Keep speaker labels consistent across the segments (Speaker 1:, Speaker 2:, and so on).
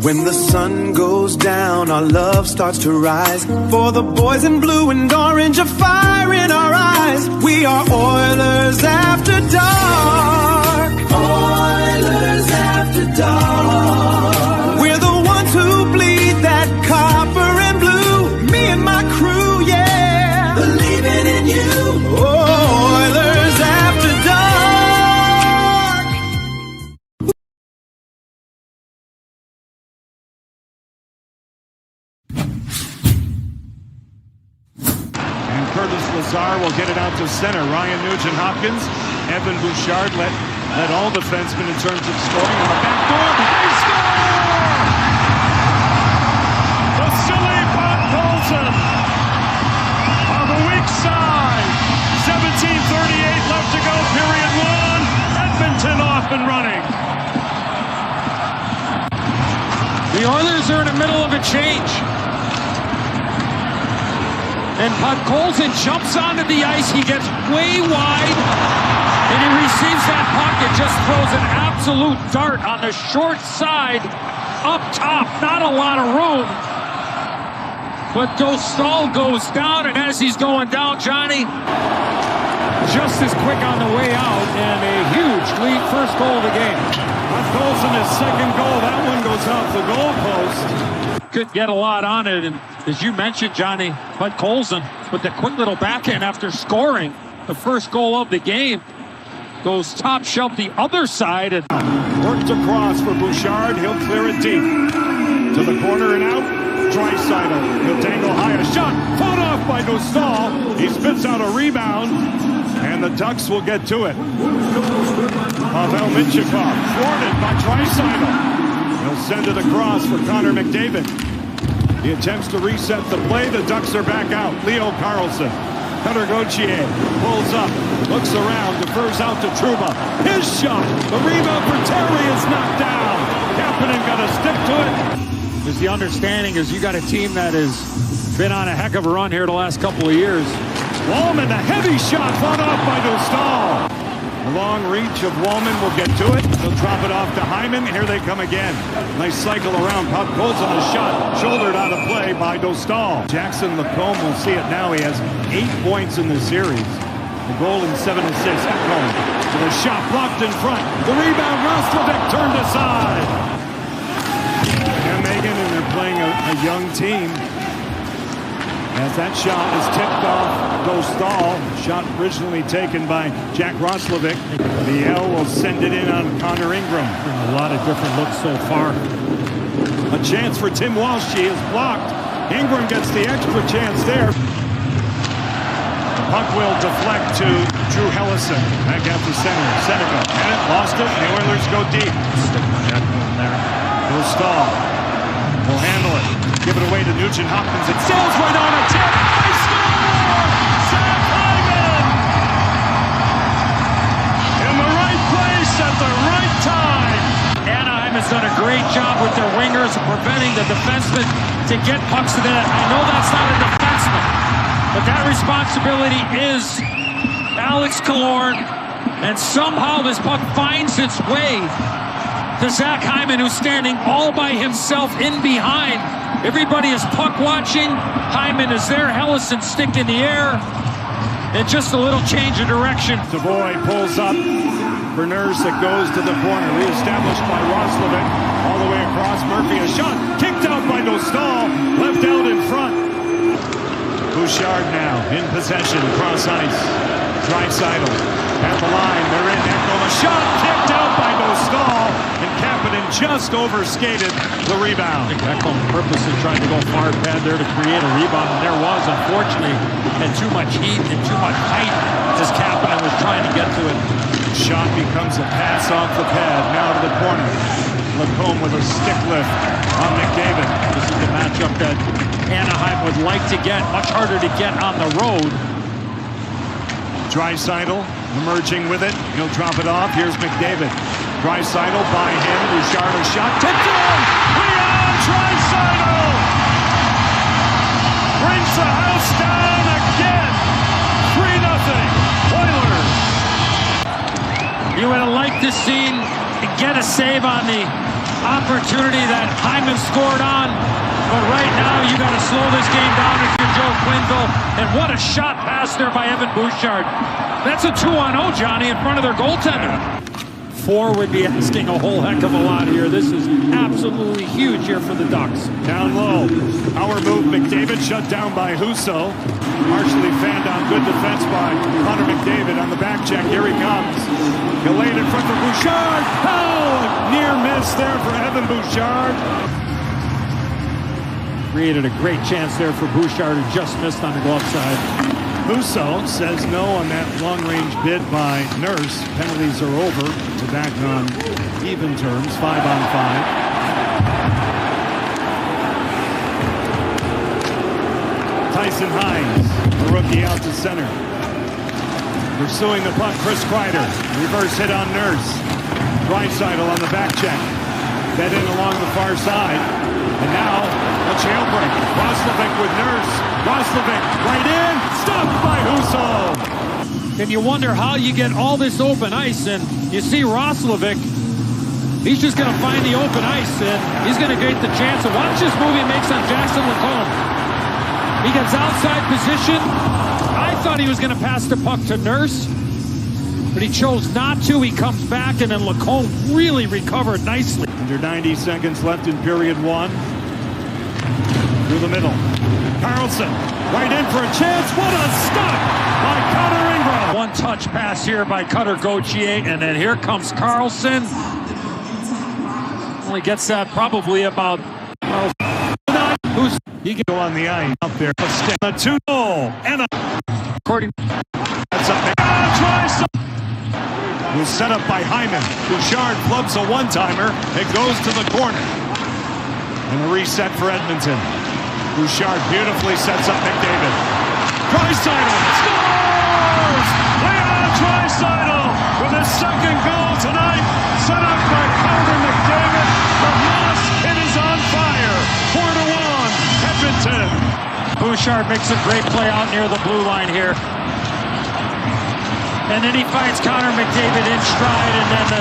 Speaker 1: When the sun goes down, our love starts to rise. For the boys in blue and orange, a fire in our eyes. We are Oilers after dark. Oilers after dark. We're the ones who bleed that copper and blue. Me and my crew, yeah, believing in you. Oilers after dark.
Speaker 2: Lazar will get it out to center. Ryan Nugent-Hopkins, Evan Bouchard led all defensemen in terms of scoring on the back door. They score! Vasily Podkolzin on the weak side. 17:38 left to go, period one. Edmonton off and running.
Speaker 3: The Oilers are in the middle of a change. And Podkolzin jumps onto the ice. He gets way wide, and he receives that puck and just throws an absolute dart on the short side, up top. Not a lot of room. But Dostal goes down, and as he's going down, Johnny, just as quick on the way out, and a huge lead, first goal of the game.
Speaker 2: Podkolzin, his second goal. That one goes off the goalpost.
Speaker 3: Could get a lot on it, and as you mentioned, Johnny, Podkolzin with the quick little backhand after scoring the first goal of the game goes top shelf the other side and
Speaker 2: worked across for Bouchard. He'll clear it deep to the corner and out. Draisaitl, he'll dangle high, a shot fought off by Dostal. He spits out a rebound, and the Ducks will get to it. Pavel Mintyukov thwarted by Draisaitl. He'll send it across for Connor McDavid. He attempts to reset the play. The Ducks are back out. Leo Carlson. Cutter Gauthier pulls up, looks around, defers out to Trouba. His shot. The rebound for Terry is knocked down. Kapanen got a stick to it.
Speaker 3: Because the understanding is you got a team that has been on a heck of a run here the last couple of years.
Speaker 2: Wallman, the heavy shot fought off by Dostal. The long reach of Wallman will get to it. He'll drop it off to Hyman. Here they come again. Nice cycle around. Podkolzin, a shot shouldered out of play by Dostal. Jackson Lacombe will see it now. He has 8 points in the series. The goal and 7 assists. Lacombe with a shot blocked in front. The rebound, Roslovic turned aside. And Megan, and they're playing a young team. As that shot is tipped off Dostal, shot originally taken by Jack Roslovic. The L will send it in on Connor Ingram.
Speaker 3: A lot of different looks so far.
Speaker 2: A chance for Tim Walsh. He is blocked. Ingram gets the extra chance there. The puck will deflect to Drew Hellison. Back out to center. Seneca had it, lost it. The Oilers go deep. Dostal will handle it. Give it away to Nugent-Hopkins. It sails right on a tip. They score! Zach Hyman! In the right place at the right time.
Speaker 3: Anaheim has done a great job with their wingers preventing the defenseman to get pucks to the net. I know that's not a defenseman, but that responsibility is Alex Killorn, and somehow this puck finds its way to Zach Hyman, who's standing all by himself in behind. Everybody is puck watching. Hyman is there. Hellison stick in the air. And just a little change of direction.
Speaker 2: Savoy pulls up for Nurse. It goes to the corner. Reestablished by Roslovic. All the way across. Murphy, a shot. Kicked out by Dostal. Left out in front. Bouchard now in possession. Cross ice. Draisaitl at the line. They're in. Ekholm. A shot kicked out by Dostal. And Kapanen just overskated the rebound.
Speaker 3: Ekholm purposely tried to go far pad there to create a rebound, and there was, unfortunately, had too much heat and too much height as Kapanen was trying to get to it.
Speaker 2: Shot becomes a pass off the pad. Now to the corner. Lacombe with a stick lift on McDavid.
Speaker 3: This is the matchup that Anaheim would like to get. Much harder to get on the road.
Speaker 2: Draisaitl emerging with it. He'll drop it off. Here's McDavid. Draisaitl by him. Bouchard a shot. Tipped in! Leon Draisaitl! Brings the house down again! 3-0 Oilers!
Speaker 3: You would have liked to see get a save on the opportunity that Hyman scored on. But right now, you got to slow this game down if you're Joe Quenneville. And what a shot pass there by Evan Bouchard. That's a 2-on-0, Johnny, in front of their goaltender. 4 would be asking a whole heck of a lot here. This is absolutely huge here for the Ducks.
Speaker 2: Down low. Power move. McDavid shut down by Husso. Partially fanned out. Good defense by Connor McDavid on the back check. Here he comes. He'll lay it in front for Bouchard. Oh, near miss there for Evan Bouchard.
Speaker 3: Created a great chance there for Bouchard, who just missed on the glove side.
Speaker 2: Husso says no on that long-range bid by Nurse. Penalties are over. We're back on even terms, 5-on-5. Tyson Hines, the rookie, out to center. Pursuing the puck, Chris Kreider. Reverse hit on Nurse. Draisaitl on the back check. Fed in along the far side. And now, a jailbreak. Roslovic with Nurse. Roslovic right in. Stopped by Husso.
Speaker 3: And you wonder how you get all this open ice. And you see Roslovic. He's just going to find the open ice. And he's going to get the chance. And watch this move he makes on Jackson Lacombe. He gets outside position. I thought he was going to pass the puck to Nurse. But he chose not to. He comes back. And then Lacombe really recovered nicely.
Speaker 2: Under 90 seconds left in period 1. Through the middle. Carlson right in for a chance. What a stop by Cutter Ingram.
Speaker 3: One touch pass here by Cutter Gauthier. And then here comes Carlson. Only gets that probably about...
Speaker 2: He can go on the ice out there. A 2-0. And
Speaker 3: according...
Speaker 2: That's up there. Was set up by Hyman. Bouchard flubs a one-timer. It goes to the corner. And a reset for Edmonton. Bouchard beautifully sets up McDavid. Draisaitl scores! Leon Draisaitl with his second goal tonight. Set up by Connor McDavid. The Moss hit is on fire. 4-1, Edmonton.
Speaker 3: Bouchard makes a great play out near the blue line here. And then he finds Connor McDavid in stride, and then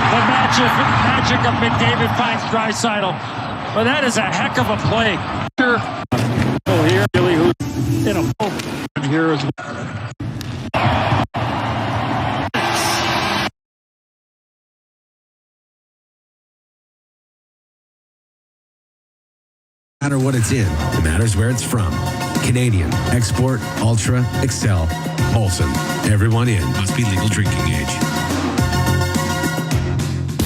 Speaker 3: the magic of McDavid finds Draisaitl. But that is a heck of a play.
Speaker 2: Here, Billy, who's in a moment here as well.
Speaker 4: No matter what it's in, it matters where it's from. Canadian, Export, Ultra, Excel, Molson. Everyone in must be legal drinking age.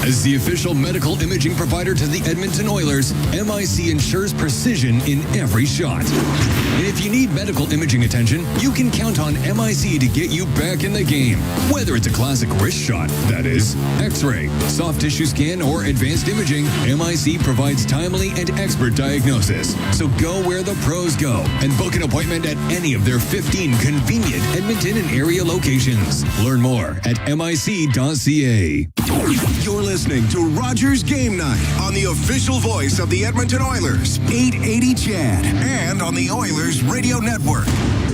Speaker 5: As the official medical imaging provider to the Edmonton Oilers, MIC ensures precision in every shot. And if you need medical imaging attention, you can count on MIC to get you back in the game. Whether it's a classic wrist shot, that is, X-ray, soft tissue scan, or advanced imaging, MIC provides timely and expert diagnosis. So go where the pros go and book an appointment at any of their 15 convenient Edmonton and area locations. Learn more at mic.ca.
Speaker 6: You're listening to Rogers Game Night on the official voice of the Edmonton Oilers, 880 CHAD, and on the Oilers Radio Network.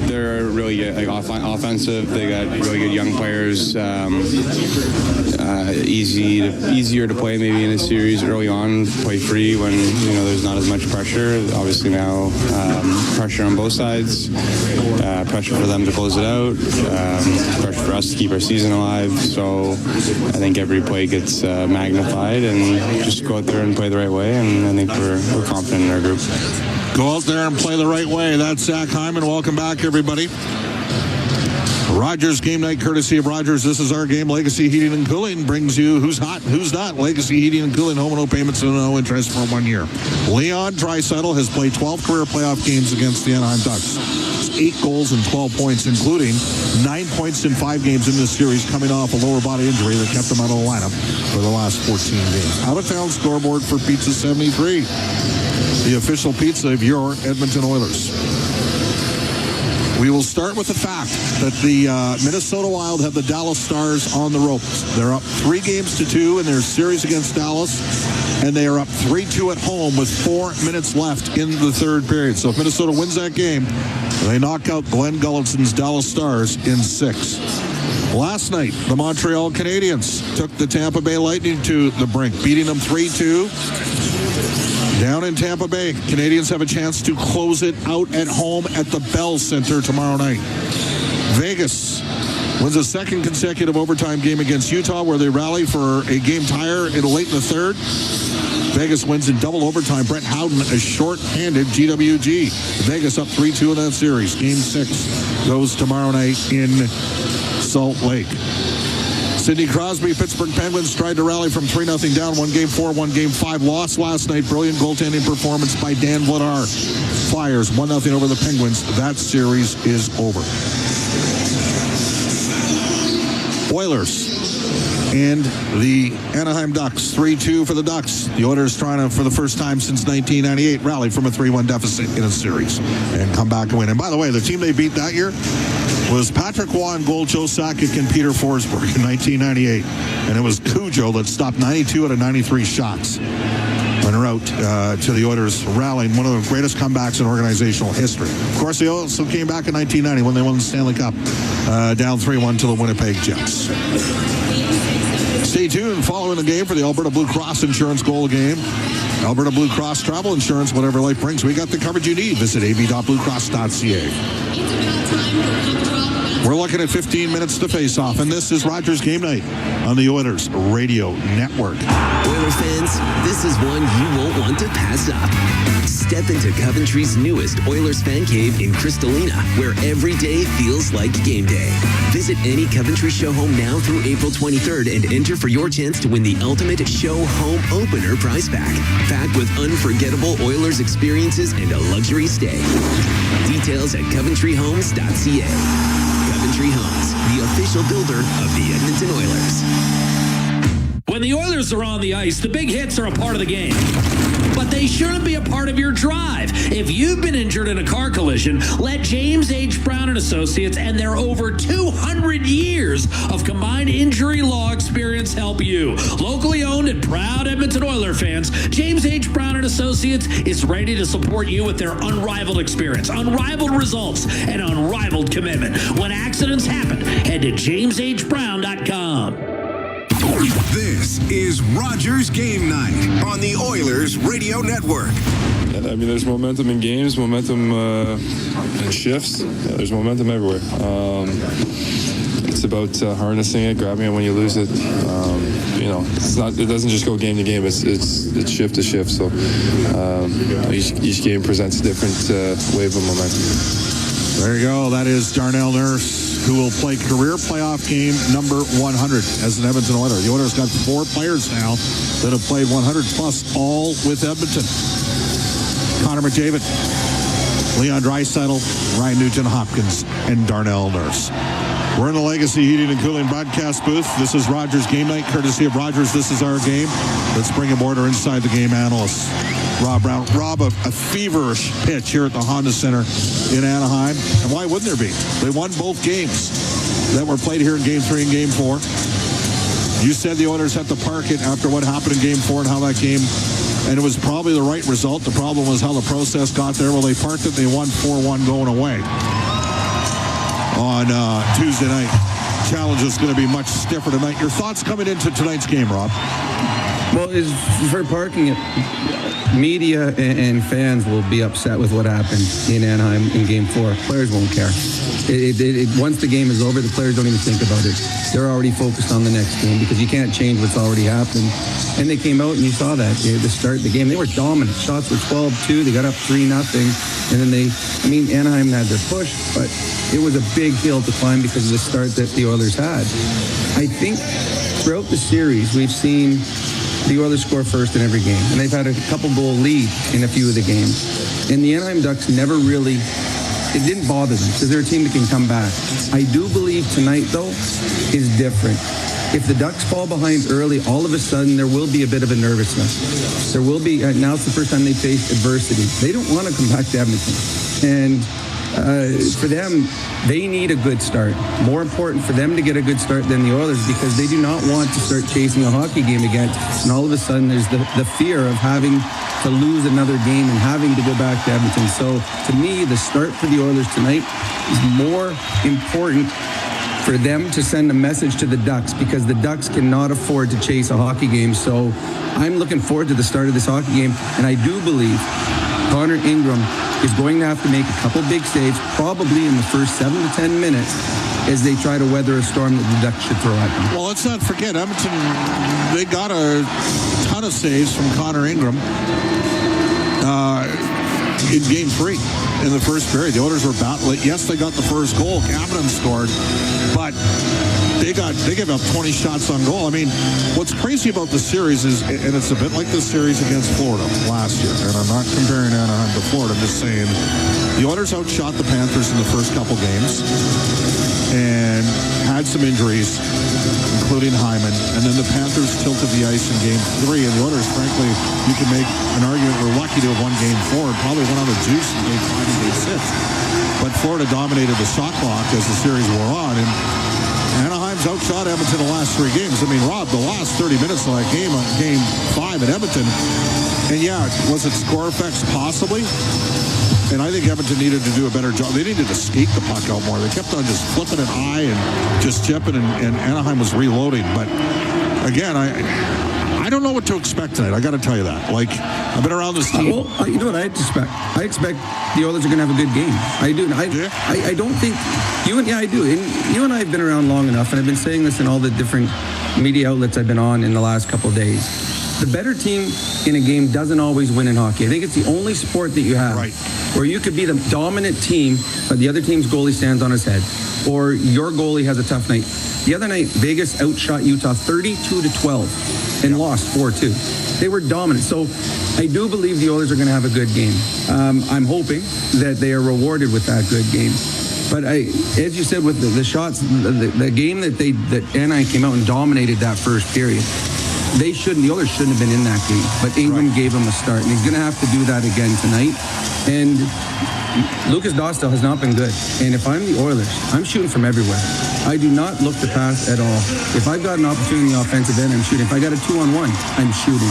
Speaker 7: They're really good, offensive. They got really good young players. Easier to play maybe in a series early on. Play free when there's not as much pressure. Obviously now pressure on both sides. Pressure for them to close it out. Pressure for us to keep our season alive. So I think every play gets magnified, and just go out there and play the right way. And I think we're confident in our group.
Speaker 8: Go out there and play the right way. That's Zach Hyman. Welcome back, everybody. Rogers Game Night, courtesy of Rogers. This is our game. Legacy Heating and Cooling brings you who's hot, who's not. Legacy Heating and Cooling, home and no payments and no interest for 1 year. Leon Draisaitl has played 12 career playoff games against the Anaheim Ducks. 8 goals and 12 points, including 9 points in 5 games in this series, coming off a lower body injury that kept him out of the lineup for the last 14 games. Out of town scoreboard for Pizza 73, the official pizza of your Edmonton Oilers. We will start with the fact that the Minnesota Wild have the Dallas Stars on the ropes. They're up 3-2 in their series against Dallas, and they are up 3-2 at home with 4 minutes left in the third period. So if Minnesota wins that game, they knock out Glenn Gullinson's Dallas Stars in 6. Last night, the Montreal Canadiens took the Tampa Bay Lightning to the brink, beating them 3-2. Down in Tampa Bay, Canadiens have a chance to close it out at home at the Bell Center tomorrow night. Vegas wins a second consecutive overtime game against Utah, where they rally for a game tire late in the third. Vegas wins in double overtime. Brett Howden, a short-handed GWG. Vegas up 3-2 in that series. Game 6 goes tomorrow night in Salt Lake. Sidney Crosby, Pittsburgh Penguins tried to rally from 3-0 down. One game 4, one game 5. Lost last night. Brilliant goaltending performance by Dan Vladar. Flyers 1-0 over the Penguins. That series is over. Oilers and the Anaheim Ducks, 3-2 for the Ducks. The Oilers trying to, for the first time since 1998, rally from a 3-1 deficit in a series and come back and win. And by the way, the team they beat that year was Patrick Waugh in goal, Joe Sakic and Peter Forsberg in 1998. And it was Cujo that stopped 92 out of 93 shots en route to the Oilers rallying, one of the greatest comebacks in organizational history. Of course, they also came back in 1990 when they won the Stanley Cup, down 3-1 to the Winnipeg Jets. Stay tuned following the game for the Alberta Blue Cross Insurance Goal Game. Alberta Blue Cross Travel Insurance, whatever life brings. We got the coverage you need. Visit ab.bluecross.ca. We're looking at 15 minutes to face off, and this is Rogers Game Night on the Oilers Radio Network.
Speaker 4: Oilers fans, this is one you won't want to pass up. Step into Coventry's newest Oilers fan cave in Crystalina, where every day feels like game day. Visit any Coventry show home now through April 23rd and enter for your chance to win the ultimate show home opener prize pack, packed with unforgettable Oilers experiences and a luxury stay. Details at coventryhomes.ca. Coventry Homes, the official builder of the Edmonton Oilers.
Speaker 9: When the Oilers are on the ice, the big hits are a part of the game. But they shouldn't be a part of your drive. If you've been injured in a car collision, let James H. Brown & Associates and their over 200 years of combined injury law experience help you. Locally owned and proud Edmonton Oilers fans, James H. Brown & Associates is ready to support you with their unrivaled experience, unrivaled results, and unrivaled commitment. When accidents happen, head to jameshbrown.com.
Speaker 6: This is Rogers Game Night on the Oilers Radio Network.
Speaker 7: I mean, there's momentum in games, momentum in shifts. There's momentum everywhere. It's about harnessing it, grabbing it when you lose it. It's not. It doesn't just go game to game. It's shift to shift. So each game presents a different wave of momentum.
Speaker 8: There you go. That is Darnell Nurse, who will play career playoff game number 100 as an Edmonton Oiler. The Oilers got 4 players now that have played 100 plus, all with Edmonton. Connor McDavid, Leon Draisaitl, Ryan Nugent-Hopkins, and Darnell Nurse. We're in the Legacy Heating and Cooling broadcast booth. This is Rogers Game Night, courtesy of Rogers. This is our game. Let's bring aboard our inside the game analysts. Rob Brown. Rob, a feverish pitch here at the Honda Center in Anaheim. And why wouldn't there be? They won both games that were played here in Game 3 and Game 4. You said the Oilers had to park it after what happened in Game 4 and how that game, and it was probably the right result. The problem was how the process got there. Well, they parked it. They won 4-1 going away on Tuesday night. Challenge is going to be much stiffer tonight. Your thoughts coming into tonight's game, Rob?
Speaker 10: Well, for parking it, media and fans will be upset with what happened in Anaheim in Game 4. Players won't care. Once the game is over, the players don't even think about it. They're already focused on the next game because you can't change what's already happened. And they came out and you saw that. To start the game, they were dominant. Shots were 12-2. They got up 3-0. And then Anaheim had their push, but it was a big hill to climb because of the start that the Oilers had. I think throughout the series, we've seen the Oilers score first in every game, and they've had a couple goal lead in a few of the games. And the Anaheim Ducks never really, it didn't bother them because they're a team that can come back. I do believe tonight, though, is different. If the Ducks fall behind early, all of a sudden there will be a bit of a nervousness. There will be, now it's the first time they faced adversity. They don't want to come back to Edmonton. And for them, they need a good start. More important for them to get a good start than the Oilers because they do not want to start chasing a hockey game again. And all of a sudden, there's the fear of having to lose another game and having to go back to Edmonton. So, to me, the start for the Oilers tonight is more important for them to send a message to the Ducks, because the Ducks cannot afford to chase a hockey game. So I'm looking forward to the start of this hockey game, and I do believe Connor Ingram is going to have to make a couple big saves, probably in the first 7 to 10 minutes, as they try to weather a storm that the Ducks should throw at them.
Speaker 8: Well, let's not forget, Edmonton, they got a ton of saves from Connor Ingram in Game 3 in the first period. The Oilers were battling. Yes, they got the first goal. Kapanen scored, but they gave up 20 shots on goal. I mean, what's crazy about the series is, and it's a bit like the series against Florida last year, and I'm not comparing Anaheim to Florida, I'm just saying the Oilers outshot the Panthers in the first couple games and had some injuries, including Hyman, and then the Panthers tilted the ice in Game 3, and the Oilers, frankly, you can make an argument we're lucky to have won Game 4 and probably went on the juice in Game 5 and Game 6. But Florida dominated the shot clock as the series wore on, and Anaheim's outshot Edmonton the last 3 games. I mean, Rob, the last 30 minutes of that game on Game 5 at Edmonton, and yeah, was it score effects? Possibly. And I think Edmonton needed to do a better job. They needed to skate the puck out more. They kept on just flipping it high and just chipping, and Anaheim was reloading. But again, I don't know what to expect tonight. I got to tell you that. Like, I've been around this team.
Speaker 10: Well, you know what I expect? I expect the Oilers are going to have a good game. I do. I don't think you and I do. And you and I have been around long enough, and I've been saying this in all the different media outlets I've been on in the last couple of days. The better team in a game doesn't always win in hockey. I think it's the only sport that you have where you could be the dominant team, but the other team's goalie stands on his head, or your goalie has a tough night. The other night, Vegas outshot Utah 32-12 and lost 4-2. They were dominant. So I do believe the Oilers are going to have a good game. I'm hoping that they are rewarded with that good game. But as you said, with the shots, the game that Anaheim came out and dominated that first period, the Oilers shouldn't have been in that game, but Ingram gave him a start, and he's going to have to do that again tonight. And Lucas Dostal has not been good. And if I'm the Oilers, I'm shooting from everywhere. I do not look to pass at all. If I've got an opportunity in the offensive end, I'm shooting. If I got a 2-on-1, I'm shooting.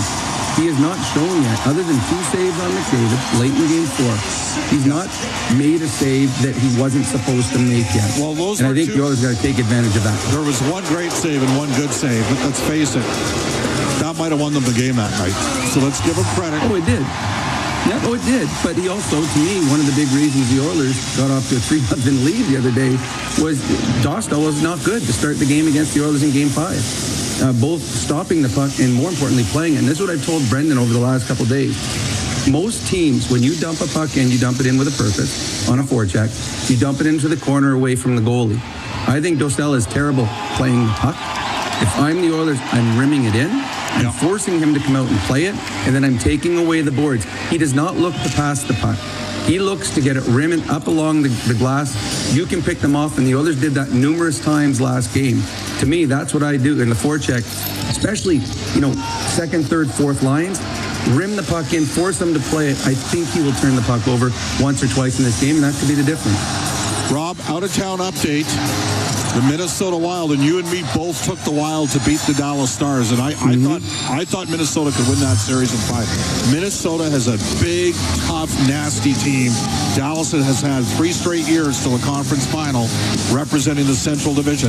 Speaker 10: He has not shown yet, other than 2 saves on McDavid late in Game 4. He's not made a save that he wasn't supposed to make yet. Well, and I think the Oilers got to take advantage of that.
Speaker 8: There was one great save and one good save, but let's face it, that might have won them the game that night. So let's give him credit.
Speaker 10: Oh, it did. Yeah, oh, it did. But he also, to me, one of the big reasons the Oilers got off to a 3-0 lead the other day was Dostal was not good to start the game against the Oilers in Game 5. Both stopping the puck and, more importantly, playing it. And this is what I've told Brendan over the last couple of days. Most teams, when you dump a puck in, you dump it in with a purpose on a forecheck. You dump it into the corner away from the goalie. I think Dostal is terrible playing the puck. If I'm the Oilers, I'm rimming it in. I'm forcing him to come out and play it, and then I'm taking away the boards. He does not look to pass the puck. He looks to get it rimming up along the glass. You can pick them off, and the Oilers did that numerous times last game. To me, that's what I do in the forecheck, especially, second, third, fourth lines. Rim the puck in, force them to play it. I think he will turn the puck over once or twice in this game, and that could be the difference.
Speaker 8: Rob, out-of-town update. The Minnesota Wild, and you and me both took the Wild to beat the Dallas Stars, and I thought Minnesota could win that series in 5. Minnesota has a big, tough, nasty team. Dallas has had 3 straight years to a conference final representing the Central Division.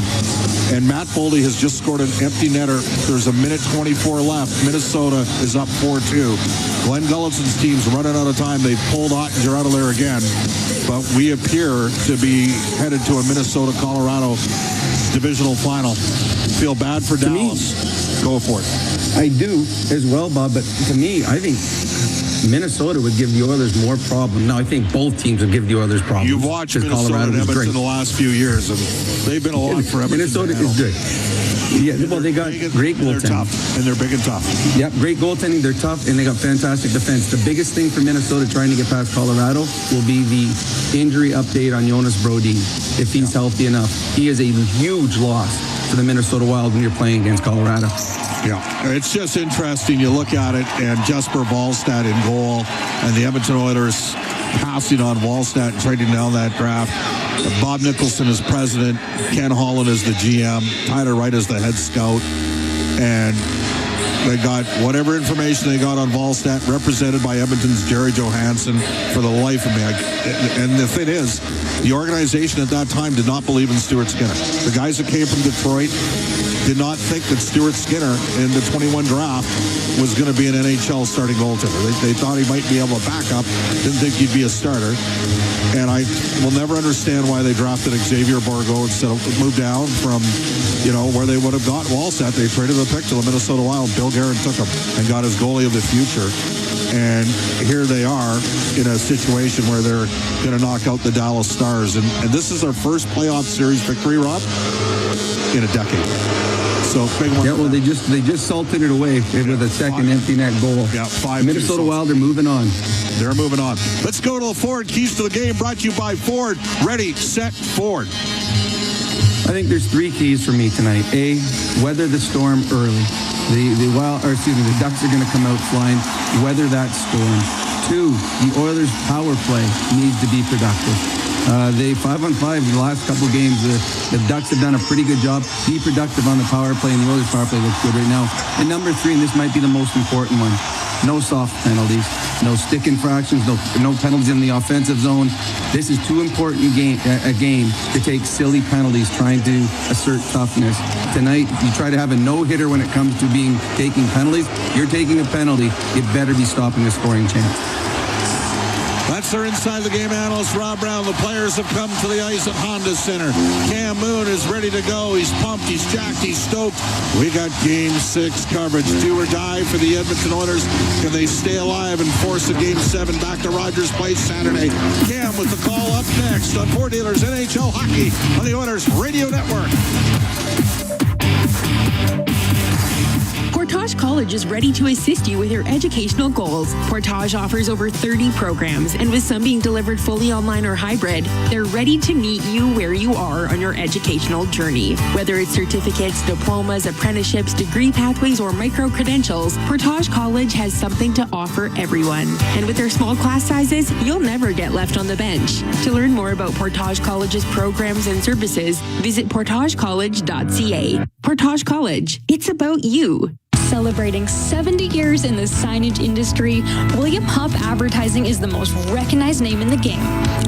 Speaker 8: And Matt Boldy has just scored an empty netter. There's a minute 24 left. Minnesota is up 4-2. Glenn Gullison's team's running out of time. They've pulled Ottinger out of there again. But we appear to be headed to a Minnesota-Colorado divisional final. Feel bad for Dallas. Go for it.
Speaker 10: I do as well, Bob, but to me, I think Minnesota would give the Oilers more problems. Now, I think both teams would give the Oilers problems.
Speaker 8: You've watched Minnesota and Edmonton the last few years, and they've been a lot for Edmonton.
Speaker 10: Minnesota is good. Yeah, well, they got great goaltending.
Speaker 8: They're tough, and they're big and tough.
Speaker 10: Yep, great goaltending. They're tough, and they got fantastic defense. The biggest thing for Minnesota trying to get past Colorado will be the injury update on Jonas Brodin, if he's healthy enough. He is a huge loss for the Minnesota Wild when you're playing against Colorado.
Speaker 8: Yeah, it's just interesting. You look at it, and Jesper Wallstedt in goal, and the Edmonton Oilers passing on Wallstedt and trading down that draft. Bob Nicholson is president, Ken Holland is the GM, Tyler Wright is the head scout, and They got whatever information they got on Volstat, represented by Edmonton's Jerry Johansson, for the life of me. And the thing is, the organization at that time did not believe in Stuart Skinner. The guys that came from Detroit did not think that Stuart Skinner in the 21 draft was going to be an NHL starting goaltender. They thought he might be able to back up, didn't think he'd be a starter. And I will never understand why they drafted Xavier Bourgault instead of moved down from, where they would have got Wallstat. They traded the pick to the Minnesota Wild. Bill Guerin took him and got his goalie of the future. And here they are in a situation where they're going to knock out the Dallas Stars. And this is their first playoff series victory, Rob, in a decade. So big one.
Speaker 10: Yeah, well, they just salted it away with a second empty net goal.
Speaker 8: Yeah, 5.
Speaker 10: Minnesota Wild are moving on.
Speaker 8: They're moving on. Let's go to the Ford Keys to the Game, brought to you by Ford. Ready, set, Ford.
Speaker 10: I think there's 3 keys for me tonight. A, weather the storm early. The Ducks are going to come out flying. Weather that storm. 2, the Oilers' power play needs to be productive. They 5-on-5 the last couple of games. The Ducks have done a pretty good job. Be productive on the power play, and the Oilers' power play looks good right now. And number 3, and this might be the most important one, no soft penalties, no stick infractions, no penalties in the offensive zone. This is too important a game to take silly penalties trying to assert toughness. Tonight, you try to have a no-hitter when it comes to taking penalties. You're taking a penalty. It better be stopping a scoring chance.
Speaker 8: That's our Inside the Game analyst, Rob Brown. The players have come to the ice at Honda Center. Cam Moon is ready to go. He's pumped, he's jacked, he's stoked. We got Game 6 coverage. Do or die for the Edmonton Oilers. Can they stay alive and force a Game 7 back to Rogers Place Saturday? Cam with the call up next on Ford Dealers NHL Hockey on the Oilers Radio Network.
Speaker 11: Portage College is ready to assist you with your educational goals. Portage offers over 30 programs, and with some being delivered fully online or hybrid, they're ready to meet you where you are on your educational journey. Whether it's certificates, diplomas, apprenticeships, degree pathways, or micro-credentials, Portage College has something to offer everyone. And with their small class sizes, you'll never get left on the bench. To learn more about Portage College's programs and services, visit portagecollege.ca. Portage College, it's about you.
Speaker 12: Celebrating 70 years in the signage industry, William Huff Advertising is the most recognized name in the game.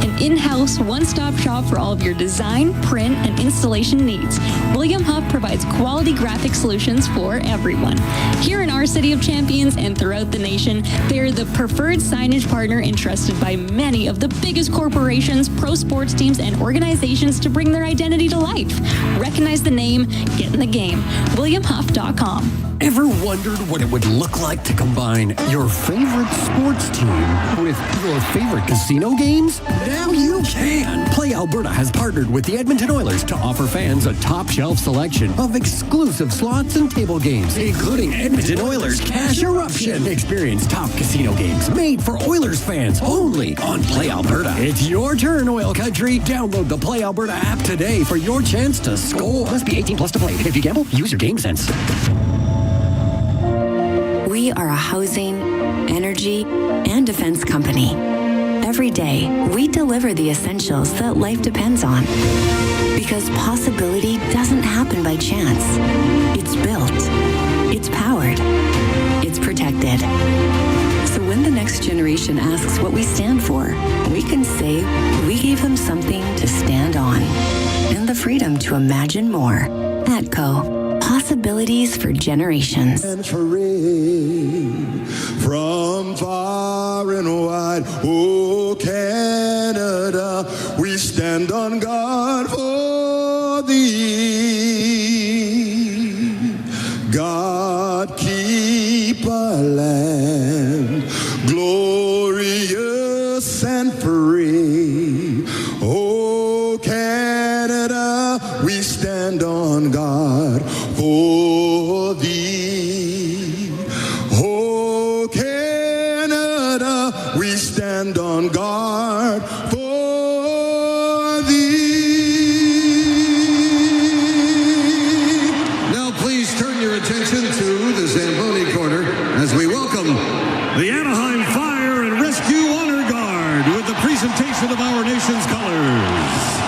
Speaker 12: An in-house, one-stop shop for all of your design, print, and installation needs. William Huff provides quality graphic solutions for everyone. Here in our City of Champions and throughout the nation, they're the preferred signage partner entrusted by many of the biggest corporations, pro sports teams, and organizations to bring their identity to life. Recognize the name, get in the game. WilliamHuff.com.
Speaker 13: Ever wondered what it would look like to combine your favorite sports team with your favorite casino games? Now you can! Play Alberta has partnered with the Edmonton Oilers to offer fans a top-shelf selection of exclusive slots and table games, including Edmonton Oilers Cash Eruption. Experience top casino games made for Oilers fans only on Play Alberta. It's your turn, Oil Country. Download the Play Alberta app today for your chance to score. Must be 18 plus to play. If you gamble, use your game sense.
Speaker 14: We are a housing, energy, and defense company. Every day, we deliver the essentials that life depends on. Because possibility doesn't happen by chance. It's built. It's powered. It's protected. So when the next generation asks what we stand for, we can say we gave them something to stand on. And the freedom to imagine more. ATCO. Possibilities for generations.
Speaker 1: And from far and wide, oh Canada, we stand on guard for thee. God keep our land glorious and free. Oh Canada, we stand on guard for thee. Oh Canada, we stand on guard for thee.
Speaker 15: Now please turn your attention to the Zamboni corner as we welcome
Speaker 2: the Anaheim Fire and Rescue Honor Guard with the presentation of our nation's colors.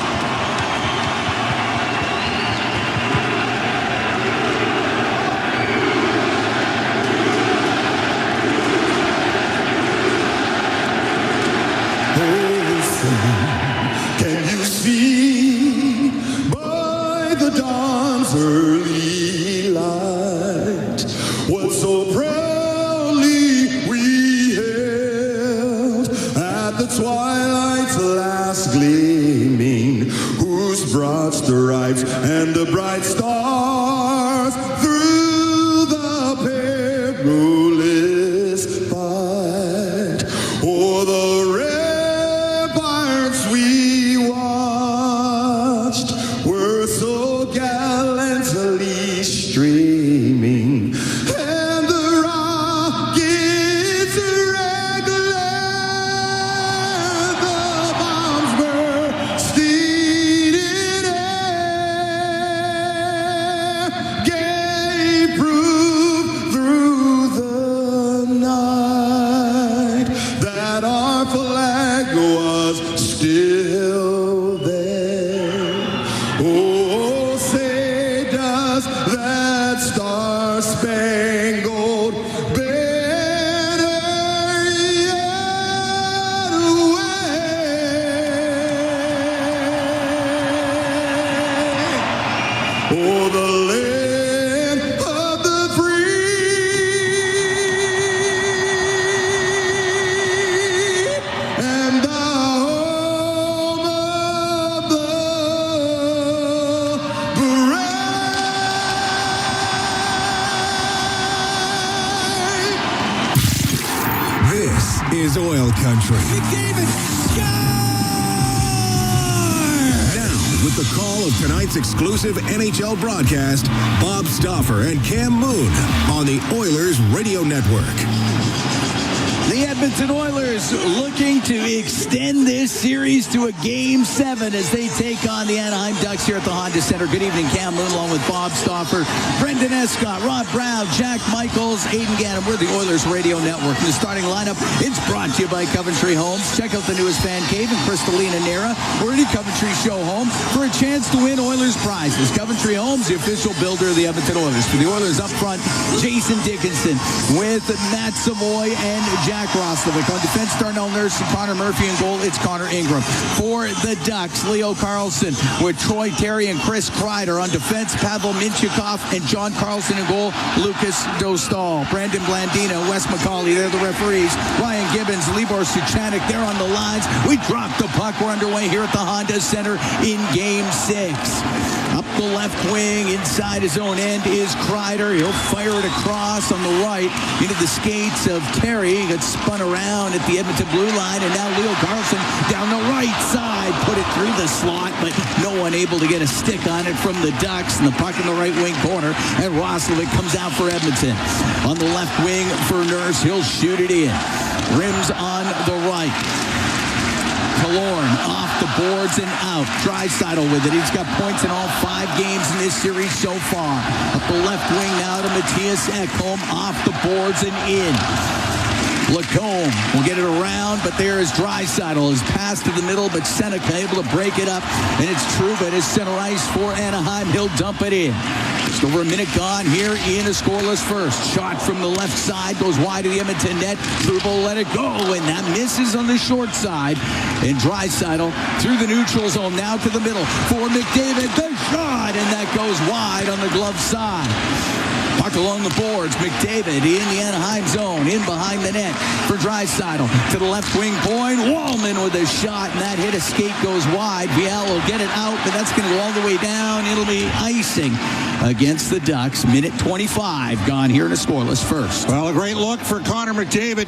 Speaker 16: dawn's early light, what so proudly we hailed at the twilight's last gleaming, whose broad stripes and the bright stars through the perilous fight o'er the ramparts we watched were so gallantly streaming, and the rockets regular, the bombs bursting in air, gave proof through the night that our flag was still there. Oh, say does that star-spangled banner yet wave? Oh, the land of the free and the home of the
Speaker 6: This is Oil Country. Now, with the call of tonight's exclusive NHL broadcast, Bob Stauffer and Cam Moon on the Oilers Radio Network.
Speaker 17: The Edmonton Oilers looking to extend this series to a Game 7 as they take on the Anaheim Ducks here at the Honda Center. Good evening, Cam Moon, along with Bob Stauffer, Brendan Escott, Rob Brown, Jack Michaels, Aidan Gannon. We're the Oilers Radio Network. The starting lineup, it's brought to you by Coventry Homes. Check out the newest fan cave in Crystalina Nera or any Coventry show home for a chance to win Oilers prizes. Coventry Homes, the official builder of the Edmonton Oilers. For the Oilers up front, Jason Dickinson with Matt Savoy and Jack Roslovic. On defense, Darnell Nurse and Connor Murphy. In goal, it's Connor Ingram. For the Ducks, Leo Carlson with Troy Terry and Chris Kreider. On defense, Pavel Minchikov and John Carlson. In goal, Lucas Dostal. Brandon Blandina, Wes McCauley, they're the referees. Ryan Gibbons, Libor Suchanek, they're on the lines. We dropped the puck. We're underway here at the Honda Center in Game 6. Up the left wing, inside his own end is Kreider. He'll fire it across on the right into the skates of Terry. He gets spun around at the Edmonton blue line, and now Leo Carlson down the right side. Put it through the slot, but no one able to get a stick on it from the Ducks. And the puck in the right wing corner, and Roslovic comes out for Edmonton. On the left wing for Nurse, he'll shoot it in. Rims on the right. Killorn off the boards and out. Draisaitl with it. He's got points in all 5 games in this series so far. Up the left wing now to Matthias Ekholm. Off the boards and in. Lacombe will get it around, but there is Draisaitl. His pass to the middle, but Seneca able to break it up. And it's Trouba at center ice for Anaheim. He'll dump it in. Just over a minute gone here in a scoreless first. Shot from the left side goes wide of the Edmonton net. Trouba will let it go, and that misses on the short side. And Draisaitl through the neutral zone now to the middle for McDavid. The shot, and that goes wide on the glove side. Puck along the boards. McDavid in the Anaheim zone. In behind the net for Draisaitl. To the left wing point. Wallman with a shot, and that hit a skate goes wide. Viel will get it out, but that's going to go all the way down. It'll be icing against the Ducks. Minute 25 gone here in a scoreless first.
Speaker 8: Well, a great look for Connor McDavid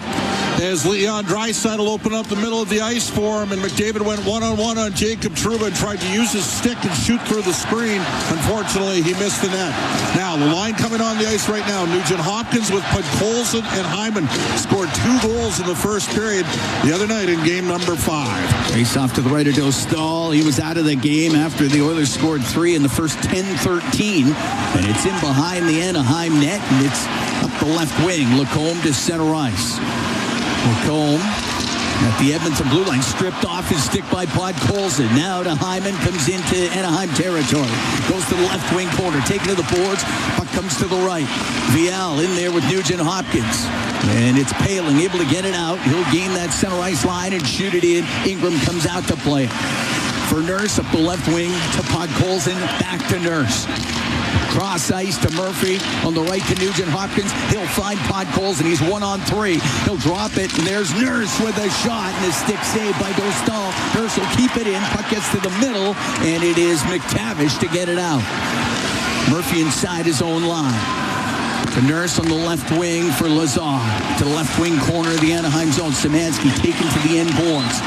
Speaker 8: as Leon Draisaitl opened up the middle of the ice for him, and McDavid went one-on-one on Jacob Trouba and tried to use his stick and shoot through the screen. Unfortunately, he missed the net. Now, the line coming on the ice right now. Nugent Hopkins with Podkolzin and Hyman scored 2 goals in the first period the other night in game number 5.
Speaker 17: Face off to the right of Dostal. He was out of the game after the Oilers scored 3 in the first 10-13. And it's in behind the Anaheim net, and it's up the left wing. Lacombe to center ice. Lacombe at the Edmonton blue line, stripped off his stick by Podkolzin. Now to Hyman, comes into Anaheim territory. Goes to the left wing corner, taken to the boards. Puck comes to the right. Viel in there with Nugent Hopkins. And it's Paling, able to get it out. He'll gain that center ice line and shoot it in. Ingram comes out to play it. for Nurse up the left wing to Podkolzin, back to Nurse. Cross ice to Murphy. On the right to Nugent Hopkins. He'll find Podkolzin. He's 1-on-3. He'll drop it, and there's Nurse with a shot, and a stick save by Dostal. Nurse will keep it in. Puck gets to the middle, and it is McTavish to get it out. Murphy inside his own line. To Nurse on the left wing for Lazar. To the left wing corner of the Anaheim zone. Szymanski taken to the end boards.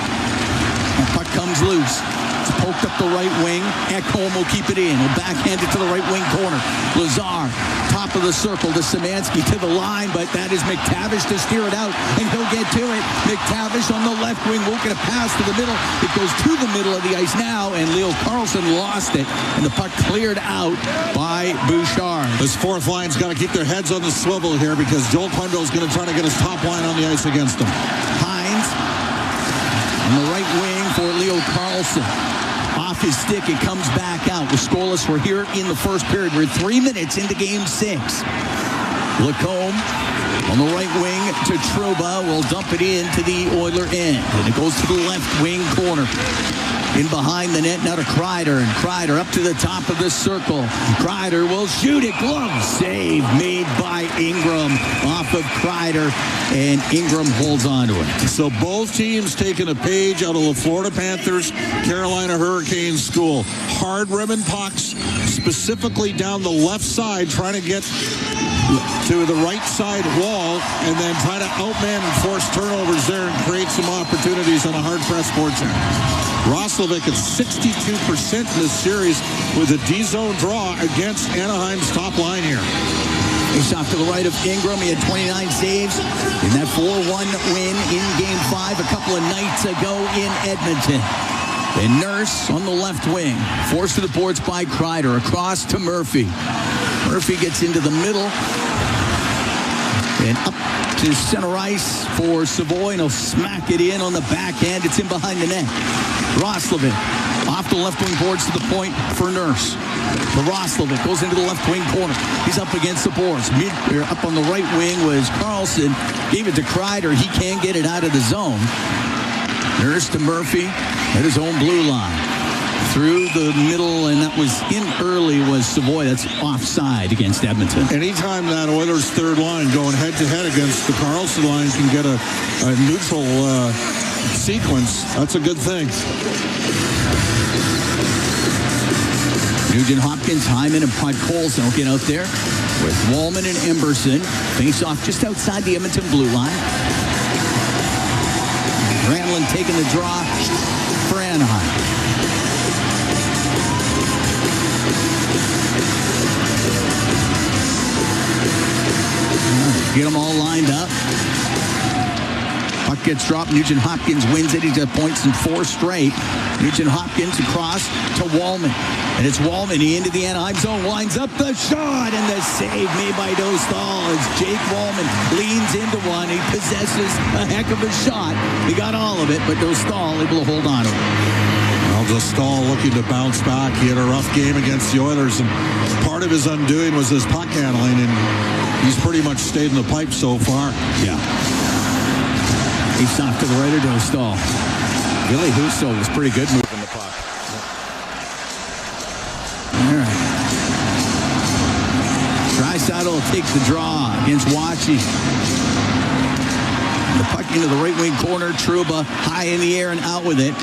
Speaker 17: And puck comes loose. It's poked up the right wing. Ekholm will keep it in. He'll backhand it to the right wing corner. Lazar, top of the circle to Szymanski to the line, but that is McTavish to steer it out, and he'll get to it. McTavish on the left wing won't get a pass to the middle. It goes to the middle of the ice now, and Leo Carlson lost it, and the puck cleared out by Bouchard.
Speaker 8: This fourth line's got to keep their heads on the swivel here because Joel Quenneville's going to try to get his top line on the ice against them.
Speaker 17: Hines on the right wing for Leo Carlson. Off his stick, it comes back out. We're scoreless. We're here in the first period. We're 3 minutes into Game 6. Lacombe on the right wing to Trouba will dump it into the Oiler end. And it goes to the left wing corner. In behind the net now to Kreider. And Kreider up to the top of the circle. Kreider will shoot it. Glove save made by Ingram off of Kreider. And Ingram holds on to it.
Speaker 8: So both teams taking a page out of the Florida Panthers, Carolina Hurricanes school. Hard ribbon pucks, specifically down the left side, trying to get to the right side wall and then try to outman and force turnovers there and create some opportunities on a hard press forecheck. Roslovic at 62% in this series with a D-zone draw against Anaheim's top line here.
Speaker 17: He's off to the right of Ingram. He had 29 saves in that 4-1 win in Game 5 a couple of nights ago in Edmonton. And Nurse on the left wing, forced to the boards by Kreider, across to Murphy. Murphy gets into the middle and up to center ice for Savoy, and he'll smack it in on the backhand. It's in behind the net. Roslovic off the left wing boards to the point for Nurse. To Roslovic, goes into the left wing corner. He's up against the boards. Up on the right wing was Carlson. Gave it to Kreider. He can't get it out of the zone. Nurse to Murphy at his own blue line. Through the middle, and that was in early, was Savoy. That's offside against Edmonton.
Speaker 8: Anytime that Oilers third line going head-to-head against the Carlson line can get a neutral sequence, that's a good thing.
Speaker 17: Nugent Hopkins, Hyman, and Podkolzin will get out there with Wallman and Emberson. Face off just outside the Edmonton blue line. Granlund taking the draw for Anaheim. Get them all lined up. Puck gets dropped. Nugent Hopkins wins it. He's got points in 4 straight. Nugent Hopkins across to Wallman. And it's Wallman. He into the Anaheim zone. Lines up the shot. And the save made by Dostal as Jake Wallman leans into one. He possesses a heck of a shot. He got all of it, but Dostal able to hold on to it.
Speaker 8: Well, Dostal looking to bounce back. He had a rough game against the Oilers, and part of his undoing was his puck handling, and he's pretty much stayed in the pipe so far.
Speaker 17: Yeah. He's off to the right of Dostal. Billy Husso was pretty good moving the puck. All right. Draisaitl will take the draw against Wachi. The puck into the right wing corner. Trouba high in the air and out with it.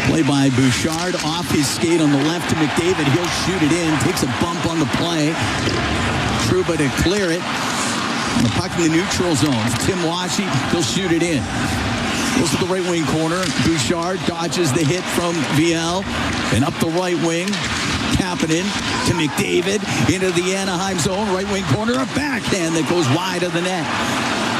Speaker 17: Play by Bouchard off his skate on the left to McDavid. He'll shoot it in. Takes a bump on the play. Trouba to clear it. And the puck in the neutral zone. Tim Wachi, he'll shoot it in. Goes to the right wing corner. Bouchard dodges the hit from VL. And up the right wing. Kapanen to McDavid. Into the Anaheim zone. Right wing corner. A backhand that goes wide of the net.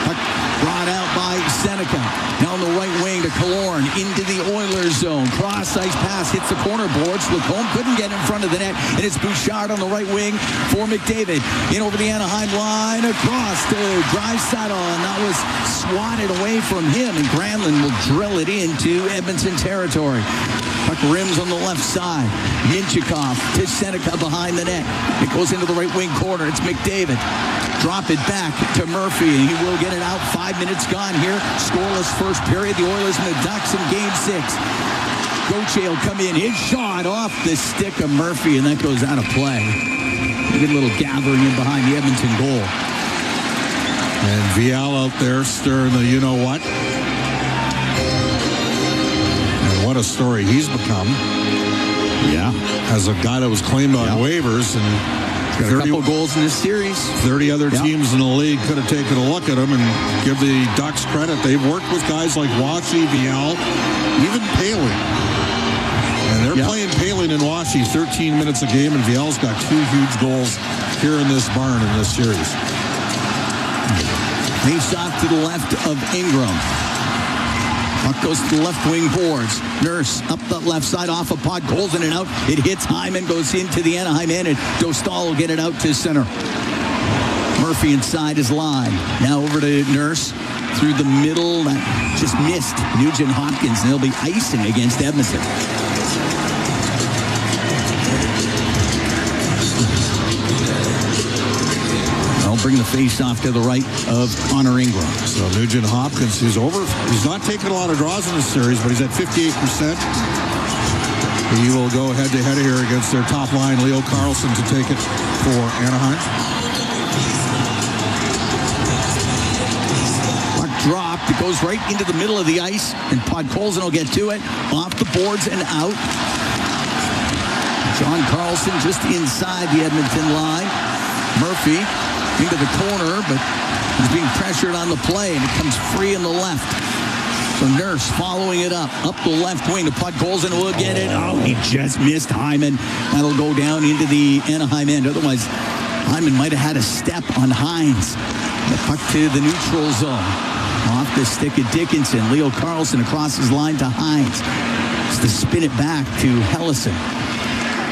Speaker 17: Puck brought out by Seneca. Now on the right wing to Killorn. Into the Oilers zone. Cross ice pass hits the corner boards. Lacombe couldn't get in front of the net. And it's Bouchard on the right wing for McDavid. In over the Anaheim line. Across to Draisaitl. And that was swatted away from him. And Granlund will drill it into Edmonton territory. Puck rims on the left side. Minchikov to Seneca behind the net. It goes into the right wing corner. It's McDavid. Drop it back to Murphy, and he will get it out. 5 minutes gone here. Scoreless first period. The Oilers and the Ducks in Game 6. Gauthier will come in. His shot off the stick of Murphy, and that goes out of play. You get a little gathering in behind the Edmonton goal.
Speaker 8: And Vial out there stirring the you-know-what. And what a story he's become.
Speaker 17: Yeah.
Speaker 8: As a guy that was claimed on waivers. And
Speaker 17: got a couple goals in this series.
Speaker 8: 30 other teams in the league could have taken a look at him and give the Ducks credit. They've worked with guys like Washi, Vial, even Palin. And they're playing Palin and Washi 13 minutes a game, and Vial's got 2 huge goals here in this barn in this series.
Speaker 17: Face off to the left of Ingram. Puck goes to the left wing boards. Nurse up the left side off of Podkolzin and out. It hits Hyman, goes into the Anaheim end, and Dostal will get it out to center. Murphy inside his line. Now over to Nurse through the middle. That just missed Nugent Hopkins, and they'll be icing against Edmonton. Bring the face off to the right of Connor Ingram.
Speaker 8: So Nugent Hopkins, he's not taking a lot of draws in this series, but he's at 58%. He will go head-to-head here against their top line, Leo Carlson, to take it for Anaheim.
Speaker 17: Puck dropped. It goes right into the middle of the ice, and Podkolzin will get to it. Off the boards and out. John Carlson just inside the Edmonton line. Murphy into the corner, but he's being pressured on the play, and it comes free in the left. So Nurse following it up the left wing to Podkolzin will get it. Oh, he just missed Hyman. That'll go down into the Anaheim end. Otherwise, Hyman might have had a step on Hines. The puck to the neutral zone. Off the stick of Dickinson. Leo Carlson across his line to Hines. Just to spin it back to Hellison.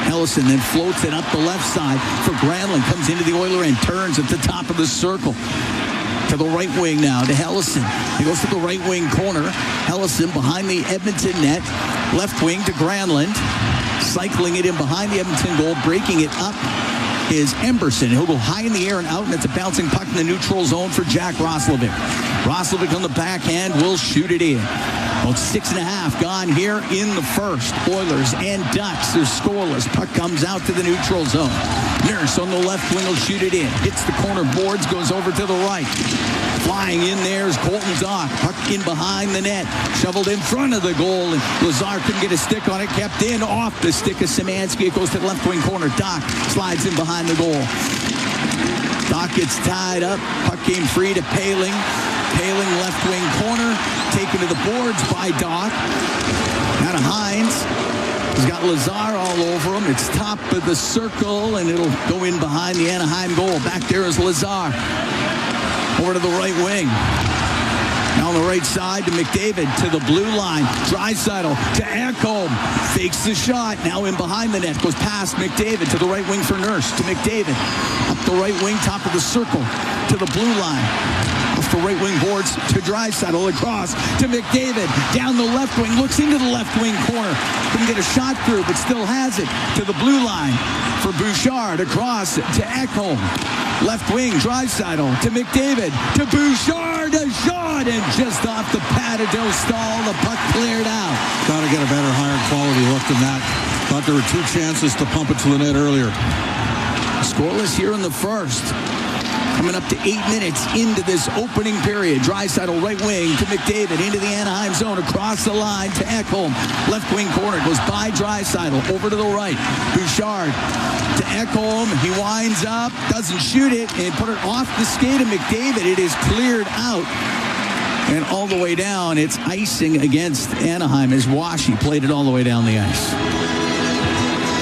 Speaker 17: Hellison then floats it up the left side for Granlund. Comes into the Oiler and turns at the top of the circle. To the right wing now to Hellison. He goes to the right wing corner. Hellison behind the Edmonton net. Left wing to Granlund. Cycling it in behind the Edmonton goal. Breaking it up is Emberson. He'll go high in the air and out, and it's a bouncing puck in the neutral zone for Jack Roslovic. Roslovic on the backhand will shoot it in. About 6.5 gone here in the first. Oilers and Ducks are scoreless. Puck comes out to the neutral zone. Nurse on the left wing will shoot it in. Hits the corner boards, goes over to the right. Flying in there is Colton Dock. Puck in behind the net. Shoveled in front of the goal, and Lazar couldn't get a stick on it. Kept in off the stick of Szymanski. It goes to the left wing corner. Dock slides in behind the goal. Dock gets tied up. Puck came free to Paling. Paling left wing corner. Taken to the boards by Dock. Now to Hines. He's got Lazar all over him. It's top of the circle, and it'll go in behind the Anaheim goal. Back there is Lazar. Over to the right wing. Now on the right side to McDavid, to the blue line. Draisaitl to Ekholm. Fakes the shot. Now in behind the net. Goes past McDavid to the right wing for Nurse. To McDavid. Up the right wing, top of the circle. To the blue line. Off the right wing boards to Draisaitl. Across to McDavid. Down the left wing. Looks into the left wing corner. Couldn't get a shot through, but still has it. To the blue line for Bouchard. Across to Ekholm. Left wing, Draisaitl to McDavid, to Bouchard, a shot, and just off the pad of Dostal, the puck cleared out.
Speaker 8: Got to get a better, higher quality look than that. Thought there were 2 chances to pump it to the net earlier.
Speaker 17: Scoreless here in the first. Coming up to 8 minutes into this opening period. Draisaitl right wing to McDavid into the Anaheim zone. Across the line to Ekholm. Left wing corner goes by Draisaitl. Over to the right. Bouchard to Ekholm. He winds up. Doesn't shoot it. And put it off the skate of McDavid. It is cleared out. And all the way down. It's icing against Anaheim as Washi played it all the way down the ice.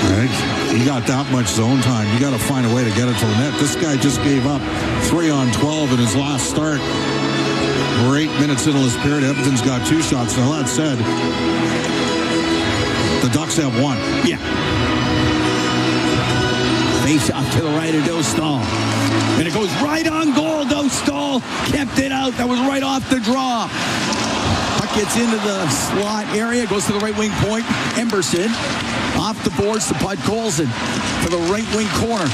Speaker 8: Right. You got that much zone time. You got to find a way to get it to the net. This guy just gave up 3 on 12 in his last start. We're 8 minutes into this period. Edmonton's got 2 shots. Now, that said, the Ducks have 1.
Speaker 17: Yeah. Face off to the right of Dostal. And it goes right on goal. Dostal kept it out. That was right off the draw. Puck gets into the slot area. Goes to the right wing point. Emberson. Off the boards to Podkolzin for the right wing corner.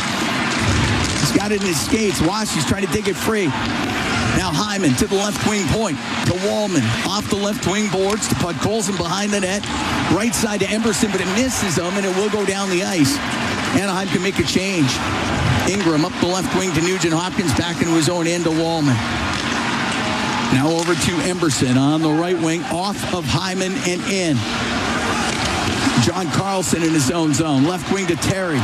Speaker 17: He's got it in his skates. Washi's trying to dig it free. Now Hyman to the left wing point to Wallman. Off the left wing boards to Podkolzin behind the net. Right side to Emberson, but it misses him, and it will go down the ice. Anaheim can make a change. Ingram up the left wing to Nugent-Hopkins, back into his own end to Wallman. Now over to Emberson on the right wing, off of Hyman and in. John Carlson in his own zone. Left wing to Terry.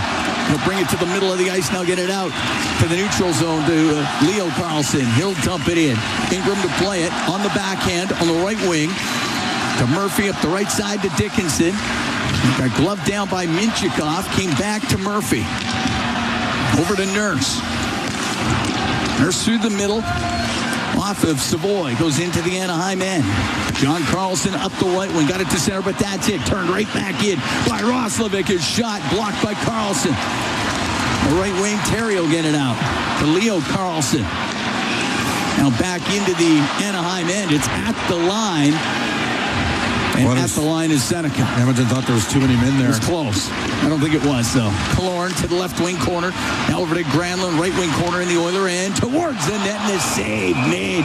Speaker 17: He'll bring it to the middle of the ice, now get it out to the neutral zone to Leo Carlson. He'll dump it in. Ingram to play it on the backhand on the right wing to Murphy up the right side to Dickinson. Got gloved down by Minchikov. Came back to Murphy. Over to Nurse. Nurse through the middle. Off of Savoy. Goes into the Anaheim end. John Carlson up the right wing. Got it to center, but that's it. Turned right back in by Roslovic. His shot blocked by Carlson. The right wing, Terry will get it out to Leo Carlson. Now back into the Anaheim end. It's at the line. And at the line is Seneca.
Speaker 8: Edmonton thought there was too many men there.
Speaker 17: It was close. I don't think it was, though. Killorn to the left wing corner. Now over to Granlund, right wing corner in the Oiler end. Towards the net, and a save made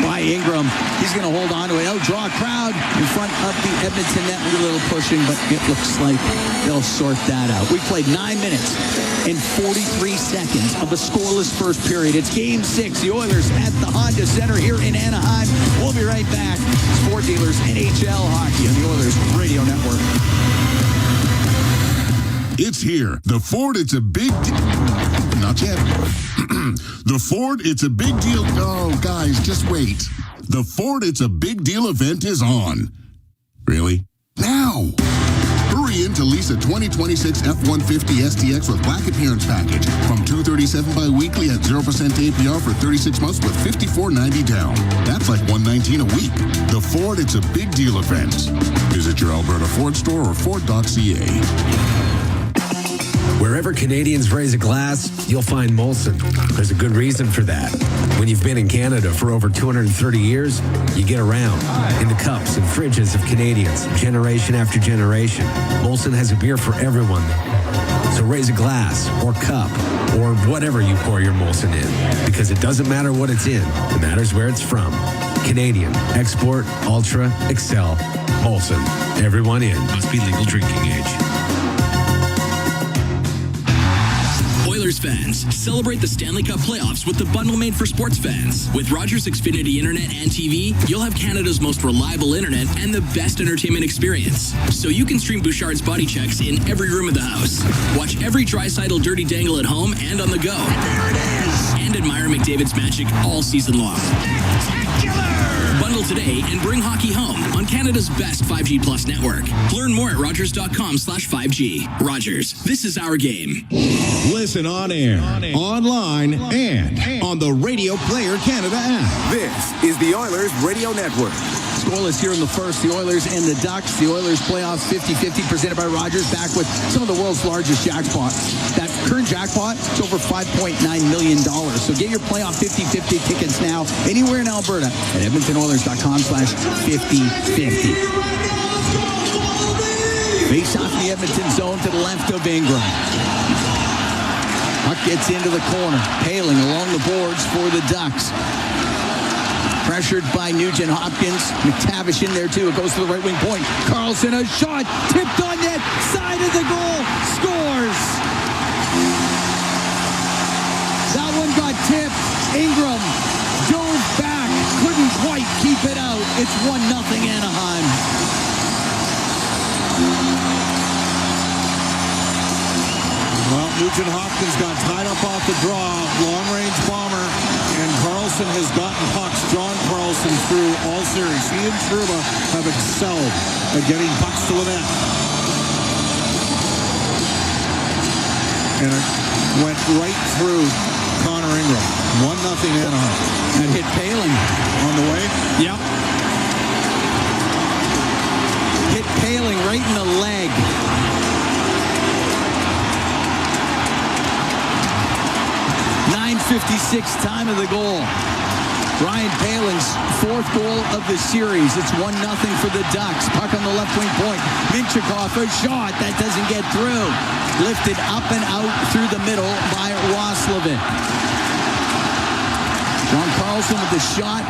Speaker 17: by Ingram. He's going to hold on to it. He'll draw a crowd in front of the Edmonton net with a little pushing, but it looks like they'll sort that out. We played 9 minutes and 43 seconds of a scoreless first period. It's Game 6. The Oilers at the Honda Center here in Anaheim. We'll be right back. Sport Dealers NHL Hockey on the Oilers Radio Network.
Speaker 6: It's here. The Ford, it's a big not yet. The Ford, it's a big deal. Oh, guys, just wait. The Ford, it's a big deal event is on. Really? Now! Hurry in to lease a 2026 F-150 STX with Black Appearance Package from $237 bi-weekly at 0% APR for 36 months with $54.90 down. That's like $119 a week. The Ford, it's a big deal event. Visit your Alberta Ford store or Ford.ca.
Speaker 4: Wherever Canadians raise a glass, you'll find Molson. There's a good reason for that. When you've been in Canada for over 230 years, you get around in the cups and fridges of Canadians, generation after generation. Molson has a beer for everyone. So raise a glass or cup or whatever you pour your Molson in, because it doesn't matter what it's in. It matters where it's from. Canadian, export, ultra, excel, Molson. Everyone in. Must be legal drinking age.
Speaker 18: Oilers fans, celebrate the Stanley Cup playoffs with the bundle made for sports fans. With Rogers Xfinity Internet and TV, you'll have Canada's most reliable internet and the best entertainment experience. So you can stream Bouchard's Body Checks in every room of the house. Watch every Draisaitl Dirty Dangle at home and on the go. And there it is! And admire McDavid's magic all season long. Spectacular! Bundle today and bring hockey home on Canada's best 5G Plus network. Learn more at Rogers.com/5G. Rogers, this is our game.
Speaker 6: Listen on air, online, and on the Radio Player Canada app.
Speaker 19: This is the Oilers Radio Network.
Speaker 17: Scoreless here in the first, the Oilers and the Ducks. The Oilers playoffs 50-50 presented by Rogers, back with some of the world's largest jackpots. That current jackpot is over $5.9 million. So get your playoff 50-50 tickets now anywhere in Alberta at EdmontonOilers.com/50-50. Face off the Edmonton zone to the left of Ingram. Puck gets into the corner. Paling along the boards for the Ducks. Pressured by Nugent-Hopkins. McTavish in there, too. It goes to the right wing point. Carlson, a shot. Tipped on net. Side of the goal. Scores. That one got tipped. Ingram dove back. Couldn't quite keep it out. It's 1-0 Anaheim.
Speaker 8: Well, Nugent-Hopkins got tied up off the draw. Long-range bomber. And Carlson has gotten pucks. John Carlson through all series. He and Trouba have excelled at getting pucks to the net. And it went right through Connor Ingram. 1-0 Anaheim.
Speaker 17: And hit Paling.
Speaker 8: On the way?
Speaker 17: Yep. Hit Paling right in the leg. 9:56 time of the goal. Ryan Paling's fourth goal of the series. It's 1-0 for the Ducks. Puck on the left wing point. Minchikov, a shot that doesn't get through. Lifted up and out through the middle by Roslovic. John Carlson Carlson with the shot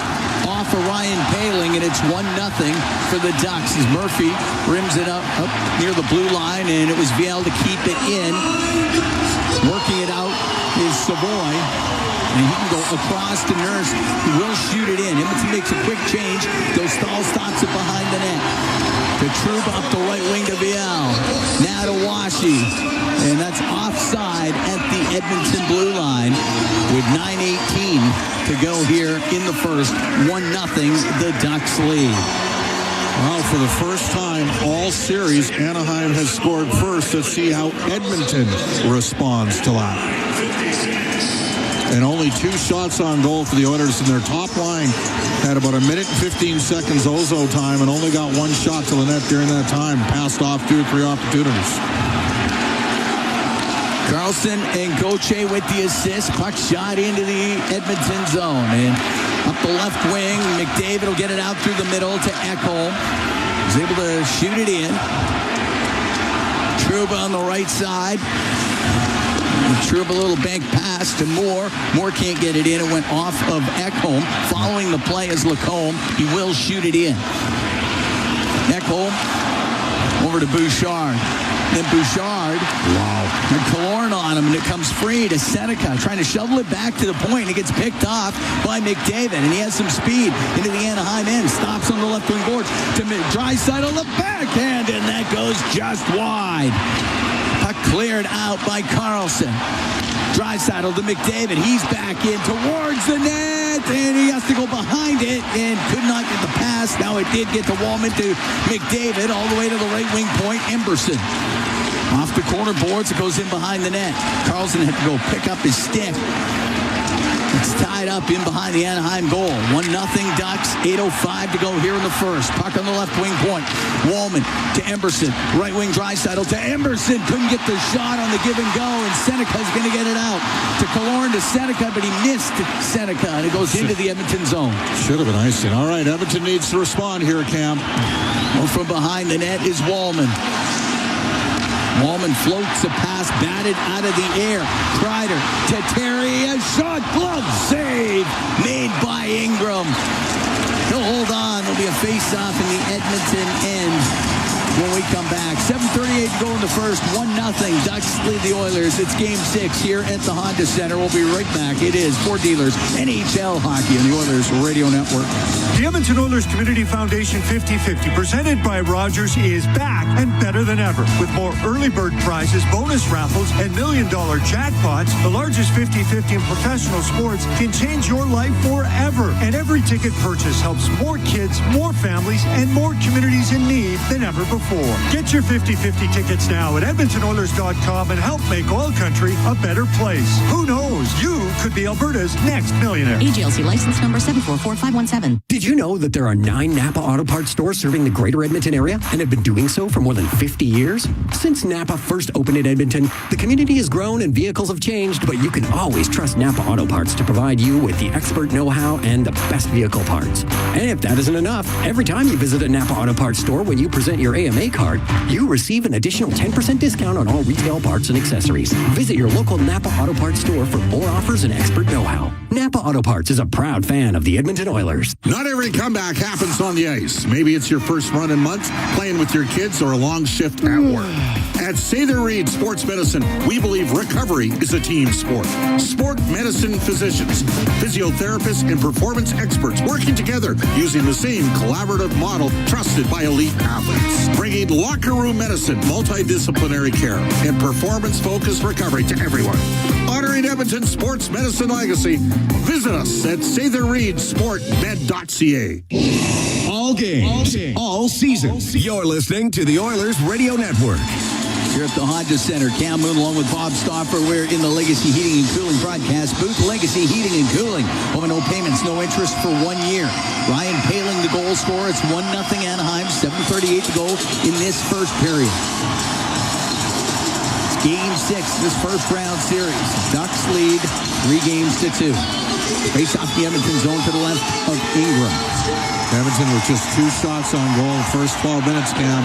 Speaker 17: off of Ryan Paling, and it's 1-0 for the Ducks as Murphy rims it up near the blue line, and it was Viel to keep it in. Working it out is Savoy, and he can go across to Nurse. He will shoot it in. Edmonton makes a quick change. Dostal stops it behind the net. To Troop up the right wing to Viel. Now to Washi. And that's offside at the Edmonton blue line with 9:18 to go here in the first. 1-0, the Ducks lead.
Speaker 8: Well, for the first time all series, Anaheim has scored first. Let's see how Edmonton responds to that. And only 2 shots on goal for the Oilers, and their top line had about 1 minute and 15 seconds Ozo time and only got 1 shot to the net during that time. Passed off 2 or 3 opportunities.
Speaker 17: Carlson and Gauthier with the assist. Puck shot into the Edmonton zone. And up the left wing, McDavid will get it out through the middle to Ekholm. He's able to shoot it in. Trouba on the right side. Trouba a little bank pass to Moore. Moore can't get it in. It went off of Ekholm. Following the play is Lacombe. He will shoot it in. Ekholm over to Bouchard. Then Bouchard. Wow. And Killorn on him, and it comes free to Seneca, trying to shovel it back to the point. It gets picked off by McDavid, and he has some speed into the Anaheim end. Stops on the left wing boards to Draisaitl on the backhand, and that goes just wide. Puck cleared out by Carlson. Draisaitl to McDavid. He's back in towards the net, and he has to go behind it and could not get the pass. Now it did get to Wallman to McDavid all the way to the right wing point. Emberson off the corner boards. It goes in behind the net. Carlson had to go pick up his stick. It's tied up in behind the Anaheim goal. 1-0 Ducks. 8:05 to go here in the first. Puck on the left wing point. Wallman to Emberson. Right wing Draisaitl to Emberson. Couldn't get the shot on the give and go, and Seneca's going to get it out. To Killorn to Seneca, but he missed Seneca, and it goes into the Edmonton zone.
Speaker 8: Should have been icing. All right, Edmonton needs to respond here, Cam.
Speaker 17: Well, from behind the net is Wallman. Wallman floats a pass, batted out of the air. Kreider to Terry, a shot, glove save made by Ingram. He'll hold on. There'll be a face-off in the Edmonton end when we come back. 7:38 to go in the first. 1-0. Ducks lead the Oilers. It's Game 6 here at the Honda Center. We'll be right back. It is Ford Dealers NHL Hockey on the Oilers Radio Network.
Speaker 2: The Edmonton Oilers Community Foundation 50-50, presented by Rogers, is back and better than ever. With more early bird prizes, bonus raffles, and million-dollar jackpots, the largest 50-50 in professional sports can change your life forever. And every ticket purchase helps more kids, more families, and more communities in need than ever before. Get your 50-50 tickets now at EdmontonOilers.com and help make OilCountry a better place. Who knows? You could be Alberta's next millionaire.
Speaker 20: AGLC license number 744517.
Speaker 13: Did you know that there are 9 Napa Auto Parts stores serving the greater Edmonton area and have been doing so for more than 50 years? Since Napa first opened in Edmonton, the community has grown and vehicles have changed, but you can always trust Napa Auto Parts to provide you with the expert know-how and the best vehicle parts. And if that isn't enough, every time you visit a Napa Auto Parts store when you present your AMA card, you receive an additional 10% discount on all retail parts and accessories. Visit your local Napa Auto Parts store for more offers and expert know-how. Napa Auto Parts is a proud fan of the Edmonton Oilers.
Speaker 8: Not every comeback happens on the ice. Maybe it's your first run in months, playing with your kids, or a long shift at work. At Sather Reed Sports Medicine, we believe recovery is a team sport. Sport medicine physicians, physiotherapists, and performance experts working together using the same collaborative model trusted by elite athletes. Bringing locker room medicine, multidisciplinary care, and performance-focused recovery to everyone. Honoring Edmonton's sports medicine legacy, visit us at SatherReedSportMed.ca.
Speaker 19: All games, all season. You're listening to the Oilers Radio Network.
Speaker 17: Here at the Honda Center, Cam Moon along with Bob Stauffer. We're in the Legacy Heating and Cooling broadcast booth. Legacy Heating and Cooling. Home and no payments, no interest for 1 year. Ryan Paling, the goal scorer. It's 1-0 Anaheim. 7:38 to go in this first period. It's Game 6 of this first round series. Ducks lead 3-2. Face off the Edmonton zone to the left of Ingram.
Speaker 8: Edmonton with just 2 shots on goal the first 12 minutes, Cam.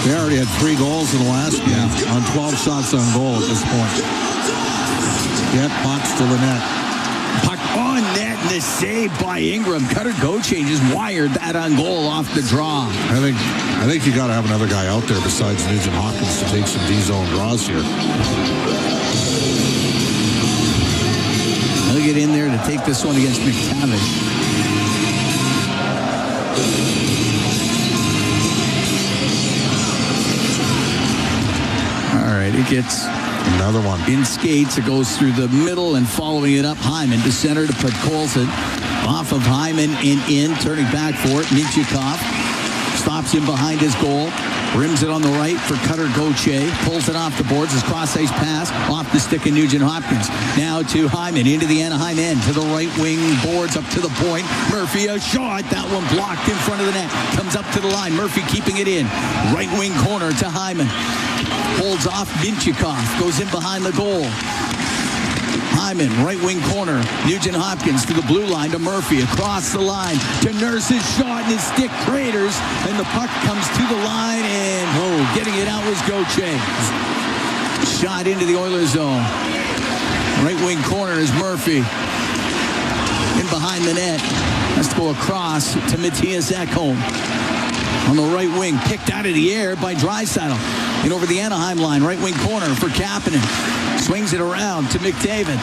Speaker 8: They already had 3 goals in the last game on 12 shots on goal at this point. Get pucks to the net.
Speaker 17: Puck on net. the save by Ingram. Cutter Gauthier just wired that on goal off the draw.
Speaker 8: I think you got to have another guy out there besides Nugent Hopkins to take some D-zone draws here.
Speaker 17: He'll get in there to take this one against McTavish. All right, it gets
Speaker 8: another one
Speaker 17: in skates. It goes through the middle and following it up. Hyman to center to put Colson off of Hyman and in, turning back for it. Minchikov stops him behind his goal. Rims it on the right for Cutter Gauthier. Pulls it off the boards. His cross-ice pass off the stick of Nugent Hopkins. Now to Hyman into the Anaheim end. To the right wing boards up to the point. Murphy a shot. That one blocked in front of the net. Comes up to the line. Murphy keeping it in. Right wing corner to Hyman. Holds off Minchikov. Goes in behind the goal. Hyman, right wing corner. Nugent Hopkins to the blue line to Murphy. Across the line to Nurse's shot, and his stick craters. And the puck comes to the line, and getting it out was Gauthier. Shot into the Oilers zone. Right wing corner is Murphy. In behind the net. Has to go across to Matthias Ekholm. On the right wing, picked out of the air by Draisaitl. And over the Anaheim line, right wing corner for Kapanen. Swings it around to McDavid.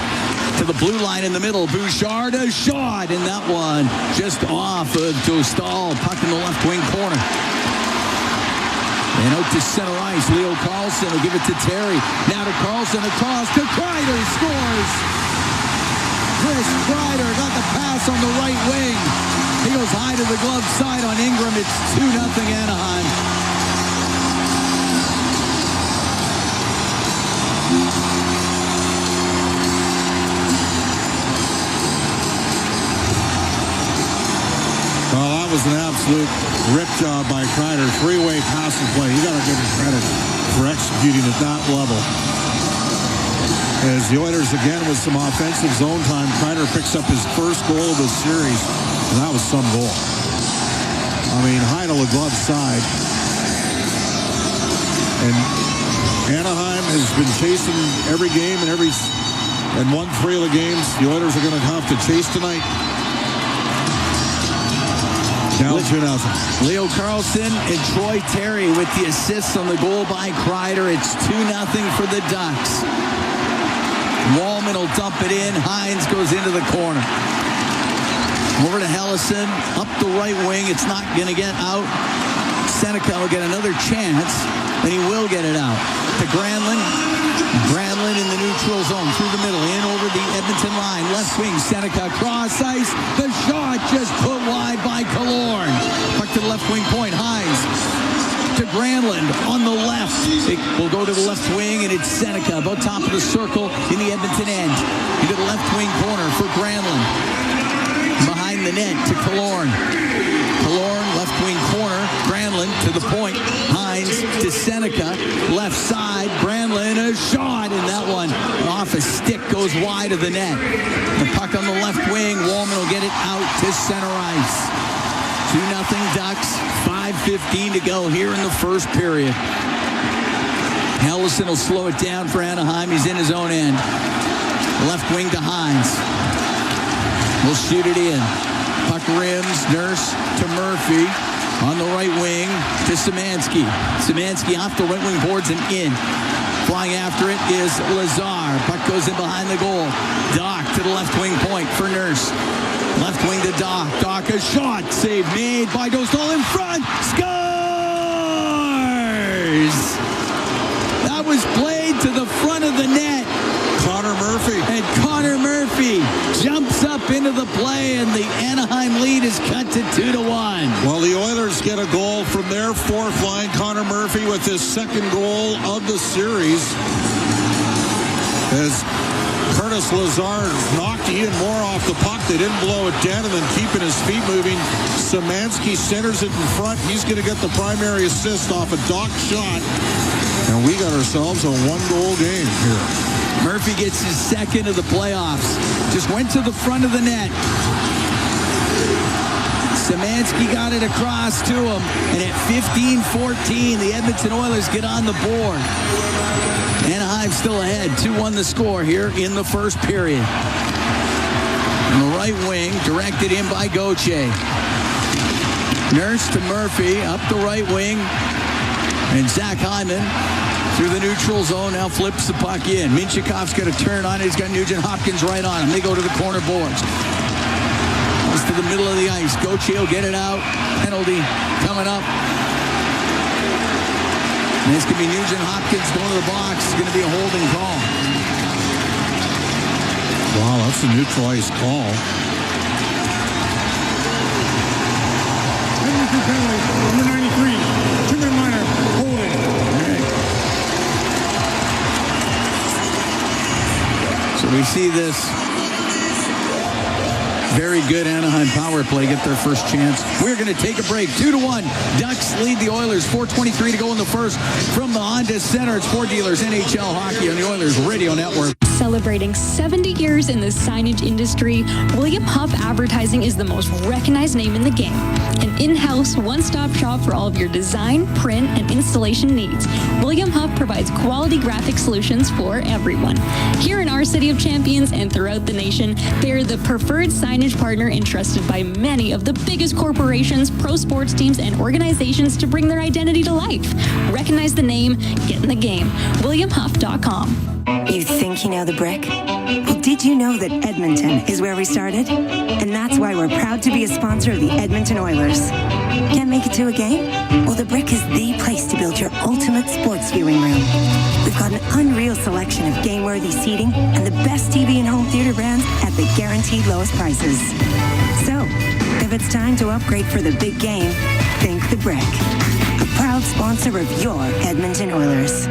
Speaker 17: To the blue line in the middle. Bouchard a shot. And that one just off of Dostal. Puck in the left wing corner. And out to center ice. Leo Carlson will give it to Terry. Now to Carlson across to Kreider. Scores. Chris Kreider got the pass on the right wing. He goes high to the glove side on Ingram. It's 2-0 Anaheim.
Speaker 8: Well, that was an absolute rip job by Kreider. Three-way pass and play. You got to give him credit for executing at that level. As the Oilers again with some offensive zone time, Kreider picks up his first goal of the series, and that was some goal. I mean, high to the glove side. And Anaheim has been chasing every game and won 3 of the games. The Oilers are going to have to chase tonight. Down 2-0.
Speaker 17: Leo Carlson and Troy Terry with the assists on the goal by Kreider. It's 2-0 for the Ducks. Wallman will dump it in. Hines goes into the corner. Over to Hellison. Up the right wing. It's not going to get out. Seneca will get another chance, and he will get it out. To Granlund. Granlund in the neutral zone through the middle. In over the Edmonton line. Left wing. Seneca cross ice. The shot just put wide by Killorn. Puck to the left wing point. Hines to Granlund on the left. It will go to the left wing, and it's Seneca about top of the circle in the Edmonton end. Into the left wing corner for Granlund. Behind the net to Killorn. Killorn, left wing corner. Granlund to the point. Hines to Seneca. Left side. Granlund a shot, and that one off a stick goes wide of the net. The puck on the left wing. Wallman will get it out to center ice. 2-0 Ducks. 5:15 to go here in the first period. Hellison will slow it down for Anaheim. He's in his own end. Left wing to Hines. We'll shoot it in. Puck rims. Nurse to Murphy. On the right wing to Szymanski. Szymanski off the right wing boards and in. Flying after it is Lazar. Puck goes in behind the goal. Doc to the left wing point for Nurse. Left wing to Doc. Doc a shot. Save made by Dostal in front. Scores! That was played to the front of the net.
Speaker 8: Connor Murphy.
Speaker 17: And Connor Murphy jumps up into the play, and the Anaheim lead is cut to 2-1.
Speaker 8: Well, the Oilers get a goal from their fourth line. Connor Murphy with his second goal of the series. As Curtis Lazar knocked Ian Moore off the puck. They didn't blow it dead, and then keeping his feet moving. Szymanski centers it in front. He's going to get the primary assist off a Doc shot. And we got ourselves a one-goal game here.
Speaker 17: Murphy gets his second of the playoffs. Just went to the front of the net. Szymanski got it across to him. And at 15-14, the Edmonton Oilers get on the board. Anaheim still ahead. 2-1 the score here in the first period. On the right wing, directed in by Gauthier. Nurse to Murphy, up the right wing. And Zach Hyman through the neutral zone, now flips the puck in. Minchikov's got a turn on it. He's got Nugent Hopkins right on him. They go to the corner boards. Goes to the middle of the ice. Gauthier will get it out. Penalty coming up. And it's going to be Nugent Hopkins going to the box. It's going to be a holding call.
Speaker 8: Wow, that's a neutral ice call.
Speaker 2: Penalty, number 93, Timmy Minor, holding.
Speaker 17: So we see this very good Anaheim power play get their first chance. We're going to take a break. 2-1. Ducks lead the Oilers. 4:23 to go in the first. From the Honda Center, it's Ford Dealers NHL Hockey on the Oilers Radio Network.
Speaker 12: Celebrating 70 years in the signage industry, William Huff Advertising is the most recognized name in the game. An in-house, one-stop shop for all of your design, print, and installation needs. William Huff provides quality graphic solutions for everyone. Here in our City of Champions and throughout the nation, they are the preferred signage partner entrusted by many of the biggest corporations, pro sports teams, and organizations to bring their identity to life. Recognize the name, get in the game. WilliamHuff.com.
Speaker 21: You think you know the Brick? Well, did you know that Edmonton is where we started? And that's why we're proud to be a sponsor of the Edmonton Oilers. Can't make it to a game? Well, the Brick is the place to build your ultimate sports viewing room. We've got an unreal selection of game-worthy seating and the best TV and home theater brands at the guaranteed lowest prices. So, if it's time to upgrade for the big game, think the Brick. A proud sponsor of your Edmonton Oilers.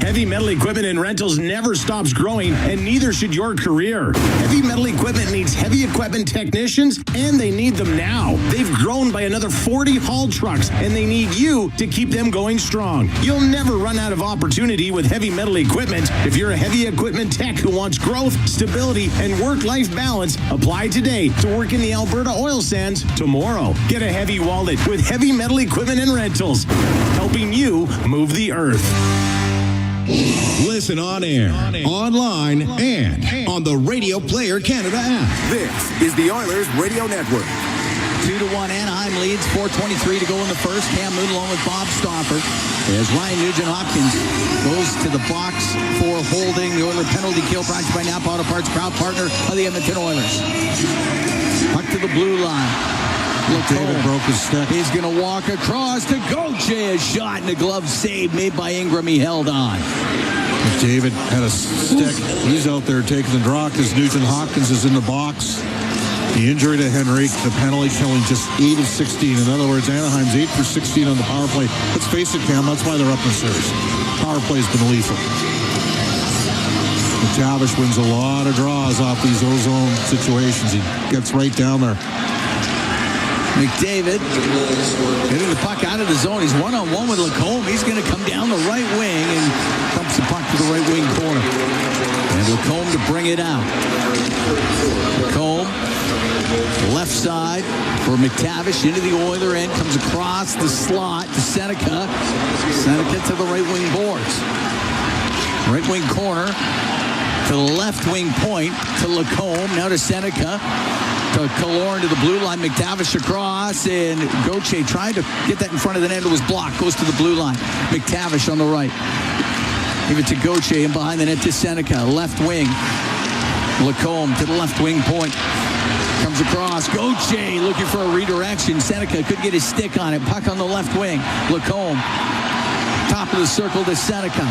Speaker 22: Heavy metal equipment and rentals never stops growing, and neither should your career. Heavy metal equipment needs heavy equipment technicians, and they need them now. They've grown by another 40 haul trucks, and they need you to keep them going strong. You'll never run out of opportunity with heavy metal equipment. If you're a heavy equipment tech who wants growth, stability, and work-life balance, apply today to work in the Alberta oil sands tomorrow. Get a heavy wallet with heavy metal equipment and rentals, helping you move the earth.
Speaker 19: Listen on air, online, and on the Radio Player Canada app.
Speaker 1: This is the Oilers Radio Network.
Speaker 17: 2-1 Anaheim leads. 4:23 to go in the first. Cam Moon along with Bob Stauffer as Ryan Nugent-Hopkins goes to the box for holding. The Oiler penalty kill brought to you by Napa Auto Parts, proud partner of the Edmonton Oilers. Puck to the blue line.
Speaker 8: David broke his stick.
Speaker 17: He's going to walk across to Gauthier. A shot and a glove save made by Ingram. He held on.
Speaker 8: David had a stick. He's out there taking the draw because Nugent-Hopkins is in the box. The injury to Henrique, the penalty killing just 8 of 16. In other words, Anaheim's 8 for 16 on the power play. Let's face it, Cam, that's why they're up in the series. Power play's been lethal. McTavish wins a lot of draws off these ozone situations. He gets right down there.
Speaker 17: McDavid getting the puck out of the zone. He's one-on-one with Lacombe. He's going to come down the right wing and dumps the puck to the right wing corner. And Lacombe to bring it out. Lacombe, left side for McTavish into the Oiler end. Comes across the slot to Seneca. Seneca to the right wing boards. Right wing corner to the left wing point to Lacombe. Now to Seneca. To Killorn to the blue line. McTavish across, and Gauthier trying to get that in front of the net. It was blocked. Goes to the blue line. McTavish on the right. Give it to Gauthier, and behind the net to Seneca. Left wing. Lacombe to the left wing point. Comes across. Gauthier looking for a redirection. Seneca couldn't get his stick on it. Puck on the left wing. Lacombe. Top of the circle to Seneca.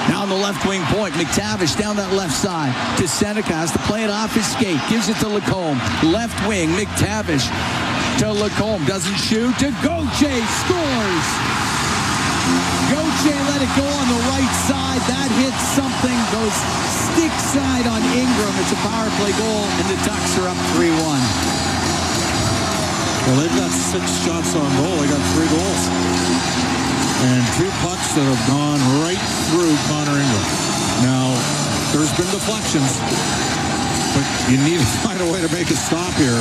Speaker 17: Now on the left wing point, McTavish down that left side to Seneca. Has to play it off his skate. Gives it to Lacombe. Left wing, McTavish to Lacombe. Doesn't shoot to Gauthier. Scores. Gauthier let it go on the right side. That hits something. Goes stick side on Ingram. It's a power play goal, and the Ducks are up 3-1.
Speaker 8: Well, they've got 6 shots on goal. They got 3 goals. And 2 pucks that have gone right through Connor Ingram. Now, there's been deflections, but you need to find a way to make a stop here.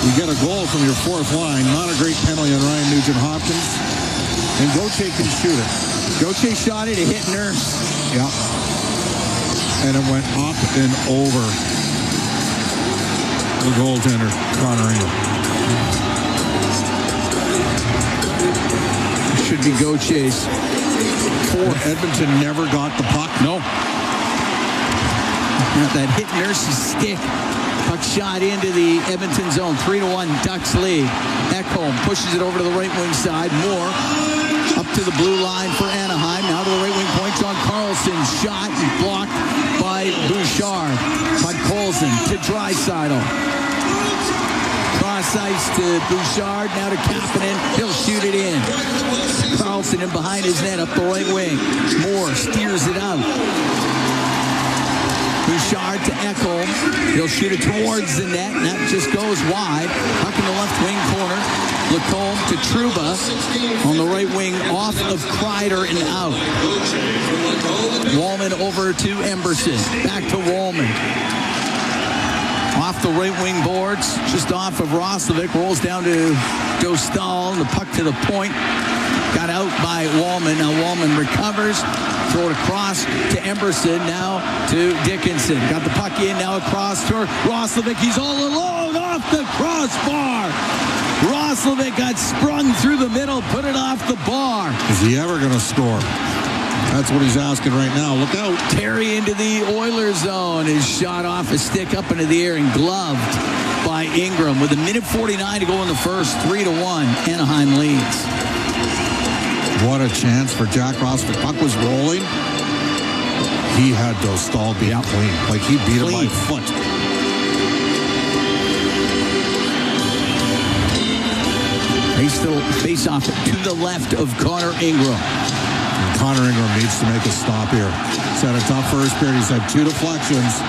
Speaker 8: You get a goal from your 4th line. Not a great penalty on Ryan Nugent-Hopkins. And Gauthier can shoot it.
Speaker 17: Gauthier shot it. It hit Nurse.
Speaker 8: Yeah. And it went up and over. the goaltender, Connor Ingram.
Speaker 17: Should be go chase.
Speaker 8: Edmonton never got the puck.
Speaker 17: No. Now that hit Nurse's stick. Puck shot into the Edmonton zone. 3-1 Ducks lead. Ekholm pushes it over to the right wing side. Moore up to the blue line for Anaheim. Now to the right wing point. John Carlson shot and blocked by Bouchard. Bud Colson to Draisaitl. Cross ice to Bouchard. Now to Kapanen. He'll shoot it in. Carlson in behind his net up the right wing. Moore steers it out. Bouchard to Ekholm. He'll shoot it towards the net, and that just goes wide. Puck in the left wing corner. Lacombe to Trouba on the right wing, off of Kreider and out. Wallman over to Emberson. Back to Wallman. Off the right wing boards, just off of Roslovic. Rolls down to Dostal. The puck to the point. Got out by Wallman. Now Wallman recovers. Throw it across to Emberson. Now to Dickinson. Got the puck in. Now across to Roslovic. He's all alone off the crossbar. Roslovic got sprung through the middle. Put it off the bar.
Speaker 8: Is he ever going to score? That's what he's asking right now. Look out.
Speaker 17: Terry into the Oilers zone. His shot off a stick up into the air and gloved by Ingram. With 1:49 to go in the first. 3-1. Anaheim leads.
Speaker 8: What a chance for Jack Ross. The puck was rolling. He had Dostal beat clean. Like he beat him by foot.
Speaker 17: Face off to the left of Connor Ingram.
Speaker 8: And Connor Ingram needs to make a stop here. He's had a tough first period. He's had 2 deflections.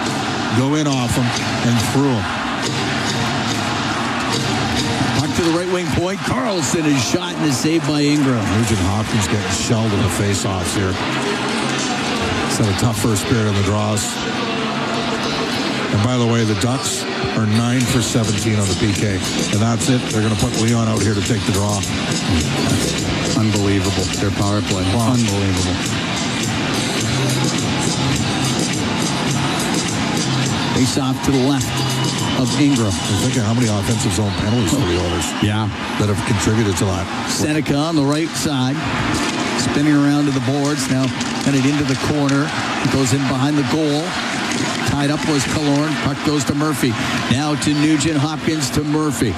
Speaker 8: Go in off him and through him.
Speaker 17: To the right wing point. Carlson is shot and is saved by Ingram.
Speaker 8: Nugent Hopkins getting shelled in the face-offs here. He's had a tough first period on the draws. And by the way, the Ducks are 9 for 17 on the PK. And that's it. They're going to put Leon out here to take the draw.
Speaker 17: Unbelievable. Their power play. Wow. Unbelievable. Face off to the left of Ingram.
Speaker 8: I'm thinking how many offensive zone penalties for the Oilers.
Speaker 17: Yeah.
Speaker 8: That have contributed to that.
Speaker 17: Seneca on the right side. Spinning around to the boards. Now headed into the corner. Goes in behind the goal. Tied up was Killorn. Puck goes to Murphy. Now to Nugent Hopkins to Murphy.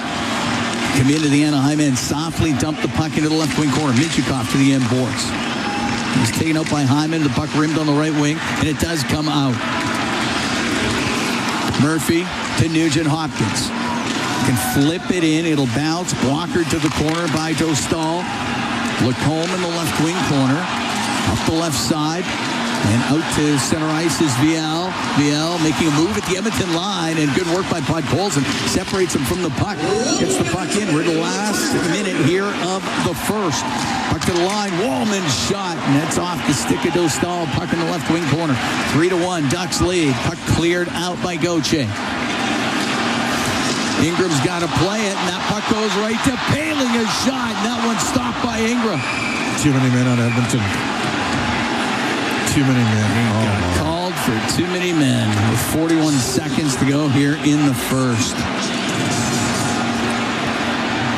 Speaker 17: Come into the Anaheim end. Softly dump the puck into the left wing corner. Minchikov to the end boards. He's taken out by Hyman. The puck rimmed on the right wing. And it does come out. Murphy to Nugent Hopkins. Can flip it in. It'll bounce. Blocker to the corner by Dostal. Lacombe in the left wing corner. Up the left side. And out to center ice is Viel. Viel making a move at the Edmonton line. And good work by Bud Colson. Separates him from the puck. Gets the puck in. We're the last minute here of the first. Puck to the line. Wallman shot. And that's off the stick of Dostal. Puck in the left wing corner. 3-1. Ducks lead. Puck cleared out by Gauthier. Ingram's got to play it. And that puck goes right to Paling. A shot. And that one stopped by Ingram.
Speaker 8: Too many men on Edmonton. Too many men.
Speaker 17: Called for too many men with 41 seconds to go here in the first.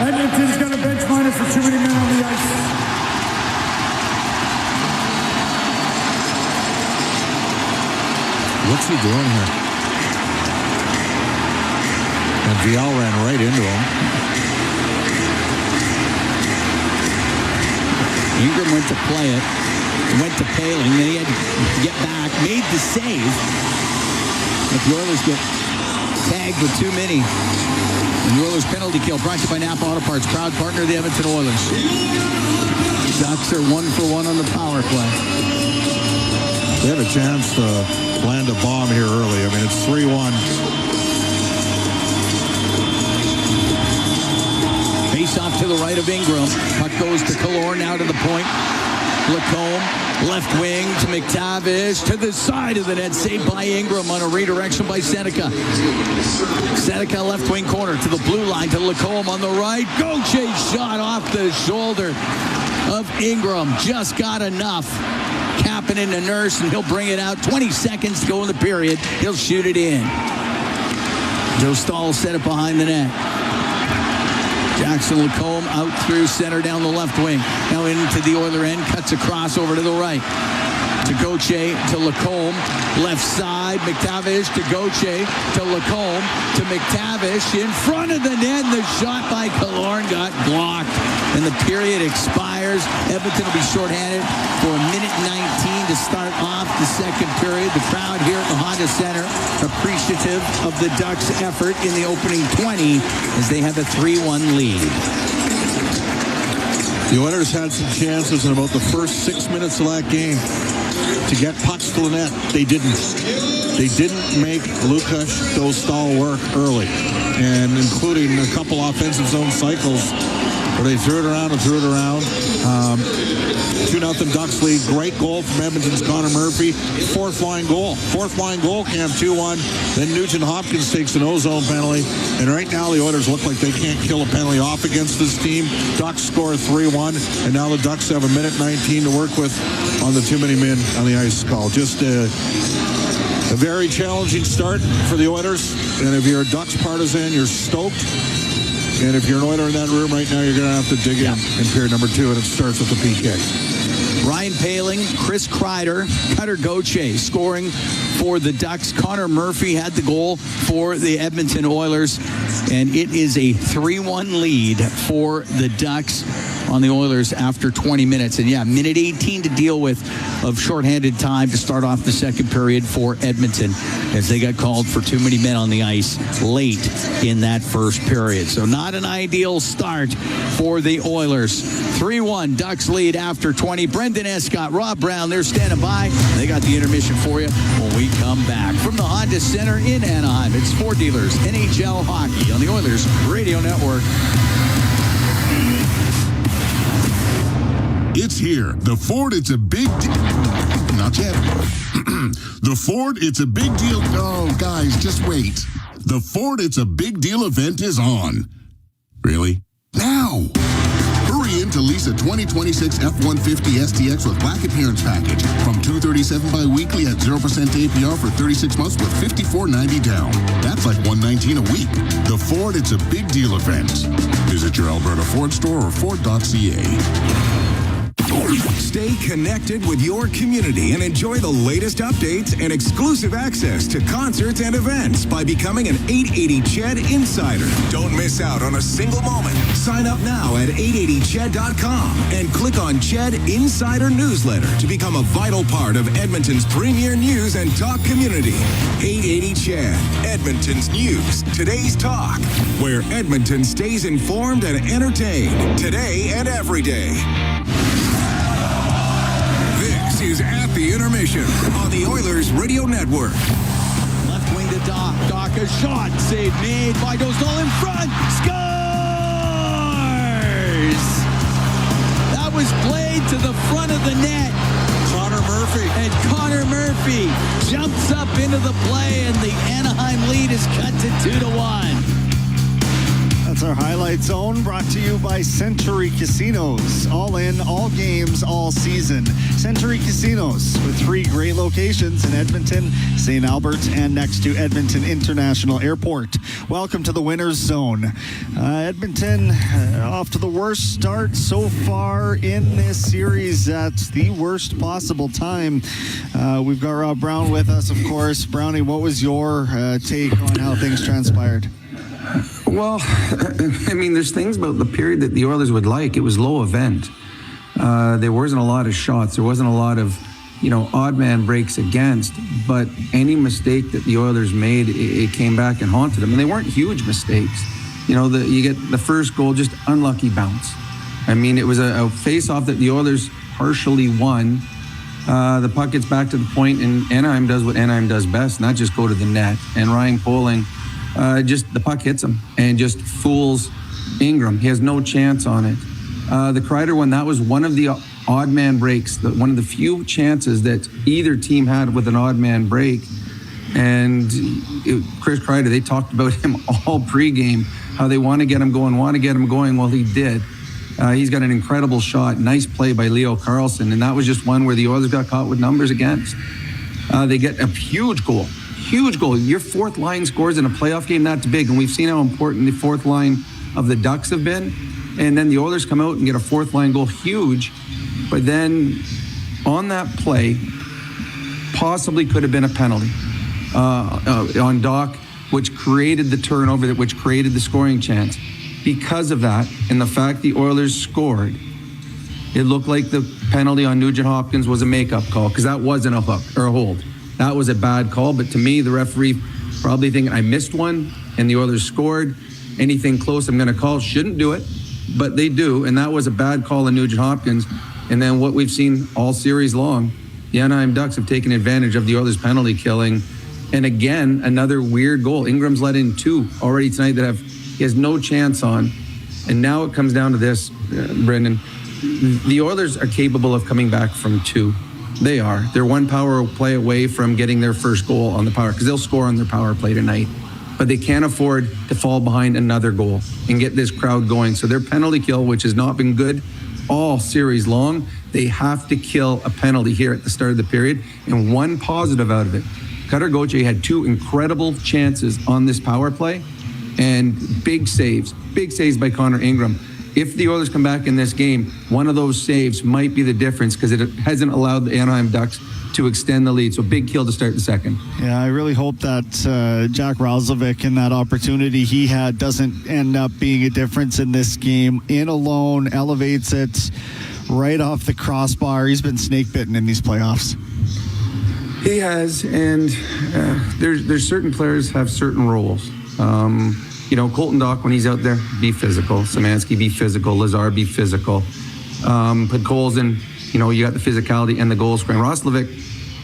Speaker 3: Edmonton's got a bench minor for too many men on the ice.
Speaker 8: What's he doing here? And Viel ran right into him.
Speaker 17: Ingram went to play it. Went to Paling, then he had to get back, made the save. But the Oilers get tagged with too many. And the Oilers penalty kill brought to you by Napa Auto Parts, proud partner of the Edmonton Oilers. Ducks are 1 for 1 on the power play.
Speaker 8: They had a chance to land a bomb here early. I mean, it's 3-1.
Speaker 17: Face off to the right of Ingram. Puck goes to Killorn, now to the point. Lacombe, left wing to McTavish, to the side of the net, saved by Ingram on a redirection by Seneca. Seneca left wing corner to the blue line to Lacombe on the right. Gauthier shot off the shoulder of Ingram. Just got enough. Kapanen to Nurse, and he'll bring it out. 20 seconds to go in the period. He'll shoot it in. Joe Stahl set it behind the net. Jackson Lacombe out through center down the left wing. Now into the Oiler end, cuts across over to the right. To Gauthier, to Lacombe, left side, McTavish to Gauthier, to Lacombe, to McTavish, in front of the net, and the shot by Killorn got blocked, and the period expires. Edmonton will be shorthanded for a minute 19 to start off the second period. The crowd here at the Honda Center appreciative of the Ducks' effort in the opening 20 as they have a 3-1 lead.
Speaker 8: The Oilers had some chances in about the first 6 minutes of that game to get pucks to the net. They didn't. They didn't make Lukas Dostal work early, and including a couple offensive zone cycles where they threw it around and threw it around. 2-0 Ducks lead. Great goal from Edmonton's Connor Murphy. Fourth line goal, Cam 2-1. Then Nugent Hopkins takes an ozone penalty. And right now the Oilers look like they can't kill a penalty off against this team. Ducks score 3-1. And now the Ducks have a minute 19 to work with on the too many men on the ice call. Just a very challenging start for the Oilers. And if you're a Ducks partisan, you're stoked. And if you're an Oiler in that room right now, you're going to have to dig in period number 2, and it starts with the PK.
Speaker 17: Ryan Poehling, Chris Kreider, Cutter Gauthier scoring for the Ducks. Connor Murphy had the goal for the Edmonton Oilers, and it is a 3-1 lead for the Ducks on the Oilers after 20 minutes. And minute 18 to deal with of shorthanded time to start off the second period for Edmonton as they got called for too many men on the ice late in that first period. So not an ideal start for the Oilers. 3-1 Ducks lead after 20. Brendan Escott, Rob Brown, they're standing by. They got the intermission for you when we come back. From the Honda Center in Anaheim, it's Ford Dealers NHL Hockey on the Oilers Radio Network.
Speaker 6: It's here. The Ford, it's a big deal. Not yet. The Ford, it's a big deal. Oh, guys, just wait. The Ford, it's a big deal event is on. Really? Now! Hurry in to lease a 2026 F-150 STX with black appearance package from $237 bi-weekly at 0% APR for 36 months with $54.90 down. That's like $119 a week. The Ford, it's a big deal event. Visit your Alberta Ford store or Ford.ca.
Speaker 19: Stay connected with your community and enjoy the latest updates and exclusive access to concerts and events by becoming an 880 CHED Insider. Don't miss out on a single moment. Sign up now at 880ched.com and click on CHED Insider Newsletter to become a vital part of Edmonton's premier news and talk community. 880 CHED, Edmonton's news, today's talk, where Edmonton stays informed and entertained today and every day. Is at the intermission on the Oilers Radio Network.
Speaker 17: Left wing to Doc. Doc, a shot. Save made by Dostal in front. Scores! That was played to the front of the net.
Speaker 8: Connor Murphy.
Speaker 17: And Connor Murphy jumps up into the play, and the Anaheim lead is cut to 2-1.
Speaker 5: That's our highlight zone, brought to you by Century Casinos. All in, all games, all season. Century Casinos with 3 great locations in Edmonton, St. Albert, and next to Edmonton International Airport. Welcome to the winner's zone. Edmonton off to the worst start so far in this series at the worst possible time. We've got Rob Brown with us, of course. Brownie, what was your take on how things transpired?
Speaker 10: Well, I mean, there's things about the period that the Oilers would like. It was low event. There wasn't a lot of shots. There wasn't a lot of, odd man breaks against. But any mistake that the Oilers made, it came back and haunted them. And they weren't huge mistakes. You get the first goal, just unlucky bounce. I mean, it was a face-off that the Oilers partially won. The puck gets back to the point, and Anaheim does what Anaheim does best, not just go to the net. And Ryan Poehling, just the puck hits him and just fools Ingram. He has no chance on it. The Kreider one, that was one of the odd man breaks, one of the few chances that either team had with an odd man break. And Chris Kreider, they talked about him all pregame, how they want to get him going. Well, he did. He's got an incredible shot. Nice play by Leo Carlson. And that was just one where the Oilers got caught with numbers against. They get a huge goal huge goal. Your fourth line scores in a playoff game, that's big. And we've seen how important the fourth line of the Ducks have been. And then the Oilers come out and get a fourth line goal, huge. But then on that play, possibly could have been a penalty on Doc, which created the turnover, which created the scoring chance. Because of that, and the fact the Oilers scored, it looked like the penalty on Nugent Hopkins was a makeup call, because that wasn't a hook or a hold. That was a bad call, but to me, the referee probably thinking I missed one, and the Oilers scored. Anything close I'm going to call, shouldn't do it, but they do, and that was a bad call on Nugent Hopkins. And then what we've seen all series long, the Anaheim Ducks have taken advantage of the Oilers penalty killing. And again, another weird goal. Ingram's let in 2 already tonight that he has no chance on. And now it comes down to this, Brendan. The Oilers are capable of coming back from 2. They are. They're one power play away from getting their first goal on the power, because they'll score on their power play tonight. But they can't afford to fall behind another goal and get this crowd going. So their penalty kill, which has not been good all series long, they have to kill a penalty here at the start of the period. And one positive out of it, Cutter Gauthier had 2 incredible chances on this power play and big saves by Connor Ingram. If the Oilers come back in this game, one of those saves might be the difference, because it hasn't allowed the Anaheim Ducks to extend the lead. So big kill to start the second.
Speaker 5: Yeah, I really hope that Jack Roslovic and that opportunity he had doesn't end up being a difference in this game. In alone, elevates it right off the crossbar. He's been snake bitten in these playoffs.
Speaker 10: He has, and there's certain players have certain roles. Colton Dock, when he's out there, be physical. Szymanski, be physical. Lazar, be physical. Podkolzin, you got the physicality and the goal scoring. Roslovic,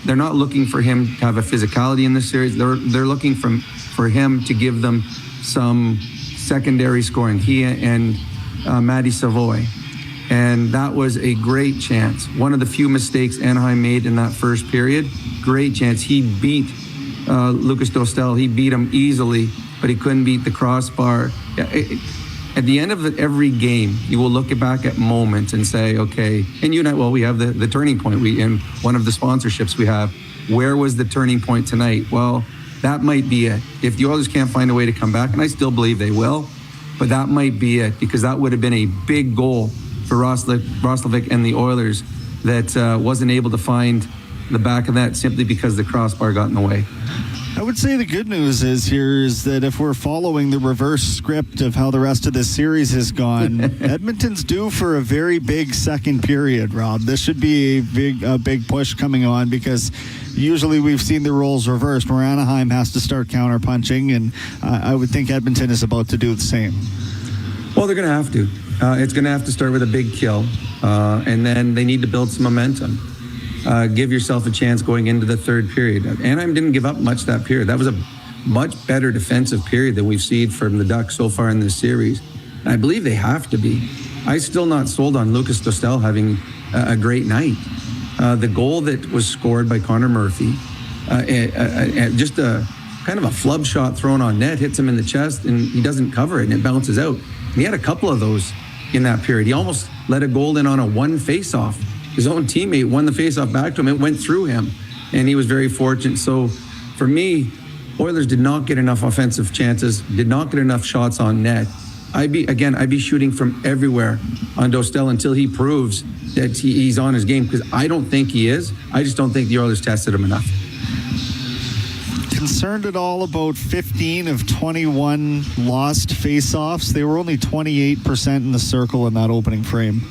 Speaker 10: they're not looking for him to have a physicality in this series. They're looking for him to give them some secondary scoring. He and Matty Savoy. And that was a great chance. One of the few mistakes Anaheim made in that first period. Great chance. He beat Lucas Dostal. He beat him easily, but he couldn't beat the crossbar. At the end of every game, you will look back at moments and say, okay, and we have the turning point. In one of the sponsorships we have, where was the turning point tonight? Well, that might be it. If the Oilers can't find a way to come back, and I still believe they will, but that might be it, because that would have been a big goal for Roslovic and the Oilers that wasn't able to find the back of that simply because the crossbar got in the way.
Speaker 5: I would say the good news is that if we're following the reverse script of how the rest of this series has gone, Edmonton's due for a very big second period, Rob. This should be a big push coming on, because usually we've seen the roles reversed where Anaheim has to start counter-punching, and I would think Edmonton is about to do the same.
Speaker 10: Well, they're going to have to. It's going to have to start with a big kill, and then they need to build some momentum. Give yourself a chance going into the third period. Anaheim didn't give up much that period. That was a much better defensive period than we've seen from the Ducks so far in this series. And I believe they have to be. I'm still not sold on Lucas Dostal having a great night. The goal that was scored by Connor Murphy, just a kind of a flub shot thrown on net, hits him in the chest, and he doesn't cover it, and it bounces out. And he had a couple of those in that period. He almost let a goal in on a one face-off. His own teammate won the face-off back to him. It went through him, and he was very fortunate. So for me, Oilers did not get enough offensive chances, did not get enough shots on net. I'd be shooting from everywhere on Dostal until he proves that he's on his game, because I don't think he is. I just don't think the Oilers tested him enough.
Speaker 5: Concerned at all about 15 of 21 lost face-offs? They were only 28% in the circle in that opening frame.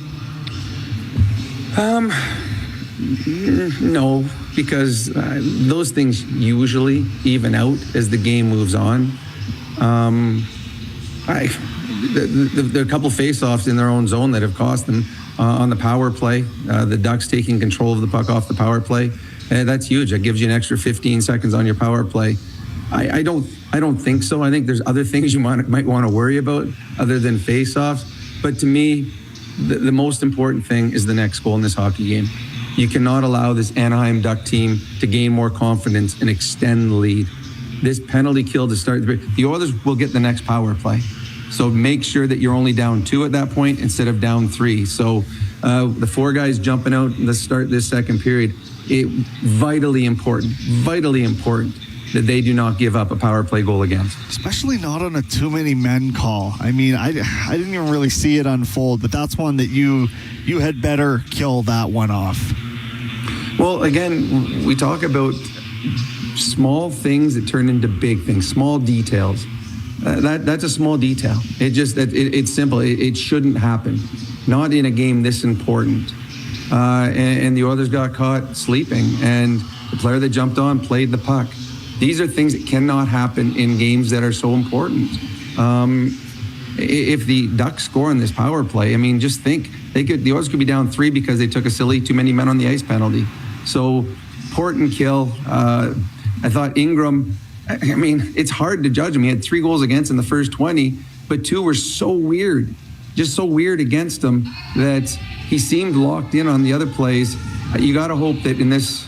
Speaker 10: No, because those things usually even out as the game moves on. There are a couple face-offs in their own zone that have cost them on the power play. The Ducks taking control of the puck off the power play. That's huge. That gives you an extra 15 seconds on your power play. I don't think so. I think there's other things you might want to worry about other than face-offs. But to me, the most important thing is the next goal in this hockey game. You cannot allow this Anaheim Duck team to gain more confidence and extend the lead. This penalty kill to start the Oilers will get the next power play. So make sure that you're only down 2 at that point instead of down 3. So the 4 guys jumping out to start this second period, vitally important that they do not give up a power play goal against.
Speaker 5: Especially not on a too many men call. I mean, I didn't even really see it unfold, but that's one that you had better kill that one off.
Speaker 10: Well, again, we talk about small things that turn into big things, small details. That's a small detail. It's simple. It shouldn't happen. Not in a game this important. And the Oilers got caught sleeping, and the player that jumped on played the puck. These are things that cannot happen in games that are so important. If the Ducks score on this power play, I mean, just think, the Oilers could be down 3 because they took a silly too many men on the ice penalty. So, important kill. I thought Ingram, I mean, it's hard to judge him. He had 3 goals against in the first 20, but 2 were so weird, just so weird against him that he seemed locked in on the other plays. You got to hope that in this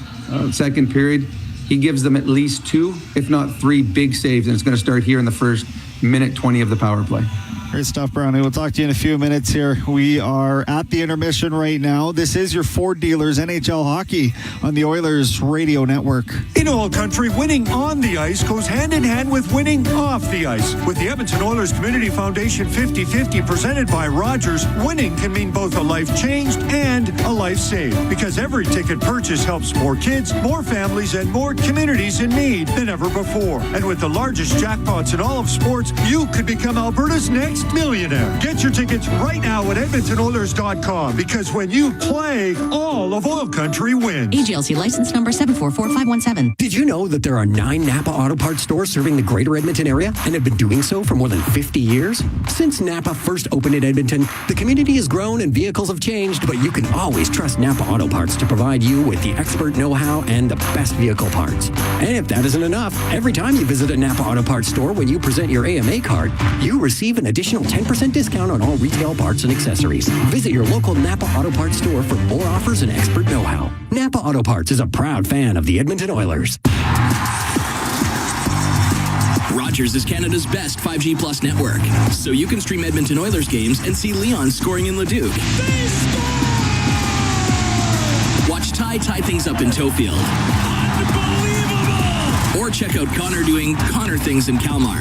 Speaker 10: second period, he gives them at least 2, if not 3 big saves, and it's going to start here in the first minute 20 of the power play.
Speaker 5: Great stuff, Brownie. We'll talk to you in a few minutes here. We are at the intermission right now. This is your Ford Dealers NHL Hockey on the Oilers Radio Network.
Speaker 7: In OilCountry, winning on the ice goes hand in hand with winning off the ice. With the Edmonton Oilers Community Foundation 50-50 presented by Rogers, winning can mean both a life changed and a life saved. Because every ticket purchase helps more kids, more families, and more communities in need than ever before. And with the largest jackpots in all of sports, you could become Alberta's next millionaire. Get your tickets right now at EdmontonOilers.com, because when you play, all of OilCountry wins.
Speaker 20: AGLC license number 744517.
Speaker 13: Did you know that there are 9 Napa Auto Parts stores serving the greater Edmonton area and have been doing so for more than 50 years? Since Napa first opened in Edmonton, the community has grown and vehicles have changed, but you can always trust Napa Auto Parts to provide you with the expert know-how and the best vehicle parts. And if that isn't enough, every time you visit a Napa Auto Parts store when you present your AMA card, you receive an additional 10% discount on all retail parts and accessories. Visit your local Napa Auto Parts store for more offers and expert know-how. Napa Auto Parts is a proud fan of the Edmonton Oilers.
Speaker 18: Rogers is Canada's best 5G Plus network, so you can stream Edmonton Oilers games and see Leon scoring in Leduc. Watch Ty tie things up in Tofield. Unbelievable! Or check out Connor doing Connor things in Kalmar.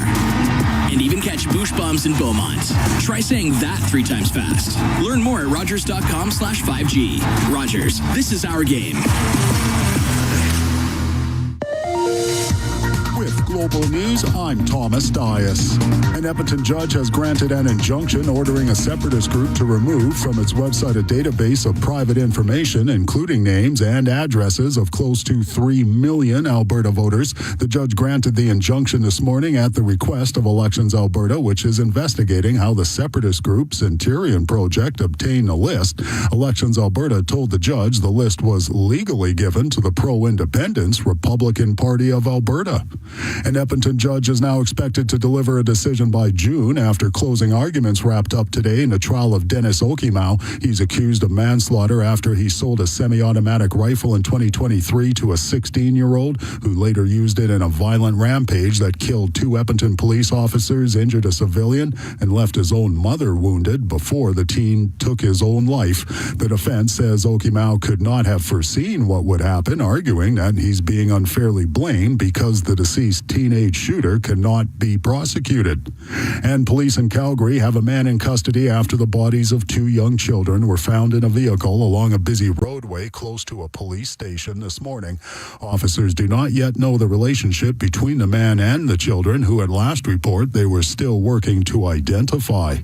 Speaker 18: And even catch Boosh Bombs in Beaumont. Try saying that 3 times fast. Learn more at Rogers.com/5G. Rogers, this is our game.
Speaker 6: With Global News, I'm Thomas Dias. An Edmonton judge has granted an injunction ordering a separatist group to remove from its website a database of private information, including names and addresses of close to 3 million Alberta voters. The judge granted the injunction this morning at the request of Elections Alberta, which is investigating how the separatist group Centurion Project obtained a list. Elections Alberta told the judge the list was legally given to the pro-independence Republican Party of Alberta. An Edmonton judge is now expected to deliver a decision by June after closing arguments wrapped up today in the trial of Dennis Okimau. He's accused of manslaughter after he sold a semi-automatic rifle in 2023 to a 16-year-old who later used it in a violent rampage that killed 2 Edmonton police officers, injured a civilian, and left his own mother wounded before the teen took his own life. The defense says Okimau could not have foreseen what would happen, arguing that he's being unfairly blamed because the deceased teenage shooter cannot be prosecuted. And police in Calgary have a man in custody after the bodies of 2 young children were found in a vehicle along a busy roadway close to a police station this morning. Officers do not yet know the relationship between the man and the children, who at last report they were still working to identify.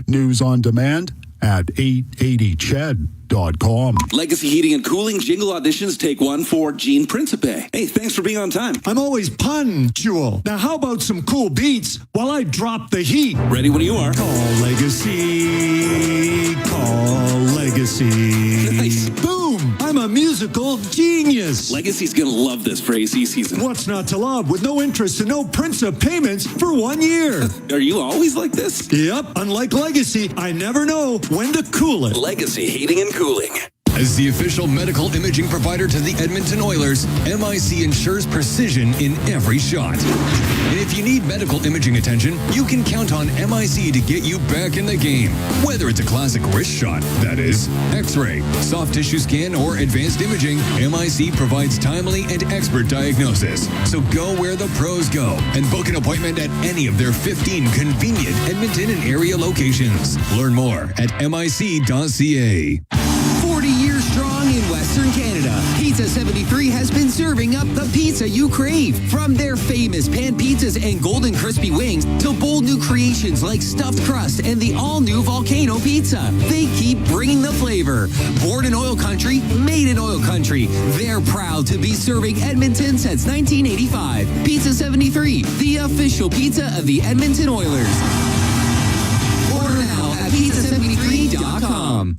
Speaker 6: News on demand at 880ched.com.
Speaker 9: Legacy Heating and Cooling jingle auditions take 1 for Gene Principe. Hey, thanks for being on time.
Speaker 7: I'm always punctual. Now, how about some cool beats while I drop the heat?
Speaker 9: Ready when you are.
Speaker 7: Call Legacy. Call Legacy.
Speaker 9: Nice.
Speaker 7: Boom! I'm a musical genius.
Speaker 9: Legacy's gonna love this for AC season.
Speaker 7: What's not to love with no interest and no Principe payments for 1 year?
Speaker 9: Are you always like this?
Speaker 7: Yep. Unlike Legacy, I never know when to cool it.
Speaker 9: Legacy Heating and Cooling.
Speaker 11: As the official medical imaging provider to the Edmonton Oilers, MIC ensures precision in every shot. And if you need medical imaging attention, you can count on MIC to get you back in the game. Whether it's a classic wrist shot, that is, X-ray, soft tissue scan, or advanced imaging, MIC provides timely and expert diagnosis. So go where the pros go and book an appointment at any of their 15 convenient Edmonton and area locations. Learn more at mic.ca.
Speaker 4: 40 years strong in Western Canada, Pizza 73 has been serving up the pizza you crave. From their famous pan pizzas and golden crispy wings to bold new creations like stuffed crust and the all-new volcano pizza, they keep bringing the flavor. Born in OilCountry, made in OilCountry, they're proud to be serving Edmonton since 1985. Pizza 73, the official pizza of the Edmonton Oilers. Order now at pizza73.com.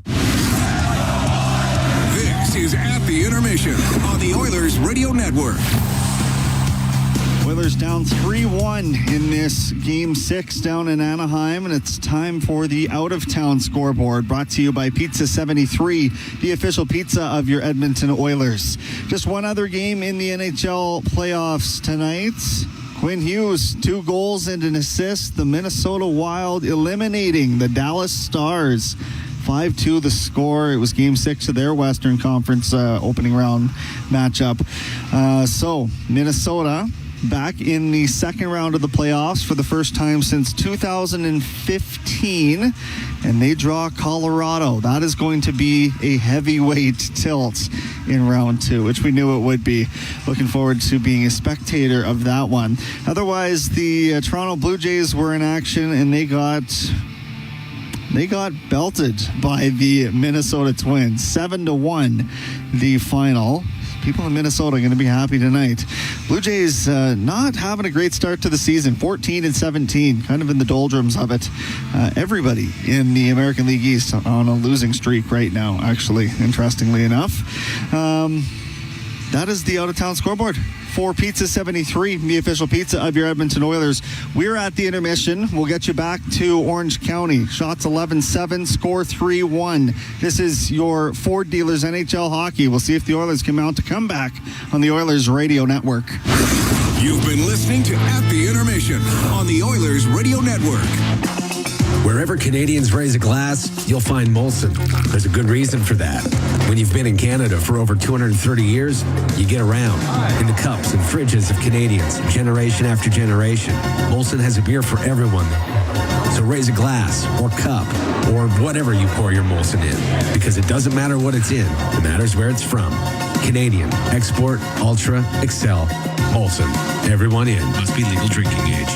Speaker 19: This is At the Intermission on the Oilers Radio Network.
Speaker 5: Oilers down 3-1 in this Game 6 down in Anaheim, and it's time for the out-of-town scoreboard, brought to you by Pizza 73, the official pizza of your Edmonton Oilers. Just one other game in the NHL playoffs tonight. Quinn Hughes, 2 goals and an assist. The Minnesota Wild eliminating the Dallas Stars. 5-2 the score. It was Game 6 of their Western Conference opening round matchup. So Minnesota back in the second round of the playoffs for the first time since 2015, and they draw Colorado. That is going to be a heavyweight tilt in round 2, which we knew it would be. Looking forward to being a spectator of that one. Otherwise, the Toronto Blue Jays were in action, and they got belted by the Minnesota Twins. 7-1 the final. People in Minnesota are going to be happy tonight. Blue Jays not having a great start to the season. 14-17, kind of in the doldrums of it. Everybody in the American League East on a losing streak right now, actually, interestingly enough. That is the out-of-town scoreboard for Pizza 73, the official pizza of your Edmonton Oilers. We're at the intermission. We'll get you back to Orange County. Shots 11-7, score 3-1. This is your Ford Dealers NHL hockey. We'll see if the Oilers can mount a comeback on the Oilers Radio Network.
Speaker 19: You've been listening to At the Intermission on the Oilers Radio Network.
Speaker 13: Wherever Canadians raise a glass, you'll find Molson. There's a good reason for that. When you've been in Canada for over 230 years, you get around in the cups and fridges of Canadians, generation after generation. Molson has a beer for everyone. So raise a glass or cup or whatever you pour your Molson in, because it doesn't matter what it's in. It matters where it's from. Canadian, export, ultra, excel, Molson. Everyone in. Must be legal drinking age.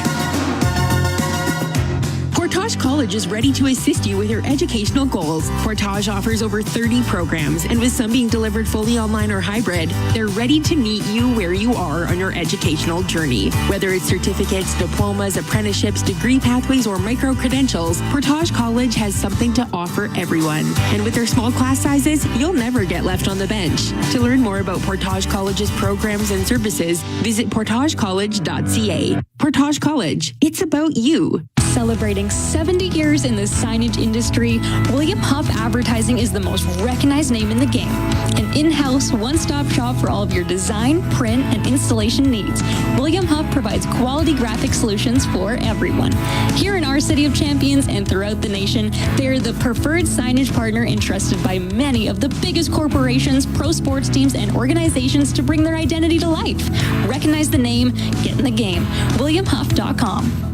Speaker 14: Portage College is ready to assist you with your educational goals. Portage offers over 30 programs, and with some being delivered fully online or hybrid, they're ready to meet you where you are on your educational journey. Whether it's certificates, diplomas, apprenticeships, degree pathways, or micro-credentials, Portage College has something to offer everyone. And with their small class sizes, you'll never get left on the bench. To learn more about Portage College's programs and services, visit portagecollege.ca. Portage College, it's about you.
Speaker 12: Celebrating 70 years in the signage industry, William Huff Advertising is the most recognized name in the game. An in-house, one-stop shop for all of your design, print, and installation needs. William Huff provides quality graphic solutions for everyone. Here in our City of Champions and throughout the nation, they're the preferred signage partner entrusted by many of the biggest corporations, pro sports teams, and organizations to bring their identity to life. Recognize the name, get in the game. WilliamHuff.com.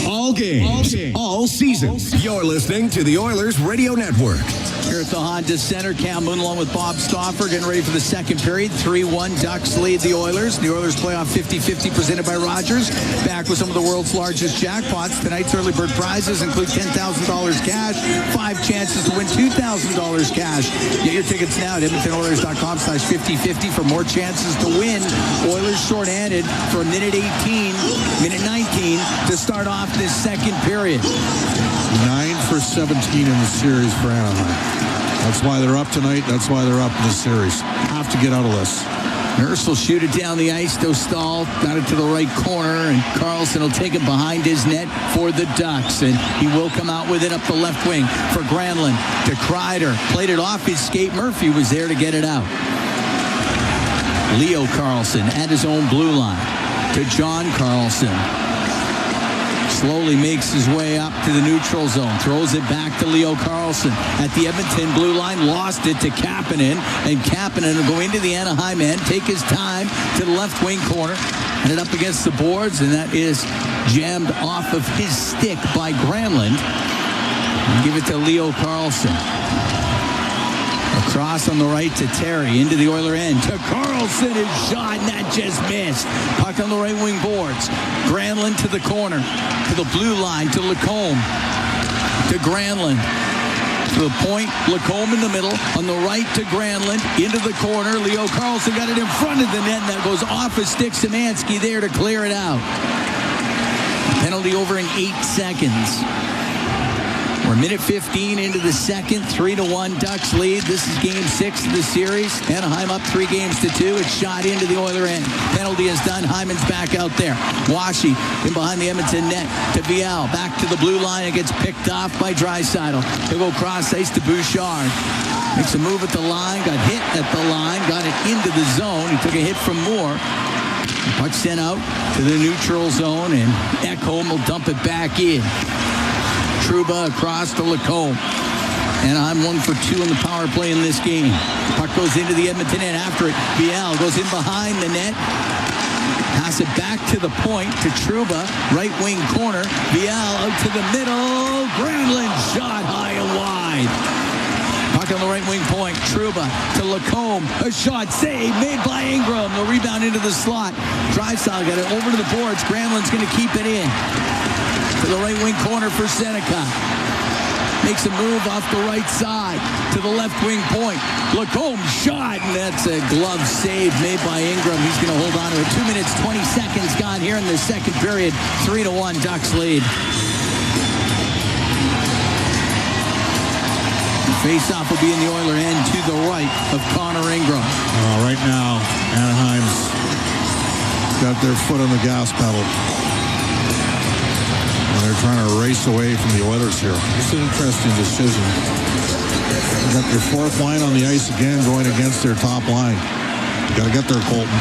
Speaker 19: All games, all seasons. You're listening to the Oilers Radio Network.
Speaker 17: Here at the Honda Center, Cam Moon along with Bob Stauffer getting ready for the second period. 3-1 Ducks lead the Oilers. The Oilers playoff 50-50 presented by Rogers. Back with some of the world's largest jackpots. Tonight's early bird prizes include $10,000 cash, 5 chances to win $2,000 cash. Get your tickets now at EdmontonOilers.com/5050 for more chances to win. Oilers shorthanded for minute 19 to start off this second period.
Speaker 8: 9 for 17 in the series for Anaheim. That's why they're up tonight. That's why they're up in this series. Have to get out of this.
Speaker 17: Nurse will shoot it down the ice. Dostal got it to the right corner, and Carlson will take it behind his net for the Ducks, and he will come out with it up the left wing for Granlund to Kreider. Played it off his skate. Murphy was there to get it out. Leo Carlson at his own blue line to John Carlson. Slowly makes his way up to the neutral zone. Throws it back to Leo Carlson at the Edmonton blue line. Lost it to Kapanen. And Kapanen will go into the Anaheim end. Take his time to the left wing corner. And it up against the boards. And that is jammed off of his stick by Granlund. And give it to Leo Carlson. Across on the right to Terry. Into the Oiler end. To Carlson. His shot. And that just missed. Puck on the right wing boards. Granlund to the corner. To the blue line. To Lacombe. To Granlund. To the point. Lacombe in the middle. On the right to Granlund. Into the corner. Leo Carlson got it in front of the net. And that goes off his stick. Szymanski there to clear it out. Penalty over in 8 seconds. We're a minute 15 into the second. 3-1 Ducks lead. This is game 6 of the series. Anaheim up 3-2. It's shot into the Oiler end. Penalty is done. Hyman's back out there. Washi in behind the Edmonton net to Viel. Back to the blue line. It gets picked off by Draisaitl. He'll go cross ice to Bouchard. Makes a move at the line. Got hit at the line. Got it into the zone. He took a hit from Moore. Puck sent out to the neutral zone, and Ekholm will dump it back in. Trouba across to Lacombe. And I'm 1 for 2 in the power play in this game. Puck goes into the Edmonton net. After it, Viel goes in behind the net. Pass it back to the point to Trouba. Right wing corner. Viel out to the middle. Granlund shot high and wide. Puck on the right wing point. Trouba to Lacombe. A shot save made by Ingram. The rebound into the slot. Draisaitl got it over to the boards. Granlund's going to keep it in. To the right wing corner for Seneca. Makes a move off the right side to the left wing point. Lacombe shot, and that's a glove save made by Ingram. He's going to hold on to it. 2 minutes, 20 seconds gone here in the second period. 3-1 Ducks lead. Face-off will be in the Oiler end to the right of Connor Ingram.
Speaker 8: Right now, Anaheim's got their foot on the gas pedal. They're trying to race away from the Oilers here. It's an interesting decision. They got their fourth line on the ice again going against their top line. Got to get there, Colton.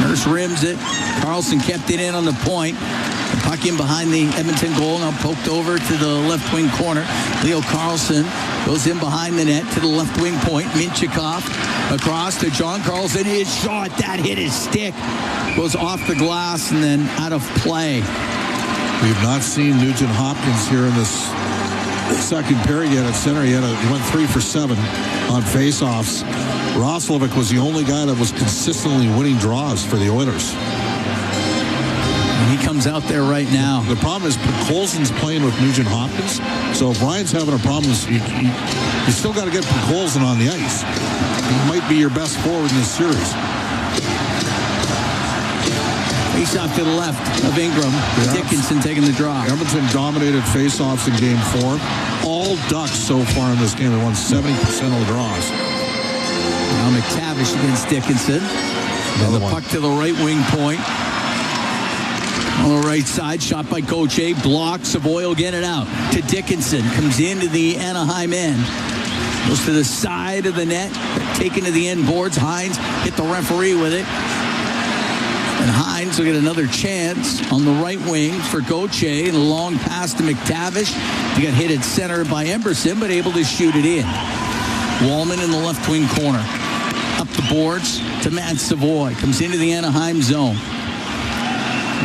Speaker 17: Nurse rims it. Carlson kept it in on the point. The puck in behind the Edmonton goal. Now poked over to the left wing corner. Leo Carlson goes in behind the net to the left wing point. Minchikov across to John Carlson. His shot, that hit his stick. Goes off the glass and then out of play.
Speaker 8: We've not seen Nugent Hopkins here in this second period yet at center. He went 3 for 7 on faceoffs. Roslovic was the only guy that was consistently winning draws for the Oilers.
Speaker 17: And he comes out there right now.
Speaker 8: The problem is Colson's playing with Nugent Hopkins. So if Ryan's having a problem, you still got to get Colson on the ice. He might be your best forward in this series.
Speaker 17: Face-off to the left of Ingram. Yeah. Dickinson taking the draw.
Speaker 8: Edmonton dominated face-offs in Game 4. All Ducks so far in this game. They won 70% of the draws.
Speaker 17: Now McTavish against Dickinson. And the puck to the right wing point. On the right side, shot by Gauthier. Blocks. Savoy will get it out to Dickinson. Comes into the Anaheim end. Goes to the side of the net. Taken to the end boards. Hines hit the referee with it. And Hines will get another chance on the right wing for Gauthier. And a long pass to McTavish. He got hit at center by Emberson, but able to shoot it in. Wallman in the left wing corner. Up the boards to Matt Savoy. Comes into the Anaheim zone.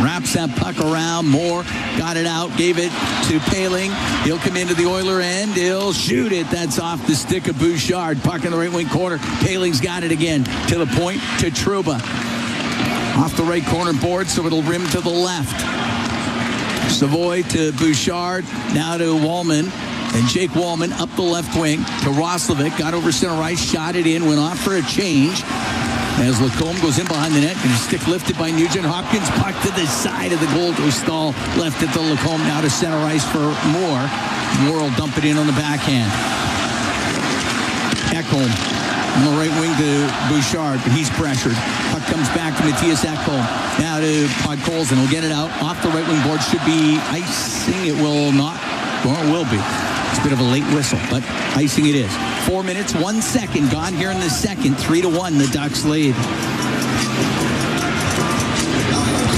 Speaker 17: Wraps that puck around. Moore got it out. Gave it to Paling. He'll come into the Oiler end. He'll shoot it. That's off the stick of Bouchard. Puck in the right wing corner. Paling's got it again. To the point to Trouba. Off the right corner board, so it'll rim to the left. Savoy to Bouchard. Now to Wallman. And Jake Wallman up the left wing to Roslovic. Got over center ice. Shot it in. Went off for a change. As Lacombe goes in behind the net. And his stick lifted by Nugent Hopkins. Puck to the side of the goal to Stahl. Left it to Lacombe. Now to center ice for Moore. Moore will dump it in on the backhand. Ekholm on the right wing to Bouchard, but he's pressured. Puck comes back to Matthias Ekholm. Now to Podkolzin. He'll get it out. Off the right wing board. Should be icing. It will not. Or it will be. It's a bit of a late whistle, but icing it is. 4 minutes, 1 second gone here in the second. 3-1, the Ducks lead.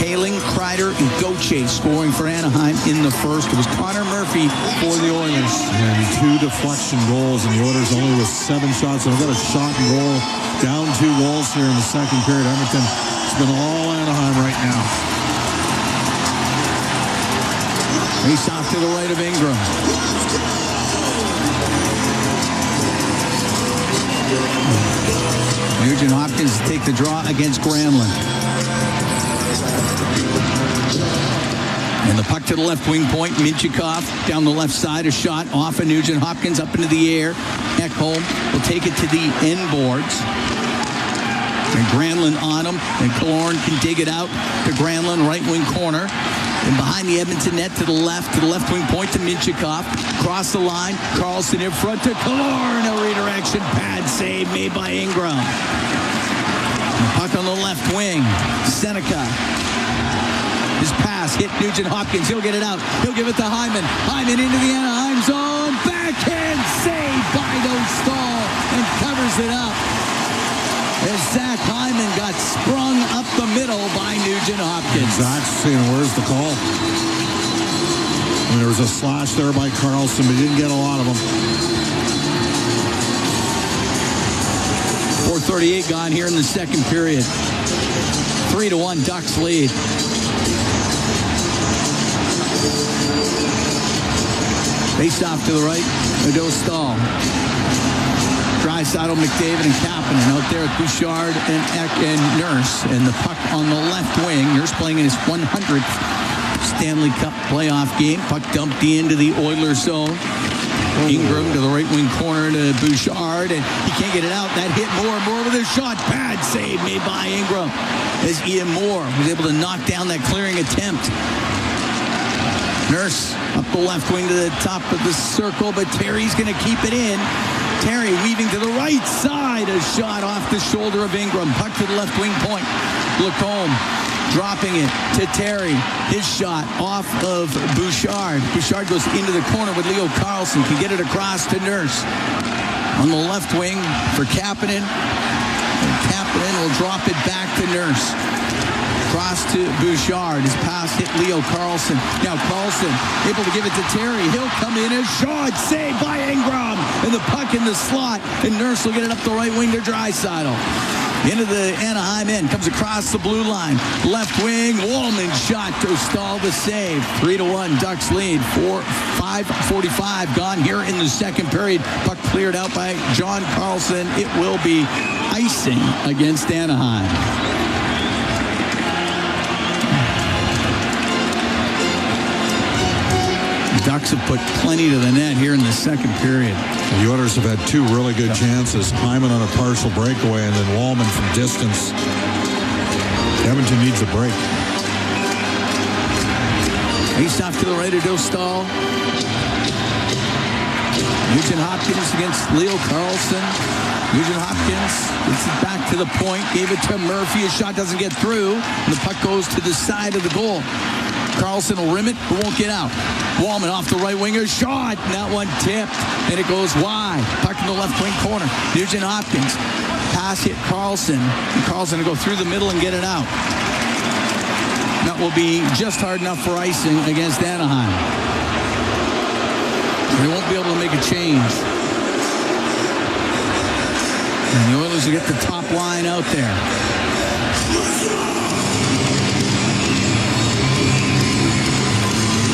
Speaker 17: Paling, Kreider, and Gauthier scoring for Anaheim in the first. It was Connor Murphy for the Oilers.
Speaker 8: And 2 deflection goals, and the Oilers only with 7 shots. And I've got a shot and goal, down 2 goals here in the second period. Edmonton, it's been all Anaheim right now.
Speaker 17: Face off to the right of Ingram. Nugent Hopkins to take the draw against Granlund. And the puck to the left wing point. Minchikov down the left side. A shot off of Nugent Hopkins up into the air. Ekholm will take it to the end boards. And Granlund on him. And Killorn can dig it out to Granlund, right wing corner. And behind the Edmonton net to the left wing point to Minchikov. Cross the line. Karlsson in front to Killorn. A redirection pad save made by Ingram. The puck on the left wing. Seneca. His pass hit Nugent Hopkins. He'll get it out. He'll give it to Hyman. Hyman into the Anaheim zone. Backhand save by Dostal and covers it up. As Zach Hyman got sprung up the middle by Nugent Hopkins.
Speaker 8: Zach's saying, where's the call? And there was a slash there by Karlsson, but he didn't get a lot of them.
Speaker 17: 4:38 gone here in the second period. 3-1 Ducks lead. Face off to the right. Dostal. Draisaitl, McDavid, and Kapanen out there at Bouchard and Eck and Nurse. And the puck on the left wing. Nurse playing in his 100th Stanley Cup playoff game. Puck dumped into the Oilers zone. Ingram to the right wing corner to Bouchard, and he can't get it out. That hit Moore with a shot. Bad save made by Ingram as Ian Moore was able to knock down that clearing attempt. Nurse up the left wing to the top of the circle, but Terry's going to keep it in. Terry weaving to the right side. A shot off the shoulder of Ingram. Puck to the left wing point. Lacombe dropping it to Terry. His shot off of Bouchard. Bouchard goes into the corner with Leo Carlson. Can get it across to Nurse. On the left wing for Kapanen. And Kapanen will drop it back to Nurse. Cross to Bouchard. His pass hit Leo Carlson. Now Carlson able to give it to Terry. He'll come in. A shot saved by Ingram. And the puck in the slot. And Nurse will get it up the right wing to Draisaitl. Into the Anaheim end. Comes across the blue line. Left wing. Wallman shot to stall the save. 3-1 Ducks lead. 5:45 gone here in the second period. Puck cleared out by John Carlson. It will be icing against Anaheim. Ducks have put plenty to the net here in the second period.
Speaker 8: The Oilers have had 2 really good chances. Hyman on a partial breakaway and then Wallman from distance. Edmonton needs a break.
Speaker 17: Face off to the right of Dostal. Nugent Hopkins against Leo Carlson. Nugent Hopkins gets it back to the point. Gave it to Murphy. His shot doesn't get through. And the puck goes to the side of the goal. Carlson will rim it, but won't get out. Wallman off the right winger, shot, and that one tipped, and it goes wide. Puck in the left wing corner. Nugent Hopkins, pass hit Carlson, and Carlson will go through the middle and get it out. That will be just hard enough for icing against Anaheim. They won't be able to make a change. And the Oilers will get the top line out there.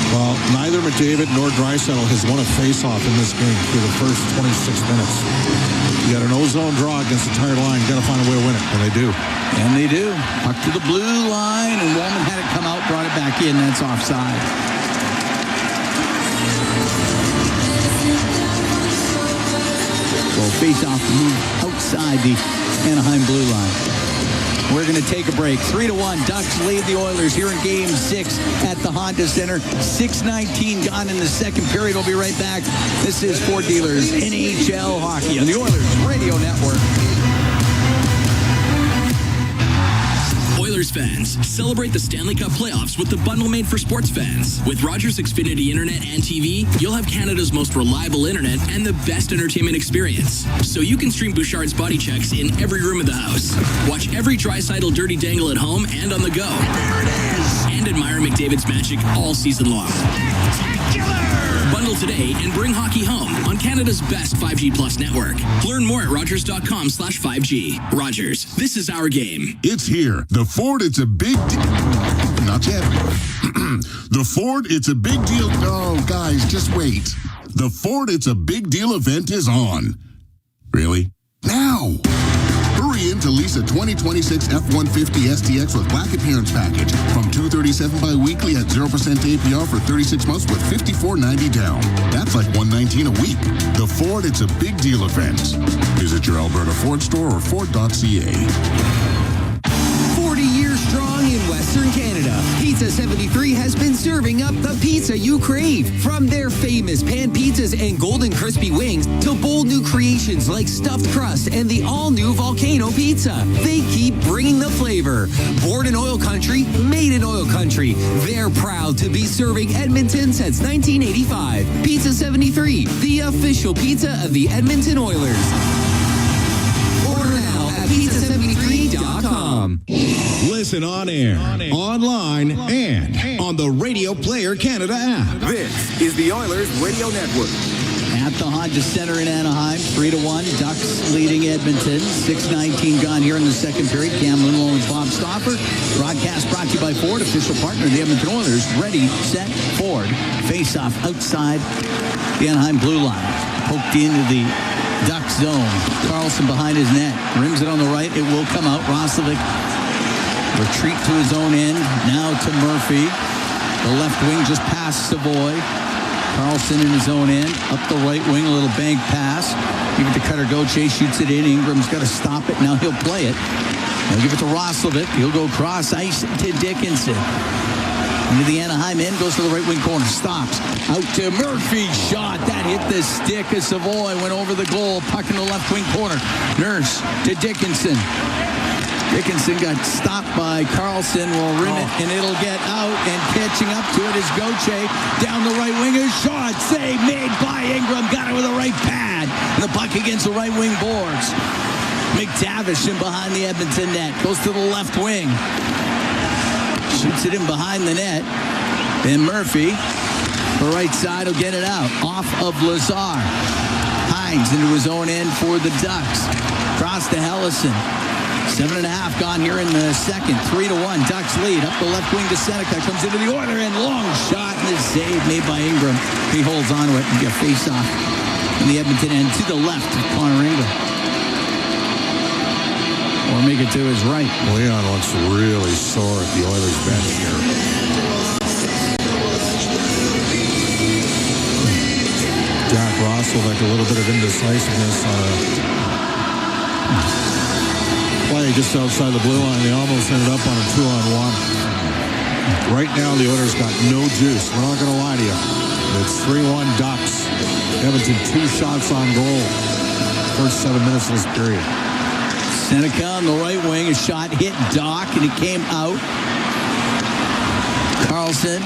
Speaker 8: Well, neither McDavid nor Draisaitl has won a face-off in this game through the first 26 minutes. You got an ozone draw against the tired line. You got to find a way to win it, and they do.
Speaker 17: And they do. Puck to the blue line, and Wallman had it come out, brought it back in. That's offside. Well, face-off move outside the Anaheim blue line. We're going to take a break. 3-1. Ducks lead the Oilers here in Game 6 at the Honda Center. 6:19 gone in the second period. We'll be right back. This is Ford Dealers NHL Hockey on the Oilers Radio Network.
Speaker 18: Oilers fans, celebrate the Stanley Cup playoffs with the bundle made for sports fans. With Rogers Xfinity Internet and TV, you'll have Canada's most reliable internet and the best entertainment experience. So you can stream Bouchard's Body Checks in every room of the house. Watch every Draisaitl Dirty Dangle at home and on the go. And there it is! And admire McDavid's magic all season long. Spectacular! Bundle today and bring hockey home on Canada's best 5G Plus network. Learn more at rogers.com/5G. Rogers, this is our game.
Speaker 6: It's here. The Ford, it's a big not yet. The Ford, it's a big deal. Oh, guys, just wait. The Ford, it's a big deal event is on. Really? Now! Hurry in to lease a 2026 F-150 STX with black appearance package from $237 bi-weekly at 0% APR for 36 months with $54.90 down. That's like $119 a week. The Ford, it's a big deal event. Visit your Alberta Ford store or Ford.ca.
Speaker 15: 40 years strong in Western Canada, Pizza 73 has been serving up the pizza you crave. From their famous pan pizzas and golden crispy wings to bold new creations like stuffed crust and the all-new volcano pizza, they keep bringing the flavor. Born in OilCountry, made in OilCountry. They're proud to be serving Edmonton since 1985. Pizza 73, the official pizza of the Edmonton Oilers. Order now at pizza73.com.
Speaker 22: Listen on air, online, and on the Radio Player Canada app.
Speaker 16: This is the Oilers Radio Network.
Speaker 17: At the Honda Center in Anaheim, 3-1. Ducks leading Edmonton. 6:19 gone here in the second period. Cam Lindholm and Bob Stauffer. Broadcast brought to you by Ford, official partner of the Edmonton Oilers. Ready, set, Ford. Face-off outside the Anaheim blue line. Poked into the Duck zone. Carlson behind his net. Rims it on the right. It will come out. Roslovic retreat to his own end. Now to Murphy. The left wing just past Savoy. Carlson in his own end. Up the right wing. A little bank pass. Give it to Cutter Gauthier. Shoots it in. Ingram's got to stop it. Now he'll play it. He'll give it to Roslovic. He'll go cross ice to Dickinson. Into the Anaheim end, goes to the right wing corner, stops. Out to Murphy, shot. That hit the stick of Savoy, went over the goal. Puck in the left wing corner. Nurse to Dickinson. Dickinson got stopped by Carlson. Will rim it, and it'll get out. And catching up to it is Gauthier. Down the right wing, a shot. Save made by Ingram. Got it with a right pad. And the puck against the right wing boards. McTavish in behind the Edmonton net. Goes to the left wing. Shoots it in behind the net. And Murphy, the right side, will get it out. Off of Lazar. Hines into his own end for the Ducks. Cross to Hellison. 7.5 gone here in the second. 3-1. Ducks lead. Up the left wing to Seneca. Comes into the Oiler end. Long shot. And the save made by Ingram. He holds on to it and get face off in the Edmonton end to the left of Connor Ingram. Or make it to his right.
Speaker 8: Leon looks really sore at the Oilers bench here. Jack Roslovic, a little bit of indecisiveness on a play just outside the blue line. They almost ended up on a 2-on-1. Right now, the Oilers got no juice. We're not going to lie to you. It's 3-1 Ducks. Edmonton 2 shots on goal. First 7 minutes of this period.
Speaker 17: Seneca on the right wing, a shot hit Doc, and it came out. Carlson,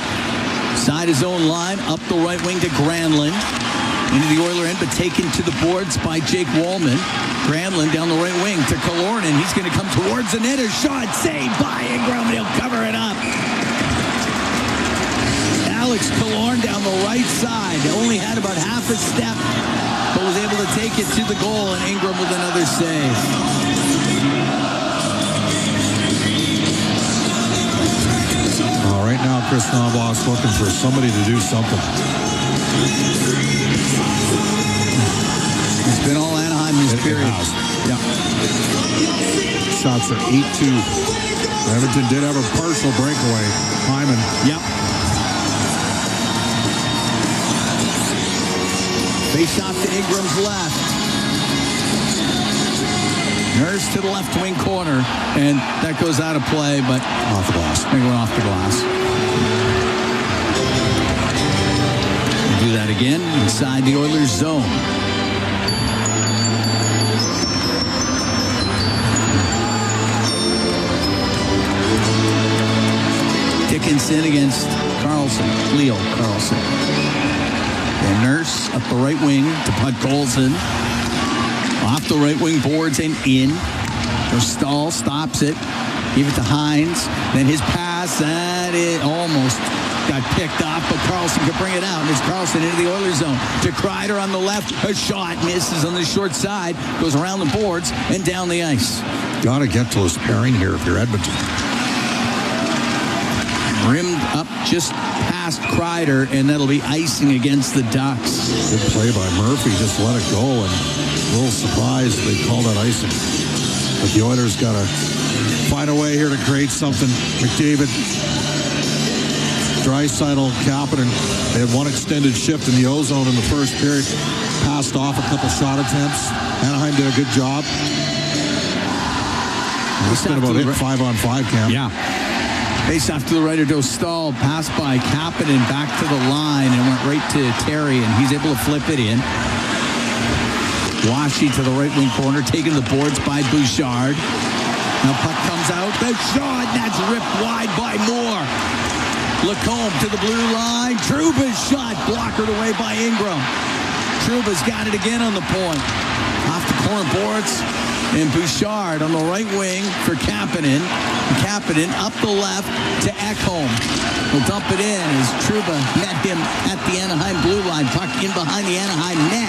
Speaker 17: side his own line, up the right wing to Granlund. Into the Oiler end, but taken to the boards by Jake Wallman. Granlund down the right wing to Killorn, he's going to come towards the net. A shot saved by Ingram, and he'll cover it up. Alex Killorn down the right side. Only had about half a step, but was able to take it to the goal, and Ingram with another save.
Speaker 8: Right now, Chris Knobloch's looking for somebody to do something.
Speaker 17: It's been all Anaheim this period.
Speaker 8: Yeah. Shots are 8-2. Edmonton did have a partial breakaway. Hyman.
Speaker 17: Yep. Face off to Ingram's left. Nurse to the left wing corner, and that goes out of play, but
Speaker 8: off the glass.
Speaker 17: They went off the glass. Do that again inside the Oilers zone. Atkinson against Carlson, Leo Carlson. And Nurse up the right wing to Pud Colson. Off the right wing boards and in. Stahl stops it. Give it to Hines. Then his pass, and it almost got picked off, but Carlson could bring it out. And it's Carlson into the Oilers zone. To Kreider on the left. A shot misses on the short side. Goes around the boards and down the ice.
Speaker 8: Got to get to this pairing here if you're Edmonton.
Speaker 17: Rimmed up just past Kreider, and that'll be icing against the Ducks.
Speaker 8: Good play by Murphy. Just let it go, and a little surprised they call that icing. But the Oilers got to find a way here to create something. McDavid, Draisaitl, Kapanen. They had one extended shift in the O-zone in the first period. Passed off a couple shot attempts. Anaheim did a good job. It's been about it, 5-on-5, Cam.
Speaker 17: Yeah. Face off to the right of Dostal. Pass by Kapanen back to the line and went right to Terry, and he's able to flip it in. Washy to the right wing corner, taking the boards by Bouchard. Now puck comes out. The shot, that's ripped wide by Moore. Lacombe to the blue line. Trouba's shot blockered away by Ingram. Trouba's got it again on the point. Off the corner boards. And Bouchard on the right wing for Kapanen. Kapanen up the left to Ekholm. He'll dump it in as Trouba met him at the Anaheim blue line. Puck in behind the Anaheim net.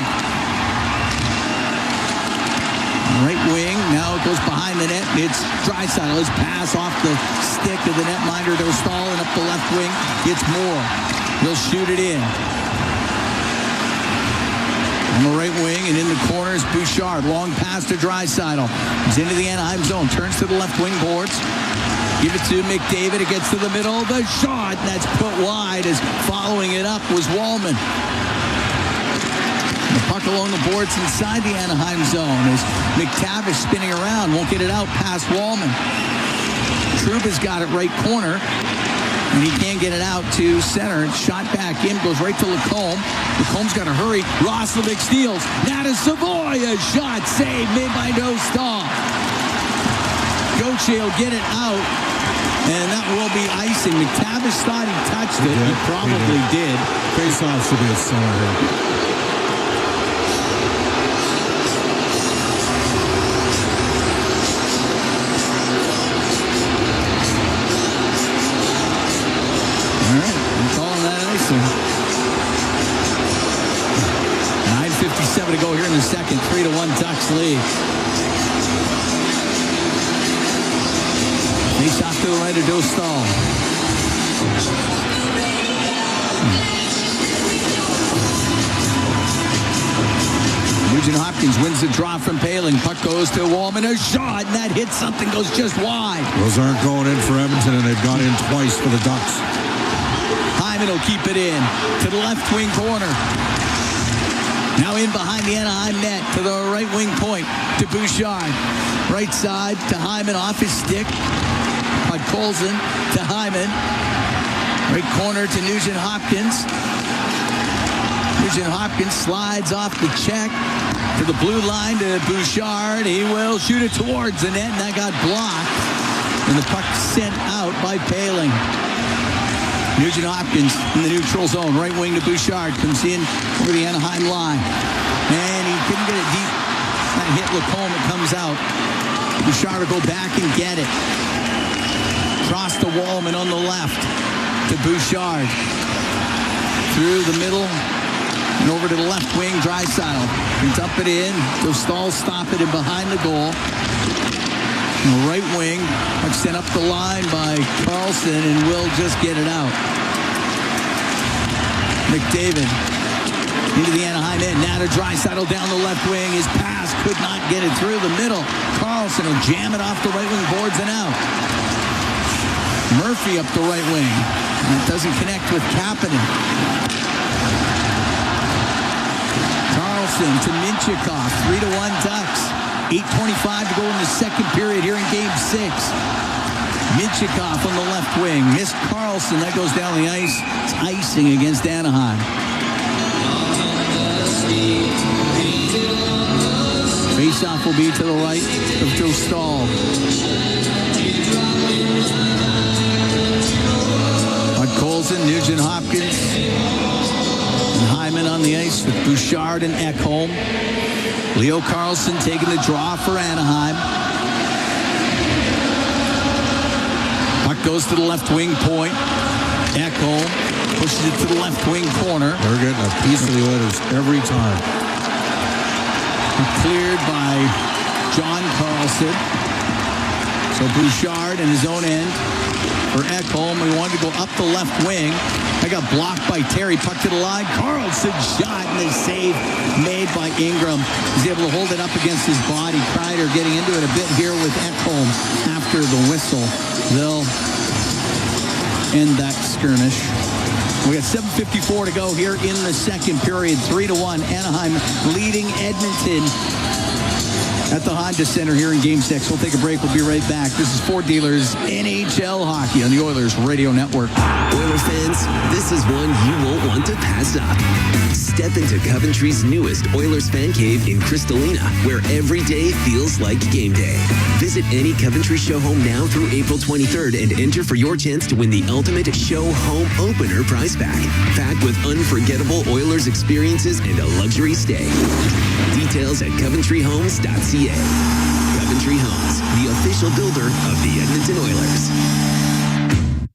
Speaker 17: Right wing, now it goes behind the net. It's Draisaitl. His pass off the stick of the netminder to Stahl, and up the left wing, it's Moore. He'll shoot it in. On the right wing and in the corners, Bouchard. Long pass to Draisaitl. He's into the Anaheim zone. Turns to the left wing boards. Give it to McDavid. It gets to the middle. The shot. That's put wide as following it up was Wallman. The puck along the boards inside the Anaheim zone as McTavish spinning around. Won't get it out past Wallman. Trouba's got it right corner. And he can't get it out to center. Shot back in, goes right to Lacombe. Lacombe's got to hurry. Roslovic steals. Now to Savoy. A shot saved made by Dostal. Gauthier will get it out. And that will be icing. McTavish thought he touched it. He probably did.
Speaker 8: Face-off should be a center here.
Speaker 17: All right, I'm calling that icing. 9:57 to go here in the second. 3-1 Ducks lead. Face off to the right of Dostal. Nugent Hopkins wins the draw from Paling. Puck goes to Wallman. A shot, and that hits something, goes just wide.
Speaker 8: Those aren't going in for Edmonton, and they've got in twice for the Ducks.
Speaker 17: Hyman will keep it in to the left wing corner. Now in behind the Anaheim net to the right wing point to Bouchard. Right side to Hyman off his stick. Pud Colson to Hyman. Right corner to Nugent Hopkins. Nugent Hopkins slides off the check to the blue line to Bouchard. He will shoot it towards the net, and that got blocked. And the puck sent out by Paling. Nugent Hopkins in the neutral zone. Right wing to Bouchard. Comes in over the Anaheim line. And he couldn't get it deep. That hit Lacombe. It comes out. Bouchard will go back and get it. Cross to Wallman on the left to Bouchard. Through the middle and over to the left wing. Draisaitl can dump it in. Dostal stop it in behind the goal. In the right wing, puck sent up the line by Carlson and will just get it out. McDavid into the Anaheim end. Now to Draisaitl down the left wing. His pass could not get it through the middle. Carlson will jam it off the right wing boards and out. Murphy up the right wing. And it doesn't connect with Kapanen. Carlson to Minchikov. 3-1 Ducks. 8:25 to go in the second period here in Game 6. Minchikov on the left wing. Missed Carlson. That goes down the ice. It's icing against Anaheim. Faceoff will be to the right of Dostal. Bouchard and Ekholm. Leo Carlson taking the draw for Anaheim. Puck goes to the left wing point. Ekholm pushes it to the left wing corner.
Speaker 8: They're getting a piece of the Oilers every time.
Speaker 17: Cleared by John Carlson. So Bouchard in his own end for Ekholm. We wanted to go up the left wing. I got blocked by Terry. Puck to the line. Carlson shot and the save made by Ingram. He's able to hold it up against his body. Kreider getting into it a bit here with Ekholm after the whistle. They'll end that skirmish. We got 7:54 to go here in the second period. 3-1. Anaheim leading Edmonton at the Honda Center here in Game 6. We'll take a break. We'll be right back. This is Ford Dealers NHL Hockey on the Oilers Radio Network.
Speaker 4: Oiler fans, this is one you won't want to pass up. Step into Coventry's newest Oilers fan cave in Crystalina, where every day feels like game day. Visit any Coventry show home now through April 23rd and enter for your chance to win the ultimate show home opener prize pack, packed with unforgettable Oilers experiences and a luxury stay. Details at coventryhomes.ca. Coventry Homes, the official builder of the Edmonton Oilers.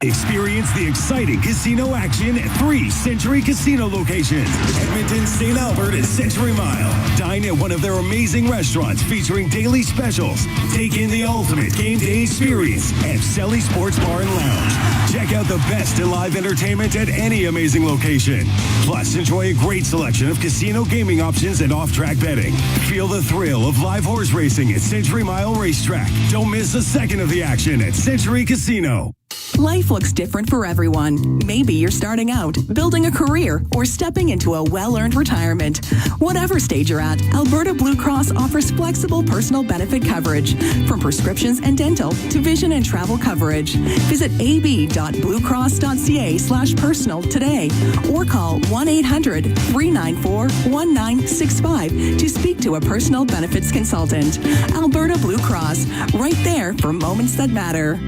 Speaker 2: Experience the exciting casino action at 3 Century Casino locations. Edmonton, St. Albert, and Century Mile. Dine at one of their amazing restaurants featuring daily specials. Take in the ultimate game day experience at Selly Sports Bar and Lounge. Check out the best in live entertainment at any amazing location. Plus, enjoy a great selection of casino gaming options and off-track betting. Feel the thrill of live horse racing at Century Mile Racetrack. Don't miss a second of the action at Century Casino.
Speaker 21: Life looks different for everyone. Maybe you're starting out, building a career, or stepping into a well-earned retirement. Whatever stage you're at, Alberta Blue Cross offers flexible personal benefit coverage, from prescriptions and dental to vision and travel coverage. Visit ab.bluecross.ca/personal today or call 1-800-394-1965 to speak to a personal benefits consultant. Alberta Blue Cross, right there for moments that matter.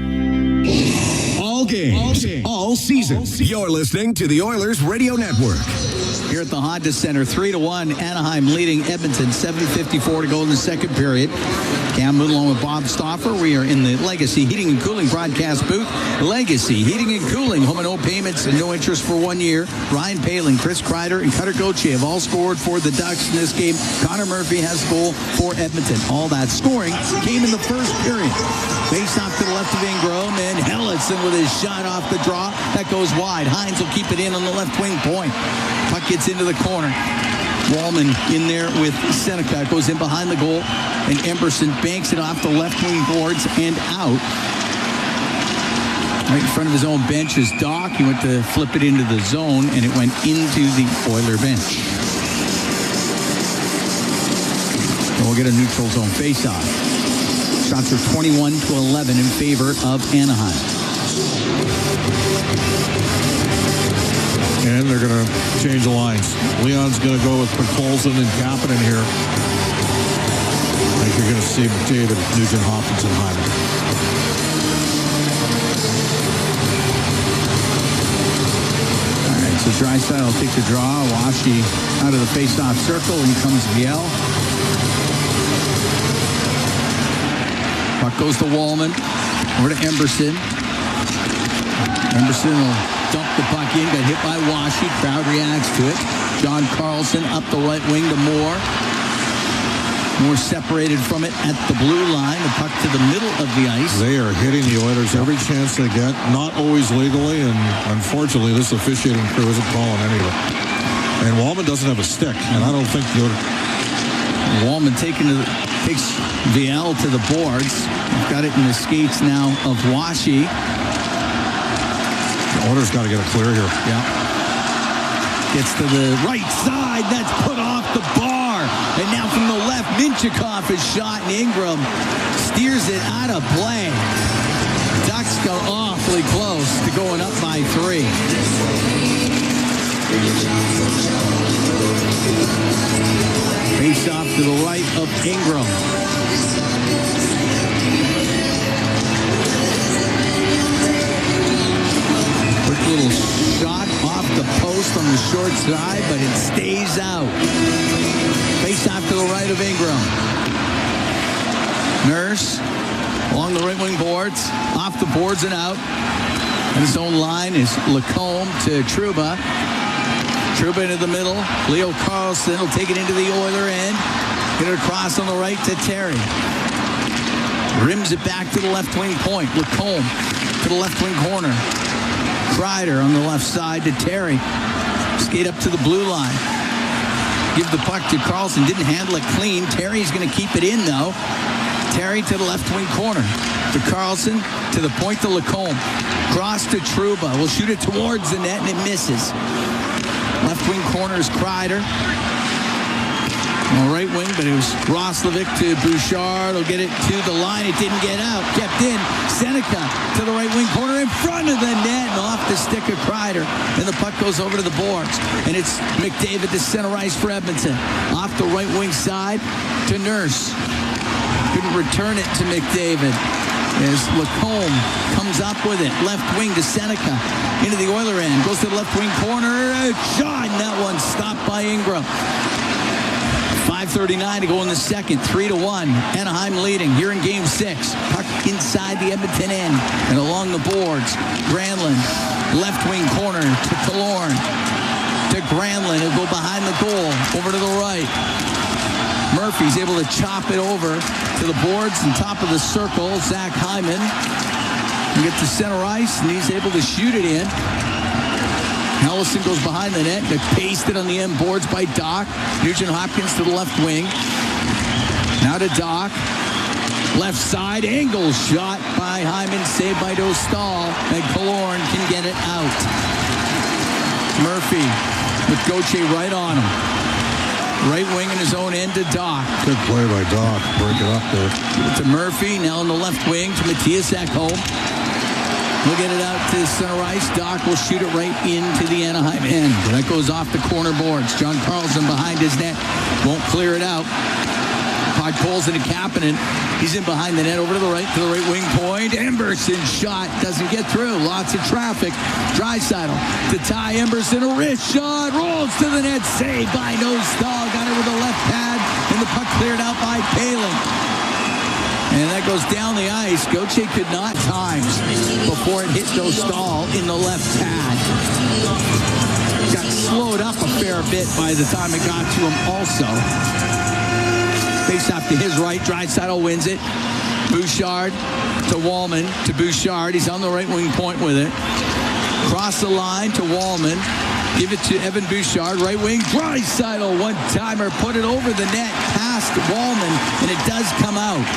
Speaker 19: All games, all season. You're listening to the Oilers Radio Network.
Speaker 17: Here at the Honda Center, 3-1. Anaheim leading Edmonton. 7:54 to go in the second period. Cam Moon along with Bob Stauffer. We are in the Legacy Heating and Cooling broadcast booth. Legacy Heating and Cooling. Home and no payments and no interest for 1 year. Ryan Palin, Chris Kreider, and Cutter Gauthier have all scored for the Ducks in this game. Connor Murphy has goal for Edmonton. All that scoring came in the first period. Face off to the left of Ingram, and Hellitzen with his shot off the draw. That goes wide. Hines will keep it in on the left wing point. Puck gets into the corner. Wallman in there with Seneca. Goes in behind the goal, and Emberson banks it off the left wing boards and out. Right in front of his own bench is Doc. He went to flip it into the zone, and it went into the Oiler bench. And we'll get a neutral zone face-off. Shots are 21-11 in favor of Anaheim.
Speaker 8: And they're going to change the lines. Leon's going to go with Pakolson and Kapanen here. I think you're going to see McDavid, Nugent Hopkins, and Hyman.
Speaker 17: All right, so Draisaitl will take the draw. Washi out of the face-off circle. In comes Viel. Puck goes to Wallman. Over to Emberson. Emberson will dump the puck in. Got hit by Washi. Crowd reacts to it. John Carlson up the right wing to Moore. Moore separated from it at the blue line. The puck to the middle of the ice.
Speaker 8: They are hitting the Oilers every chance they get. Not always legally, and unfortunately, this officiating crew isn't calling any of it. And Wallman doesn't have a stick, and I don't think
Speaker 17: Wallman takes Viel to the boards. Got it in the skates now of Washi.
Speaker 8: The Oilers got to get it clear here.
Speaker 17: Yeah. Gets to the right side. That's put off the bar. And now from the left, Minchikov is shot, and Ingram steers it out of play. Ducks go awfully close to going up by 3. Face off to the right of Ingram. Quick little shot off the post on the short side, but it stays out. to the right of Ingram. Nurse along the right wing boards, off the boards and out. And his own line is Lacombe to Trouba. Trouba into the middle. Leo Carlson will take it into the Oiler end. Get it across on the right to Terry. Rims it back to the left wing point. Lacombe to the left wing corner. Kreider on the left side to Terry. Skate up to the blue line. Give the puck to Carlson. Didn't handle it clean. Terry's going to keep it in, though. Terry to the left wing corner. To Carlson. To the point to Lacombe. Cross to Trouba. Will shoot it towards the net, and it misses. Left wing corner is Kreider. Right wing, but it was Roslovic to Bouchard. Will get it to the line. It didn't get out. Kept in. Seneca to the right wing corner in front of the net and off the stick of Kreider. And the puck goes over to the boards. And it's McDavid to center ice for Edmonton. Off the right wing side to Nurse. Couldn't return it to McDavid. As Lacombe comes up with it. Left wing to Seneca. Into the Oiler end. Goes to the left wing corner. Shot. And that one stopped by Ingram. 5:39 to go in the second. 3-1. Anaheim leading here in Game 6. Puck inside the Edmonton end. And along the boards. Granlund. Left wing corner to Killorn. To Granlund. He'll go behind the goal. Over to the right. Murphy's able to chop it over to the boards and top of the circle. Zach Hyman will get to center ice, and he's able to shoot it in. Ellison goes behind the net. They're pasted on the end boards by Doc. Nugent Hopkins to the left wing. Now to Doc. Left side, angle shot by Hyman, saved by Dostal. And Killorn can get it out. Murphy with Gauthier right on him. Right wing in his own end to Doc.
Speaker 8: Good play by Doc. Break it up there.
Speaker 17: To Murphy. Now on the left wing to Matthias Ekholm. We'll get it out to center ice. Doc will shoot it right into the Anaheim end. That goes off the corner boards. John Carlson behind his net. Won't clear it out. Podkolzin to Kapanen. He's in behind the net over to the right wing point. Emberson shot. Doesn't get through. Lots of traffic. Draisaitl to Ty Emberson. A wrist shot. Rolls to the net. Saved by Dostal. Got it with the left pad. And the puck cleared out by Palin. And that goes down the ice. Gauthier could not times before it hit Dostal in the left pad. Got slowed up a fair bit by the time it got to him also. Face off to his right. Draisaitl wins it. Bouchard to Wallman to Bouchard. He's on the right wing point with it. Cross the line to Wallman. Give it to Evan Bouchard. Right wing. Draisaitl. One-timer. Put it over the net past Wallman. And it does come out.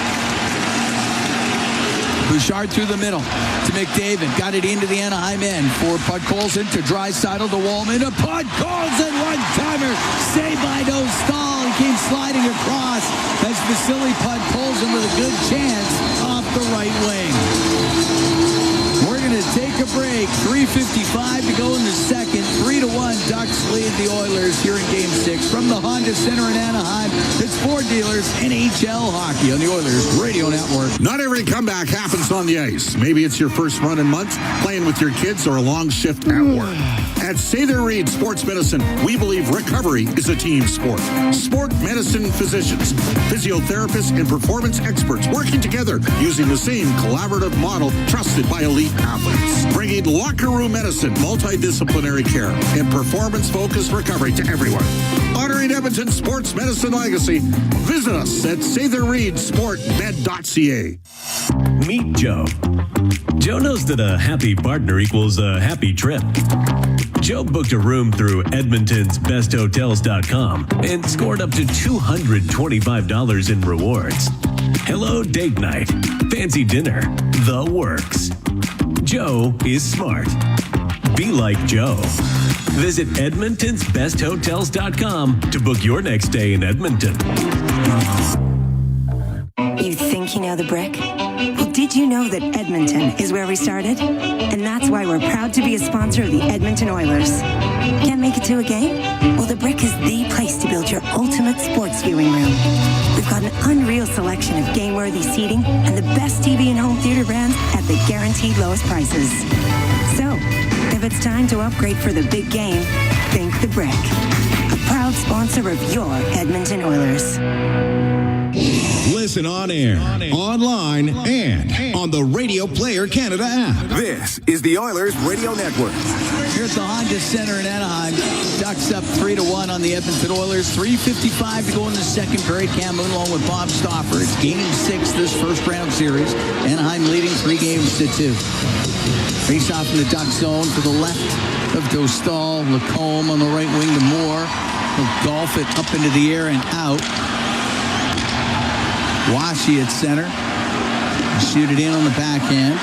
Speaker 17: Bouchard through the middle to McDavid. Got it into the Anaheim end for Podkolzin to Draisaitl to Wallman. To Podkolzin. One-timer. Saved by Dostal. He came sliding across as Vasily Podkolzin with a good chance off the right wing. We're going to take a break. 3:55 to go in the second. 3-1. Ducks lead the Oilers here in Game 6 from the Honda Center in Anaheim. It's Ford Dealers NHL Hockey on the Oilers Radio Network.
Speaker 8: Not every comeback happens on the ice. Maybe it's your first run in months, playing with your kids, or a long shift at work. At Sather Reed Sports Medicine, we believe recovery is a team sport. Sport medicine physicians, physiotherapists, and performance experts working together using the same collaborative model trusted by elite athletes. Bringing locker room medicine, multidisciplinary care, and performance-focused recovery to everyone. Honoring Edmonton's sports medicine legacy, visit us at SatherReedSportMed.ca.
Speaker 1: Meet Joe. Joe knows that a happy partner equals a happy trip. Joe booked a room through Edmonton's BestHotels.com and scored up to $225 in rewards. Hello date night, fancy dinner, the works. Joe is smart. Be like Joe. Visit EdmontonsBestHotels.com to book your next stay in Edmonton.
Speaker 3: You think you know the Brick? Well, did you know that Edmonton is where we started? And that's why we're proud to be a sponsor of the Edmonton Oilers. Can't make it to a game? Well, the Brick is the place to build your ultimate sports viewing room. We've got an unreal selection of game-worthy seating and the best TV and home theater brands at the guaranteed lowest prices. So, if it's time to upgrade for the big game, think the Brick. A proud proud sponsor of your Edmonton Oilers.
Speaker 22: Listen on air, online, and on the Radio Player Canada app.
Speaker 16: This is the Oilers Radio Network.
Speaker 17: Here at the Honda Center in Anaheim, Ducks up 3-1 on the Edmonton Oilers. 3:55 to go in the second period. Cam Moon along with Bob Stauffer. It's Game 6 this first round series. Anaheim leading 3-2. Face off in the Duck zone to the left of Dostal. Lacombe on the right wing to Moore. He'll golf it up into the air and out. Washi at center. Shoot it in on the backhand.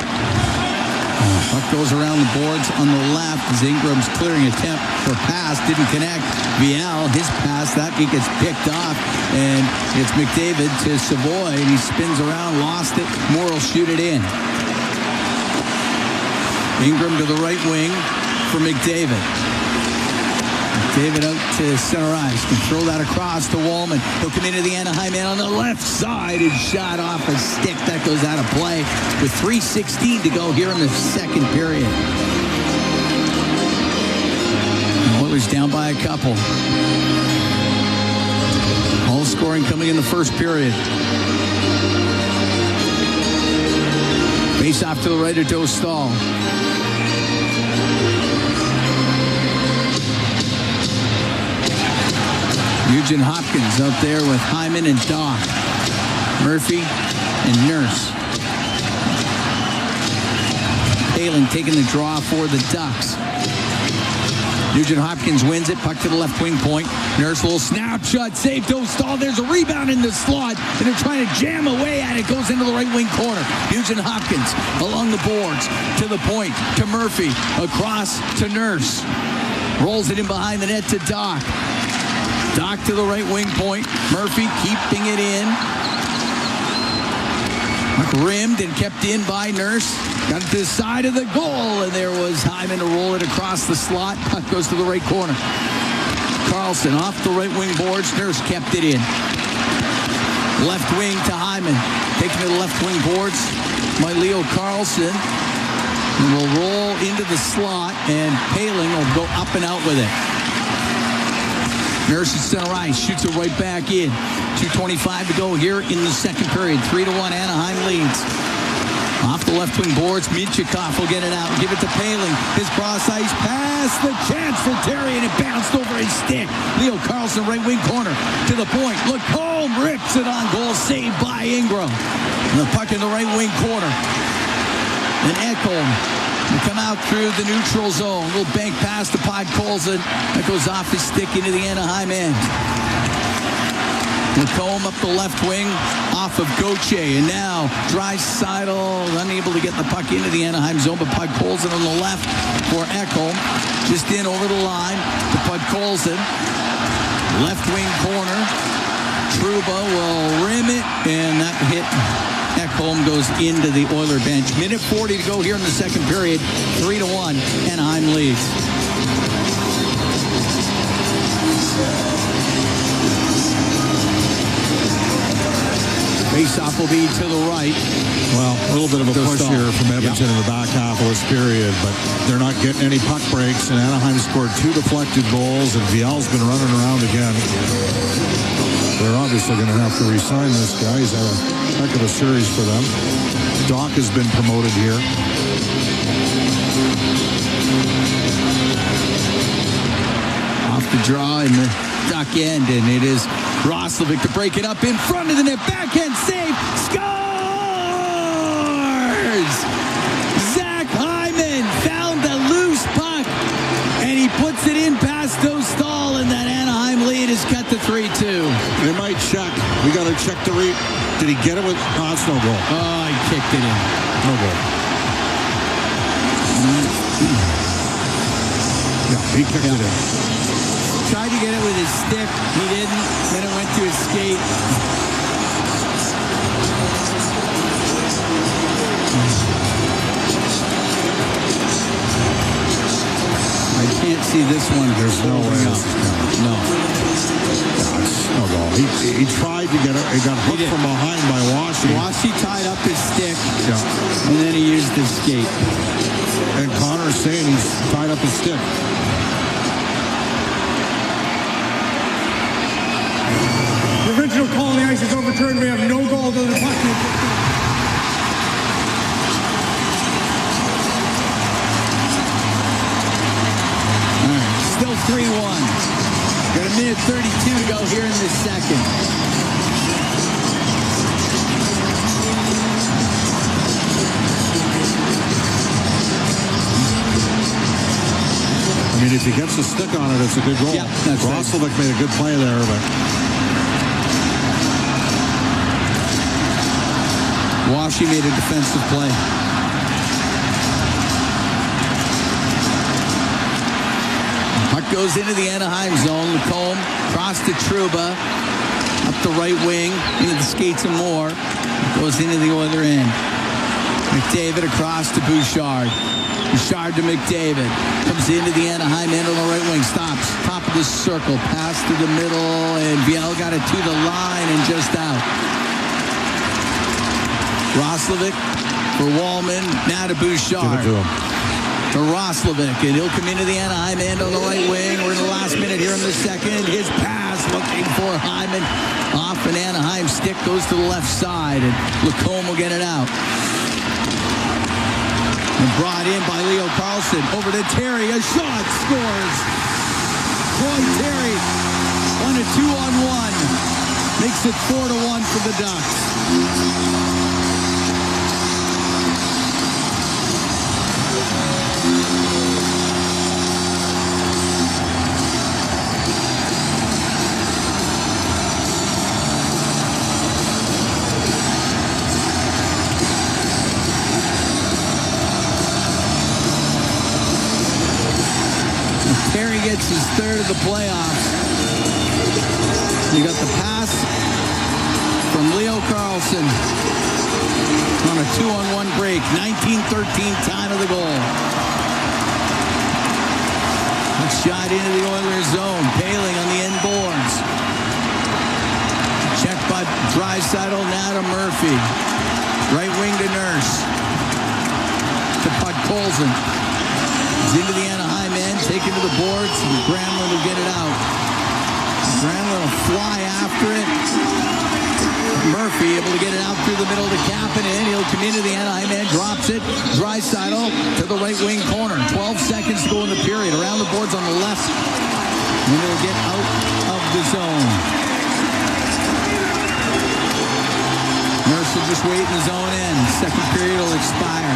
Speaker 17: Puck goes around the boards on the left as Ingram's clearing attempt for pass. Didn't connect. Viel, his pass, that he gets picked off. And it's McDavid to Savoy. And he spins around, lost it. Moore will shoot it in. Ingram to the right wing for McDavid. McDavid out to center ice. Can throw that across to Wallman. He'll come into the Anaheim end on the left side and shot off a stick. That goes out of play with 3:16 to go here in the second period. The Oilers down by a couple. All scoring coming in the first period. Face off to the right of Dostal. Nugent Hopkins out there with Hyman and Doc. Murphy and Nurse. Paling taking the draw for the Ducks. Nugent Hopkins wins it. Puck to the left wing point. Nurse little snapshot save. Dostal. There's a rebound in the slot. And they're trying to jam away at it. Goes into the right wing corner. Nugent Hopkins along the boards to the point to Murphy. Across to Nurse. Rolls it in behind the net to Doc. Doc to the right wing point. Murphy keeping it in. Rimmed and kept in by Nurse. Got it to the side of the goal. And there was Hyman to roll it across the slot. Puck goes to the right corner. Carlson off the right wing boards. Nurse kept it in. Left wing to Hyman. Taking to the left wing boards by Leo Carlson. And will roll into the slot. And Paling will go up and out with it. Nurse at center ice, shoots it right back in. 2:25 to go here in the second period. 3-1 Anaheim leads. Off the left wing boards, Minchikov will get it out. Give it to Paling. His cross ice pass. The chance for Terry, and it bounced over his stick. Leo Carlson, right wing corner to the point. Lacombe rips it on goal. Saved by Ingram. And the puck in the right wing corner. And Ekholm. We come out through the neutral zone. Little bank pass to Podkolzin. That goes off his stick into the Anaheim end. Lacombe up the left wing off of Gauthier. And now Draisaitl unable to get the puck into the Anaheim zone. But Podkolzin on the left for Ekholm. Just in over the line to Podkolzin. Left wing corner. Trouba will rim it. And that hit Ekholm goes into the Oiler bench. Minute 40 to go here in the second period. 3-1. Anaheim leads. Face-off will be to the right.
Speaker 8: Well, a little bit of a push here from Edmonton in the back half of this period, but they're not getting any puck breaks, and Anaheim scored 2 deflected goals, and Viel's been running around again. They're obviously going to have to re-sign this guy. He's had a heck of a series for them. Doc has been promoted here.
Speaker 17: Off the draw in the Duck end, and it is Roslovic to break it up in front of the net. Backhand save. Scores! Zach Hyman found the loose puck, and he puts it in past Dostal, and that Anaheim lead is cut to 3-2.
Speaker 8: They might check. We got to check the read. Did he get it with? Oh, it's no goal.
Speaker 17: Oh, he kicked it in.
Speaker 8: No goal. Yeah, he kicked it in.
Speaker 17: Tried to get it with his stick. He didn't. Then it went to his skate. I can't see this one.
Speaker 8: There's no way.
Speaker 17: No.
Speaker 8: No goal. He tried to get it. He got hooked from behind by Washi.
Speaker 17: Washi tied up his stick.
Speaker 8: Yeah.
Speaker 17: And then he used his skate.
Speaker 8: And Connor's saying he's tied up his stick.
Speaker 7: Intentional call on the ice is overturned. We have no goal to the puck.
Speaker 17: Still 3-1. Got a minute 32 to go here in this second.
Speaker 8: I mean, if he gets a stick on it, it's a good goal.
Speaker 17: Yeah, that's right.
Speaker 8: Roslovic made a good play there, but
Speaker 17: Washi made a defensive play. Puck goes into the Anaheim zone. Lacombe across to Trouba. Up the right wing. Into the skates and more. Goes into the Oiler end. McDavid across to Bouchard. Bouchard to McDavid. Comes into the Anaheim end on the right wing. Stops. Top of the circle. Pass to the middle. And Viel got it to the line and just out. Roslovic for Wallman. Now to Bouchard.
Speaker 8: give it to him.
Speaker 17: To Roslovic. And he'll come into the Anaheim end on the right wing. We're in the last minute here in the second. His pass looking for Hyman. Off an Anaheim stick. Goes to the left side. And Lacombe will get it out. And brought in by Leo Carlson. Over to Terry. A shot. Scores. Troy Terry on a 2-on-1. Makes it 4-1 for the Ducks. Terry gets his third of the playoffs. You got the pass from Leo Carlson on a 2-on-1 break. 19-13 time of the goal. A shot into the Oilers zone. Paling on the end boards. Checked by Draisaitl, now to Murphy. Right wing to Nurse. To Podkolzin. He's into the Anaheim end. Taken to the boards. And Granlund will get it out. Granlund will fly after it. Murphy able to get it out through the middle to Kapanen. He'll come into the Anaheim end, drops it. Draisaitl to the right wing corner. 12 seconds to go in the period. Around the boards on the left. And he'll get out of the zone. Nurse will just wait in the zone end. Second period will expire.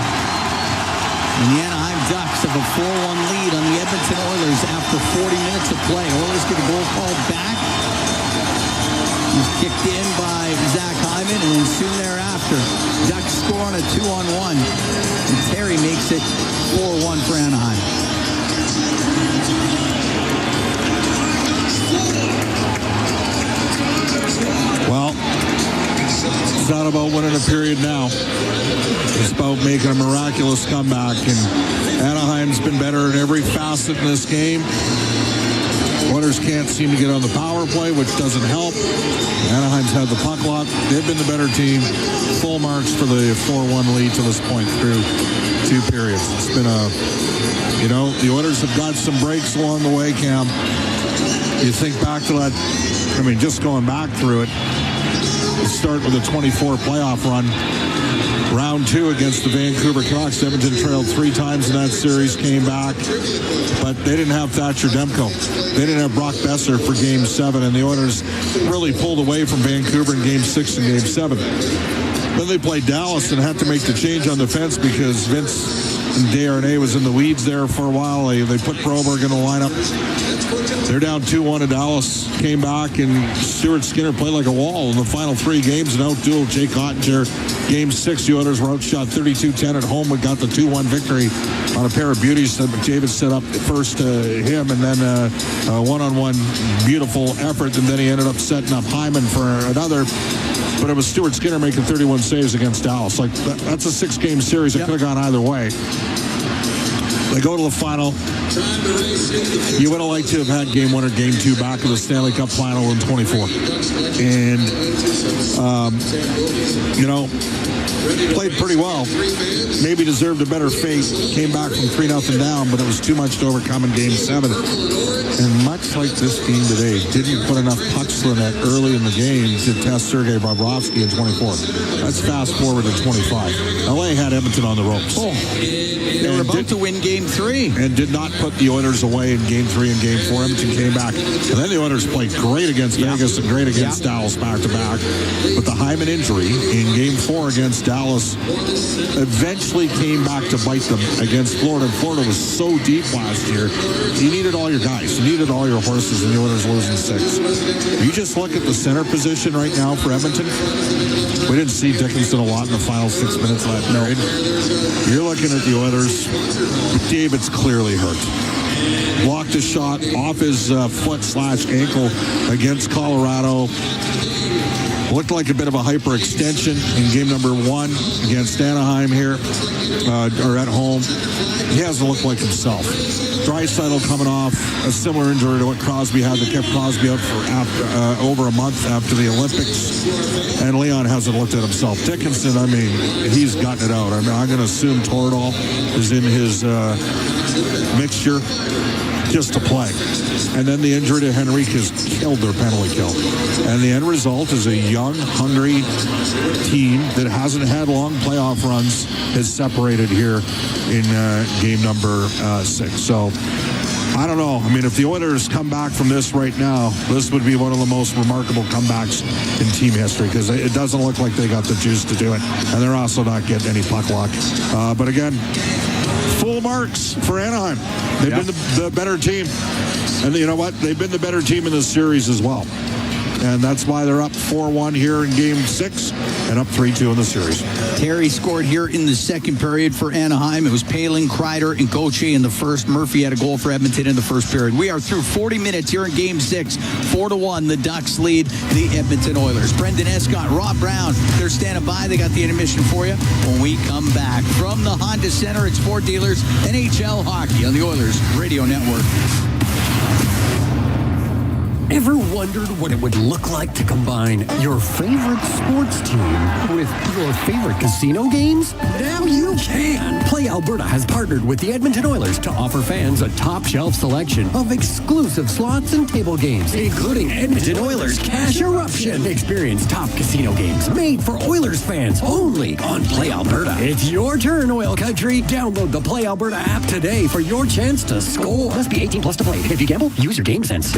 Speaker 17: And the Anaheim Ducks have a 4-1 lead on the Edmonton Oilers after 40 minutes of play. Oilers get a goal called back. He's kicked in by Zach Hyman, and then soon thereafter, Ducks score on a 2-on-1. And Terry makes it 4-1 for Anaheim.
Speaker 8: Well, it's not about winning a period now. It's about making a miraculous comeback, and Anaheim's been better in every facet in this game. Oilers can't seem to get on the power play, which doesn't help. Anaheim's had the puck luck. They've been the better team. Full marks for the 4-1 lead to this point through two periods. It's been the Oilers have got some breaks along the way, Cam. You think back to that, just going back through it, start with a 24 playoff run. Round 2 against the Vancouver Canucks. Edmonton trailed 3 times in that series, came back, but they didn't have Thatcher Demko. They didn't have Brock Besser for Game 7, and the Oilers really pulled away from Vancouver in Game 6 and Game 7. Then they played Dallas and had to make the change on defense because Vince Desharnais was in the weeds there for a while. They put Broberg in the lineup. They're down 2-1 to Dallas. Came back, and Stuart Skinner played like a wall in the final 3 games. And outdueled Jake Ottinger. Game 6, the Oilers were outshot 32-10 at home. We got the 2-1 victory on a pair of beauties that McDavid set up first to him, and then a one-on-one beautiful effort. And then he ended up setting up Hyman for another. But it was Stuart Skinner making 31 saves against Dallas. That's a 6-game series. It could have gone either way. They go to the final. You would have liked to have had game 1 or game 2 back in the Stanley Cup final in 24. And, played pretty well. Maybe deserved a better fate. Came back from 3-0 down, but it was too much to overcome in game 7. And much like this game today, didn't put enough pucks to the net early in the game to test Sergei Bobrovsky in 24. Let's fast forward to 25. LA had Edmonton on the ropes.
Speaker 17: They were about to win game 3.
Speaker 8: And did not put the Oilers away in game 3 and game 4. Edmonton came back. And then the Oilers played great against Vegas and great against Dallas back-to-back. But the Hyman injury in game 4 against Dallas eventually came back to bite them against Florida. Florida was so deep last year. You needed all your guys. You needed all your horses, and the Oilers losing 6. You just look at the center position right now for Edmonton. We didn't see Dickinson a lot in the final 6 minutes of that period. You're looking at the Oilers. David's clearly hurt. Blocked a shot off his foot/ankle against Colorado. Looked like a bit of a hyperextension in game number 1 against Anaheim here, or at home. He hasn't looked like himself. Draisaitl coming off a similar injury to what Crosby had that kept Crosby out for over a month after the Olympics. And Leon hasn't looked at himself. Dickinson, he's gotten it out. I'm going to assume Toradol is in his mixture just to play. And then the injury to Henrique has killed their penalty kill. And the end result is a young, hungry team that hasn't had long playoff runs is separated here in game number 6. So, I don't know. If the Oilers come back from this right now, this would be one of the most remarkable comebacks in team history because it doesn't look like they got the juice to do it. And they're also not getting any puck luck. But again, full marks for Anaheim. They've been the better team. And you know what? They've been the better team in this series as well. And that's why they're up 4-1 here in game 6 and up 3-2 in the series.
Speaker 17: Terry scored here in the second period for Anaheim. It was Palin, Kreider, and Gauthier in the first. Murphy had a goal for Edmonton in the first period. We are through 40 minutes here in game 6. 4-1, the Ducks lead the Edmonton Oilers. Brendan Escott, Rob Brown, they're standing by. They got the intermission for you when we come back. From the Honda Center, it's Ford Dealers, NHL Hockey on the Oilers Radio Network.
Speaker 13: Ever wondered what it would look like to combine your favorite sports team with your favorite casino games? Now you can! Play Alberta has partnered with the Edmonton Oilers to offer fans a top-shelf selection of exclusive slots and table games, including Edmonton Oilers Cash Eruption. Experience top casino games made for Oilers fans only on Play Alberta. It's your turn, OilCountry. Download the Play Alberta app today for your chance to score. Must be 18 plus to play. If you gamble, use your game sense.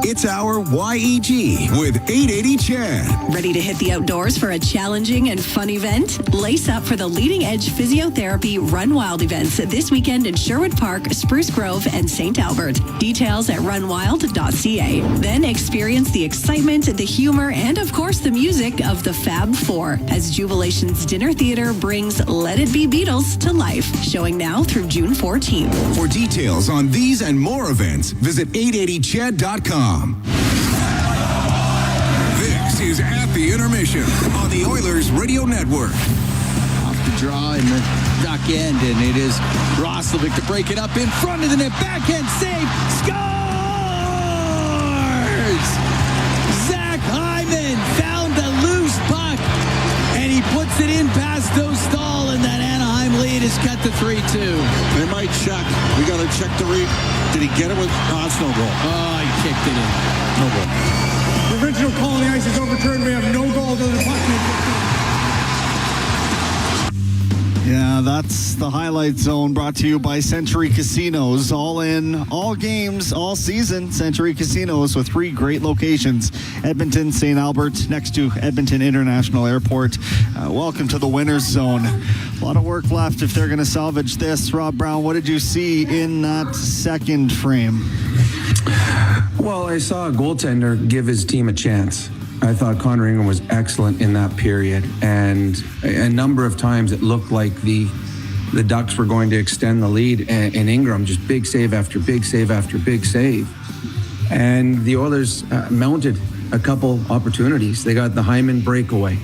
Speaker 19: It's our YEG with 880 Chad.
Speaker 21: Ready to hit the outdoors for a challenging and fun event? Lace up for the Leading Edge Physiotherapy Run Wild events this weekend in Sherwood Park, Spruce Grove, and St. Albert. Details at runwild.ca. Then experience the excitement, the humor, and of course the music of the Fab Four as Jubilation's Dinner Theater brings Let It Be Beatles to life. Showing now through June 14th.
Speaker 19: For details on these and more events, visit 880ched.com. This is At the Intermission on the Oilers Radio Network.
Speaker 17: Off the draw in the duck end, and it is Roslovic to break it up in front of the net. Backhand save. Scores! Zach Hyman found the loose puck, and he puts it in past Dostal, and that Anaheim lead is cut to 3-2.
Speaker 8: They might check. We got to check the read. Did he get it with? Oh, it's no goal.
Speaker 17: Oh, he kicked it in.
Speaker 8: No goal.
Speaker 10: The original call on the ice is overturned. We have no goal to the puck.
Speaker 5: Yeah, that's the Highlight Zone brought to you by Century Casinos. All in, all games, all season. Century Casinos with 3 great locations. Edmonton, St. Albert, next to Edmonton International Airport. Welcome to the Winners Zone. A lot of work left if they're going to salvage this. Rob Brown, what did you see in that second frame?
Speaker 20: Well, I saw a goaltender give his team a chance. I thought Connor Ingram was excellent in that period, and a number of times it looked like the Ducks were going to extend the lead, and Ingram just big save after big save after big save. And the Oilers mounted a couple opportunities. They got the Hyman breakaway.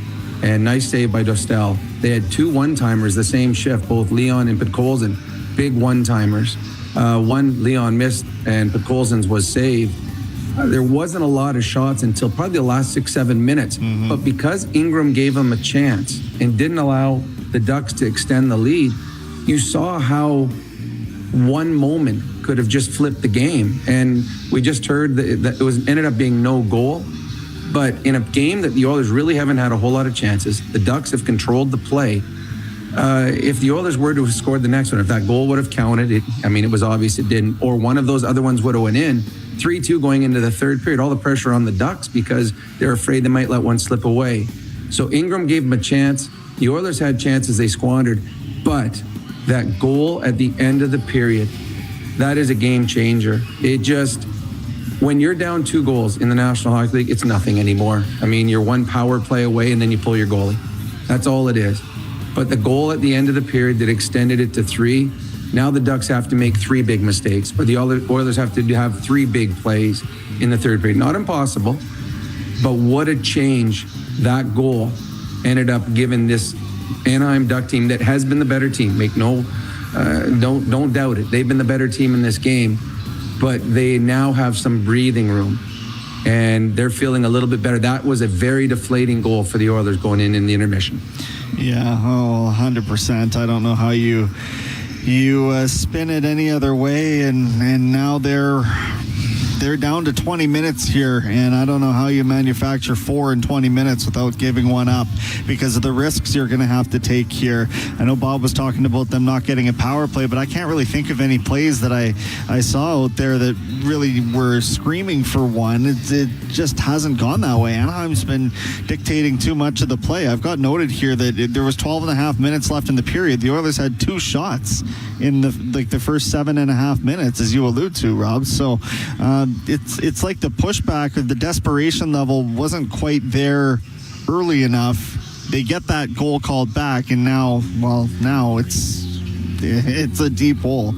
Speaker 20: And nice save by Dostal. They had 2 one-timers the same shift, both Leon and Podkolzin. Big one-timers. One Leon missed and Podkolzin's was saved. There wasn't a lot of shots until probably the last 6-7 minutes. But because Ingram gave them a chance and didn't allow the Ducks to extend the lead, you saw how one moment could have just flipped the game. And we just heard that it ended up being no goal. But in a game that the Oilers really haven't had a whole lot of chances, the Ducks have controlled the play. If the Oilers were to have scored the next one, if that goal would have counted, it was obvious it didn't, or one of those other ones would have went in, 3-2 going into the third period, all the pressure on the Ducks because they're afraid they might let one slip away. So Ingram gave them a chance. The Oilers had chances they squandered, but that goal at the end of the period, that is a game changer. It just, when you're down 2 goals in the National Hockey League, it's nothing anymore. I mean, you're one power play away and then you pull your goalie. That's all it is. But the goal at the end of the period that extended it to 3, now the Ducks have to make 3 big mistakes, or the Oilers have to have 3 big plays in the third period. Not impossible, but what a change that goal ended up giving this Anaheim Duck team that has been the better team. Don't doubt it. They've been the better team in this game, but they now have some breathing room and they're feeling a little bit better. That was a very deflating goal for the Oilers going in the intermission.
Speaker 5: Yeah, 100%. I don't know how you spin it any other way, and now they're down to 20 minutes here, and I don't know how you manufacture 4 in 20 minutes without giving one up because of the risks you're going to have to take here. I know Bob was talking about them not getting a power play, but I can't really think of any plays that I saw out there that really were screaming for one. It just hasn't gone that way. Anaheim's been dictating too much of the play. I've got noted here that there was 12 and a half minutes left in the period. The Oilers had 2 shots in the first 7.5 minutes, as you allude to, Rob. So it's like the pushback or the desperation level wasn't quite there early enough. They get that goal called back, and now it's a deep hole.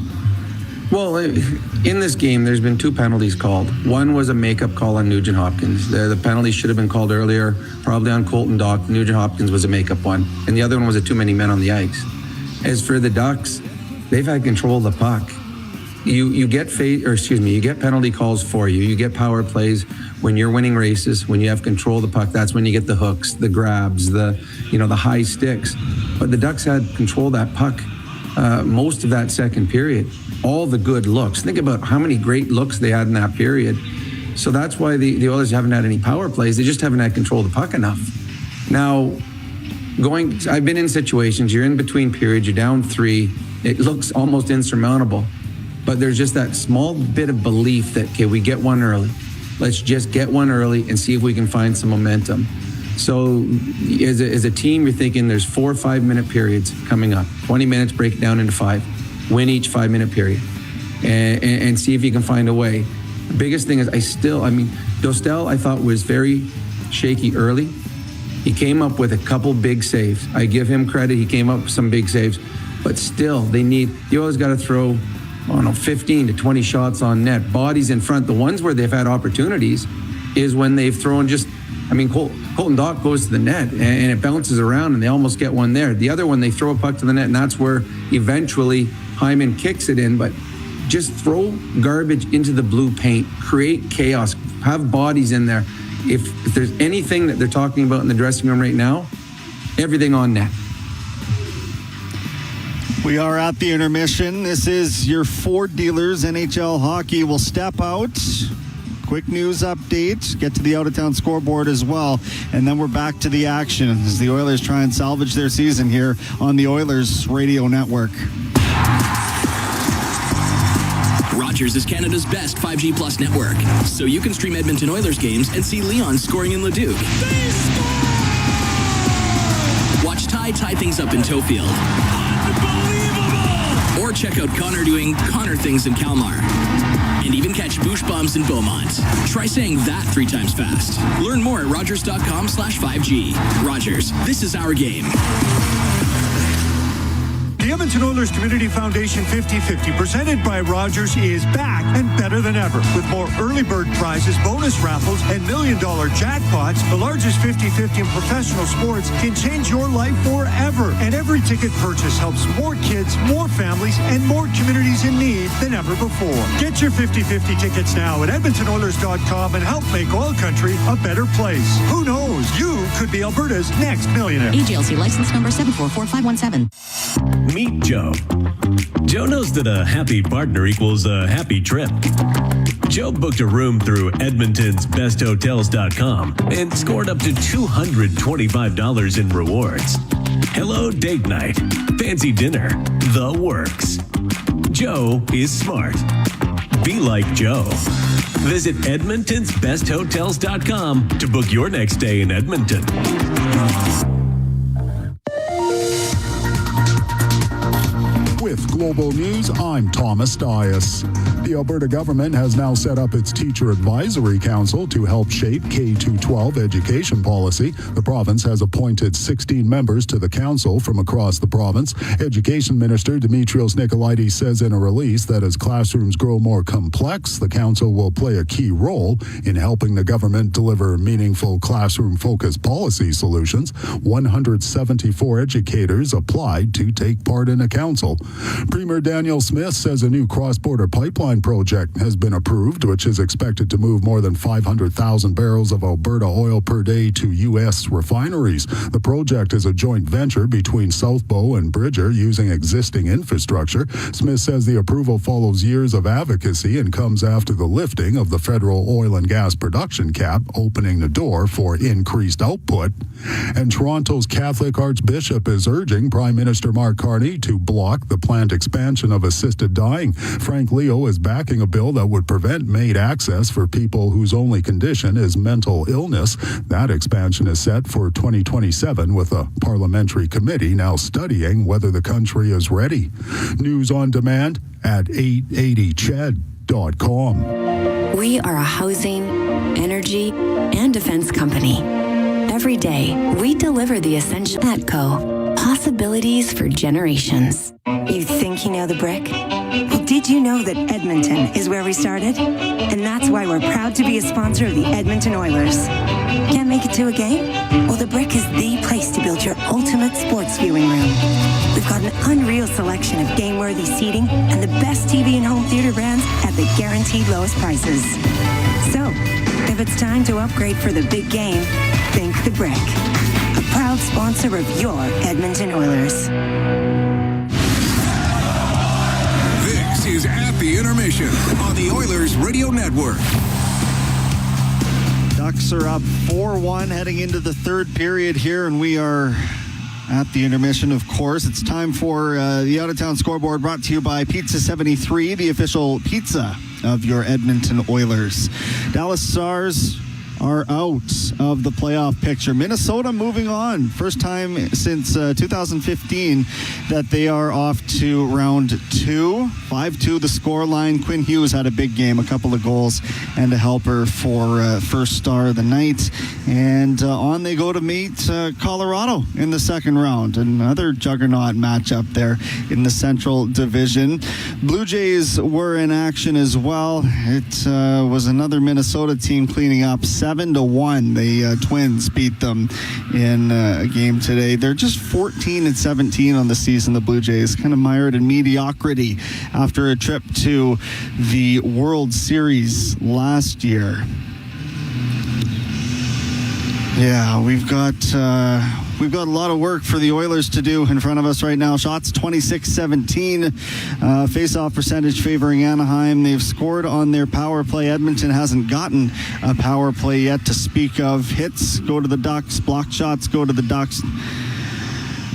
Speaker 20: Well, in this game, there's been 2 penalties called. One was a makeup call on Nugent Hopkins. The penalty should have been called earlier, probably on Colton Dock. Nugent Hopkins was a makeup one, and the other one was a too many men on the ice. As for the Ducks, they've had control of the puck. You get penalty calls for you. You get power plays when you're winning races, when you have control of the puck. That's when you get the hooks, the grabs, the high sticks. But the Ducks had control of that puck most of that second period. All the good looks. Think about how many great looks they had in that period. So that's why the Oilers haven't had any power plays. They just haven't had control of the puck enough. Now, I've been in situations, you're in between periods, you're down 3. It looks almost insurmountable. But there's just that small bit of belief that, okay, we get one early. Let's just get one early and see if we can find some momentum. So as a team, you're thinking there's 4 or 5 minute periods coming up. 20 minutes, break it down into 5. Win each 5 minute period. And see if you can find a way. The biggest thing is Dostal, I thought, was very shaky early. He came up with a couple big saves. I give him credit. He came up with some big saves. But still, you always got to throw 15 to 20 shots on net, bodies in front. The ones where they've had opportunities is when they've thrown Colton Dock goes to the net and it bounces around and they almost get one there. The other one, they throw a puck to the net and that's where eventually Hyman kicks it in. But just throw garbage into the blue paint, create chaos, have bodies in there. If there's anything that they're talking about in the dressing room right now, everything on net.
Speaker 5: We are at the intermission. This is your Ford dealers. NHL hockey will step out. Quick news update. Get to the out-of-town scoreboard as well. And then we're back to the action as the Oilers try and salvage their season here on the Oilers Radio Network.
Speaker 18: Rogers is Canada's best 5G Plus network, so you can stream Edmonton Oilers games and see Leon scoring in Leduc. Watch Ty tie things up in Tofield. Or check out Connor doing Connor things in Kalmar. And even catch Boosh Bombs in Beaumont. Try saying that 3 times fast. Learn more at Rogers.com/5G. Rogers, this is our game.
Speaker 7: The Edmonton Oilers Community Foundation 50-50 presented by Rogers is back and better than ever. With more early bird prizes, bonus raffles, and $1 million jackpots, the largest 50-50 in professional sports can change your life forever. And every ticket purchase helps more kids, more families, and more communities in need than ever before. Get your 50-50 tickets now at EdmontonOilers.com and help make OilCountry a better place. Who knows? You could be Alberta's next millionaire.
Speaker 9: AGLC license number 744517.
Speaker 1: Meet Joe. Joe knows that a happy partner equals a happy trip. Joe booked a room through Edmonton's besthotels.com and scored up to $225 in rewards. Hello date night, fancy dinner, the works. Joe is smart. Be like Joe. Visit EdmontonsBestHotels.com to book your next stay in Edmonton.
Speaker 6: With Global News, I'm Thomas Dias. The Alberta government has now set up its Teacher Advisory Council to help shape K-12 education policy. The province has appointed 16 members to the council from across the province. Education Minister Dimitrios Nicolaides says in a release that as classrooms grow more complex, the council will play a key role in helping the government deliver meaningful classroom-focused policy solutions. 174 educators applied to take part in a council. Premier Daniel Smith says a new cross-border pipeline project has been approved, which is expected to move more than 500,000 barrels of Alberta oil per day to U.S. refineries. The project is a joint venture between South Bow and Bridger using existing infrastructure. Smith says the approval follows years of advocacy and comes after the lifting of the federal oil and gas production cap, opening the door for increased output. And Toronto's Catholic Archbishop is urging Prime Minister Mark Carney to block the planned expansion of assisted dying. Frank Leo is backing a bill that would prevent MAID access for people whose only condition is mental illness. That expansion is set for 2027, with a parliamentary committee now studying whether the country is ready. News on demand at 880ched.com.
Speaker 3: We are a housing, energy, and defense company. Every day, we deliver the essential ATCO. Possibilities for generations. You think you know the brick? Well, did you know that Edmonton is where we started? And that's why we're proud to be a sponsor of the Edmonton Oilers. Can't make it to a game? Well, the brick is the place to build your ultimate sports viewing room. We've got an unreal selection of game-worthy seating and the best TV and home theater brands at the guaranteed lowest prices. So, if it's time to upgrade for the big game, think the brick. A proud sponsor of your Edmonton Oilers.
Speaker 16: This is At the Intermission on the Oilers Radio Network.
Speaker 5: Ducks are up 4-1 heading into the third period here, and we are at the intermission, of course. It's time for the out-of-town scoreboard, brought to you by Pizza 73, the official pizza of your Edmonton Oilers. Dallas Stars are out of the playoff picture. Minnesota moving on. First time since 2015 that they are off to round 2. 5-2 the score line. Quinn Hughes had a big game, a couple of goals and a helper for first star of the night. And on they go to meet Colorado in the second round. Another juggernaut matchup there in the Central Division. Blue Jays were in action as well. It was another Minnesota team cleaning up 7-1. The Twins beat them in a game today. They're just 14-17 on the season, the Blue Jays, kind of mired in mediocrity after a trip to the World Series last year. Yeah, we've got a lot of work for the Oilers to do in front of us right now. Shots 26-17. Face-off percentage favoring Anaheim. They've scored on their power play. Edmonton hasn't gotten a power play yet to speak of. Hits go to the Ducks. Block shots go to the Ducks.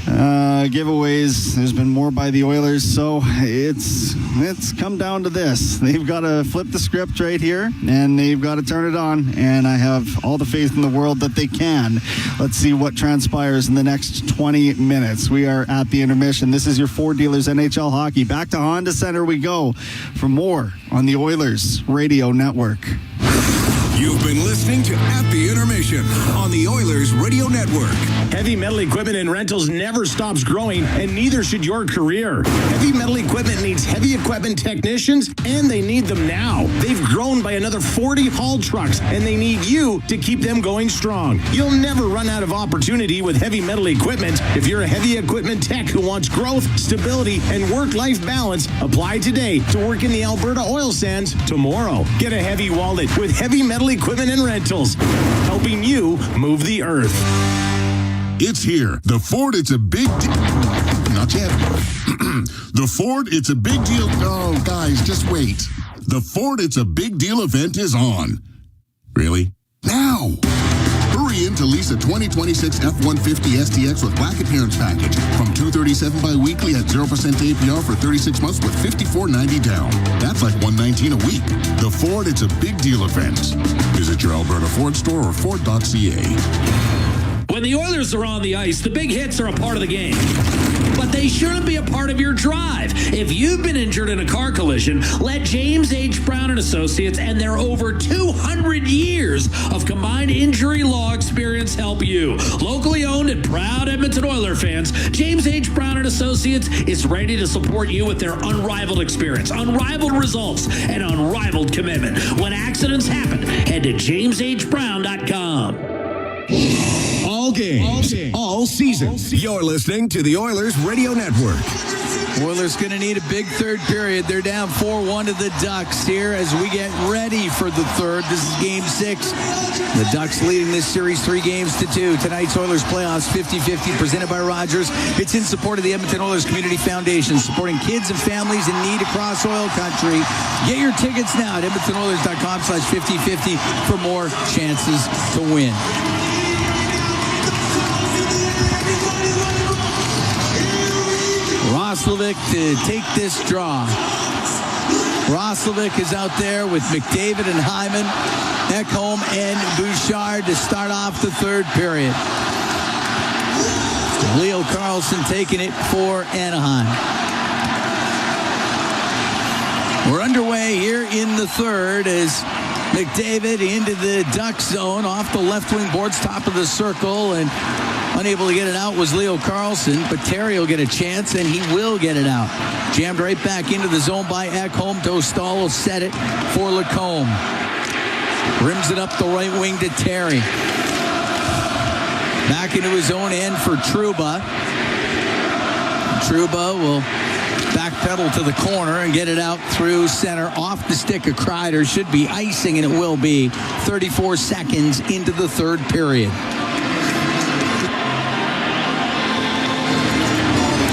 Speaker 5: Giveaways, there's been more by the Oilers, so it's come down to this. They've got to flip the script right here, and they've got to turn it on, and I have all the faith in the world that they can. Let's see what transpires in the next 20 minutes. We are at the intermission. This is your Ford Dealers NHL Hockey. Back to Honda Center we go for more on the Oilers Radio Network.
Speaker 16: You've been listening to At the Intermission on the Oilers Radio Network.
Speaker 22: Heavy metal equipment and rentals never stops growing, and neither should your career. Heavy metal equipment needs heavy equipment technicians, and they need them now. They've grown by another 40 haul trucks, and they need you to keep them going strong. You'll never run out of opportunity with heavy metal equipment. If you're a heavy equipment tech who wants growth, stability, and work-life balance, apply today to work in the Alberta oil sands tomorrow. Get a heavy wallet with heavy metal equipment and rentals, helping you move the earth.
Speaker 6: It's here. The Ford, it's a big deal. Not yet. The Ford, it's a big deal. Oh, guys, just wait. The Ford, it's a big deal event is on. Really? Now! Hurry in to lease a 2026 F-150 STX with Black Appearance Package from $237 bi-weekly at 0% APR for 36 months with $54.90 down. That's like $119 a week. The Ford, it's a big deal event. Visit your Alberta Ford store or Ford.ca.
Speaker 11: When the Oilers are on the ice, the big hits are a part of the game. But they shouldn't be a part of your drive. If you've been injured in a car collision, let James H. Brown & Associates and their over 200 years of combined injury law experience help you. Locally owned and proud Edmonton Oiler fans, James H. Brown & Associates is ready to support you with their unrivaled experience, unrivaled results, and unrivaled commitment. When accidents happen, head to jameshbrown.com.
Speaker 16: All games, all season. You're listening to the Oilers Radio Network.
Speaker 17: Oilers going to need a big third period. They're down 4-1 to the Ducks here as we get ready for the third. This is Game 6. The Ducks leading this series 3-2. Tonight's Oilers Playoffs 50-50 presented by Rogers. It's in support of the Edmonton Oilers Community Foundation, supporting kids and families in need across OilCountry. Get your tickets now at edmontonoilers.com/5050 for more chances to win. Roslovic to take this draw. Roslovic is out there with McDavid and Hyman, Ekholm and Bouchard to start off the third period. Leo Carlson taking it for Anaheim. We're underway here in the third as McDavid into the Duck zone off the left wing boards, top of the circle, and unable to get it out was Leo Carlson, but Terry will get a chance, and he will get it out. Jammed right back into the zone by Ekholm. Dostal will set it for Lacombe. Rims it up the right wing to Terry. Back into his own end for Trouba. Trouba will backpedal to the corner and get it out through center off the stick of Kreider. Should be icing, and it will be. 34 seconds into the third period.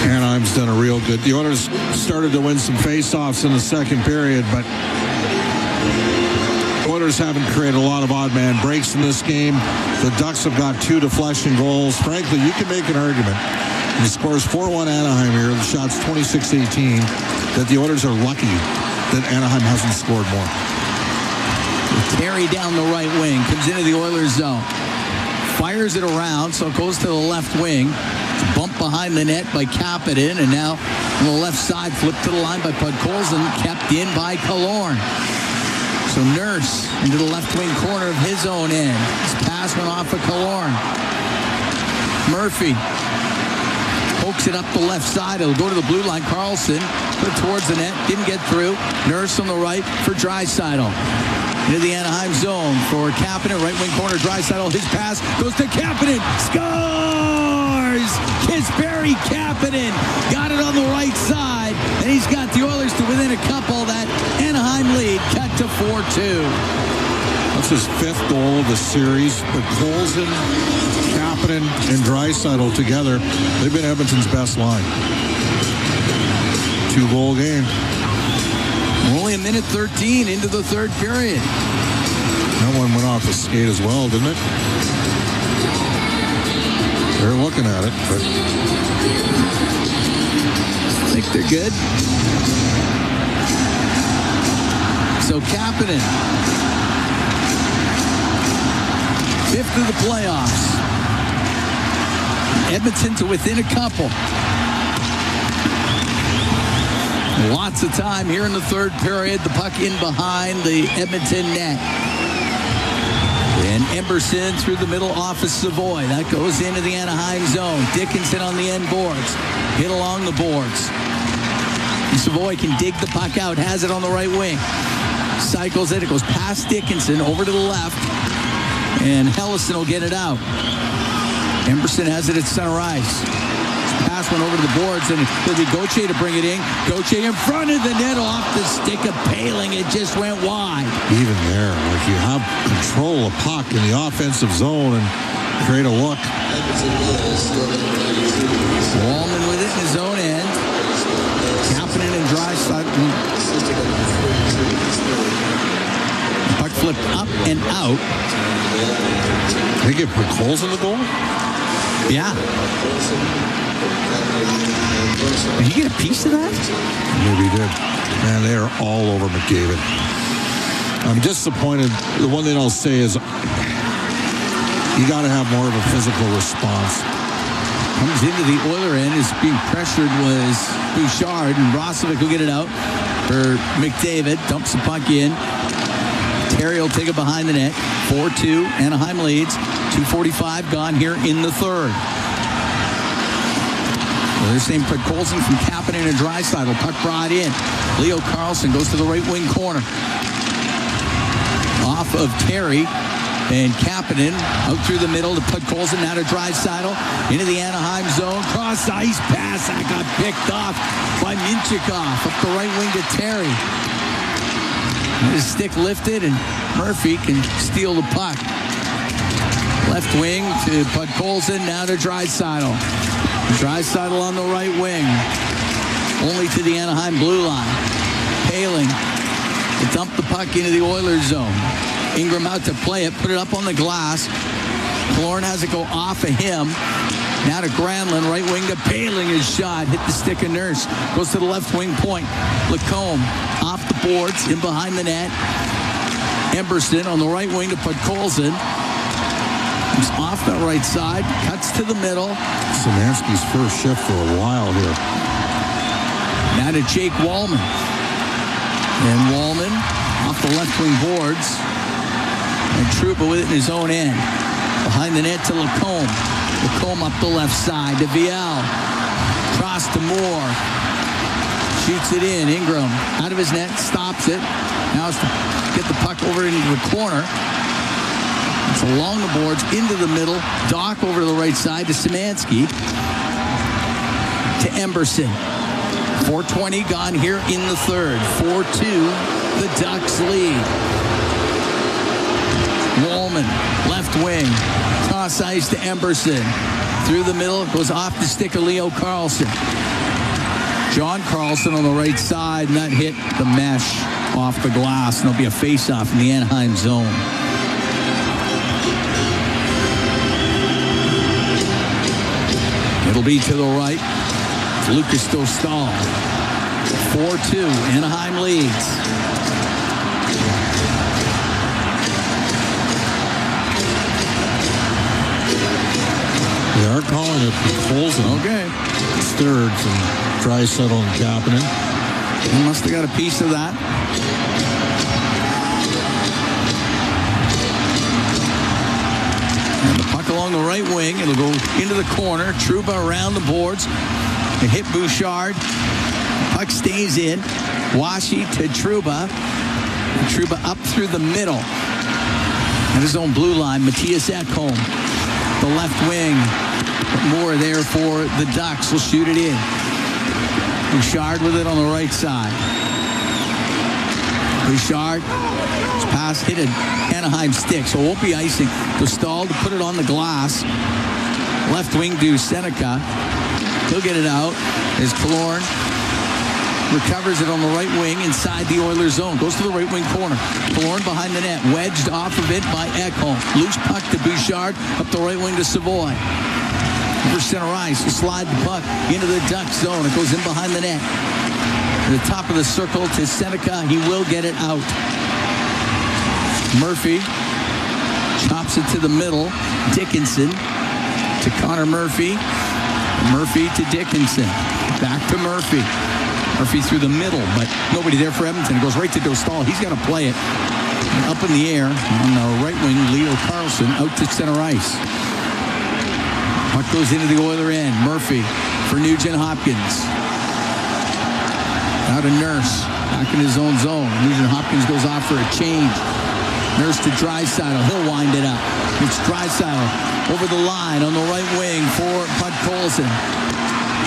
Speaker 8: Anaheim's done a real good. The Oilers started to win some faceoffs in the second period, but Oilers haven't created a lot of odd man breaks in this game. The Ducks have got 2 deflection goals. Frankly, you can make an argument. The score is 4-1 Anaheim here. The shot's 26-18. That the Oilers are lucky that Anaheim hasn't scored more.
Speaker 17: Terry down the right wing, comes into the Oilers zone. Fires it around, so it goes to the left wing. It's bumped behind the net by Kapanen, and now on the left side, flipped to the line by Podkolzin, kept in by Killorn. So Nurse into the left wing corner of his own end. His pass went off of Killorn. Murphy pokes it up the left side. It'll go to the blue line. Carlson put it towards the net, didn't get through. Nurse on the right for Draisaitl. Into the Anaheim zone for Kapanen, right wing corner. Draisaitl, his pass goes to Kapanen. Scores! Kasperi Kapanen got it on the right side, and he's got the Oilers to within a couple. That Anaheim lead cut to 4-2.
Speaker 8: That's his 5th goal of the series. But Colson, Kapanen, and Draisaitl together, they've been Edmonton's best line. 2-goal game.
Speaker 17: Only a minute 13 into the third period.
Speaker 8: That one went off the skate as well, didn't it? They're looking at it, but
Speaker 17: I think they're good. So Kapanen, 5th of the playoffs. Edmonton to within a couple. Lots of time here in the third period. The puck in behind the Edmonton net. And Emberson through the middle off of Savoy. That goes into the Anaheim zone. Dickinson on the end boards. Hit along the boards. And Savoy can dig the puck out. Has it on the right wing. Cycles it. It goes past Dickinson over to the left. And Hellison will get it out. Emberson has it at center ice. Pass went over to the boards, and it'll be Gauthier to bring it in. Gauthier in front of the net off the stick of Paling. It just went wide.
Speaker 8: Even there, like you have control of puck in the offensive zone and create a look.
Speaker 17: Wallman with it in his own end. Kapanen and Draisaitl. Puck flipped up and out.
Speaker 8: They get put holes in the goal?
Speaker 17: Yeah. Did you get a piece of that?
Speaker 8: Maybe he did. Man, they are all over McDavid. I'm disappointed. The one thing I'll say is you got to have more of a physical response.
Speaker 17: Comes into the Oiler end. Is being pressured was Bouchard, and Brozovic will get it out for McDavid. Dumps the puck in. Terry will take it behind the net. 4-2. Anaheim leads. 2:45 gone here in the third. Well, they're saying put Colson from Kapanen and Draisaitl. Puck brought in. Leo Carlson goes to the right wing corner. Off of Terry and Kapanen out through the middle to put Colson out of Draisaitl into the Anaheim zone. Cross ice pass that got picked off by Minchikov up the right wing to Terry. His stick lifted and Murphy can steal the puck. Left wing to Bud Colson, now to Draisaitl. Draisaitl on the right wing. Only to the Anaheim blue line. Paling to dump the puck into the Oilers zone. Ingram out to play it, put it up on the glass. Killorn has it go off of him. Now to Granlund, right wing to Paling. His shot hit the stick of Nurse. Goes to the left wing point. Lacombe off the boards, in behind the net. Emberson on the right wing to put Colson. He's off that right side, cuts to the middle.
Speaker 8: Szymanski's first shift for a while here.
Speaker 17: Now to Jake Wallman. And Wallman off the left wing boards. And Trouba with it in his own end. Behind the net to Lacombe. Lacombe up the left side to Viel. Cross to Moore. Shoots it in. Ingram out of his net, stops it. Now it's to get the puck over into the corner. It's along the boards, into the middle. Dock over to the right side to Szymanski. To Emberson. 4:20 gone here in the third. 4-2, the Ducks lead. Wallman, left wing. Toss ice to Emberson. Through the middle, goes off the stick of Leo Carlson. John Carlson on the right side, and that hit the mesh off the glass. And there'll be a face-off in the Anaheim zone. It'll be to the right. Lucas Dostal. 4-2. Anaheim leads.
Speaker 8: They are calling it Colson.
Speaker 17: Okay.
Speaker 8: Sturds and Draisaitl and Kapanen.
Speaker 17: He must have got a piece of that. And the puck along the right wing. It'll go into the corner. Trouba around the boards. It hit Bouchard. Puck stays in. Washi to Trouba. Trouba up through the middle. At his own blue line, Matthias Ekholm. The left wing. More there for the Ducks. Will shoot it in. Bouchard with it on the right side. Bouchard. His pass hit an Anaheim stick, so it won't be icing. Dostal to put it on the glass. Left wing to Seneca. He'll get it out as Killorn recovers it on the right wing inside the Oilers zone. Goes to the right wing corner. Killorn behind the net. Wedged off of it by Ekholm. Loose puck to Bouchard. Up the right wing to Savoy. Over center ice. He'll slide the puck into the Duck zone. It goes in behind the net. To the top of the circle to Seneca. He will get it out. Murphy chops it to the middle. Dickinson to Connor Murphy. Murphy to Dickinson. Back to Murphy. Murphy through the middle, but nobody there for Edmonton. It goes right to Dostal. He's got to play it. Up in the air on the right wing, Leo Carlson out to center ice. Puck goes into the Oiler end. Murphy for Nugent Hopkins. Now to Nurse. Back in his own zone. Nugent Hopkins goes off for a change. Nurse to Draisaitl. He'll wind it up. It's Draisaitl over the line on the right wing for Bud Colson.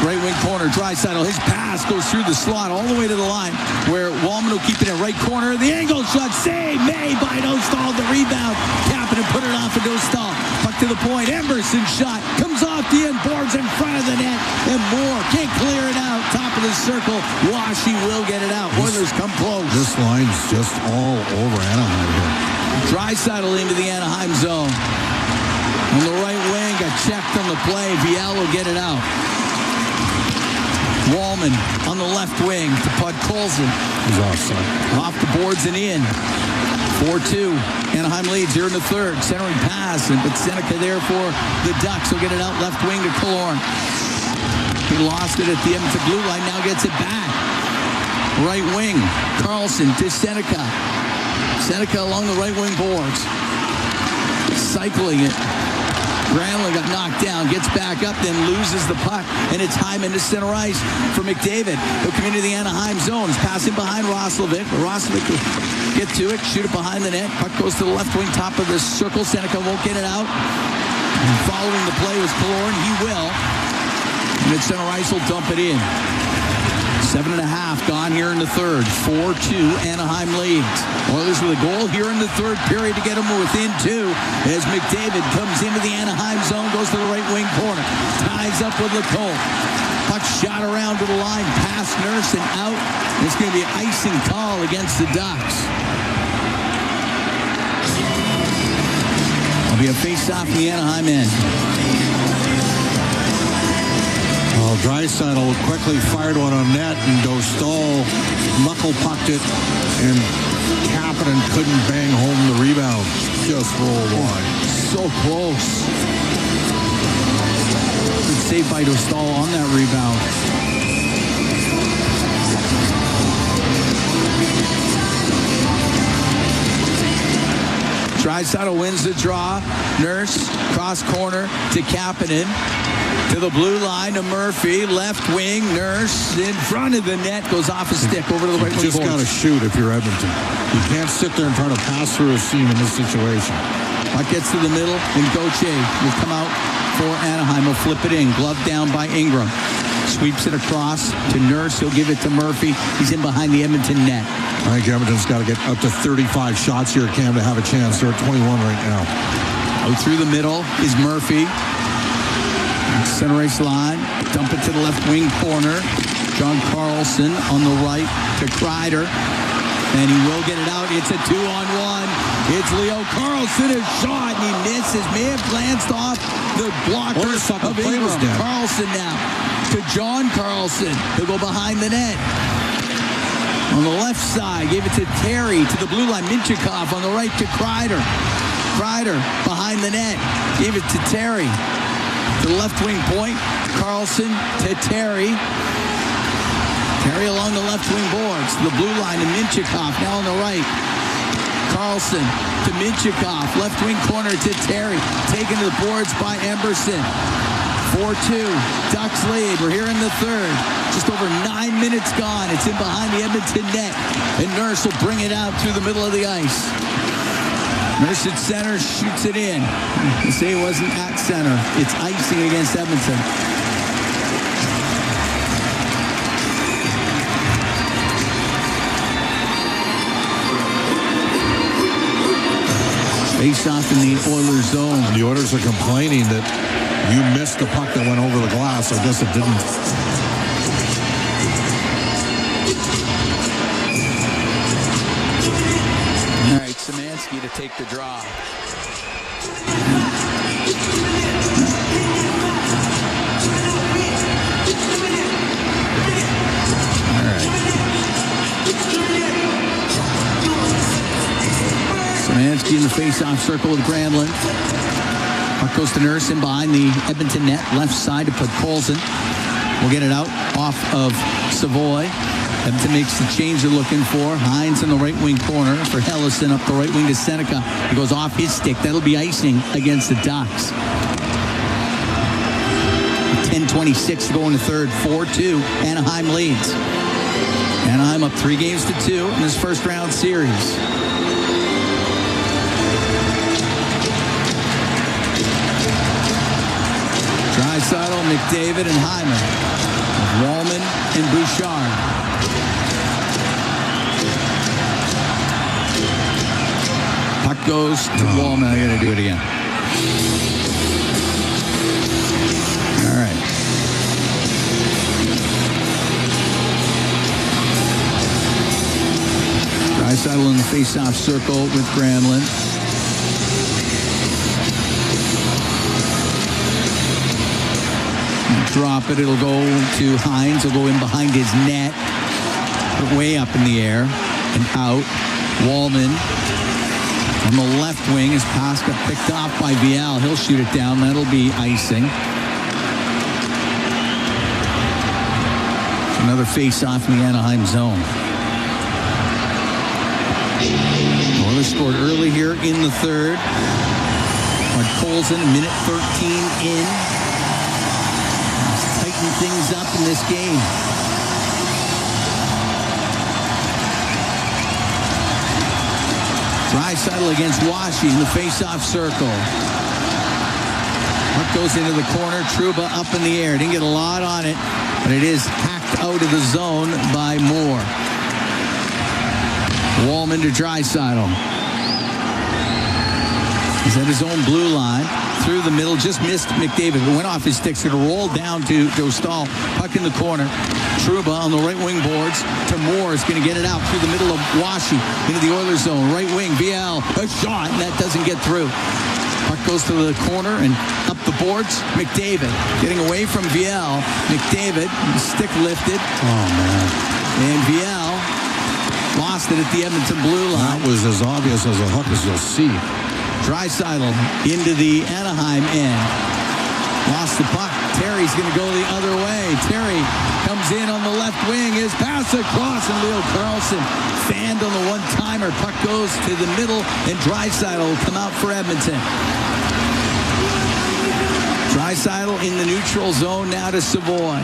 Speaker 17: Right wing corner, Draisaitl. His pass goes through the slot all the way to the line where Wallman will keep it in right corner. The angle shot saved, made by Dostal. The rebound. Kapanen put it off of Dostal. Puck to the point. Emerson shot. Comes off the end boards in front of the net. And Moore can't clear it out. Top of the circle. Washy will get it out. Oilers come close.
Speaker 8: This line's just all over Anaheim here.
Speaker 17: Draisaitl into the Anaheim zone. On the right wing, got checked on the play. Viel will get it out. Wallman on the left wing to Bud Colson.
Speaker 8: He's offside.
Speaker 17: Off the boards and in. 4-2. Anaheim leads here in the third. Centering pass, but Seneca there for the Ducks. Will get it out left wing to Killorn. He lost it at the Edmonton blue line. Now gets it back. Right wing. Carlson to Seneca. Seneca along the right wing boards. Cycling it. Granlund got knocked down, gets back up, then loses the puck, and it's Hyman to center ice for McDavid. He'll come into the Anaheim zone. He's passing behind Roslovic. Roslovic will get to it, shoot it behind the net. Puck goes to the left wing, top of the circle. Seneca won't get it out. And following the play was Killorn. He will. And at center ice will dump it in. 7.5 gone here in the third. 4-2 Anaheim leads. Oilers with a goal here in the third period to get them within 2 as McDavid comes into the Anaheim zone, goes to the right wing corner, ties up with Lacombe. Puck shot around to the line, past Nurse and out. It's going to be an icing call against the Ducks. It'll be a face-off in the Anaheim end.
Speaker 8: Well, Draisaitl quickly fired one on net, and Dostal knuckle-pucked it, and Kapanen couldn't bang home the rebound. Just rolled wide.
Speaker 17: So close. Good save by Dostal on that rebound. Draisaitl wins the draw. Nurse, cross corner to Kapanen. To the blue line to Murphy, left wing, Nurse in front of the net, goes off a stick over to the right wing.
Speaker 8: You just got to shoot if you're Edmonton. You can't sit there and try to pass through a seam in this situation.
Speaker 17: Puck gets to the middle, and Gauthier will come out for Anaheim. He'll flip it in, glove down by Ingram. Sweeps it across to Nurse. He'll give it to Murphy. He's in behind the Edmonton net.
Speaker 8: I think Edmonton's got to get up to 35 shots here, Cam, to have a chance. They're at 21 right now.
Speaker 17: Out through the middle is Murphy. Center ice line, dump it to the left wing corner. John Carlson on the right to Kreider, and he will get it out. It's a 2-on-1. It's Leo Carlson, his shot, and he misses. May have glanced off the blocker of Ingram. Carlson now to John Carlson. He'll go behind the net. On the left side, gave it to Terry to the blue line. Minchikov on the right to Kreider. Kreider behind the net, gave it to Terry. To the left wing point, Carlson to Terry. Terry along the left wing boards. The blue line to Minchikov, now on the right. Carlson to Minchikov, left wing corner to Terry. Taken to the boards by Emberson. 4-2, Ducks lead. We're here in the third. Just over 9 minutes gone. It's in behind the Edmonton net. And Nurse will bring it out through the middle of the ice. Nurse at center, shoots it in. They say it wasn't at center. It's icing against Edmonton. Face off in the Oilers zone.
Speaker 8: The Oilers are complaining that you missed the puck that went over the glass. I guess it didn't.
Speaker 17: All right, Szymanski to take the draw. All right. Szymanski in the face-off circle with Granlund. Puck goes to Nurse in behind the Edmonton net. Left side to put Colson. will get it out off of Savoy. Edmonton makes the change they're looking for. Hines in the right wing corner for Hellison up the right wing to Seneca. He goes off his stick. That'll be icing against the Ducks. 10:26 to go in the third. 4-2. Anaheim leads. Anaheim up 3-2 in this first round series. Draisaitl, McDavid, and Hyman. Wallman and Bouchard. Puck goes to Wallman. I gotta do it again. All right. Draisaitl in the face-off circle with Gramlin. Drop it. It'll go to Hines. It'll go in behind his net. Put it way up in the air and out. Wallman on the left wing. His pass got picked off by Viel. He'll shoot it down. That'll be icing. Another face-off in the Anaheim zone. Oilers scored early here in the third. Colson, minute 13 in. Tighten things up in this game. Draisaitl against Washi in the face-off circle. Puck goes into the corner. Trouba up in the air. Didn't get a lot on it, but it is hacked out of the zone by Moore. Wallman to Draisaitl. He's at his own blue line. Through the middle, just missed McDavid. It went off his sticks. Going to roll down to Dostal. Puck in the corner. Trouba on the right wing boards to Moore. Is going to get it out through the middle of Washi into the Oilers zone. Right wing, Viel. A shot, and that doesn't get through. Puck goes to the corner and up the boards. McDavid getting away from Viel. McDavid, stick lifted.
Speaker 8: Oh, man.
Speaker 17: And Viel lost it at the Edmonton blue line.
Speaker 8: That was as obvious as a hook as you'll see.
Speaker 17: Draisaitl into the Anaheim end. Lost the puck. Terry's going to go the other way. Terry comes in on the left wing. His pass across, and Leo Carlson fanned on the one-timer. Puck goes to the middle, and Draisaitl will come out for Edmonton. Draisaitl in the neutral zone now to Savoy.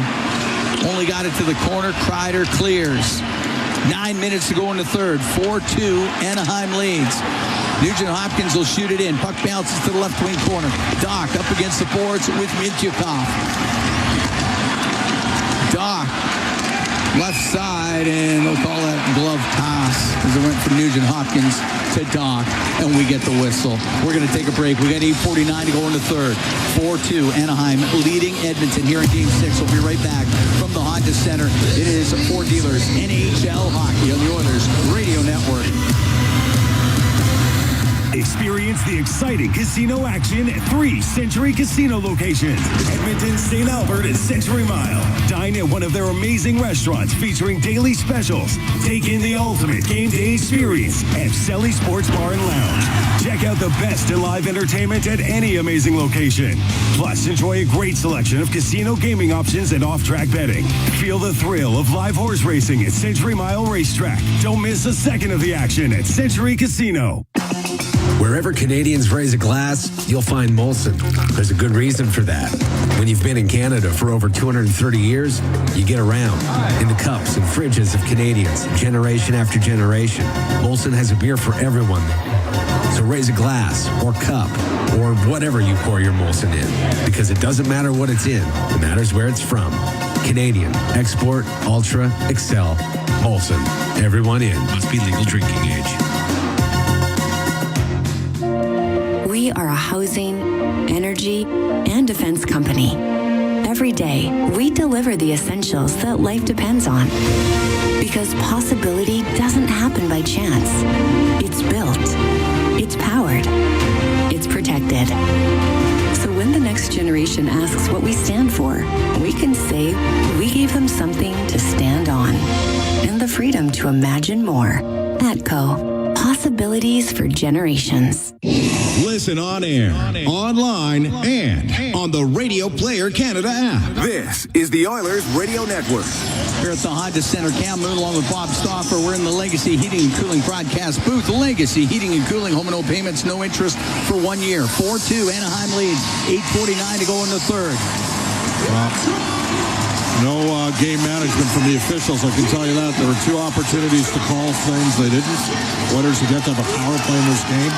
Speaker 17: Only got it to the corner. Kreider clears. 9 minutes to go in the third. 4-2. Anaheim leads. Nugent Hopkins will shoot it in. Puck bounces to the left wing corner. Doc up against the boards with Mintyukov. Doc left side, and they'll call that glove pass as it went from Nugent Hopkins to Doc, and we get the whistle. We're going to take a break. We got 8:49 to go in the third. 4-2. Anaheim leading Edmonton here in Game 6. We'll be right back from the Honda Center. It is Ford Dealers NHL Hockey on the Oilers Radio Network.
Speaker 2: Experience the exciting casino action at 3 Century Casino locations. Edmonton, St. Albert, and Century Mile. Dine at one of their amazing restaurants featuring daily specials. Take in the ultimate game day experience at Selly Sports Bar and Lounge. Check out the best in live entertainment at any amazing location. Plus, enjoy a great selection of casino gaming options and off-track betting. Feel the thrill of live horse racing at Century Mile Racetrack. Don't miss a second of the action at Century Casino.
Speaker 1: Wherever Canadians raise a glass, you'll find Molson. There's a good reason for that. When you've been in Canada for over 230 years, you get around in the cups and fridges of Canadians, generation after generation. Molson has a beer for everyone. So raise a glass or cup or whatever you pour your Molson in, because it doesn't matter what it's in. It matters where it's from. Canadian, export, ultra, excel, Molson. Everyone in. Must be legal drinking age.
Speaker 3: We are a housing, energy, and defense company. Every day, we deliver the essentials that life depends on. Because possibility doesn't happen by chance. It's built. It's powered. It's protected. So when the next generation asks what we stand for, we can say we gave them something to stand on. And the freedom to imagine more. ATCO. Possibilities for generations.
Speaker 19: Listen on air, online, and on the Radio Player Canada app.
Speaker 16: This is the Oilers Radio Network.
Speaker 17: Here at the Honda Center, Cam Moon along with Bob Stauffer. We're in the Legacy Heating and Cooling broadcast booth. Legacy Heating and Cooling, home and no payments, no interest for 1 year. 4-2, Anaheim leads. 8:49 to go in the third.
Speaker 8: Well, no game management from the officials, I can tell you that. There were 2 opportunities to call things. They didn't. Oilers have yet to have a power play in this game.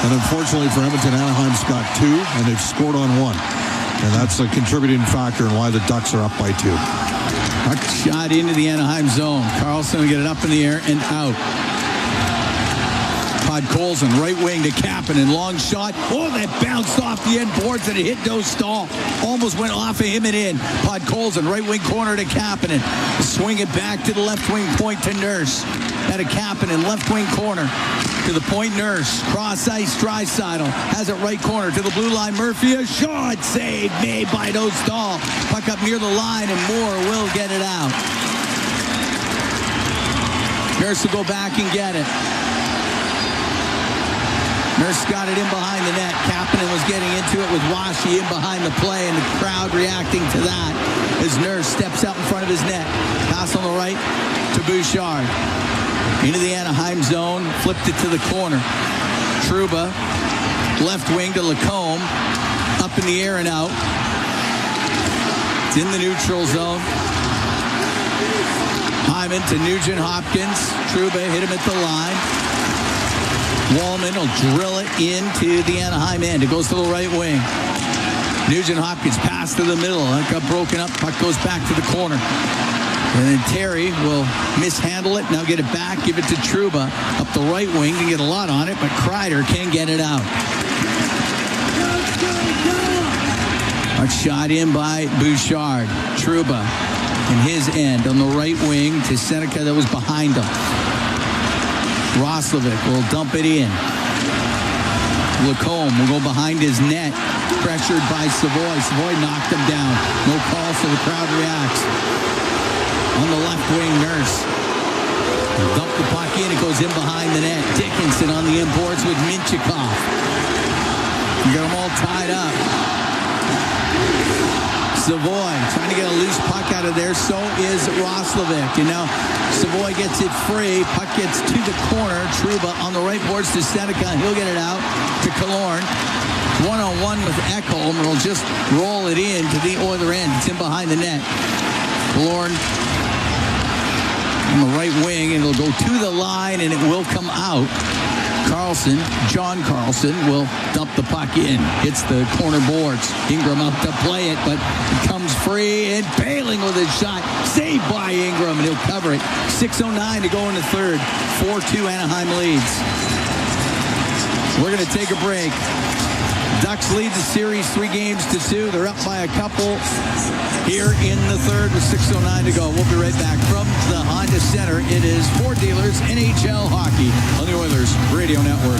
Speaker 8: And unfortunately for Edmonton, Anaheim's got 2, and they've scored on 1. And that's a contributing factor in why the Ducks are up by 2.
Speaker 17: Puck shot into the Anaheim zone. Carlson will get it up in the air and out. Podkolzin, right wing to Kapanen, long shot. Oh, that bounced off the end boards and it hit no stall. Almost went off of him and in. Podkolzin, right wing corner to Kapanen. Swing it back to the left wing point to Nurse. At a Kapanen, left wing corner to the point. Nurse, cross ice, Draisaitl has it right corner to the blue line. Murphy, a shot save made by no stall. Puck up near the line and Moore will get it out. Nurse will go back and get it. Nurse got it in behind the net. Kapanen was getting into it with Washi in behind the play, and the crowd reacting to that as Nurse steps out in front of his net. Pass on the right to Bouchard. Into the Anaheim zone, flipped it to the corner. Trouba, left wing to Lacombe. Up in the air and out. It's in the neutral zone. Hyman to Nugent Hopkins. Trouba hit him at the line. Wallman will drill it into the Anaheim end. It goes to the right wing. Nugent Hopkins pass to the middle. It got broken up. Puck goes back to the corner. And then Terry will mishandle it. Now get it back. Give it to Trouba. Up the right wing. Can get a lot on it, but Kreider can't get it out. A shot in by Bouchard. Trouba in his end on the right wing to Seneca that was behind him. Roslovic will dump it in. Lacombe will go behind his net. Pressured by Savoy. Savoy knocked him down. No call, so the crowd reacts. On the left wing, Nurse. Dump the puck in. It goes in behind the net. Dickinson on the imports with Minchikov. You got them all tied up. Savoy trying to get a loose puck out of there. So is Roslovic. And now Savoy gets it free. Puck gets to the corner. Trouba on the right boards to Seneca. He'll get it out to Killorn. One-on-one with Ekholm. And he'll just roll it in to the Oiler end. It's in behind the net. Killorn on the right wing. And it'll go to the line and it will come out. Carlson, John Carlson, will dump the puck in. Hits the corner boards. Ingram up to play it, but it comes free, and Paling with his shot. Saved by Ingram, and he'll cover it. 6:09 to go in the third. 4-2 Anaheim leads. We're going to take a break. Ducks lead the series 3-2. They're up by a couple here in the third with 6:09 to go. We'll be right back from the Honda Center. It is Ford Dealers NHL Hockey on the Oilers Radio Network.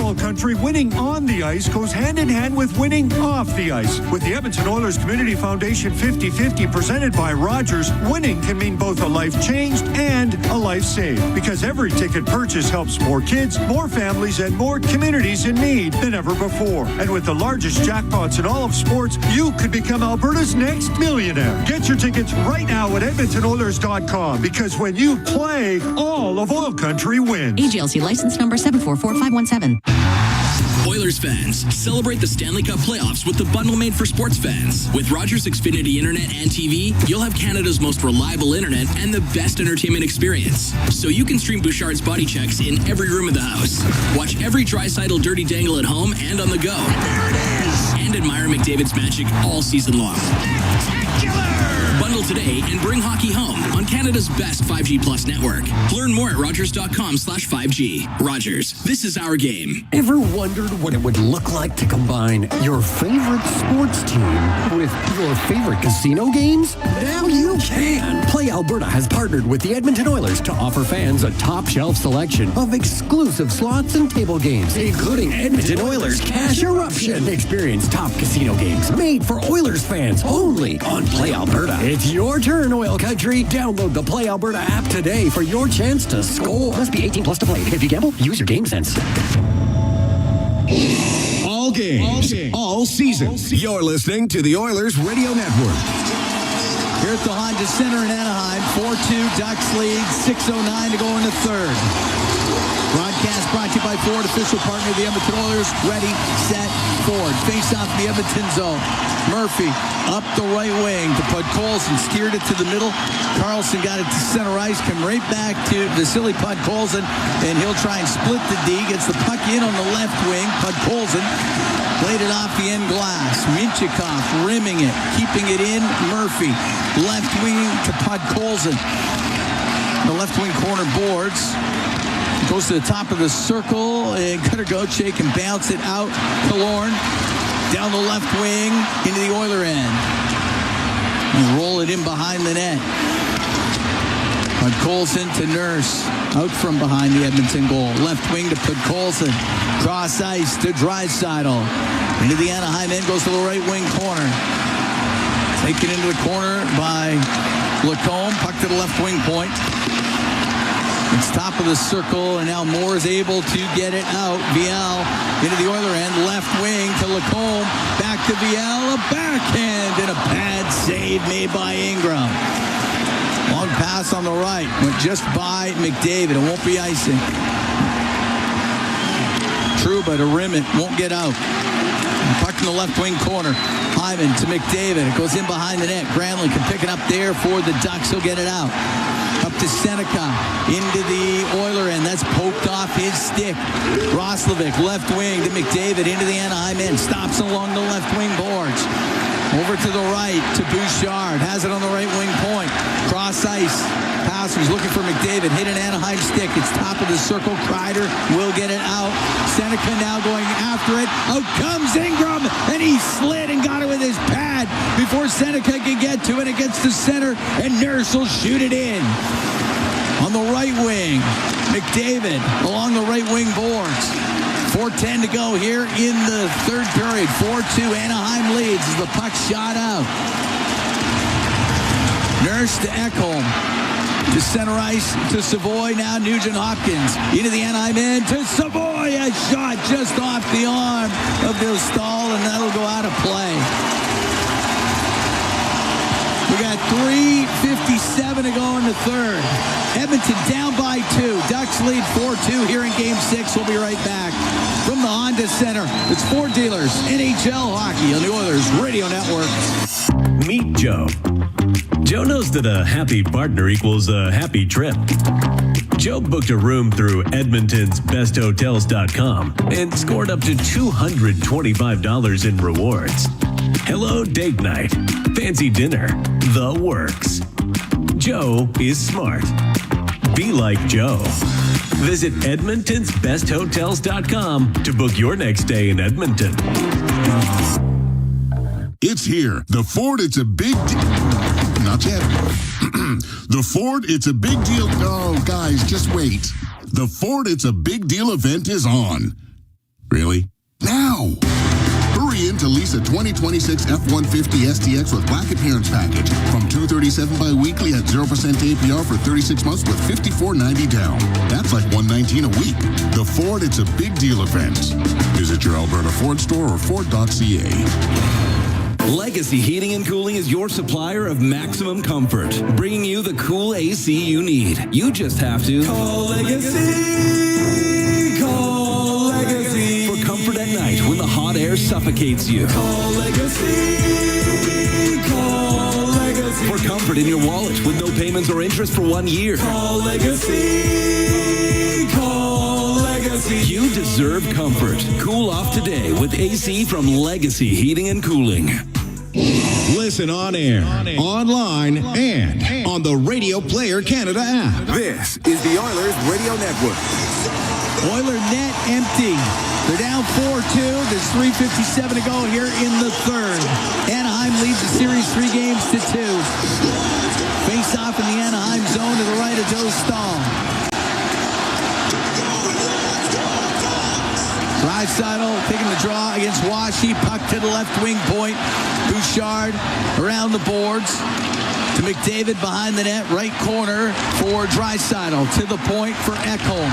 Speaker 7: OilCountry, winning on the ice goes hand in hand with winning off the ice. With the Edmonton Oilers Community Foundation 50-50 presented by Rogers, winning can mean both a life changed and a life saved. Because every ticket purchase helps more kids, more families, and more communities in need than ever before. And with the largest jackpots in all of sports, you could become Alberta's next millionaire. Get your tickets right now at EdmontonOilers.com. Because when you play, all of OilCountry wins.
Speaker 9: AGLC license number 744517.
Speaker 18: Oilers fans, celebrate the Stanley Cup playoffs with the bundle made for sports fans. With Rogers Xfinity Internet and TV, you'll have Canada's most reliable internet and the best entertainment experience. So you can stream Bouchard's body checks in every room of the house. Watch every Draisaitl dirty dangle at home and on the go.
Speaker 2: And there it is!
Speaker 18: And admire McDavid's magic all season long.
Speaker 2: Spectacular!
Speaker 18: Bundle today and bring hockey home on Canada's best 5G Plus network. Learn more at Rogers.com/5G. Rogers, this is our game.
Speaker 13: Ever wondered what it would look like to combine your favorite sports team with your favorite casino games? Now you can! Play Alberta has partnered with the Edmonton Oilers to offer fans a top-shelf selection of exclusive slots and table games, including Edmonton Oilers Cash Eruption. Experience top top casino games made for Oilers fans only on Play Alberta. It's your turn, Oil Country. Download the Play Alberta app today for your chance to score. Must be 18 plus to play. If you gamble, use your game sense.
Speaker 16: All games, all season. You're listening to the Oilers Radio Network.
Speaker 17: Here at the Honda Center in Anaheim, 4-2 Ducks lead, 6:09 to go in the third. Broadcast brought to you by Ford, official partner of the Edmonton Oilers. Ready, set, Ford. Face off the Edmonton zone. Murphy up the right wing to Podkolzin. Steered it to the middle. Carlson got it to center ice. Come right back to Vasily Podkolzin, and he'll try and split the D. Gets the puck in on the left wing. Podkolzin played it off the end glass. Minchikov rimming it, keeping it in. Murphy left wing to Podkolzin. The left wing corner boards. Goes to the top of the circle, and Kuttergoche can bounce it out to Lorne. Down the left wing into the Oiler end. And roll it in behind the net. Podkolzin to Nurse. Out from behind the Edmonton goal. Left wing to Podkolzin. Cross ice to Draisaitl. Into the Anaheim end, goes to the right wing corner. Taken into the corner by Lacombe. Puck to the left wing point. It's top of the circle, and now Moore is able to get it out. Viel into the Oiler end, left wing to Lacombe, back to Viel, a backhand, and a pad save made by Ingram. Long pass on the right, went just by McDavid. It won't be icing. Trouba to rim it, won't get out. Puck in the left wing corner. Hyman to McDavid. It goes in behind the net. Granlund can pick it up there for the Ducks. He'll get it out. Up to Seneca, into the Oiler end. That's poked off his stick. Roslovic, left wing to McDavid, into the Anaheim end. Stops along the left wing boards. Over to the right to Bouchard. Has it on the right wing point. Cross ice. Passers looking for McDavid. Hit an Anaheim stick. It's top of the circle. Kreider will get it out. Seneca now going after it. Out comes Ingram, and he slid and got it with his pad before Seneca can get to it. It gets to center, and Nurse will shoot it in. On the right wing, McDavid along the right wing boards. 4:10 to go here in the third period. 4-2 Anaheim leads as the puck shot out. Nurse to Ekholm. To center ice to Savoy. Now Nugent Hopkins into the Anaheim end to Savoy. A shot just off the arm of Bill Stahl, and that'll go out of play. We got 3:57 to go in the third. Edmonton down by 2. Ducks lead 4-2 here in Game 6. We'll be right back from the Honda Center. It's Ford Dealers, NHL Hockey on the Oilers Radio Network.
Speaker 1: Meet Joe. Joe knows that a happy partner equals a happy trip. Joe booked a room through Edmonton's besthotels.com and scored up to $225 in rewards. Hello date night, fancy dinner, the works. Joe is smart. Be like Joe. Visit EdmontonsBestHotels.com to book your next stay in Edmonton.
Speaker 6: It's here. The Ford, it's a big Not yet. The Ford, it's a big deal. Oh, guys, just wait. The Ford, it's a big deal event is on. Really? Now! Hurry in to lease a 2026 F-150 STX with black appearance package from $237 bi-weekly at 0% APR for 36 months with $54.90 down. That's like $119 a week. The Ford, it's a big deal event. Visit your Alberta Ford store or Ford.ca.
Speaker 12: Legacy Heating and Cooling is your supplier of maximum comfort, bringing you the cool AC you need. You just have to
Speaker 14: call Legacy. Call Legacy.
Speaker 12: For comfort at night when the hot air suffocates you.
Speaker 14: Call Legacy. Call Legacy.
Speaker 12: For comfort in your wallet with no payments or interest for 1 year.
Speaker 14: Call Legacy. Call Legacy.
Speaker 12: You deserve comfort. Cool off today with AC from Legacy Heating and Cooling.
Speaker 16: Listen on air, online, and on the Radio Player Canada app.
Speaker 19: This is the Oilers Radio Network.
Speaker 17: Oiler net empty. They're down 4-2. There's 3:57 to go here in the third. Anaheim leads the series 3-2. Face off in the Anaheim zone to the right of Joe Stahl. Draisaitl taking the draw against Washi. Puck to the left wing point. Bouchard around the boards to McDavid behind the net. Right corner for Draisaitl. To the point for Ekholm.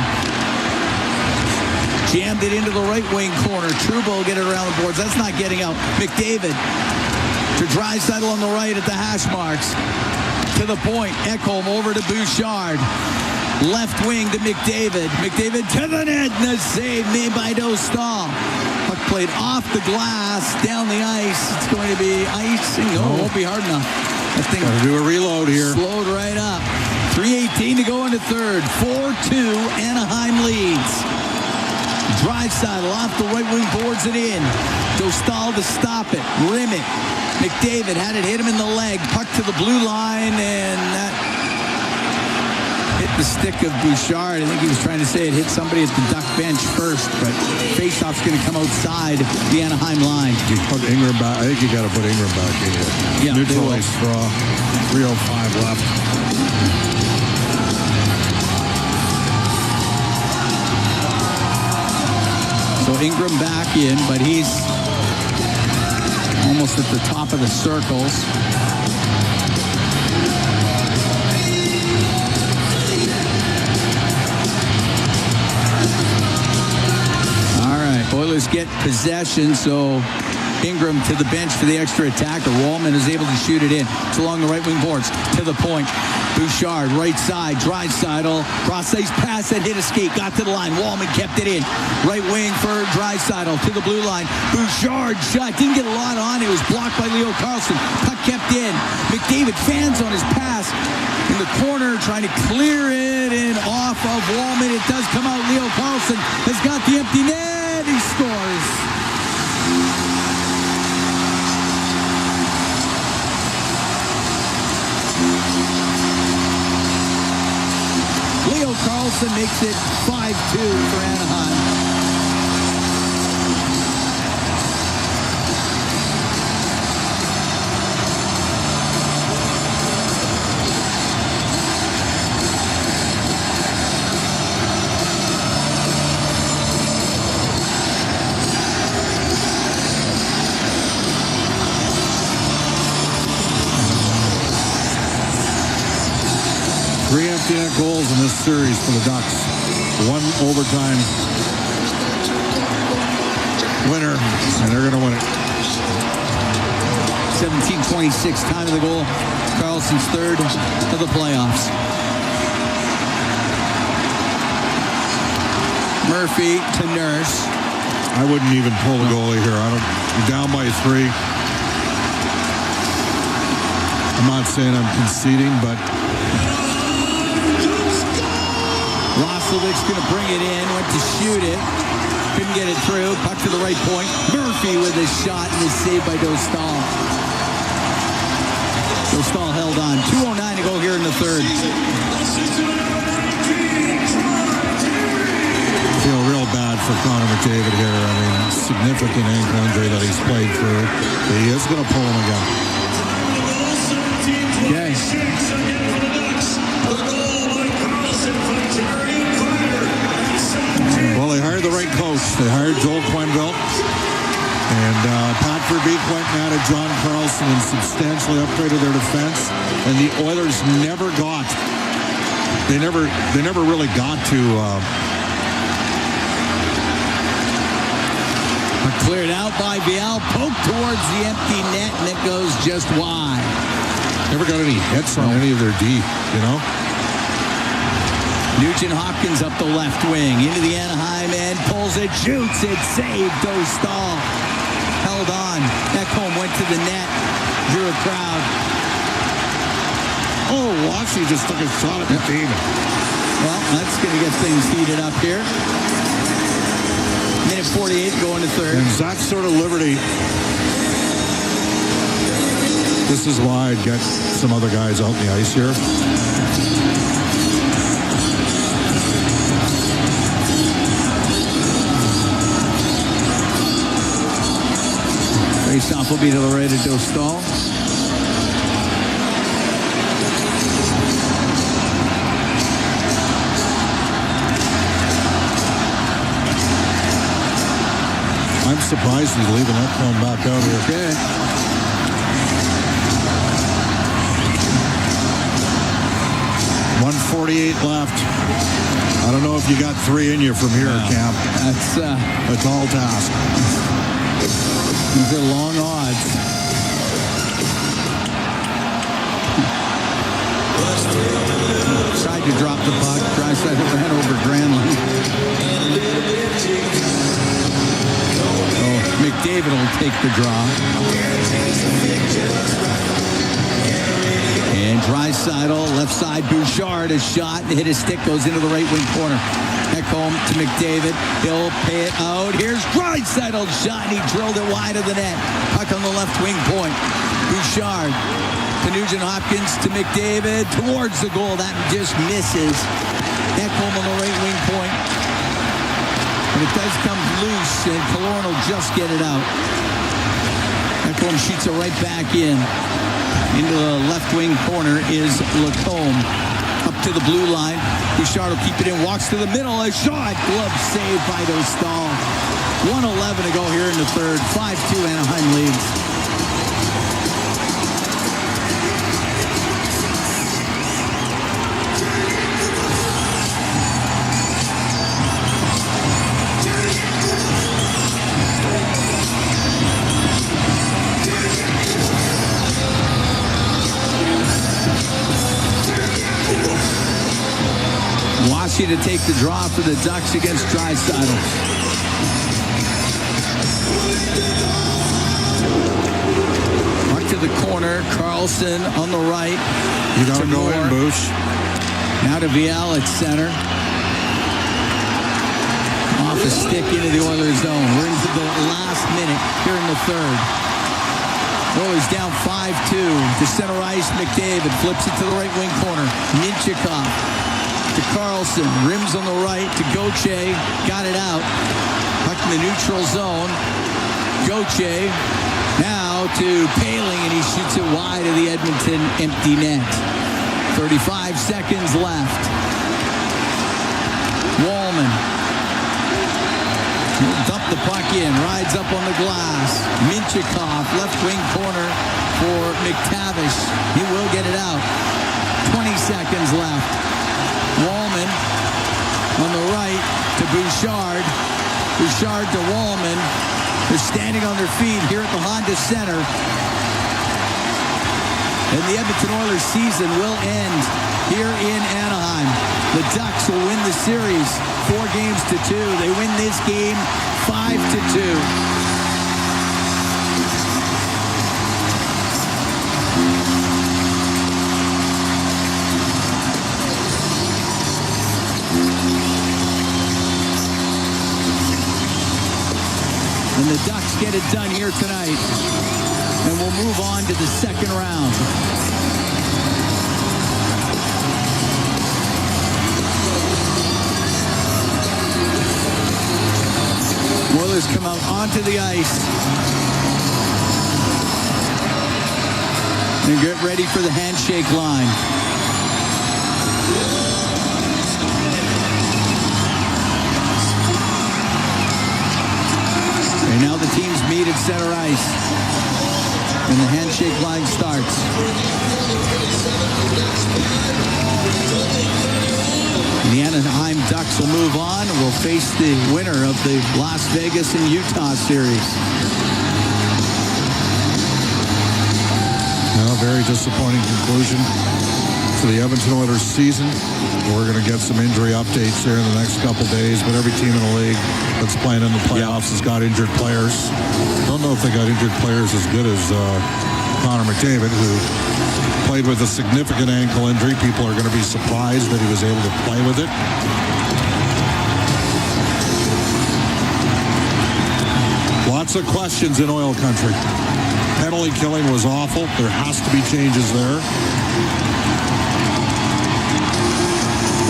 Speaker 17: Jammed it into the right wing corner. Trouba will get it around the boards. That's not getting out. McDavid to Draisaitl on the right at the hash marks. To the point. Ekholm over to Bouchard. Left wing to McDavid. McDavid to the net. And a save made by Dostal. Puck played off the glass, down the ice. It's going to be icing. No, it won't be hard enough. That thing
Speaker 8: got to do a reload here.
Speaker 17: Slowed right up. 3:18 to go in the third. 4-2. Anaheim leads. Draisaitl off the right wing boards it in. Dostal to stop it. Rim it. McDavid had it hit him in the leg. Puck to the blue line, and that hit the stick of Bouchard. I think he was trying to say it hit somebody at the Duck bench first, but faceoff's going to come outside the Anaheim line.
Speaker 8: You put Ingram back. I think you got to put Ingram back in here.
Speaker 17: Yeah,
Speaker 8: neutralize draw. 3:05 left.
Speaker 17: So Ingram back in, but he's almost at the top of the circles. All right, Oilers get possession, so Ingram to the bench for the extra attacker. Wallman is able to shoot it in. It's along the right wing boards. To the point. Bouchard, right side. Draisaitl. Cross-ice pass that hit a skate. Got to the line. Wallman kept it in. Right wing for Draisaitl. To the blue line. Bouchard shot. Didn't get a lot on. It was blocked by Leo Carlson. Puck kept in. McDavid fans on his pass. In the corner, trying to clear it and off of Wallman. It does come out. Leo Carlson has got the empty net. He scores. Leo Carlson makes it 5-2 for Anaheim.
Speaker 8: Three empty net goals in this series for the Ducks. One overtime winner, and they're going to win it.
Speaker 17: 17:26, time of the goal. Carlson's third of the playoffs. Murphy to Nurse.
Speaker 8: I wouldn't even pull the goalie here. You're down by 3. I'm not saying I'm conceding, but
Speaker 17: Roslovic's going to bring it in, went to shoot it. Couldn't get it through. Puck to the right point. Murphy with a shot and is saved by Dostal. Dostal held on. 2:09 to go here in the third.
Speaker 8: I feel real bad for Connor McDavid here. I mean, significant ankle injury that he's played through. But he is going to pull him again.
Speaker 17: Okay.
Speaker 8: Well, they hired the right coach. They hired Joel Quenneville. And Pat Verbeek went and added John Carlson and substantially upgraded their defense. And the Oilers never got. They never really got to.
Speaker 17: Cleared out by Vial. Poked towards the empty net, and it goes just wide.
Speaker 8: Never got any hits on any of their D, you know?
Speaker 17: Nugent Hopkins up the left wing into the Anaheim end, pulls it, shoots it, saved Dostal. Held on. Ekholm went to the net, drew a crowd.
Speaker 8: Oh, Washi just took a shot at the team.
Speaker 17: Well, that's going to get things heated up here. Minute 48 going to third.
Speaker 8: And that sort of liberty. This is why I'd get some other guys out in the ice here.
Speaker 17: Faceoff will be to the right of Dostal.
Speaker 8: surprised he's leaving that phone back out here.
Speaker 17: Okay.
Speaker 8: .148 left. I don't know if you got 3 in you from here, Cam.
Speaker 17: That's
Speaker 8: a tall task.
Speaker 17: These are long odds. Tried to drop the puck. Tried to ran over Granlund. So McDavid will take the draw. And Draisaitl, left side, Bouchard, a shot, hit his stick, goes into the right wing corner. Ekholm to McDavid. He'll pay it out. Here's Draisaitl's shot, and he drilled it wide of the net. Puck on the left wing point. Bouchard to Nugent-Hopkins to McDavid towards the goal. That just misses. Ekholm on the right wing point. And it does come loose, and Killorn will just get it out. Ekholm shoots it right back in. Into the left wing corner is Lacombe. Up to the blue line. Bouchard will keep it in. Walks to the middle. A shot. Glove saved by Dostal. 1:11 to go here in the third. 5-2 Anaheim leads. To take the draw for the Ducks against Draisaitl. Mark to the corner. Carlson on the right.
Speaker 8: You don't go in, Boosh.
Speaker 17: Now to Viel at center. Off the stick into the Oilers zone. We're into the last minute here in the third. Oilers down 5-2. To center ice, McDavid flips it to the right wing corner. Minchikov to Carlson, rims on the right to Gauthier, got it out. Puck in the neutral zone. Gauthier now to Paling, and he shoots it wide of the Edmonton empty net. 35 seconds left. Wallman will dump the puck in, rides up on the glass. Minchikov, left wing corner for McTavish. He will get it out. 20 seconds left. Wallman on the right to Bouchard. Bouchard to Wallman. They're standing on their feet here at the Honda Center. And the Edmonton Oilers season will end here in Anaheim. The Ducks will win the series 4-2. They win this game 5-2. And the Ducks get it done here tonight. And we'll move on to the second round. Oilers come out onto the ice. And get ready for the handshake line. And now the teams meet at center ice. And the handshake line starts. The Anaheim Ducks will move on and will face the winner of the Las Vegas and Utah series.
Speaker 8: Now, very disappointing conclusion to the Edmonton Oilers season. We're going to get some injury updates here in the next couple days, but every team in the league that's playing in the playoffs has got injured players. Don't know if they got injured players as good as Connor McDavid, who played with a significant ankle injury. People are going to be surprised that he was able to play with it. Lots of questions in OilCountry. Penalty killing was awful. There has to be changes there.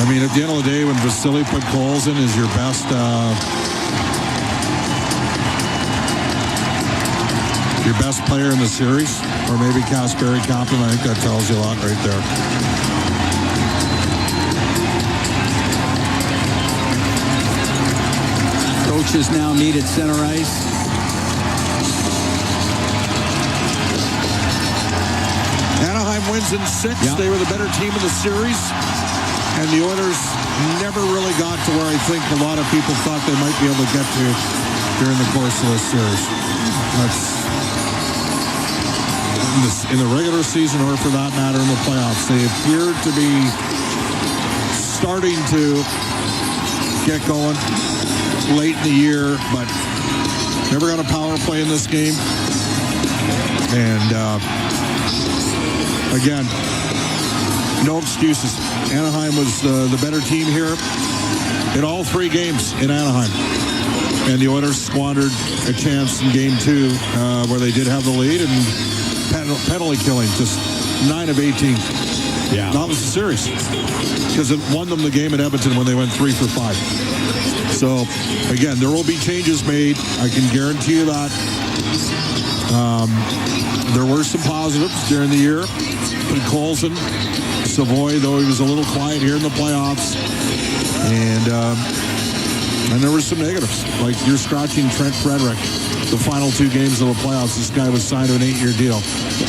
Speaker 8: I mean, at the end of the day, when Vasily Podkolzin is your best player in the series, or maybe Kasperi Kapanen, I think that tells you a lot right there.
Speaker 17: Coaches now meet at center ice.
Speaker 8: wins in 6. Yeah. They were the better team in the series. And the Oilers never really got to where I think a lot of people thought they might be able to get to during the course of this series. That's in the regular season, or for that matter in the playoffs. They appeared to be starting to get going late in the year, but never got a power play in this game. And again, no excuses. Anaheim was the better team here in all 3 games in Anaheim. And the Oilers squandered a chance in Game 2 where they did have the lead, and penalty killing, just 9 of 18. Yeah. That was the series, because it won them the game at Edmonton when they went 3 for 5. So, again, there will be changes made. I can guarantee you that. There were some positives during the year. But Colson, Savoy, though he was a little quiet here in the playoffs. And there were some negatives, like you're scratching Trent Frederick. The final 2 games of the playoffs, this guy was signed to an 8-year deal.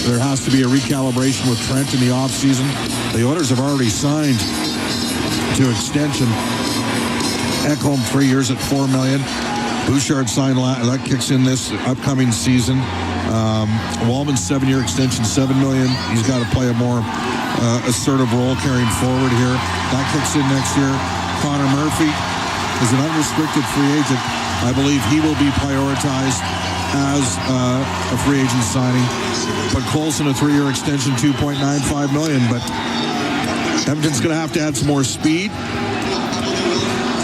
Speaker 8: There has to be a recalibration with Trent in the offseason. The Oilers have already signed to extension. Ekholm 3 years at $4 million. Bouchard signed, that kicks in this upcoming season. Wallman's 7-year extension, $7 million. He's got to play a more assertive role carrying forward here. That kicks in next year. Connor Murphy is an unrestricted free agent. I believe he will be prioritized as a free agent signing. But Colson, a 3-year extension, $2.95 million. But Edmonton's going to have to add some more speed.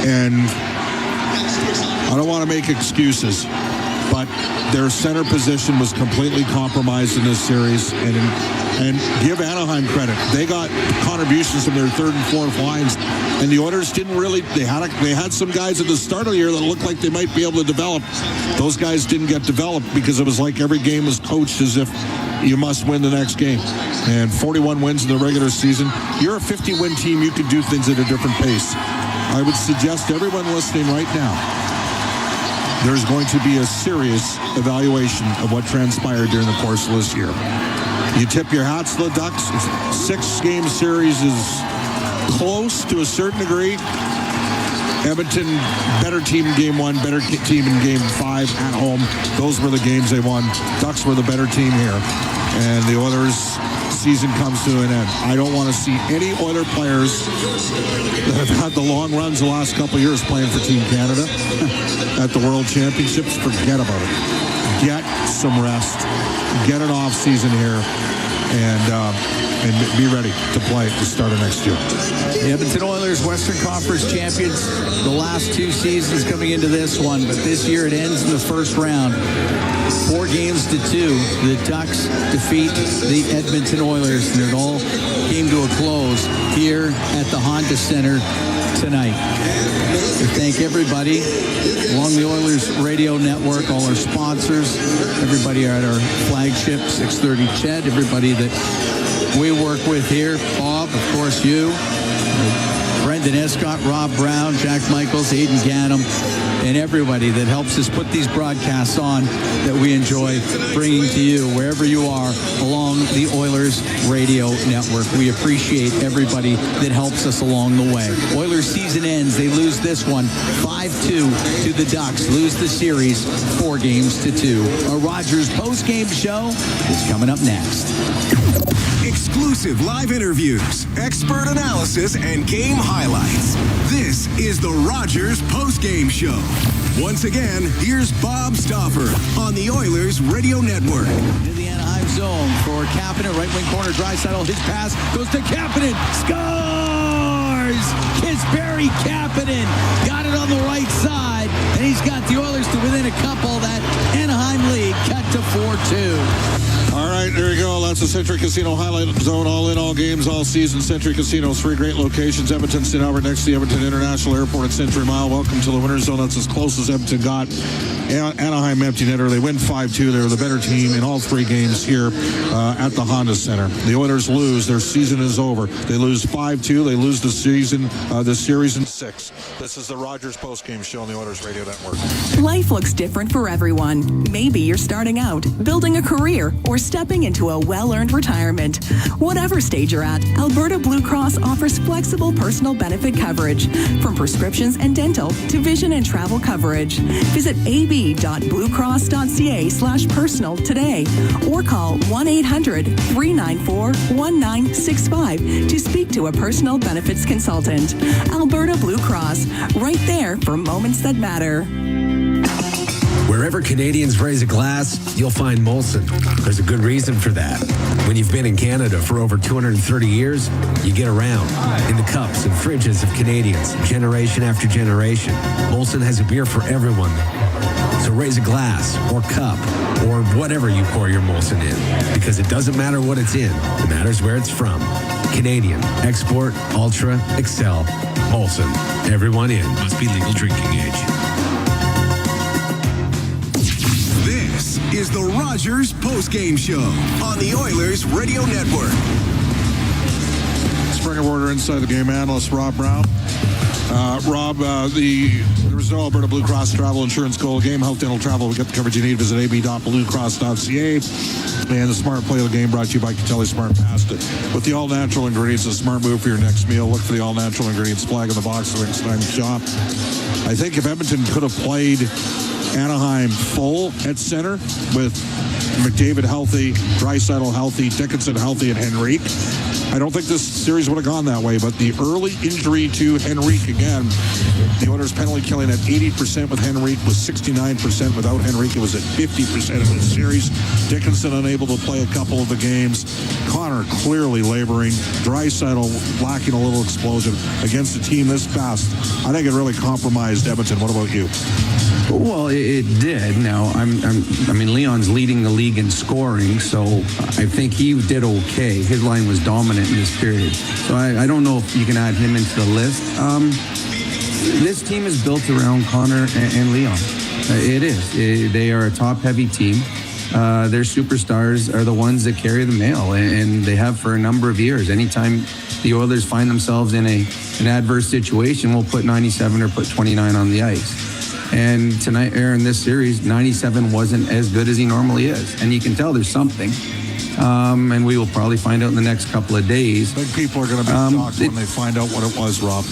Speaker 8: And I don't want to make excuses, but their center position was completely compromised in this series. And give Anaheim credit. They got contributions from their 3rd and 4th lines. And the Oilers didn't really, they had some guys at the start of the year that looked like they might be able to develop. Those guys didn't get developed because it was like every game was coached as if you must win the next game. And 41 wins in the regular season. You're a 50-win team. You can do things at a different pace. I would suggest everyone listening right now, there's going to be a serious evaluation of what transpired during the course of this year. You tip your hats to the Ducks. 6-game series is close to a certain degree. Edmonton, better team in Game 1, better team in Game 5 at home. Those were the games they won. Ducks were the better team here. And the Oilers' season comes to an end. I don't want to see any Oiler players that have had the long runs the last couple of years playing for Team Canada at the World Championships. Forget about it. Get some rest. Get an off season here, and be ready to play at the start of next year.
Speaker 17: The Edmonton Oilers, Western Conference champions, the last 2 seasons coming into this one, but this year it ends in the first round. 4 games to 2, the Ducks defeat the Edmonton Oilers, and it all came to a close here at the Honda Center tonight. We thank everybody along the Oilers radio network, all our sponsors, everybody at our flagship 630 Ched, everybody that we work with here, Bob, of course you, Brendan Escott, Rob Brown, Jack Michaels, Aidan Gannam, and everybody that helps us put these broadcasts on that we enjoy bringing to you wherever you are along the Oilers radio network. We appreciate everybody that helps us along the way. Oilers season ends. They lose this one 5-2 to the Ducks. Lose the series 4 games to 2. A Rogers post-game show is coming up next.
Speaker 19: Exclusive live interviews, expert analysis, and game highlights. This is the Rogers Post-Game Show. Once again, here's Bob Stauffer on the Oilers Radio Network.
Speaker 17: In the Anaheim zone for Kapanen, right wing corner, Draisaitl. His pass goes to Kapanen. Scores! Kasperi Kapanen got it on the right side, and he's got the Oilers to within a couple. That Anaheim lead cut to 4-2.
Speaker 8: All right, there you go. That's the Century Casino Highlight Zone. All in, all games, all season. Century Casino, 3 great locations. Edmonton, St. Albert, next to the Edmonton International Airport at Century Mile. Welcome to the Winter Zone. That's as close as Edmonton got. Anaheim empty netter. They win 5-2. They're the better team in all 3 games here at the Honda Center. The Oilers lose. Their season is over. They lose 5-2. They lose the season, the series in 6. This is the Rogers Post-Game Show on the Oilers Radio Network.
Speaker 21: Life looks different for everyone. Maybe you're starting out, building a career, or stepping stepping into a well-earned retirement. Whatever stage you're at, Alberta Blue Cross offers flexible personal benefit coverage, from prescriptions and dental to vision and travel coverage. Visit ab.bluecross.ca/personal today or call 1-800-394-1965 to speak to a personal benefits consultant. Alberta Blue Cross, right there for moments that matter.
Speaker 4: Wherever Canadians raise a glass, you'll find Molson. There's a good reason for that. When you've been in Canada for over 230 years, you get around in the cups and fridges of Canadians, generation after generation. Molson has a beer for everyone. So raise a glass or cup or whatever you pour your Molson in, because it doesn't matter what it's in. It matters where it's from. Canadian, export, ultra, excel, Molson. Everyone in. Must be legal drinking age.
Speaker 19: This is the Rogers Post-Game Show on the Oilers Radio Network.
Speaker 8: Springer Border inside the game analyst, Rob Brown. Rob, there was no Alberta Blue Cross travel insurance goal game. Health, dental, travel. We get the coverage you need. Visit ab.bluecross.ca. And the smart play of the game brought to you by Catelli Smart Pasta. With the all-natural ingredients, a smart move for your next meal. Look for the all-natural ingredients flag on the box the next time you shop. I think if Edmonton could have played Anaheim full at center with McDavid healthy, Draisaitl healthy, Dickinson healthy, and Henrique, I don't think this series would have gone that way. But the early injury to Henrique, again, the Oilers penalty killing at 80% with Henrique, was 69% without Henrique. It was at 50% in the series. Dickinson unable to play a couple of the games. Connor clearly laboring. Draisaitl lacking a little explosion against a team this fast. I think it really compromised Edmonton. What about you?
Speaker 20: Well, it did. Now, I mean, Leon's leading the league in scoring, so I think he did okay. His line was dominant in this period. So I don't know if you can add him into the list. This team is built around Connor and Leon. It is. They are a top-heavy team. Their superstars are the ones that carry the mail, and they have for a number of years. Anytime the Oilers find themselves in an adverse situation, we'll put 97 or put 29 on the ice. And tonight, in this series, 97 wasn't as good as he normally is. And you can tell there's something. And we will probably find out in the next couple of days.
Speaker 8: I think people are going to be shocked when they find out what it was, Rob.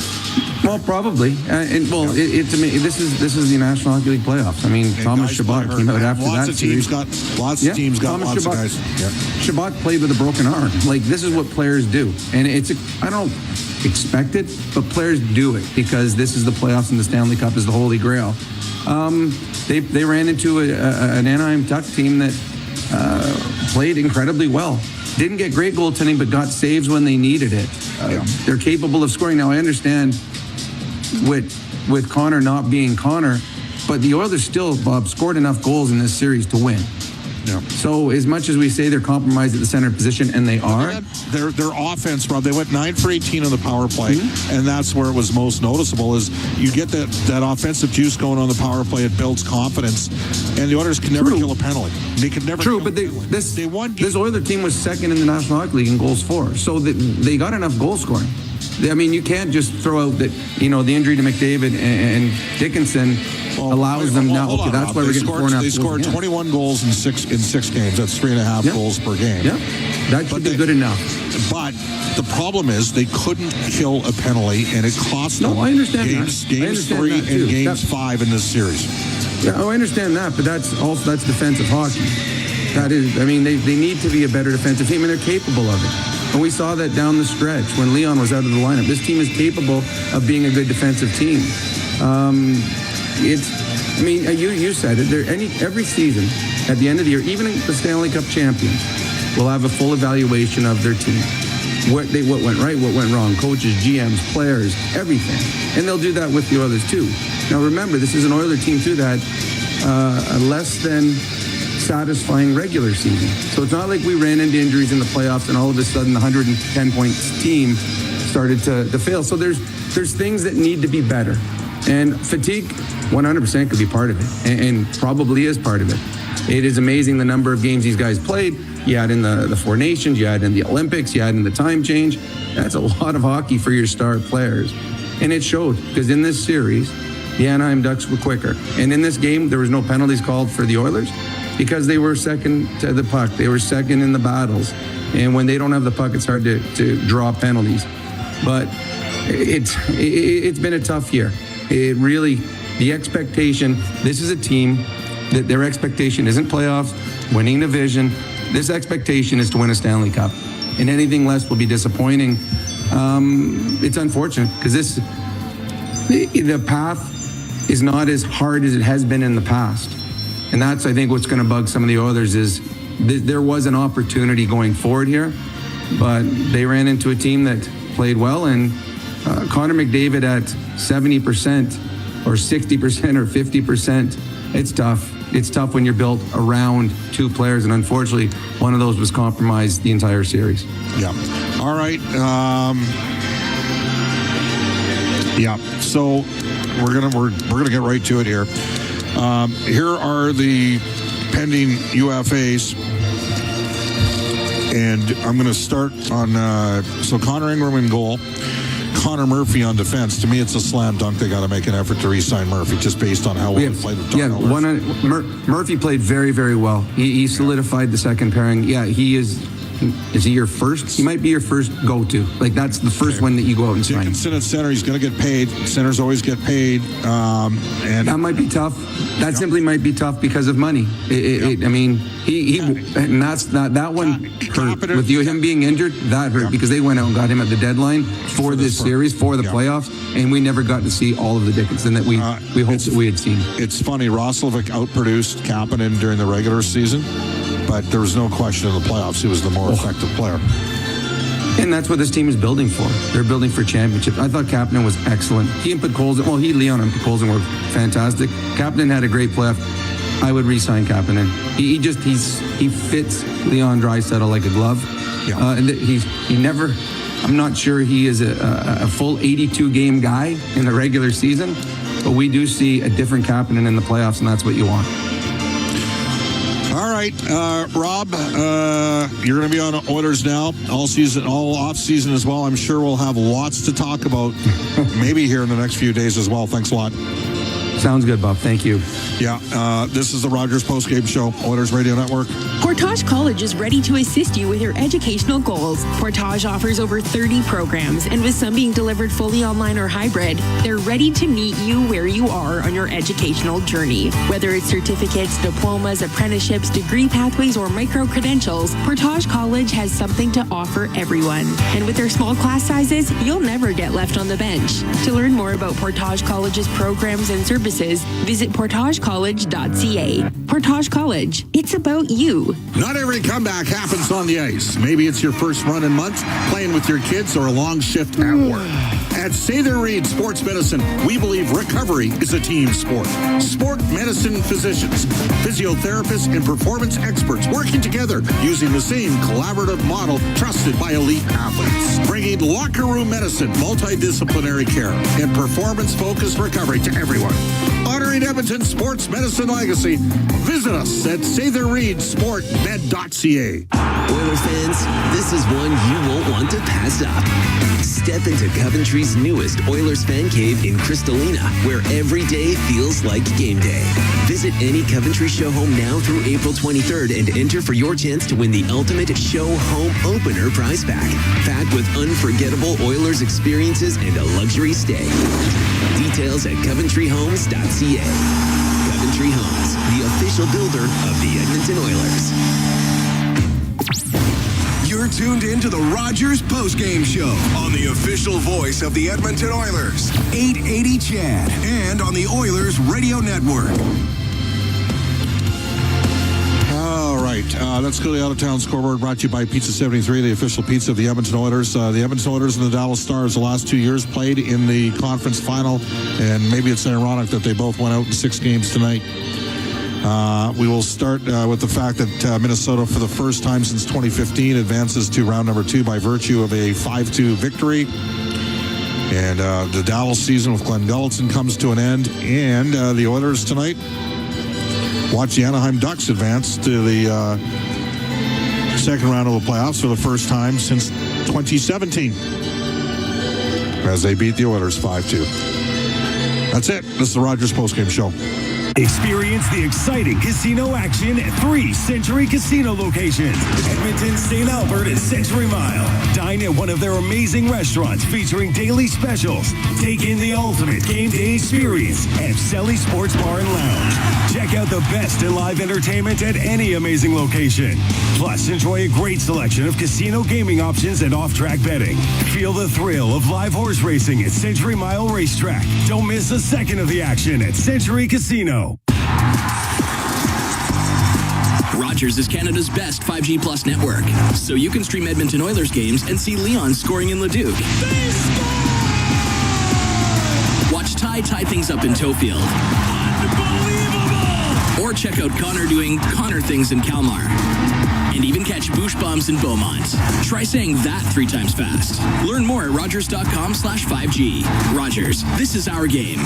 Speaker 20: Well, probably. This is the National Hockey League playoffs. I mean, Thomas Chabot came out after that series.
Speaker 8: Lots of teams got lots of guys. Yeah.
Speaker 20: Chabot played with a broken arm. Like, this is what players do. And I don't expect it, but players do it because this is the playoffs and the Stanley Cup is the Holy Grail. They ran into an Anaheim Duck team that played incredibly well. Didn't get great goaltending, but got saves when they needed it. They're capable of scoring. Now, I understand with Connor not being Connor, but the Oilers still, Bob, scored enough goals in this series to win. Yeah. So as much as we say they're compromised at the center position, and they are.
Speaker 8: Their offense, Rob, they went 9 for 18 on the power play, and that's where it was most noticeable is you get that offensive juice going on the power play. It builds confidence, and the Oilers can never kill a penalty. They could never.
Speaker 20: True, but this Oilers team was second in the National Hockey League in goals for, so they got enough goal scoring. I mean, you can't just throw out that, the injury to McDavid and Dickinson allows them now. Okay, that's why we're getting 4.5.
Speaker 8: They scored 21 goals in six games. That's 3.5 goals per game.
Speaker 20: Yeah, that should be good enough.
Speaker 8: But the problem is they couldn't kill a penalty, and it cost them games 3 and games 5 in this series.
Speaker 20: Yeah, I understand that, but that's defensive hockey. That is, I mean, they need to be a better defensive team, and they're capable of it. And we saw that down the stretch when Leon was out of the lineup. This team is capable of being a good defensive team. You said it. Every season, at the end of the year, even the Stanley Cup champions will have a full evaluation of their team. What went right, what went wrong, coaches, GMs, players, everything. And they'll do that with the Oilers too. Now remember, this is an Oilers team too that a less than satisfying regular season. So it's not like we ran into injuries in the playoffs and all of a sudden the 110 points team started to fail. So there's things that need to be better. And fatigue 100% could be part of it, and probably is part of it. It is amazing the number of games these guys played. You had in the Four Nations, you had in the Olympics, you had in the time change. That's a lot of hockey for your star players. And it showed, because in this series, the Anaheim Ducks were quicker. And in this game, there was no penalties called for the Oilers. because they were second to the puck. They were second in the battles. And when they don't have the puck, it's hard to draw penalties. But it's been a tough year. It really, the expectation, this is a team that their expectation isn't playoffs, winning division. This expectation is to win a Stanley Cup. And anything less will be disappointing. It's unfortunate because the path is not as hard as it has been in the past. And that's, I think, what's going to bug some of the Oilers is there was an opportunity going forward here, but they ran into a team that played well. And Connor McDavid at 70% or 60% or 50%, it's tough. It's tough when you're built around two players, and unfortunately, one of those was compromised the entire series.
Speaker 8: Yeah. All right. Yeah. So we're gonna get right to it here. Here are the pending UFAs, and I'm going to start on. So Connor Ingram in goal. Connor Murphy on defense. To me, it's a slam dunk. They got to make an effort to re-sign Murphy just based on how well he played with Tom
Speaker 20: Murphy played very, very well. He solidified the second pairing. Yeah, he is. Is he your first? He might be your first go-to. Like, that's the first one that you go out and sign.
Speaker 8: Dickinson at center. He's going to get paid. Centers always get paid. And
Speaker 20: that might be tough. That simply might be tough because of money. I mean, and that's not that one hurt. With him being injured, that hurt because they went out and got him at the deadline for this series, for the playoffs, and we never got to see all of the Dickinson that we hoped that we had seen.
Speaker 8: It's funny. Roslovic outproduced Kapanen during the regular season, but there was no question in the playoffs he was the more effective player.
Speaker 20: And that's what this team is building for. They're building for championships. I thought Kapanen was excellent. He and Podkolzin, Leon and Podkolzin were fantastic. Kapanen had a great playoff. I would re-sign Kapanen. He fits Leon Draisaitl like a glove. Yeah. And he never. I'm not sure he is a full 82 game guy in the regular season, but we do see a different Kapanen in the playoffs, and that's what you want.
Speaker 8: All right, Rob, you're going to be on Oilers now all season, all off season as well. I'm sure we'll have lots to talk about maybe here in the next few days as well. Thanks a lot.
Speaker 20: Sounds good, Bob. Thank you.
Speaker 8: Yeah, this is the Rogers Postgame Show, Oilers Radio Network.
Speaker 10: Portage College is ready to assist you with your educational goals. Portage offers over 30 programs, and with some being delivered fully online or hybrid, they're ready to meet you where you are on your educational journey. Whether it's certificates, diplomas, apprenticeships, degree pathways, or micro-credentials, Portage College has something to offer everyone. And with their small class sizes, you'll never get left on the bench. To learn more about Portage College's programs and services, visit portagecollege.ca. Portage College, it's about you.
Speaker 6: Not every comeback happens on the ice. Maybe it's your first run in months, playing with your kids, or a long shift at work. At Sather Reed Sports Medicine, we believe recovery is a team sport. Sport medicine physicians, physiotherapists, and performance experts working together using the same collaborative model trusted by elite athletes. Bringing locker room medicine, multidisciplinary care, and performance-focused recovery to everyone. Honoring Edmonton's sports medicine legacy, visit us at SatherReedSportMed.ca.
Speaker 15: Oilers fans, this is one you won't want to pass up. Step into Coventry's newest Oilers fan cave in Crystalina, where every day feels like game day. Visit any Coventry show home now through April 23rd and enter for your chance to win the ultimate show home opener prize pack, packed with unforgettable Oilers experiences and a luxury stay. Details at coventryhomes.ca. Coventry Homes, the official builder of the Edmonton Oilers.
Speaker 19: You're tuned in to the Rogers Postgame Show on the official voice of the Edmonton Oilers, 880 CHAD, and on the Oilers Radio Network.
Speaker 8: All right, let's go to the out-of-town scoreboard, brought to you by Pizza 73, the official pizza of the Edmonton Oilers. The Edmonton Oilers and the Dallas Stars the last 2 years played in the conference final, and maybe it's ironic that they both went out in 6 games tonight. We will start with the fact that Minnesota, for the first time since 2015, advances to round number 2 by virtue of a 5-2 victory. And the Dallas season with Glenn Gulletson comes to an end. And the Oilers tonight watch the Anaheim Ducks advance to the second round of the playoffs for the first time since 2017, as they beat the Oilers 5-2. That's it. This is the Rogers Postgame Show.
Speaker 2: Experience the exciting casino action at 3 Century Casino locations. Edmonton, St. Albert, and Century Mile. Dine at one of their amazing restaurants featuring daily specials. Take in the ultimate game day experience at Selly Sports Bar and Lounge. Check out the best in live entertainment at any amazing location. Plus, enjoy a great selection of casino gaming options and off-track betting. Feel the thrill of live horse racing at Century Mile Racetrack. Don't miss a second of the action at Century Casino.
Speaker 18: Rogers is Canada's best 5G Plus network, so you can stream Edmonton Oilers games and see Leon scoring in Leduc. Watch Ty tie things up in Tofield. Unbelievable! Or check out Connor doing Connor things in Kalmar. And even catch Boosh Bombs in Beaumont. Try saying that 3 times fast. Learn more at rogers.com/5G. Rogers, this is our game.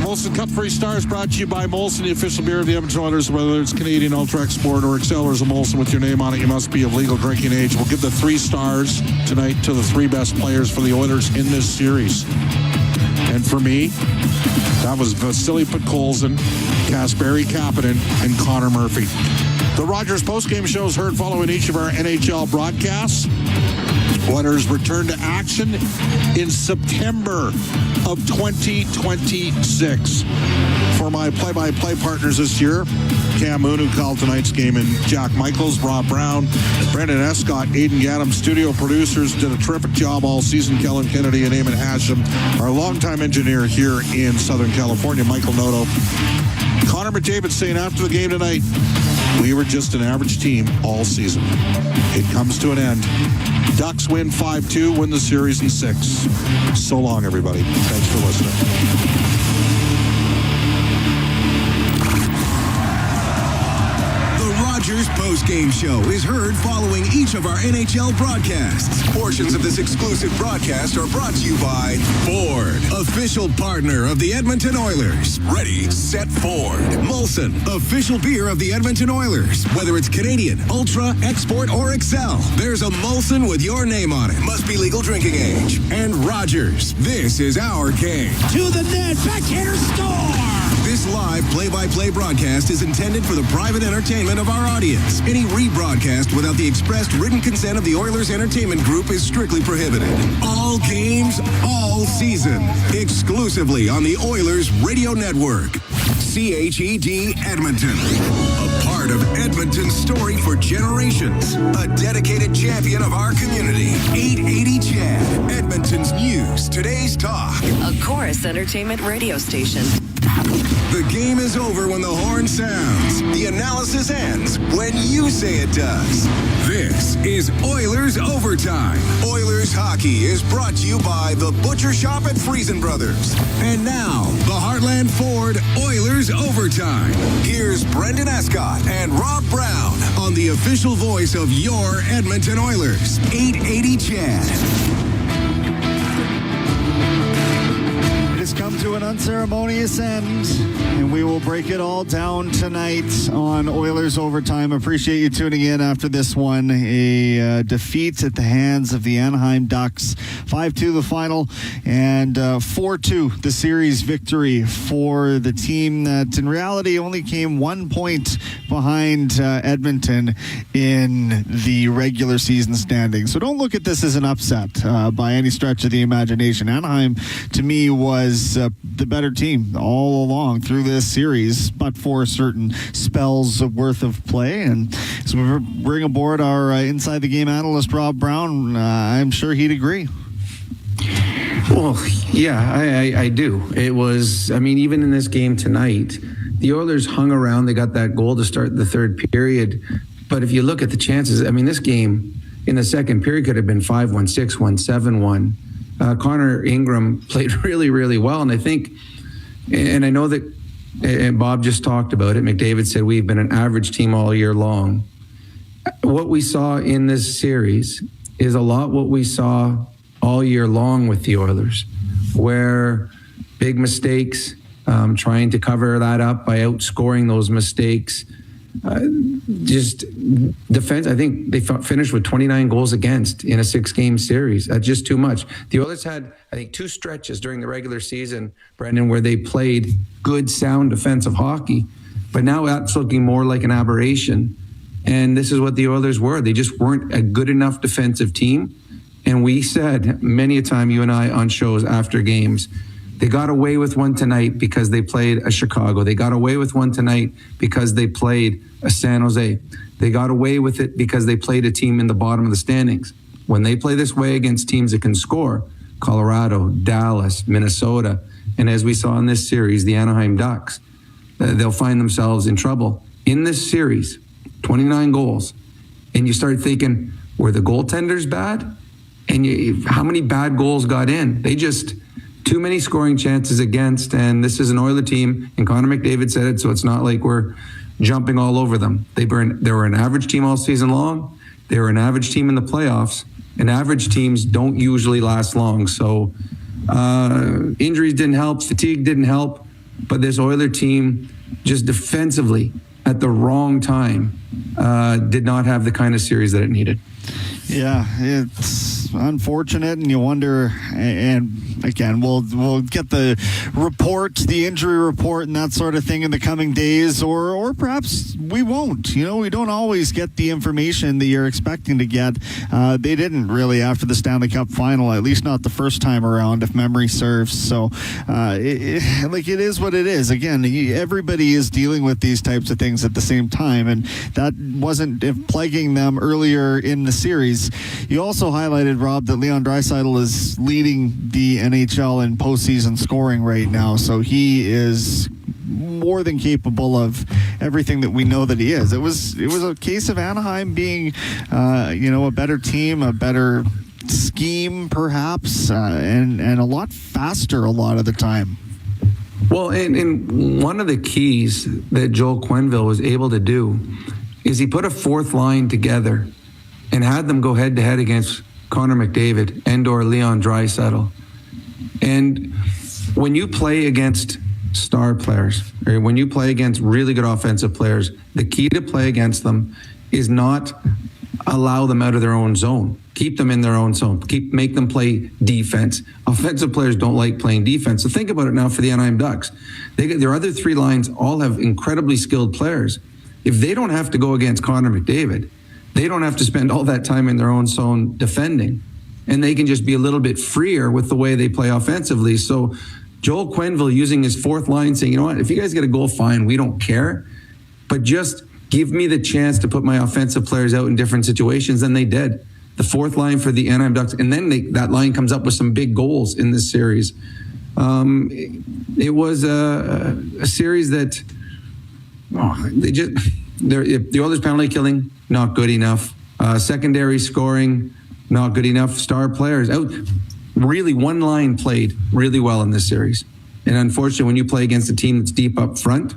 Speaker 8: Molson Cup Free Stars brought to you by Molson, the official beer of the Edmonton Oilers. Whether it's Canadian Ultra Export or Excellers of Molson with your name on it, you must be of legal drinking age. We'll give the 3 stars tonight to the 3 best players for the Oilers in this series. And for me, that was Vasily Podkolzin, Kasperi Kapanen, and Connor Murphy. The Rogers postgame show is heard following each of our NHL broadcasts. Oilers return to action in September of 2026. For my play-by-play partners this year, Cam Moon, who called tonight's game, and Jack Michaels, Rob Brown, Brendan Escott, Aiden Gaddam. Studio producers did a terrific job all season. Kellen Kennedy and Eamon Hashem, our longtime engineer here in Southern California, Michael Noto. Connor McDavid saying after the game tonight, we were just an average team all season. It comes to an end. Ducks win 5-2, win the series in 6. So long, everybody. Thanks for listening.
Speaker 16: Rogers post-game show is heard following each of our NHL broadcasts. Portions of this exclusive broadcast are brought to you by Ford, official partner of the Edmonton Oilers. Ready, set, Ford. Molson, official beer of the Edmonton Oilers. Whether it's Canadian, Ultra, Export, or Excel, there's a Molson with your name on it. Must be legal drinking age. And Rogers, this is our game.
Speaker 17: To the net, backhander score!
Speaker 16: This live play-by-play broadcast is intended for the private entertainment of our audience. Any rebroadcast without the expressed written consent of the Oilers Entertainment Group is strictly prohibited. All games, all season. Exclusively on the Oilers Radio Network. CHED Edmonton. A part of Edmonton's story for generations. A dedicated champion of our community. 880 CHED. Edmonton's news, today's talk.
Speaker 5: A Chorus Entertainment radio station.
Speaker 16: The game is over when the horn sounds. The analysis ends when you say it does. This is Oilers Overtime. Oilers Hockey is brought to you by the Butcher Shop at Friesen Brothers. And now, the Heartland Ford Oilers Overtime. Here's Brendan Escott and Rob Brown on the official voice of your Edmonton Oilers. 880 CHED.
Speaker 22: It's come to an unceremonious end, and we will break it all down tonight on Oilers Overtime. Appreciate you tuning in after this one. A defeat at the hands of the Anaheim Ducks. 5-2 the final, and 4-2 the series victory for the team that in reality only came 1 point behind Edmonton in the regular season standings. So don't look at this as an upset by any stretch of the imagination. Anaheim, to me, was the better team all along through this series, but for certain spells worth of play. And so we bring aboard our Inside the Game analyst, Rob Brown. I'm sure he'd agree.
Speaker 20: Well, yeah, I do. It was, I mean, even in this game tonight, the Oilers hung around. They got that goal to start the third period. But if you look at the chances, I mean, this game in the second period could have been 5-1, 6-1, 7-1. Connor Ingram played really, really well. And I think, and I know that, and Bob just talked about it, McDavid said we've been an average team all year long. What we saw in this series is a lot what we saw all year long with the Oilers, where big mistakes, trying to cover that up by outscoring those mistakes, just defense. I think they finished with 29 goals against in a 6-game series. That's just too much. The Oilers had, I think, 2 stretches during the regular season, Brendan, where they played good, sound defensive hockey. But now that's looking more like an aberration. And this is what the Oilers were. They just weren't a good enough defensive team. And we said many a time, you and I, on shows after games, they got away with one tonight because they played a Chicago. They got away with one tonight because they played a San Jose. They got away with it because they played a team in the bottom of the standings. When they play this way against teams that can score, Colorado, Dallas, Minnesota, and as we saw in this series, the Anaheim Ducks, they'll find themselves in trouble. In this series, 29 goals, and you start thinking, were the goaltenders bad? And how many bad goals got in? They just... too many scoring chances against, and this is an Oiler team, and Connor McDavid said it, so it's not like we're jumping all over them. They were an average team all season long. They were an average team in the playoffs, and average teams don't usually last long. So injuries didn't help, fatigue didn't help, but this Oiler team just defensively at the wrong time did not have the kind of series that it needed.
Speaker 22: Yeah, it's unfortunate, and you wonder, and again, we'll get the report, the injury report and that sort of thing in the coming days, or perhaps we won't. You know, we don't always get the information that you're expecting to get. They didn't really after the Stanley Cup final, at least not the first time around, if memory serves. So, it is what it is. Again, everybody is dealing with these types of things at the same time, and that wasn't plaguing them earlier in the series. You also highlighted, Rob, that Leon Draisaitl is leading the NHL in postseason scoring right now, so he is more than capable of everything that we know that he is. It was a case of Anaheim being, a better team, a better scheme, perhaps, and a lot faster a lot of the time.
Speaker 20: Well, and one of the keys that Joel Quenneville was able to do is he put a fourth line together and had them go head-to-head against Connor McDavid and/or Leon Draisaitl. And when you play against star players, or when you play against really good offensive players, the key to play against them is not allow them out of their own zone. Keep them in their own zone. Make them play defense. Offensive players don't like playing defense. So think about it now for the Anaheim Ducks. Their other 3 lines all have incredibly skilled players. If they don't have to go against Connor McDavid, they don't have to spend all that time in their own zone defending, and they can just be a little bit freer with the way they play offensively. So Joel Quenneville using his fourth line saying, you know what, if you guys get a goal, fine, we don't care, but just give me the chance to put my offensive players out in different situations. And they did. The fourth line for the Anaheim Ducks, and then that line comes up with some big goals in this series. It was a series that the Oilers penalty killing, not good enough. Secondary scoring, not good enough. Star players out. Really, one line played really well in this series. And unfortunately, when you play against a team that's deep up front,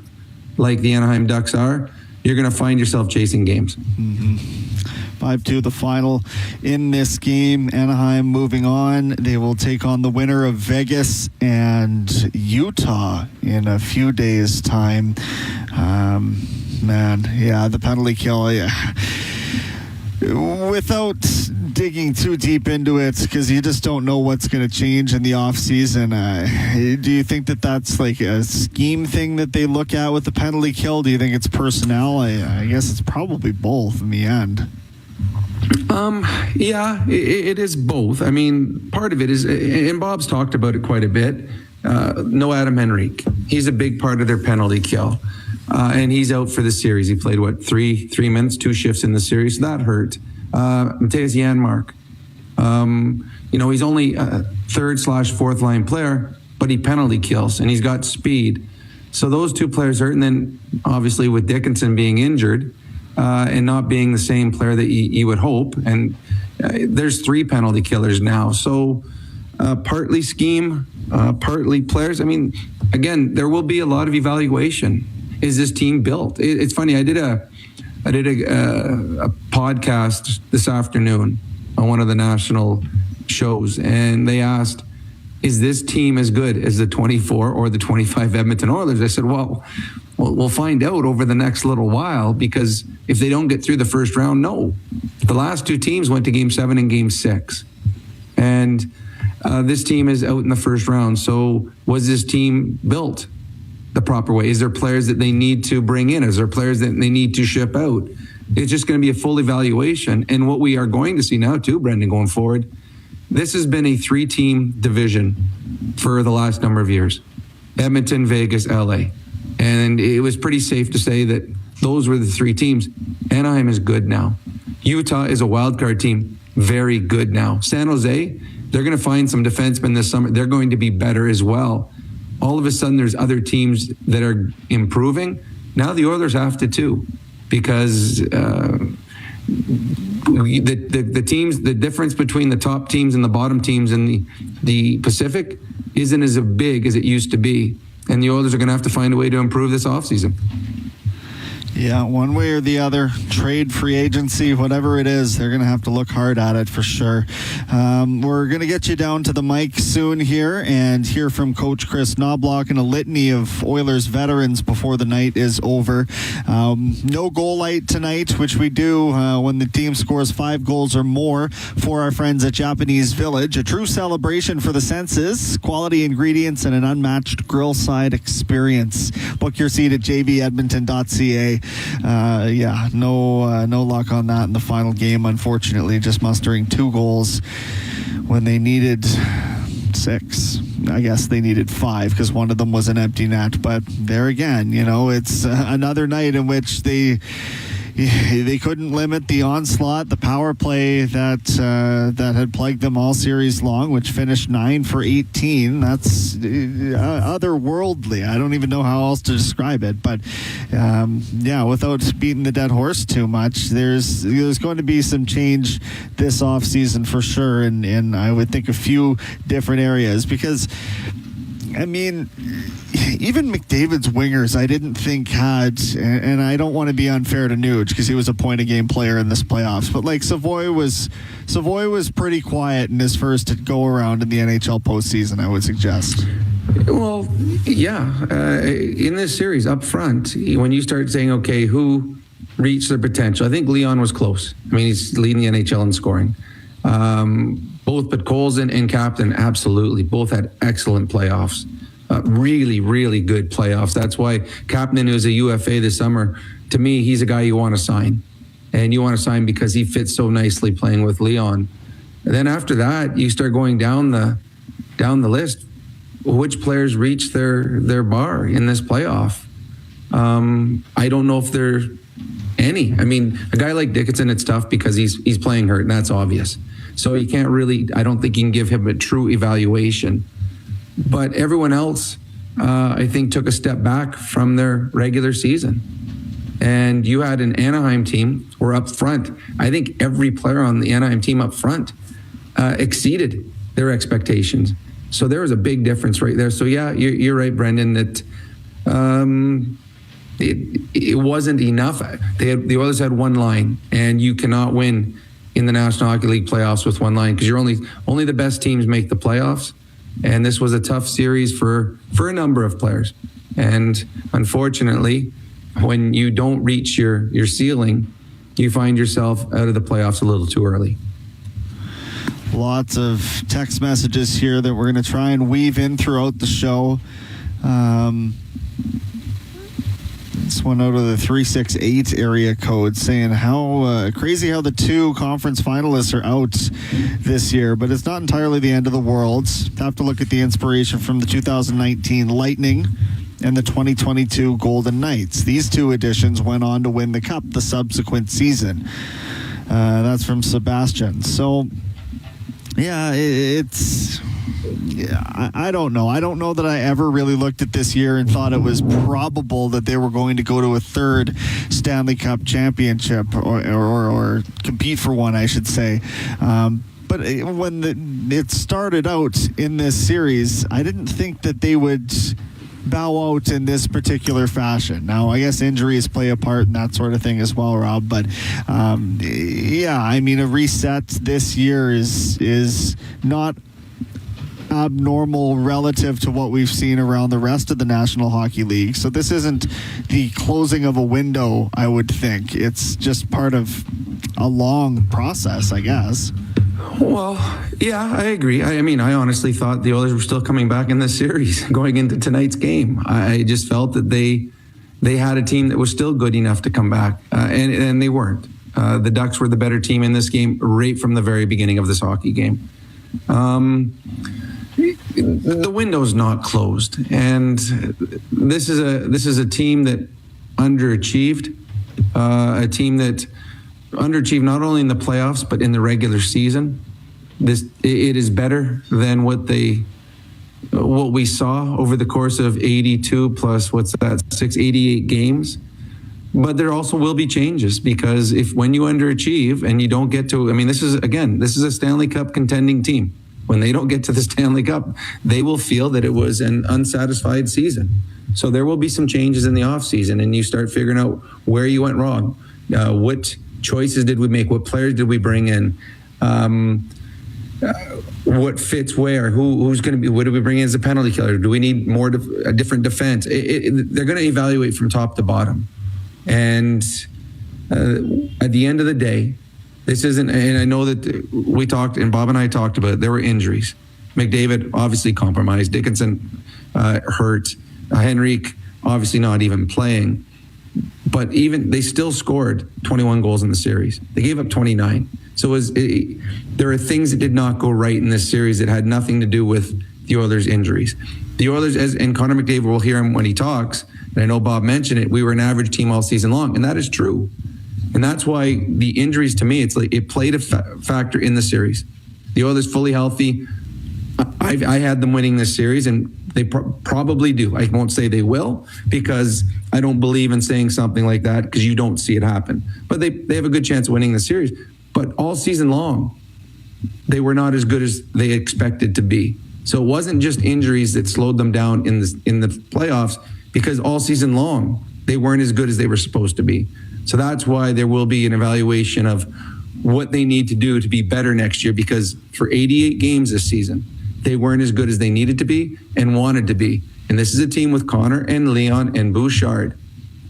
Speaker 20: like the Anaheim Ducks are, you're going to find yourself chasing games.
Speaker 22: 5-2 the final in this game. Anaheim moving on. They will take on the winner of Vegas and Utah in a few days' time. The penalty kill. Without digging too deep into it, because you just don't know what's going to change in the offseason, do you think that that's like a scheme thing that they look at with the penalty kill? Do you think it's personnel? I guess it's probably both in the end.
Speaker 20: It is both. I mean, part of it is, and Bob's talked about it quite a bit, no Adam Henrique. He's a big part of their penalty kill. And he's out for the series. He played, 3 minutes, 2 shifts in the series. So that hurt. Mattias Janmark. He's only a 3rd/4th line player, but he penalty kills, and he's got speed. So those 2 players hurt. And then, obviously, with Dickinson being injured and not being the same player that you would hope, and there's 3 penalty killers now. So partly scheme, partly players. I mean, again, there will be a lot of evaluation. Is this team built? It's funny. I did a podcast this afternoon on one of the national shows, and they asked, is this team as good as the 24 or the 25 Edmonton Oilers? I said, well, We'll find out over the next little while, because if they don't get through the first round, no. The last two teams went to Game 7 and Game 6. And this team is out in the first round. So was this team built the proper way? Is there players that they need to bring in? Is there players that they need to ship out? It's just going to be a full evaluation. And what we are going to see now too, Brendan, going forward, this has been a 3-team division for the last number of years. Edmonton, Vegas, LA. And it was pretty safe to say that those were the 3 teams. Anaheim is good now. Utah is a wild card team, very good now. San Jose, they're going to find some defensemen this summer. They're going to be better as well. All of a sudden, there's other teams that are improving. Now the Oilers have to too, because the teams, the difference between the top teams and the bottom teams in the Pacific isn't as big as it used to be. And the Oilers are going to have to find a way to improve this offseason.
Speaker 22: Yeah, one way or the other, trade, free agency, whatever it is, they're going to have to look hard at it for sure. We're going to get you down to the mic soon here and hear from Coach Chris Knobloch and a litany of Oilers veterans before the night is over. No goal light tonight, which we do when the team scores 5 goals or more for our friends at Japanese Village. A true celebration for the senses, quality ingredients, and an unmatched grill side experience. Book your seat at jvedmonton.ca. No luck on that in the final game, unfortunately, just mustering 2 goals when they needed 6. I guess they needed 5 because one of them was an empty net. But there again, it's another night in which they couldn't limit the onslaught, the power play that had plagued them all series long, which finished 9 for 18. That's otherworldly. I don't even know how else to describe it. But without beating the dead horse too much, there's going to be some change this offseason for sure, and I would think a few different areas, because even McDavid's wingers, I didn't think had, and I don't want to be unfair to Nuge because he was a point-a-game player in this playoffs, but Savoy was pretty quiet in his first go-around in the NHL postseason, I would suggest.
Speaker 20: Well, yeah. In this series, up front, when you start saying, okay, who reached their potential, I think Leon was close. He's leading the NHL in scoring. Both, but Colson and Captain, absolutely. Both had excellent playoffs. Really, really good playoffs. That's why Captain, who's a UFA this summer, to me, he's a guy you want to sign. And you want to sign because he fits so nicely playing with Leon. And then after that, you start going down the list. Which players reach their bar in this playoff? I don't know if there are any. A guy like Dickinson, it's tough because he's playing hurt, and that's obvious. So you can't really, I don't think you can give him a true evaluation. But everyone else, I think, took a step back from their regular season. And you had an Anaheim team, or up front, I think every player on the Anaheim team up front exceeded their expectations. So there was a big difference right there. So yeah, you're right, Brendan, that it wasn't enough. The Oilers had one line, and you cannot win in the National Hockey League playoffs with one line, because you're only the best teams make the playoffs. And this was a tough series for a number of players. And unfortunately, when you don't reach your ceiling, you find yourself out of the playoffs a little too early.
Speaker 22: Lots of text messages here that we're going to try and weave in throughout the show. This one out of the 368 area code saying how crazy how the 2 conference finalists are out this year, but it's not entirely the end of the world. Have to look at the inspiration from the 2019 Lightning and the 2022 Golden Knights. These 2 editions went on to win the Cup the subsequent season. That's from Sebastian. So, yeah, I don't know. I don't know that I ever really looked at this year and thought it was probable that they were going to go to a 3rd Stanley Cup championship or compete for one, I should say. But when it started out in this series, I didn't think that they would bow out in this particular fashion. Now, I guess injuries play a part and that sort of thing as well, Rob. But a reset this year is not abnormal relative to what we've seen around the rest of the National Hockey League. So this isn't the closing of a window, I would think. It's just part of a long process, I guess.
Speaker 20: Well, yeah, I agree. I mean, I honestly thought the Oilers were still coming back in this series going into tonight's game. I just felt that they had a team that was still good enough to come back, and they weren't. The Ducks were the better team in this game right from the very beginning of this hockey game. The window's not closed, and this is a team that underachieved, a team that underachieved not only in the playoffs but in the regular season. It is better than what we saw over the course of 82 plus 88 games. But there also will be changes, because when you underachieve and you don't get to, I mean, this is a Stanley Cup contending team. When they don't get to the Stanley Cup, they will feel that it was an unsatisfied season. So there will be some changes in the offseason, and you start figuring out where you went wrong. What choices did we make? What players did we bring in? What fits where? Who's going to be? What do we bring in as a penalty killer? Do we need a different defense? They're going to evaluate from top to bottom. And at the end of the day, this isn't, and I know that we talked, and Bob and I talked about it, there were injuries. McDavid obviously compromised. Dickinson hurt. Henrique obviously not even playing. But they still scored 21 goals in the series. They gave up 29. So there are things that did not go right in this series that had nothing to do with the Oilers' injuries. The Oilers, and Connor McDavid, will hear him when he talks, and I know Bob mentioned it, we were an average team all season long, and that is true. And that's why the injuries, to me, it played a factor in the series. The Oilers fully healthy. I had them winning this series, and they probably do. I won't say they will, because I don't believe in saying something like that, because you don't see it happen. But they have a good chance of winning the series. But all season long, they were not as good as they expected to be. So it wasn't just injuries that slowed them down in the playoffs, because all season long, they weren't as good as they were supposed to be. So that's why there will be an evaluation of what they need to do to be better next year, because for 88 games this season, they weren't as good as they needed to be and wanted to be. And this is a team with Connor and Leon and Bouchard.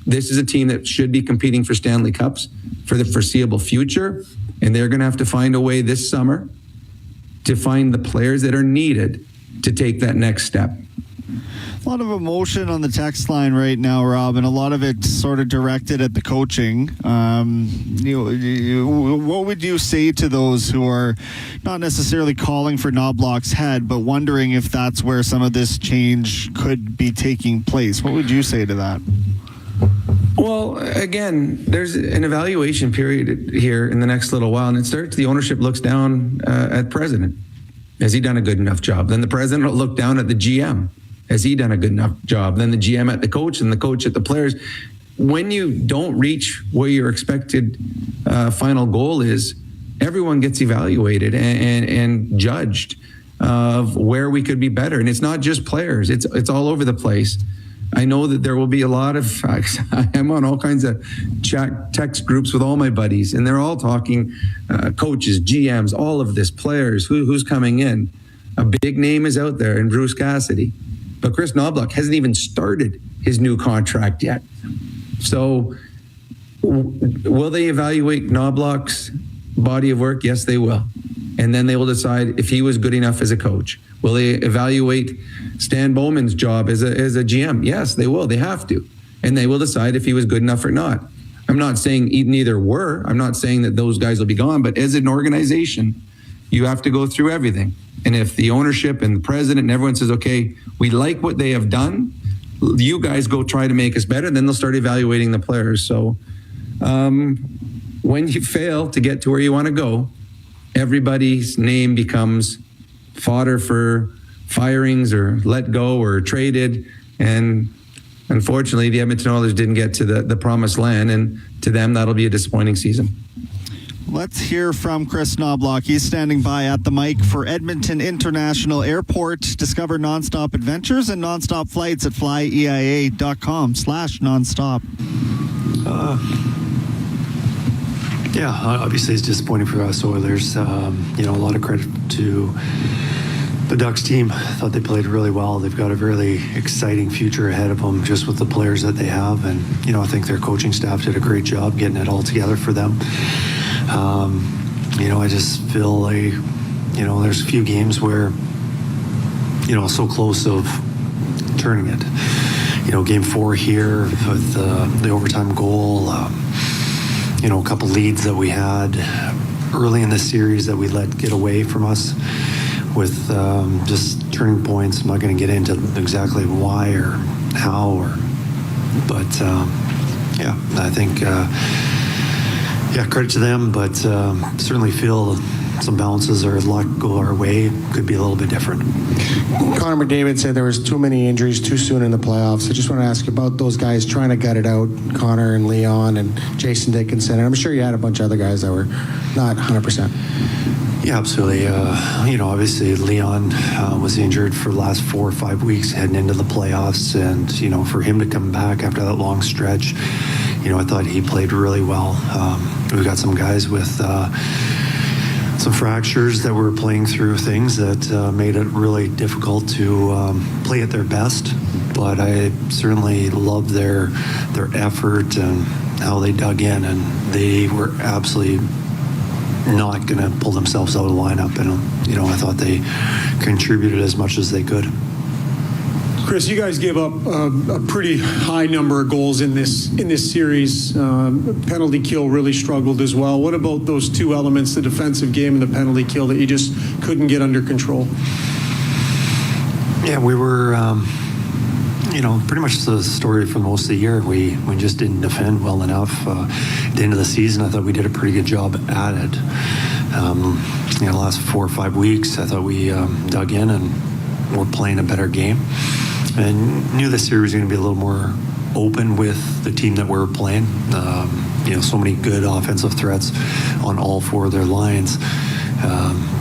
Speaker 20: This is a team that should be competing for Stanley Cups for the foreseeable future. And they're going to have to find a way this summer to find the players that are needed to take that next step.
Speaker 22: A lot of emotion on the text line right now, Rob, and a lot of it sort of directed at the coaching. What would you say to those who are not necessarily calling for Knobloch's head, but wondering if that's where some of this change could be taking place? What would you say to that?
Speaker 20: Well, again, there's an evaluation period here in the next little while, and it starts, the ownership looks down at president. Has he done a good enough job? Then the president will look down at the GM. Has he done a good enough job? Then the GM at the coach, and the coach at the players. When you don't reach where your expected final goal is, everyone gets evaluated and judged of where we could be better. And it's not just players. It's all over the place. I know that there will be a lot of, I'm on all kinds of text groups with all my buddies, and they're all talking coaches, GMs, all of this, players, who's coming in. A big name is out there in Bruce Cassidy. But Chris Knobloch hasn't even started his new contract yet. So will they evaluate Knobloch's body of work? Yes, they will. And then they will decide if he was good enough as a coach. Will they evaluate Stan Bowman's job as a GM? Yes, they will. They have to. And they will decide if he was good enough or not. I'm not saying neither were. I'm not saying that those guys will be gone. But as an organization, you have to go through everything. And if the ownership and the president and everyone says, okay, we like what they have done, you guys go try to make us better, then they'll start evaluating the players. So when you fail to get to where you want to go, everybody's name becomes fodder for firings or let go or traded. And unfortunately, the Edmonton Oilers didn't get to the promised land. And to them, that'll be a disappointing season.
Speaker 22: Let's hear from Chris Knobloch. He's standing by at the mic for Edmonton International Airport. Discover nonstop adventures and nonstop flights at flyeia.com/nonstop.
Speaker 3: Yeah, obviously it's disappointing for us Oilers. A lot of credit to The Ducks team, I thought they played really well. They've got a really exciting future ahead of them just with the players that they have. And, I think their coaching staff did a great job getting it all together for them. I just feel like, there's a few games where, so close of turning it. Game 4 here with the overtime goal, a couple leads that we had early in the series that we let get away from us with just turning points. I'm not going to get into exactly why or how, but I think, credit to them, but certainly feel some bounces or luck go our way could be a little bit different.
Speaker 11: Connor McDavid said there was too many injuries too soon in the playoffs. I just want to ask about those guys trying to gut it out, Connor and Leon and Jason Dickinson. And I'm sure you had a bunch of other guys that were not 100%.
Speaker 3: Yeah, absolutely. Obviously Leon was injured for the last 4 or 5 weeks heading into the playoffs. And, for him to come back after that long stretch, I thought he played really well. We've got some guys with some fractures that were playing through things that made it really difficult to play at their best. But I certainly loved their effort and how they dug in, and they were absolutely not going to pull themselves out of the lineup. And, I thought they contributed as much as they could.
Speaker 23: Chris, you guys gave up a pretty high number of goals in this series. Penalty kill really struggled as well. What about those two elements, the defensive game and the penalty kill, that you just couldn't get under control?
Speaker 3: Yeah, we were, pretty much the story for most of the year. We just didn't defend well enough. At the end of the season, I thought we did a pretty good job at it. The last 4 or 5 weeks, I thought we dug in and were playing a better game. And knew the series was going to be a little more open with the team that we were playing. So many good offensive threats on all 4 of their lines.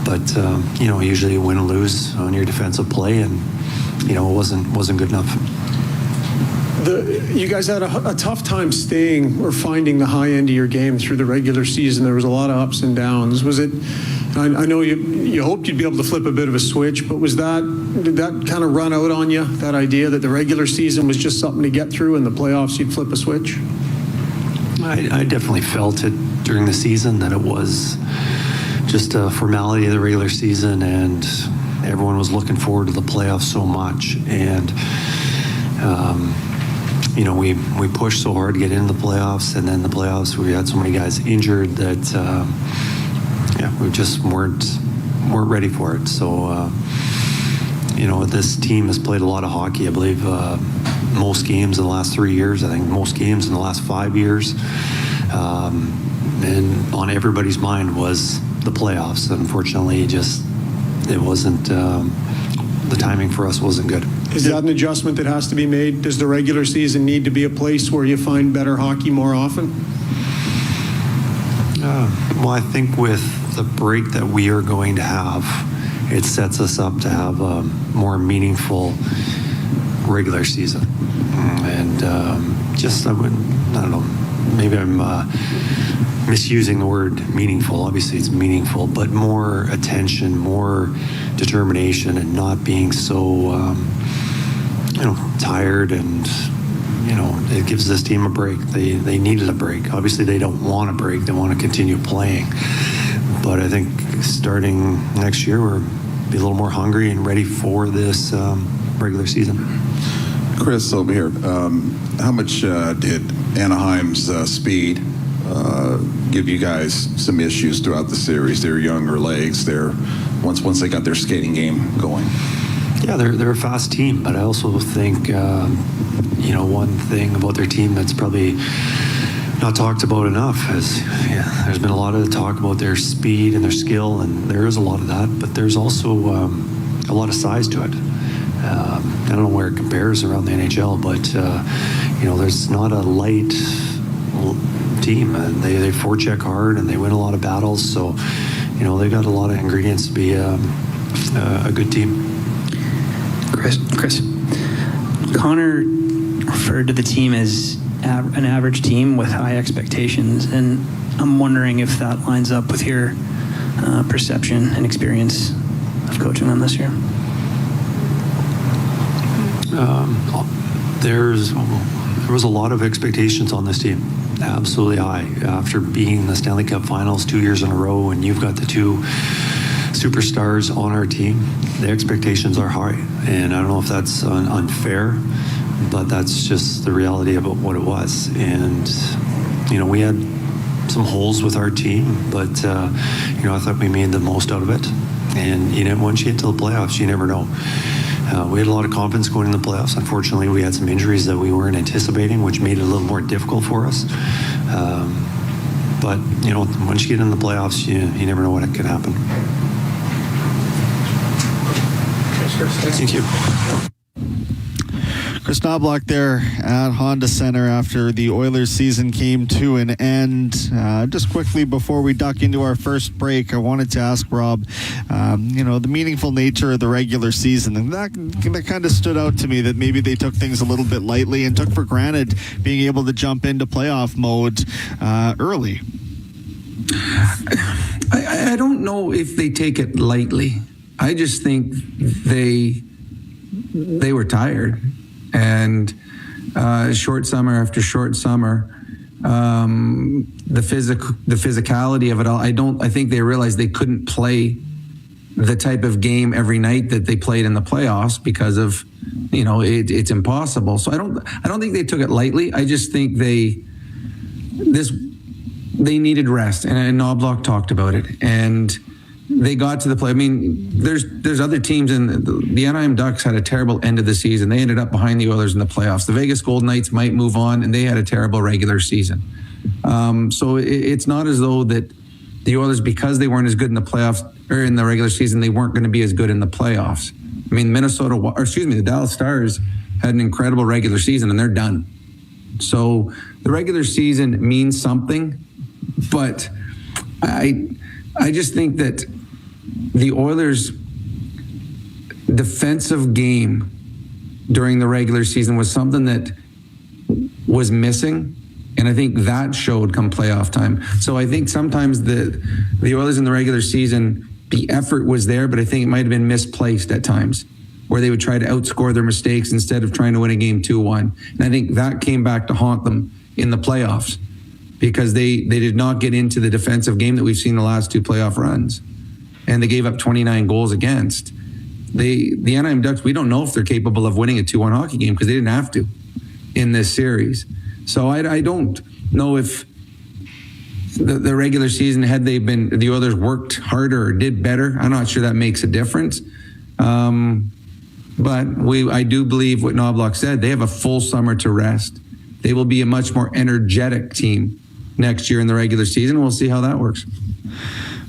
Speaker 3: But usually you win or lose on your defensive play, and it wasn't good enough.
Speaker 23: You guys had a tough time staying or finding the high end of your game through the regular season. There was a lot of ups and downs. Was it? I know you hoped you'd be able to flip a bit of a switch, but did that kind of run out on you? That idea that the regular season was just something to get through, and the playoffs you'd flip a switch?
Speaker 3: I definitely felt it during the season that it was just a formality of the regular season, and everyone was looking forward to the playoffs so much, and. We pushed so hard to get into the playoffs, and then the playoffs we had so many guys injured that we just weren't ready for it. So this team has played a lot of hockey. I believe most games in the last 3 years. I think most games in the last 5 years. And on everybody's mind was the playoffs. Unfortunately, it wasn't. The timing for us wasn't good.
Speaker 23: Is that an adjustment that has to be made? Does the regular season need to be a place where you find better hockey more often?
Speaker 3: Well, I think with the break that we are going to have, it sets us up to have a more meaningful regular season. And I don't know, maybe I'm misusing the word meaningful. Obviously it's meaningful, but more attention, more determination, and not being so tired, and it gives this team a break. They needed a break. Obviously they don't want a break. They want to continue playing, but I think starting next year we'll be a little more hungry and ready for this regular season.
Speaker 24: Chris, over here, how much did Anaheim's speed give you guys some issues throughout the series? Their younger legs, once they got their skating game going.
Speaker 3: Yeah, they're a fast team, but I also think one thing about their team that's probably not talked about enough is there's been a lot of talk about their speed and their skill, and there is a lot of that, but there's also a lot of size to it. I don't know where it compares around the NHL, but there's not a light team, and they forecheck hard and they win a lot of battles, so they've got a lot of ingredients to be a good team.
Speaker 25: Chris, Connor referred to the team as an average team with high expectations, and I'm wondering if that lines up with your perception and experience staff coaching them this year?
Speaker 3: There was a lot of expectations on this team. Absolutely high. After being in the Stanley Cup Finals 2 years in a row, and you've got the two superstars on our team, the expectations are high. And I don't know if that's unfair, but that's just the reality about what it was. And, we had some holes with our team, but, I thought we made the most out of it. And, once you get to the playoffs, you never know. We had a lot of confidence going in the playoffs. Unfortunately, we had some injuries that we weren't anticipating, which made it a little more difficult for us. But, once you get in the playoffs, you never know what could happen. Thank you.
Speaker 22: Chris Knobloch there at Honda Center after the Oilers season came to an end. Just quickly before we duck into our first break, I wanted to ask Rob, the meaningful nature of the regular season. And that kind of stood out to me, that maybe they took things a little bit lightly and took for granted being able to jump into playoff mode early.
Speaker 20: I don't know if they take it lightly. I just think they were tired. And short summer after short summer, the physicality of it all. I think they realized they couldn't play the type of game every night that they played in the playoffs because of, it's impossible. So I don't think they took it lightly. I just think they needed rest, and Knobloch talked about it, and they got to the play. I mean, there's other teams, and the Anaheim Ducks had a terrible end of the season. They ended up behind the Oilers in the playoffs. The Vegas Golden Knights might move on, and they had a terrible regular season. So it's not as though that the Oilers, because they weren't as good in the playoffs or in the regular season, they weren't going to be as good in the playoffs. I mean, the Dallas Stars had an incredible regular season, and they're done. So the regular season means something, but I just think that the Oilers' defensive game during the regular season was something that was missing, and I think that showed come playoff time. So I think sometimes the Oilers in the regular season, the effort was there, but I think it might have been misplaced at times, where they would try to outscore their mistakes instead of trying to win a game 2-1. And I think that came back to haunt them in the playoffs, because they did not get into the defensive game that we've seen the last two playoff runs. And they gave up 29 goals against. The Anaheim Ducks, we don't know if they're capable of winning a 2-1 hockey game because they didn't have to in this series. So I don't know if the regular season, had the Oilers worked harder or did better, I'm not sure that makes a difference. But I do believe what Knobloch said. They have a full summer to rest. They will be a much more energetic team next year in the regular season. We'll see how that works.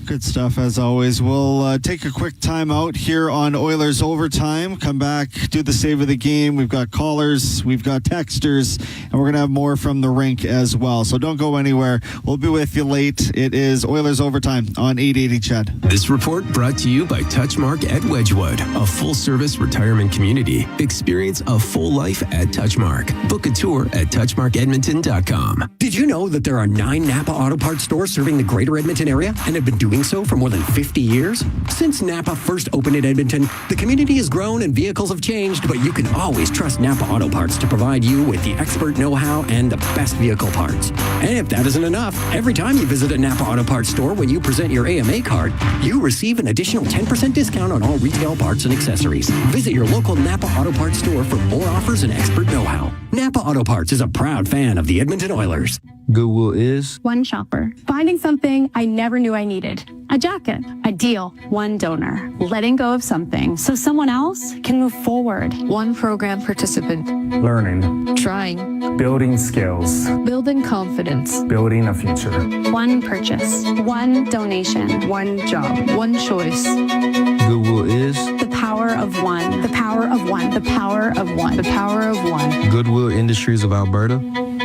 Speaker 22: Good stuff, as always. We'll take a quick time out here on Oilers Overtime. Come back, do the save of the game. We've got callers, we've got texters, and we're going to have more from the rink as well. So don't go anywhere. We'll be with you late. It is Oilers Overtime on 880 CHED.
Speaker 1: This report brought to you by Touchmark at Wedgwood, a full-service retirement community. Experience a full life at Touchmark. Book a tour at touchmarkedmonton.com.
Speaker 7: Did you know that there are 9 Napa Auto Parts stores serving the greater Edmonton area and have been doing so for more than 50 years? Since Napa first opened in Edmonton, the community has grown and vehicles have changed, but you can always trust Napa Auto Parts to provide you with the expert know-how and the best vehicle parts. And if that isn't enough, every time you visit a Napa Auto Parts store when you present your AMA card, you receive an additional 10% discount on all retail parts and accessories. Visit your local Napa Auto Parts store for more offers and expert know-how. Napa Auto Parts is a proud fan of the Edmonton Oilers.
Speaker 9: Goodwill is
Speaker 13: one shopper, finding something I never knew I needed. A jacket, a deal, one donor, letting go of something so someone else can move forward. One program participant,
Speaker 9: learning,
Speaker 13: trying,
Speaker 9: building skills,
Speaker 13: building confidence,
Speaker 9: building a future.
Speaker 13: One purchase, one donation, one job, one choice.
Speaker 9: Goodwill is
Speaker 13: the power of one, the power of one, the power of one, the power of one.
Speaker 9: Goodwill Industries of Alberta.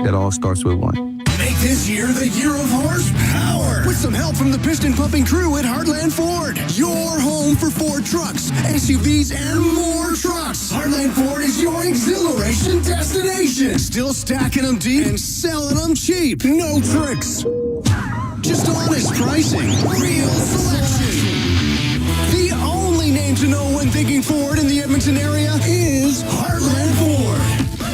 Speaker 9: It all starts with one.
Speaker 16: Make this year the year of horsepower with some help from the piston pumping crew at Heartland Ford. Your home for Ford trucks, SUVs, and more trucks. Heartland Ford is your exhilaration destination. Still stacking them deep and selling them cheap. No tricks. Just honest pricing. Real selection. The only name name to know when thinking Ford in the Edmonton area is Heartland Ford.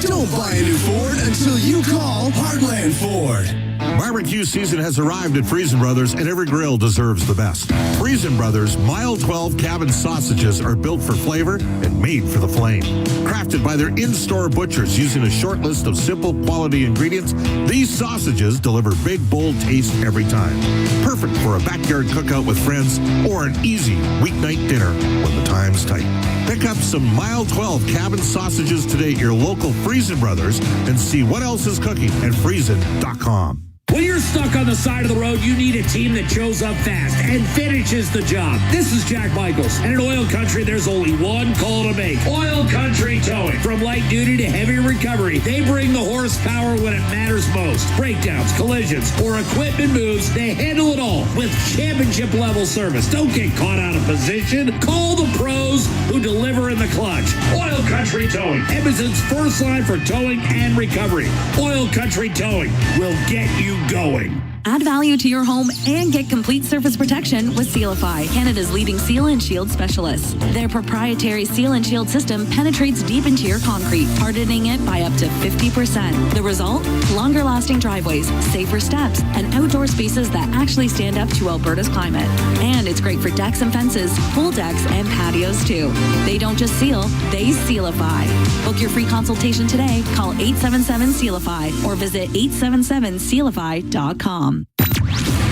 Speaker 16: Don't buy a new Ford until you call Heartland Ford.
Speaker 8: Barbecue season has arrived at Friesen Brothers, and every grill deserves the best. Friesen Brothers Mile 12 cabin sausages are built for flavor and made for the flame. Crafted by their in-store butchers using a short list of simple quality ingredients, these sausages deliver big, bold taste every time. Perfect for a backyard cookout with friends or an easy weeknight dinner when the time's tight. Pick up some Mile 12 cabin sausages today at your local Friesen Brothers and see what else is cooking at Friesen.com.
Speaker 4: When you're stuck on the side of the road, you need a team that shows up fast and finishes the job. This is Jack Michaels, and at OilCountry, there's only one call to make. OilCountry Towing. From light duty to heavy recovery, they bring the horsepower when it matters most. Breakdowns, collisions, or equipment moves, they handle it all with championship-level service. Don't get caught out of position. Call the pros who deliver in the clutch. OilCountry Towing, Edmonton's first line for towing and recovery. OilCountry Towing will get you going.
Speaker 10: Add value to your home and get complete surface protection with Sealify, Canada's leading seal and shield specialists. Their proprietary seal and shield system penetrates deep into your concrete, hardening it by up to 50%. The result? Longer lasting driveways, safer steps, and outdoor spaces that actually stand up to Alberta's climate. And it's great for decks and fences, pool decks, and patios too. They don't just seal, they Sealify. Book your free consultation today. Call 877-SEALIFY or visit 877sealify.com.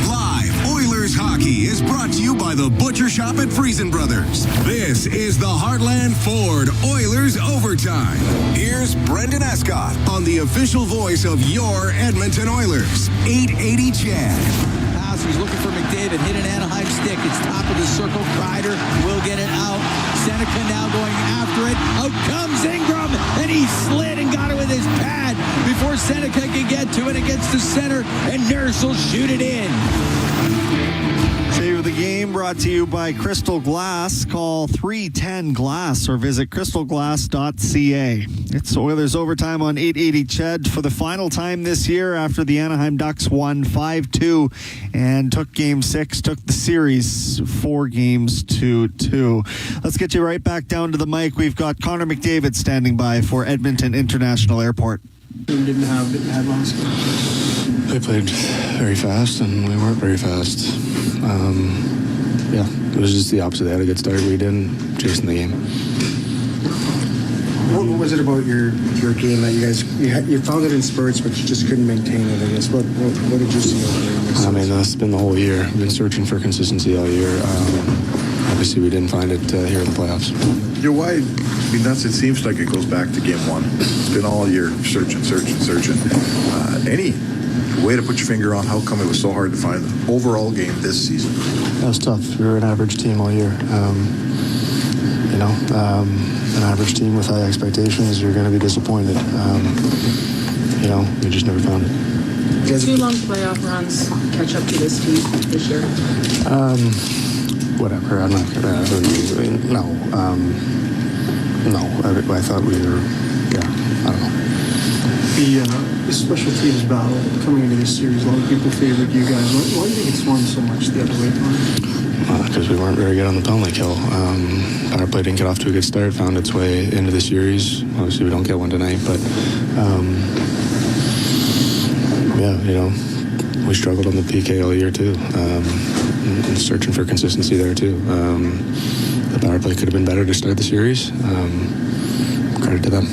Speaker 16: Live Oilers hockey is brought to you by the Butcher Shop at Friesen Brothers. This is the Heartland Ford Oilers Overtime. Here's Brendan Escott on the official voice of your Edmonton Oilers, 880 Chad.
Speaker 17: He's looking for McDavid. Hit an Anaheim stick. It's top of the circle. Kreider will get it out. Seneca now going after it. Out comes Ingram, and he slid and got it with his pad before Seneca can get to it against the center, and Nurse will shoot it in.
Speaker 22: Save of the game brought to you by Crystal Glass. Call 310-GLASS or visit crystalglass.ca. It's Oilers overtime on 880 Ched for the final time this year after the Anaheim Ducks won 5-2 and took Game 6, took the series 4 games to 2. Let's get you right back down to the mic. We've got Connor McDavid standing by for Edmonton International Airport.
Speaker 23: Didn't have last game.
Speaker 12: They played very fast, and we weren't very fast. It was just the opposite. They had a good start. We didn't, chasing the game.
Speaker 11: What was it about your game that you guys you found it in spurts, but you just couldn't maintain it? I guess. What did you see over there?
Speaker 12: I mean, that's been the whole year. We've been searching for consistency all year. Obviously, we didn't find it here in the playoffs.
Speaker 14: You're wide. I mean, it seems like it goes back to game 1. It's been all year searching. Any way to put your finger on how come it was so hard to find the overall game this season?
Speaker 12: That was tough. We were an average team all year. An average team with high expectations, you're going to be disappointed. We just never found it.
Speaker 21: 2 long playoff runs catch up to this team this year?
Speaker 12: Whatever. I'm not going to. No. I thought we were. Yeah. I don't know.
Speaker 23: The special teams battle coming into this series, a lot of people favored you guys. Why do you think it's swung so much the other way?
Speaker 12: Because we weren't very good on the penalty kill. Power play didn't get off to a good start, found its way into the series. Obviously, we don't get one tonight, but we struggled on the PK all year too. Searching for consistency there too. The power play could have been better to start the series. Credit to them.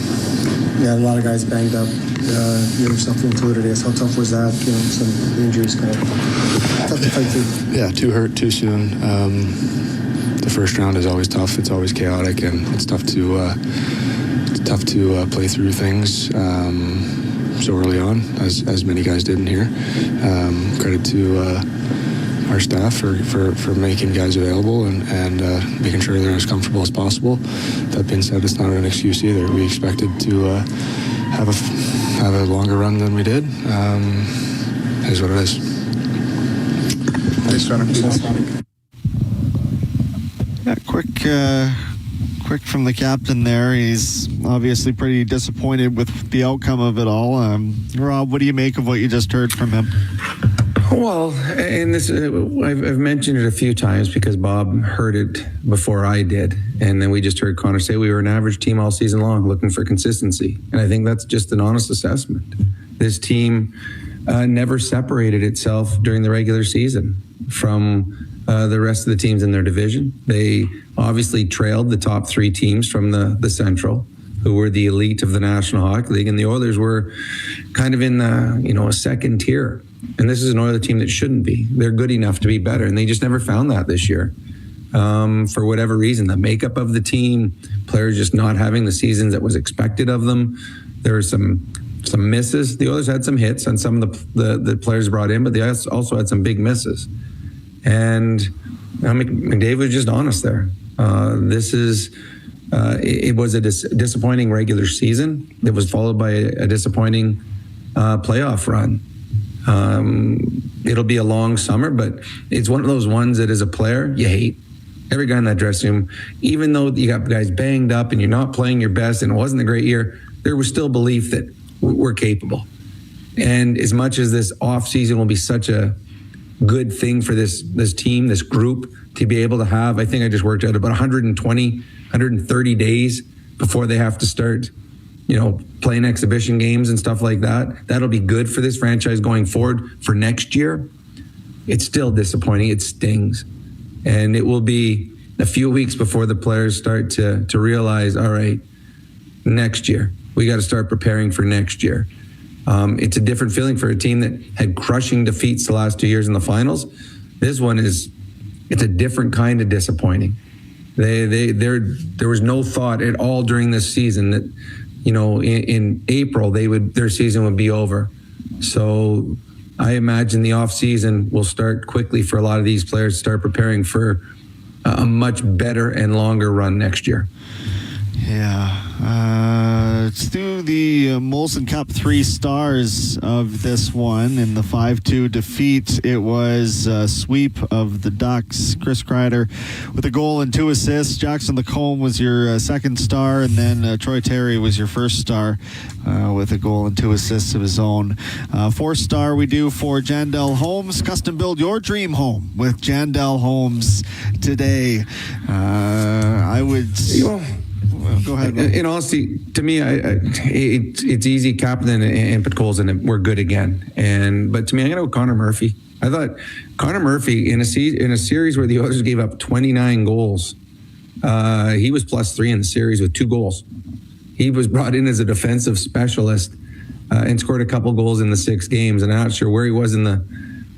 Speaker 11: Yeah, a lot of guys banged up. You yourself included. How tough was that? Some injuries kind of tough to fight through.
Speaker 12: Yeah, 2 hurt too soon. The first round is always tough. It's always chaotic, and it's tough to play through things so early on, as many guys did in here. Credit to our staff for making guys available and making sure they're as comfortable as possible. That being said, it's not an excuse either. We expected to have a longer run than we did. Is what it is.
Speaker 22: Thanks, Connor. Yeah, quick from the captain there. He's obviously pretty disappointed with the outcome of it all. Rob, what do you make of what you just heard from him?
Speaker 20: Well, and this I've mentioned it a few times because Bob heard it before I did, and then we just heard Connor say we were an average team all season long, looking for consistency, and I think that's just an honest assessment. This team never separated itself during the regular season from the rest of the teams in their division. They obviously trailed the top three teams from the Central, who were the elite of the National Hockey League, and the Oilers were kind of in the, a second tier. And this is an Oilers team that shouldn't be. They're good enough to be better, and they just never found that this year. For whatever reason, the makeup of the team, players just not having the seasons that was expected of them. There were some misses. The Oilers had some hits on some of the players brought in, but they also had some big misses. And McDavid was just honest there. It was a disappointing regular season that was followed by a disappointing playoff run. It'll be a long summer, but it's one of those ones that as a player, you hate. Every guy in that dressing room, even though you got guys banged up and you're not playing your best and it wasn't a great year, there was still belief that we're capable. And as much as this offseason will be such a good thing for this team, this group, to be able to have, I think I just worked out about 130 days before they have to start, playing exhibition games and stuff like that. That'll be good for this franchise going forward for next year. It's still disappointing. It stings. And it will be a few weeks before the players start to realize, all right, next year, we got to start preparing for next year. It's a different feeling for a team that had crushing defeats the last 2 years in the finals. This one it's a different kind of disappointing. There was no thought at all during this season that, in April their season would be over. So I imagine the off season will start quickly for a lot of these players to start preparing for a much better and longer run next year.
Speaker 22: Yeah. Let's do the Molson Cup 3 stars of this one. In the 5-2 defeat, it was a sweep of the Ducks. Chris Kreider with a goal and 2 assists. Jackson Lacombe was your second star, and then Troy Terry was your first star with a goal and 2 assists of his own. 4-star we do for Jandel Holmes. Custom build your dream home with Jandel Holmes today. I would... Go ahead.
Speaker 20: In honesty, to me, it's easy. Captain and put goals in it. We're good again. But to me, I'm going to go Connor Murphy. I thought Connor Murphy in a series where the Oilers gave up 29 goals, he was +3 in the series with 2 goals. He was brought in as a defensive specialist and scored a couple goals in the 6 games. And I'm not sure where he was in the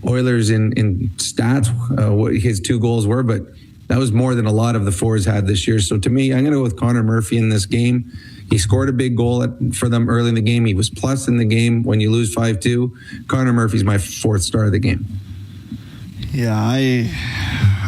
Speaker 20: Oilers in stats, what his 2 goals were, but that was more than a lot of the fours had this year. So to me, I'm going to go with Connor Murphy in this game. He scored a big goal for them early in the game. He was plus in the game when you lose 5-2. Connor Murphy's my 4th star of the game.
Speaker 22: Yeah,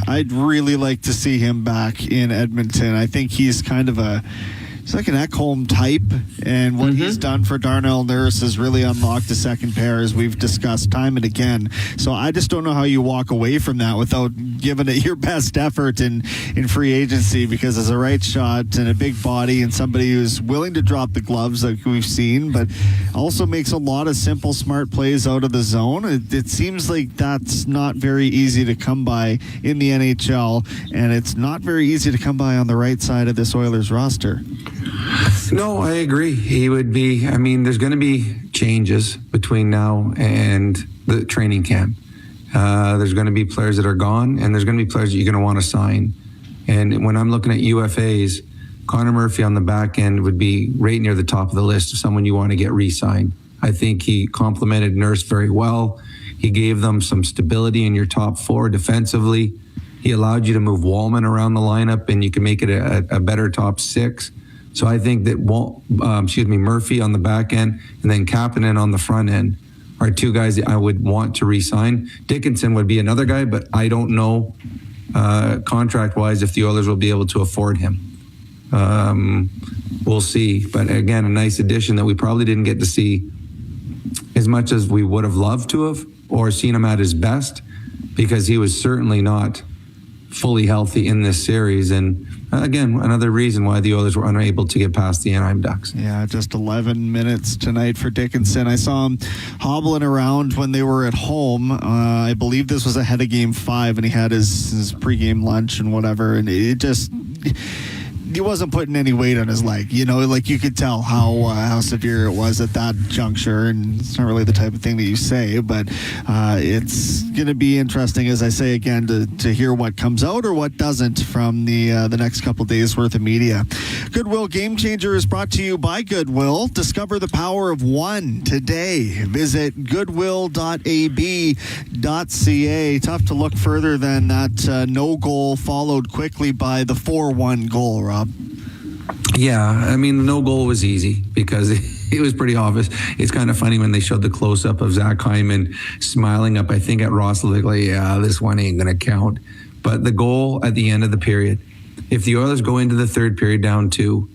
Speaker 22: I'd really like to see him back in Edmonton. I think he's kind of he's like an Ekholm type, and what he's done for Darnell Nurse has really unlocked the second pair, as we've discussed time and again. So I just don't know how you walk away from that without giving it your best effort in free agency, because it's a right shot and a big body and somebody who's willing to drop the gloves like we've seen, but also makes a lot of simple, smart plays out of the zone. It seems like that's not very easy to come by in the NHL, and it's not very easy to come by on the right side of this Oilers roster.
Speaker 20: No, I agree. He would be, there's going to be changes between now and the training camp. There's going to be players that are gone, and there's going to be players that you're going to want to sign. And when I'm looking at UFAs, Connor Murphy on the back end would be right near the top of the list of someone you want to get re-signed. I think he complemented Nurse very well. He gave them some stability in your top 4 defensively. He allowed you to move Wallman around the lineup, and you can make it a better top 6. So I think that Murphy on the back end and then Kapanen on the front end are 2 guys that I would want to re-sign. Dickinson would be another guy, but I don't know contract-wise if the Oilers will be able to afford him. We'll see. But again, a nice addition that we probably didn't get to see as much as we would have loved to have, or seen him at his best, because he was certainly not fully healthy in this series. And again, another reason why the Oilers were unable to get past the Anaheim Ducks.
Speaker 22: Yeah, just 11 minutes tonight for Dickinson. I saw him hobbling around when they were at home. I believe this was ahead of Game 5, and he had his pregame lunch and whatever, and it just... He wasn't putting any weight on his leg, like you could tell how severe it was at that juncture, and it's not really the type of thing that you say, but it's going to be interesting, as I say again, to hear what comes out or what doesn't from the next couple days worth of media. Goodwill Game Changer is brought to you by Goodwill. Discover the power of one today. Visit goodwill.ab.ca. Tough to look further than that no goal followed quickly by the 4-1 goal, Rob.
Speaker 20: Yeah, I mean, the no goal was easy because it was pretty obvious. It's kind of funny when they showed the close-up of Zach Hyman smiling up, I think, at Ross, like, yeah, this one ain't going to count. But the goal at the end of the period, if the Oilers go into the third period down 2,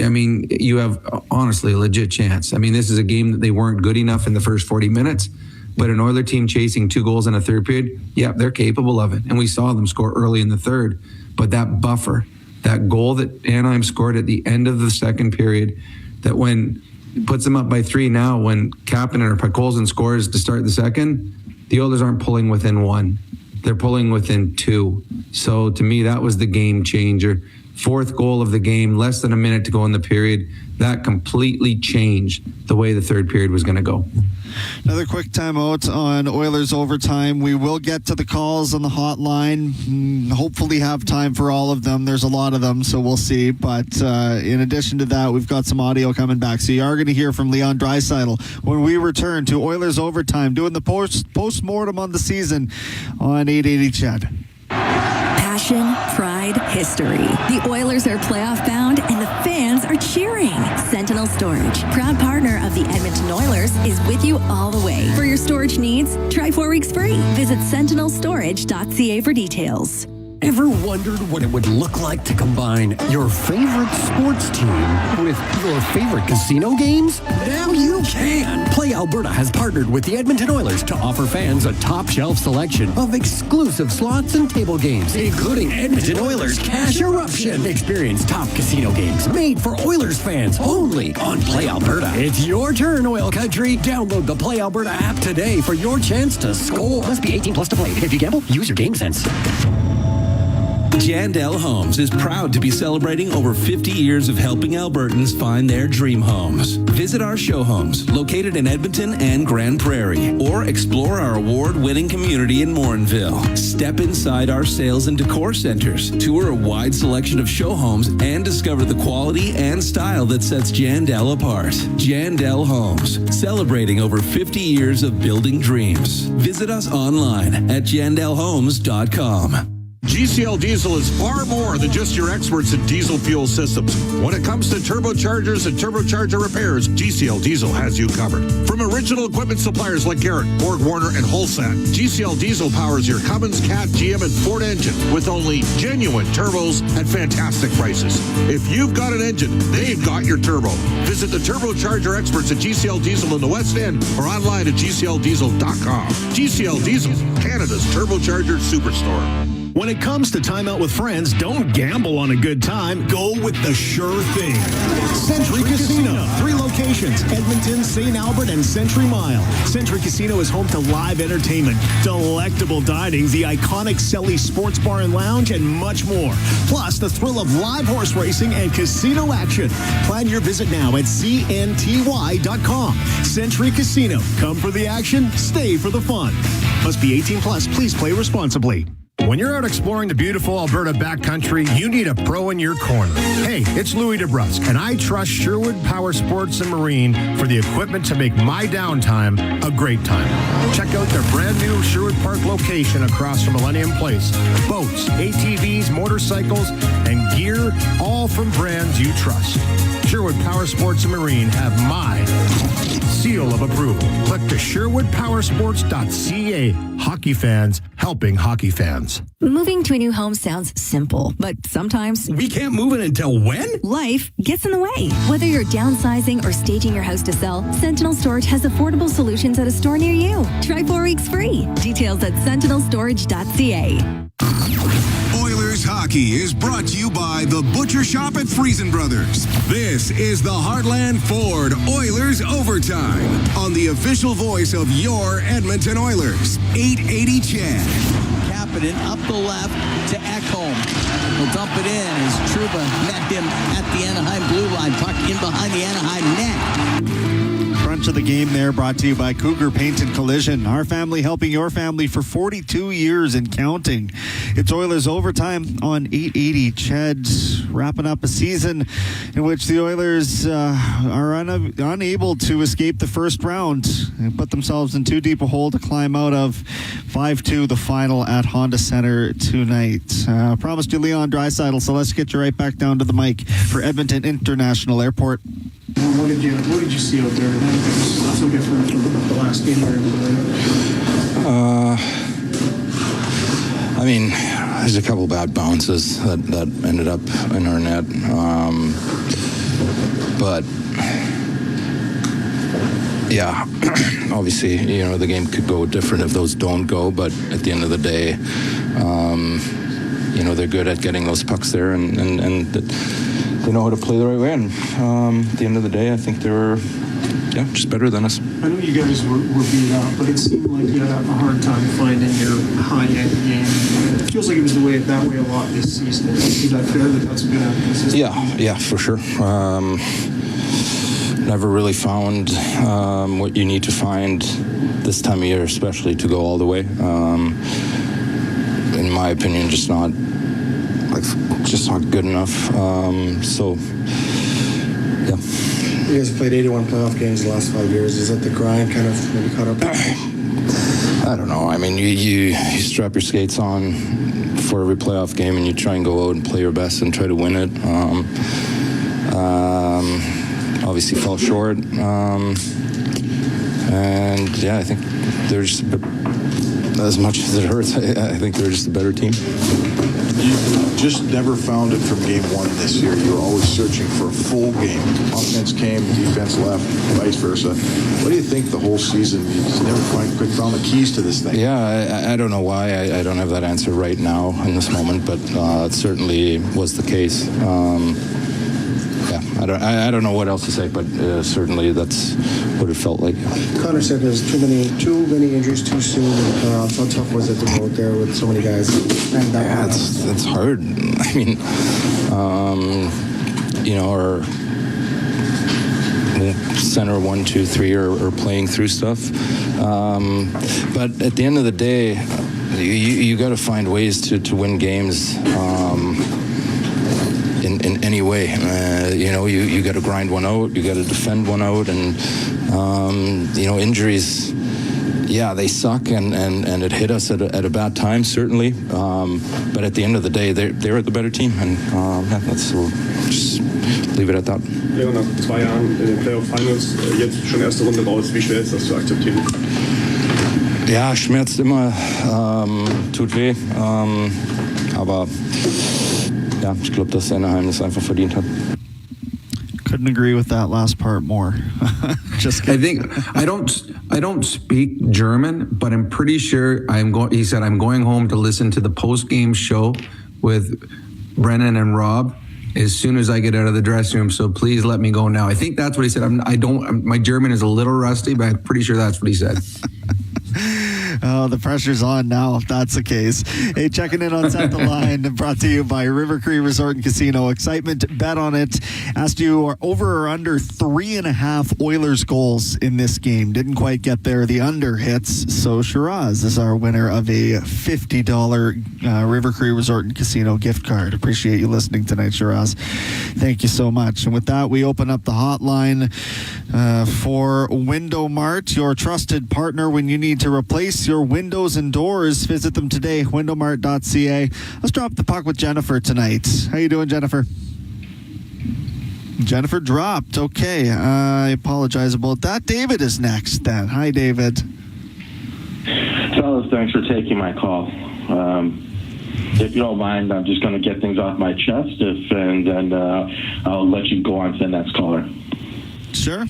Speaker 20: I mean, you have, honestly, a legit chance. I mean, this is a game that they weren't good enough in the first 40 minutes, but an Oiler team chasing 2 goals in a third period, yeah, they're capable of it. And we saw them score early in the third. But that buffer, that goal that Anaheim scored at the end of the second period, that when it puts them up by 3 now, when Kapanen or Podkolzin scores to start the second, the Oilers aren't pulling within 1. They're pulling within 2. So to me, that was the game changer. 4th goal of the game, less than a minute to go in the period. That completely changed the way the third period was going to go.
Speaker 22: Another quick timeout on Oilers overtime. We will get to the calls on the hotline. Hopefully have time for all of them. There's a lot of them, so we'll see. But in addition to that, we've got some audio coming back. So you are going to hear from Leon Draisaitl when we return to Oilers overtime, doing the post-mortem on the season on 880 CHED.
Speaker 10: Passion, pride, history. The Oilers are playoff bound and the fans are cheering. Sentinel Storage, proud partner of the Edmonton Oilers, is with you all the way. For your storage needs, try 4 weeks free. Visit sentinelstorage.ca for details.
Speaker 7: Ever wondered what it would look like to combine your favorite sports team with your favorite casino games? Now you can! Play Alberta has partnered with the Edmonton Oilers to offer fans a top-shelf selection of exclusive slots and table games, including Edmonton Oilers Cash Eruption. Experience top casino games made for Oilers fans only on Play Alberta. It's your turn, Oil Country. Download the Play Alberta app today for your chance to score. Must be 18 plus to play. If you gamble, use your game sense.
Speaker 2: Jandel Homes is proud to be celebrating over 50 years of helping Albertans find their dream homes. Visit our show homes located in Edmonton and Grand Prairie, or explore our award-winning community in Morinville. Step inside our sales and decor centers, tour a wide selection of show homes, and discover the quality and style that sets Jandel apart. Jandel Homes, celebrating over 50 years of building dreams. Visit us online at jandelhomes.com.
Speaker 8: GCL Diesel is far more than just your experts in diesel fuel systems. When it comes to turbochargers and turbocharger repairs, GCL Diesel has you covered. From original equipment suppliers like Garrett, Borg Warner, and Holsat, GCL Diesel powers your Cummins, Cat, GM, and Ford engine with only genuine turbos at fantastic prices. If you've got an engine, they've got your turbo. Visit the turbocharger experts at GCL Diesel in the West End or online at GCLDiesel.com. GCL Diesel, Canada's turbocharger superstore.
Speaker 6: When it comes to time out with friends, don't gamble on a good time. Go with the sure thing. Century Casino. 3 locations, Edmonton, St. Albert, and Century Mile. Century Casino is home to live entertainment, delectable dining, the iconic Selly Sports Bar and Lounge, and much more. Plus, the thrill of live horse racing and casino action. Plan your visit now at cnty.com. Century Casino. Come for the action, stay for the fun. Must be 18 plus. Please play responsibly. When you're out exploring the beautiful Alberta backcountry, you need a pro in your corner. Hey, it's Louis DeBrusque, and I trust Sherwood Power Sports and Marine for the equipment to make my downtime a great time. Check out their brand new Sherwood Park location across from Millennium Place. Boats, ATVs, motorcycles, and gear, all from brands you trust. Sherwood Power Sports and Marine have my seal of approval. Click to SherwoodPowersports.ca. Hockey fans helping hockey fans.
Speaker 10: Moving to a new home sounds simple, but sometimes
Speaker 6: we can't move it until when?
Speaker 10: Life gets in the way. Whether you're downsizing or staging your house to sell, Sentinel Storage has affordable solutions at a store near you. Try 4 weeks free. Details at sentinelstorage.ca.
Speaker 16: Hockey is brought to you by the Butcher Shop at Friesen Brothers. This is the Heartland Ford Oilers Overtime on the official voice of your Edmonton Oilers, 880 CHED.
Speaker 17: Kapanen up the left to Ekholm. He'll dump it in as Trouba met him at the Anaheim blue line. Puck in behind the Anaheim net.
Speaker 22: Crunch of the game there, brought to you by Cougar Paint and Collision. Our family helping your family for 42 years and counting. It's Oilers Overtime on 880 CHED, wrapping up a season in which the Oilers are unable to escape the first round and put themselves in too deep a hole to climb out of. 5-2 the final at Honda Center tonight. Promised you Leon Draisaitl, so let's get you right back down to the mic for Edmonton International Airport.
Speaker 23: What did you see out there? That's so different from the last game here.
Speaker 5: I mean, there's a couple bad bounces that ended up in our net. But yeah, obviously, the game could go different if those don't go. But at the end of the day, they're good at getting those pucks there, and they know how to play the right way. And at the end of the day, I think they were, just better than us.
Speaker 23: I know you guys were beat up, but it seemed like you had a hard time finding your high-end game. It feels like it was that way a lot this season. Is that fair that that's been a consistent?
Speaker 5: Yeah, for sure. Never really found what you need to find this time of year, especially to go all the way. In my opinion, just not good enough. So, yeah.
Speaker 11: You guys have played 81 playoff games the last 5 years. Is that the grind kind of maybe caught up?
Speaker 5: I don't know. I mean, you strap your skates on for every playoff game and you try and go out and play your best and try to win it. Obviously fell short. And, I think they're just a bit, as much as it hurts, I think they're just a better team.
Speaker 14: You just never found it from game one this year. You were always searching for a full game. Offense came, defense left, vice versa. What do you think the whole season? You just never found the keys to this thing.
Speaker 5: Yeah, I don't know why. I don't have that answer right now in this moment, but it certainly was the case. I don't know what else to say, but certainly that's what it felt like.
Speaker 11: Connor said there's too many injuries too soon in the playoffs. How tough was it to go out there with so many guys?
Speaker 5: It's hard. I mean, our center 1, 2, 3 are playing through stuff. But at the end of the day, you got to find ways to win games. In any way, you got to grind one out, you got to defend one out, and injuries, they suck, and it hit us at a bad time, certainly. But at the end of the day, they're the better team, and we'll just leave it at that.
Speaker 15: Leon, nach 2 Jahren in den Playoff Finals, jetzt schon erste Runde raus. Wie schwer ist das zu akzeptieren?
Speaker 5: Ja, schmerzt immer, tut weh, aber ich glaube, dass Anaheim das einfach verdient hat.
Speaker 22: Couldn't agree with that last part more. Just kidding.
Speaker 20: I don't speak German, but I'm pretty sure he said I'm going home to listen to the post-game show with Brennan and Rob as soon as I get out of the dressing room. So please let me go now. I think that's what he said. My German is a little rusty, but I'm pretty sure that's what he said.
Speaker 22: Oh, the pressure's on now if that's the case. Hey, checking in on Set the Line, brought to you by River Cree Resort and Casino. Excitement, bet on it. Asked you over or under 3.5 Oilers goals in this game. Didn't quite get there. The under hits. So Shiraz is our winner of a $50 River Cree Resort and Casino gift card. Appreciate you listening tonight, Shiraz. Thank you so much. And with that, we open up the hotline for Window Mart, your trusted partner when you need to replace your windows and doors. Visit them today, windowmart.ca. Let's drop the puck with Jennifer tonight. How you doing, Jennifer? Jennifer dropped. Okay, I apologize about that. David is next then. Hi, David.
Speaker 18: Fellas, thanks for taking my call. If you don't mind, I'm just going to get things off my chest, and then I'll let you go on to the next caller.
Speaker 22: Sure.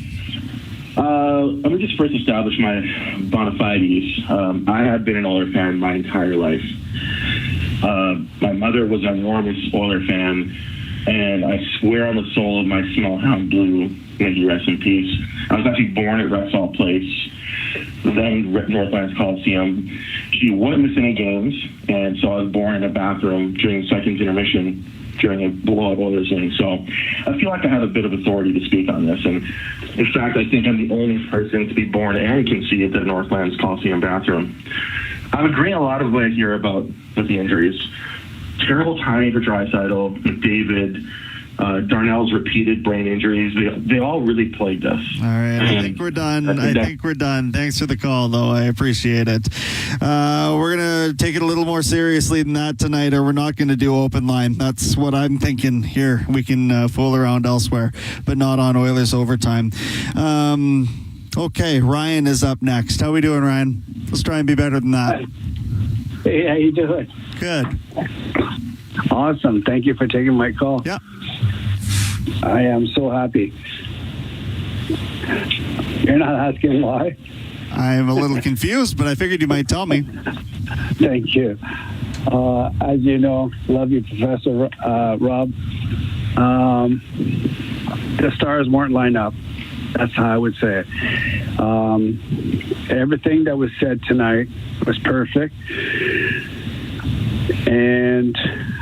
Speaker 18: Let me just first establish my bona fides. I have been an Oilers fan my entire life. My mother was an enormous Oiler fan, and I swear on the soul of my small hound Blue, may he rest in peace. I was actually born at Rexall Place, then Northlands Coliseum. She wouldn't miss any games, and so I was born in a bathroom during the second intermission during a blowout Oilers game. So I feel like I have a bit of authority to speak on this. And in fact, I think I'm the only person to be born and conceived at the Northlands Coliseum bathroom. I'm agreeing a lot of what I hear about with the injuries. Terrible timing for Draisaitl, McDavid, Darnell's repeated brain injuries. They all really plagued us.
Speaker 22: All right, I think we're done. I think we're done. Thanks for the call, though. I appreciate it. We're going to take it a little more seriously than that tonight, or we're not going to do open line. That's what I'm thinking here. We can fool around elsewhere, but not on Oilers Overtime. Okay, Ryan is up next. How we doing, Ryan? Let's try and be better than that.
Speaker 1: Hey, how you doing?
Speaker 22: Good.
Speaker 1: Awesome. Thank you for taking my call.
Speaker 22: Yeah.
Speaker 1: I am so happy. You're not asking why?
Speaker 22: I'm a little confused, but I figured you might tell me.
Speaker 1: Thank you. As you know, love you, Professor Rob. The stars weren't lined up. That's how I would say it. Everything that was said tonight was perfect. And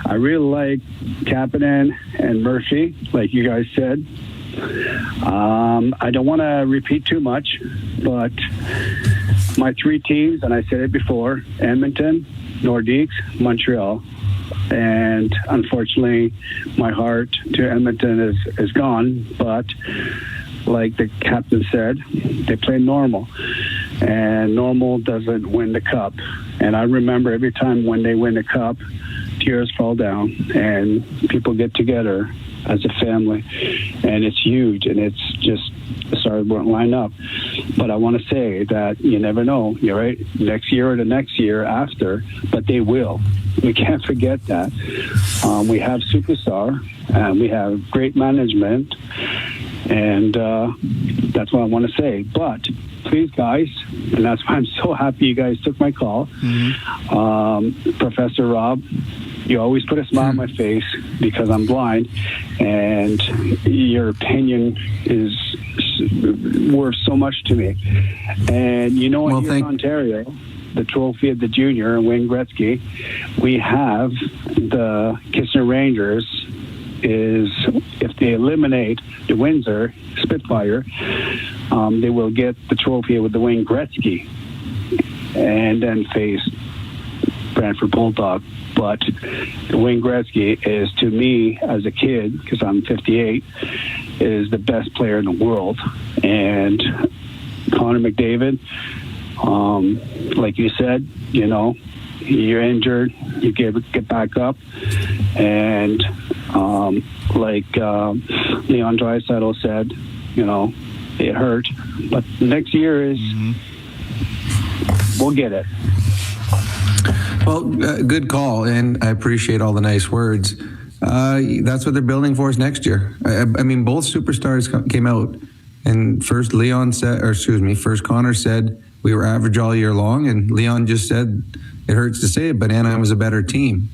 Speaker 1: I really like Kapanen and Murphy, like you guys said. I don't want to repeat too much, but my three teams, and I said it before, Edmonton, Nordiques, Montreal. And unfortunately, my heart to Edmonton is gone, but like the captain said, they play normal. And normal doesn't win the cup. And I remember every time when they win the cup, tears fall down and people get together as a family. And it's huge, and it's just the stars won't line up. But I want to say that you never know, you're right, next year or the next year after, but they will. We can't forget that. We have superstar, and we have great management, and that's what I want to say. But please, guys, and that's why I'm so happy you guys took my call. Professor Rob, you always put a smile on my face because I'm blind, and your opinion is worth so much to me. And you know, here in Ontario, the trophy of the junior and Wayne Gretzky, we have the Kitchener Rangers. Is if they eliminate the Windsor Spitfire, they will get the trophy with the Wayne Gretzky and then face Brantford Bulldog. But the Wayne Gretzky is, to me, as a kid, because I'm 58, is the best player in the world. And Connor McDavid, like you said, you know, you're injured, you get back up, and like Leon Draisaitl said, you know, it hurt, but next year is we'll get it.
Speaker 20: Well, good call, and I appreciate all the nice words. That's what they're building for us next year. I mean, both superstars came out, and first Connor said we were average all year long, and Leon just said, it hurts to say it, but Anaheim was a better team.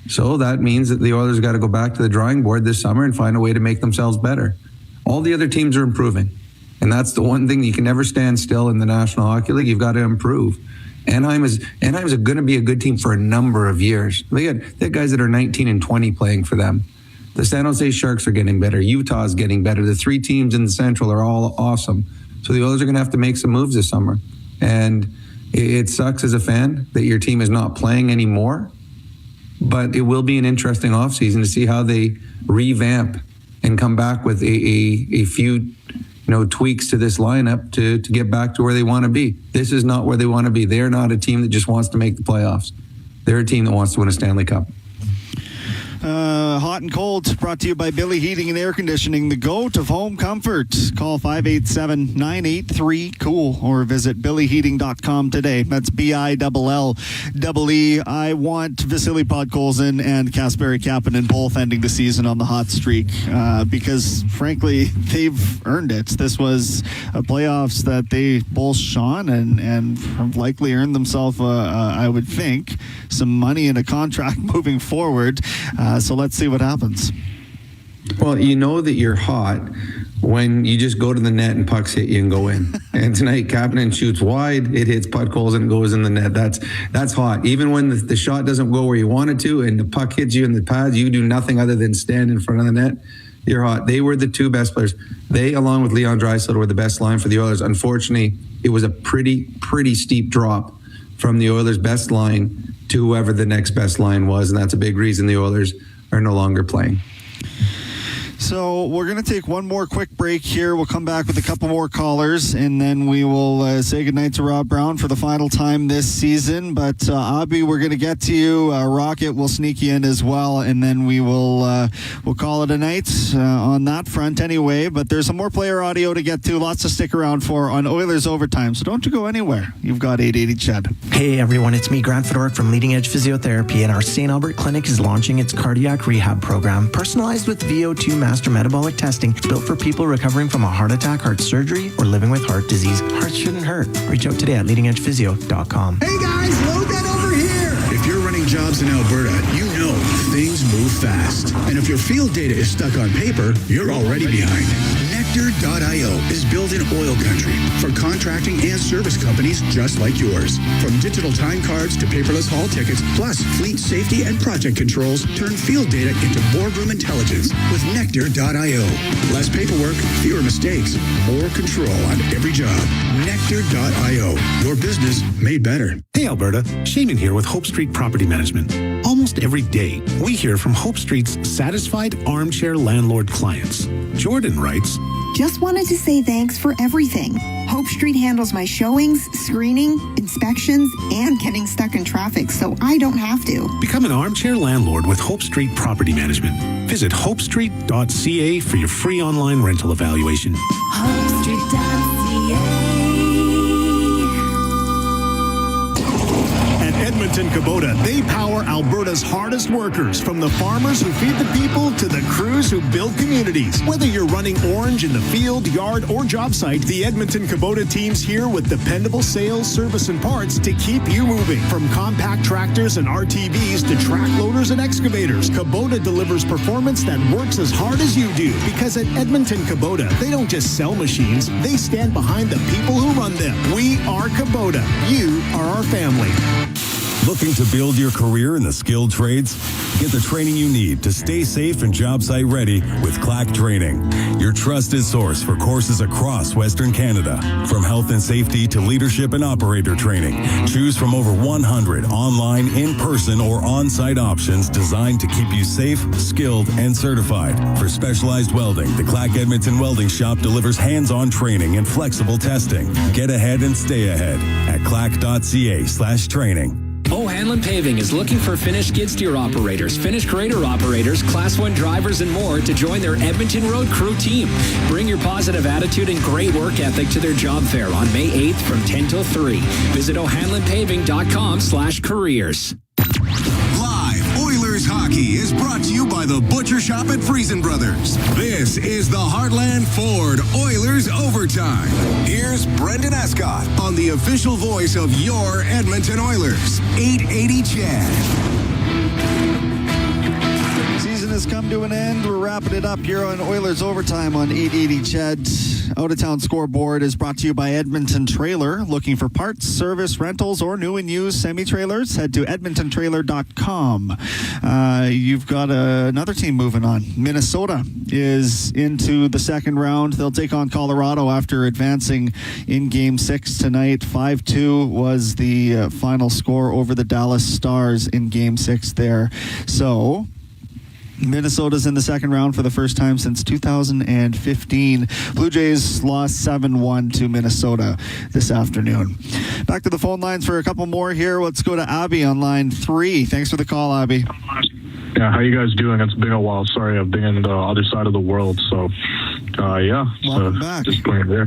Speaker 20: So that means that the Oilers got to go back to the drawing board this summer and find a way to make themselves better. All the other teams are improving, and that's the one thing you can never stand still in the National Hockey League. You've got to improve. Anaheim is going to be a good team for a number of years. They got guys that are 19 and 20 playing for them. The San Jose Sharks are getting better. Utah's getting better. The three teams in the Central are all awesome. So the Oilers are going to have to make some moves this summer. And it sucks as a fan that your team is not playing anymore, but it will be an interesting offseason to see how they revamp and come back with a few tweaks to this lineup to get back to where they want to be. This is not where they want to be. They're not a team that just wants to make the playoffs. They're a team that wants to win a Stanley Cup.
Speaker 22: Hot and Cold, brought to you by Billy Heating and Air Conditioning, the goat of home comfort. Call 587-983-COOL or visit billyheating.com today. That's BILLEE. I want Vasily Podkolzin and Kasperi Kapanen both ending the season on the hot streak because, frankly, they've earned it. This was a playoffs that they both shone and have likely earned themselves, I would think, some money in a contract moving forward. So let's see what happens.
Speaker 20: Well, you know that you're hot when you just go to the net and pucks hit you and go in. And tonight, Kapanen shoots wide, it hits Podkolzin and goes in the net. That's hot. Even when the shot doesn't go where you want it to and the puck hits you in the pads, you do nothing other than stand in front of the net. You're hot. They were the two best players. They, along with Leon Draisaitl, were the best line for the Oilers. Unfortunately, it was a pretty steep drop from the Oilers' best line to whoever the next best line was, and that's a big reason the Oilers are no longer playing.
Speaker 22: So we're going to take one more quick break here. We'll come back with a couple more callers, and then we will say goodnight to Rob Brown for the final time this season. But Abby, we're going to get to you. Rocket will sneak you in as well, and then we'll call it a night on that front anyway. But there's some more player audio to get to. Lots to stick around for on Oilers Overtime. So don't you go anywhere. You've got 880 Ched.
Speaker 3: Hey everyone, it's me, Grant Fedoruk from Leading Edge Physiotherapy, and our St. Albert Clinic is launching its cardiac rehab program, personalized with VO2 master metabolic testing, built for people recovering from a heart attack, heart surgery, or living with heart disease. Heart shouldn't hurt. Reach out today at leadingedgephysio.com.
Speaker 13: Hey guys, load that over here! If you're running jobs in Alberta, you know things move fast. And if your field data is stuck on paper, you're already behind. Nectar.io is built in OilCountry for contracting and service companies just like yours. From digital time cards to paperless haul tickets, plus fleet safety and project controls, turn field data into boardroom intelligence with Nectar.io. Less paperwork, fewer mistakes, more control on every job. Nectar.io. Your business made better.
Speaker 19: Hey Alberta, Shaman here with Hope Street Property Management. Almost every day, we hear from Hope Street's satisfied armchair landlord clients. Jordan writes,
Speaker 24: just wanted to say thanks for everything. Hope Street handles my showings, screening, inspections, and getting stuck in traffic, so I don't have to.
Speaker 19: Become an armchair landlord with Hope Street Property Management. Visit hopestreet.ca for your free online rental evaluation.
Speaker 24: HopeStreet.ca.
Speaker 6: Edmonton Kubota, they power Alberta's hardest workers, from the farmers who feed the people to the crews who build communities. Whether you're running orange in the field, yard, or job site, the Edmonton Kubota team's here with dependable sales, service, and parts to keep you moving. From compact tractors and RTVs to track loaders and excavators, Kubota delivers performance that works as hard as you do. Because at Edmonton Kubota, they don't just sell machines, they stand behind the people who run them. We are Kubota. You are our family.
Speaker 25: Looking to build your career in the skilled trades? Get the training you need to stay safe and job site ready with Clack Training, your trusted source for courses across Western Canada. From health and safety to leadership and operator training, choose from over 100 online, in-person, or on-site options designed to keep you safe, skilled, and certified. For specialized welding, the Clack Edmonton Welding Shop delivers hands-on training and flexible testing. Get ahead and stay ahead at clack.ca/training.
Speaker 26: O'Hanlon Paving is looking for finished skid steer operators, finished grader operators, Class 1 drivers, and more to join their Edmonton Road Crew team. Bring your positive attitude and great work ethic to their job fair on May 8th from 10 till 3. Visit o'hanlonpaving.com/careers.
Speaker 16: Oilers Hockey is brought to you by the Butcher Shop at Friesen Brothers. This is the Heartland Ford Oilers Overtime. Here's Brendan Escott on the official voice of your Edmonton Oilers, 880 Ched.
Speaker 22: Season has come to an end. We're wrapping it up here on Oilers Overtime on 880 Ched. Out of Town Scoreboard is brought to you by Edmonton Trailer. Looking for parts, service, rentals, or new and used semi-trailers? Head to edmontontrailer.com. You've got another team moving on. Minnesota is into the second round. They'll take on Colorado after advancing in Game 6 tonight. 5-2 was the final score over the Dallas Stars in Game 6 there. So Minnesota's in the second round for the first time since 2015. Blue Jays lost 7-1 to Minnesota this afternoon. Back to the phone lines for a couple more here. Let's go to Abby on line 3. Thanks for the call, Abby.
Speaker 2: Yeah, how you guys doing? It's been a while. Sorry, I've been in the other side of the world, so
Speaker 22: Welcome back.
Speaker 2: Disappointing there.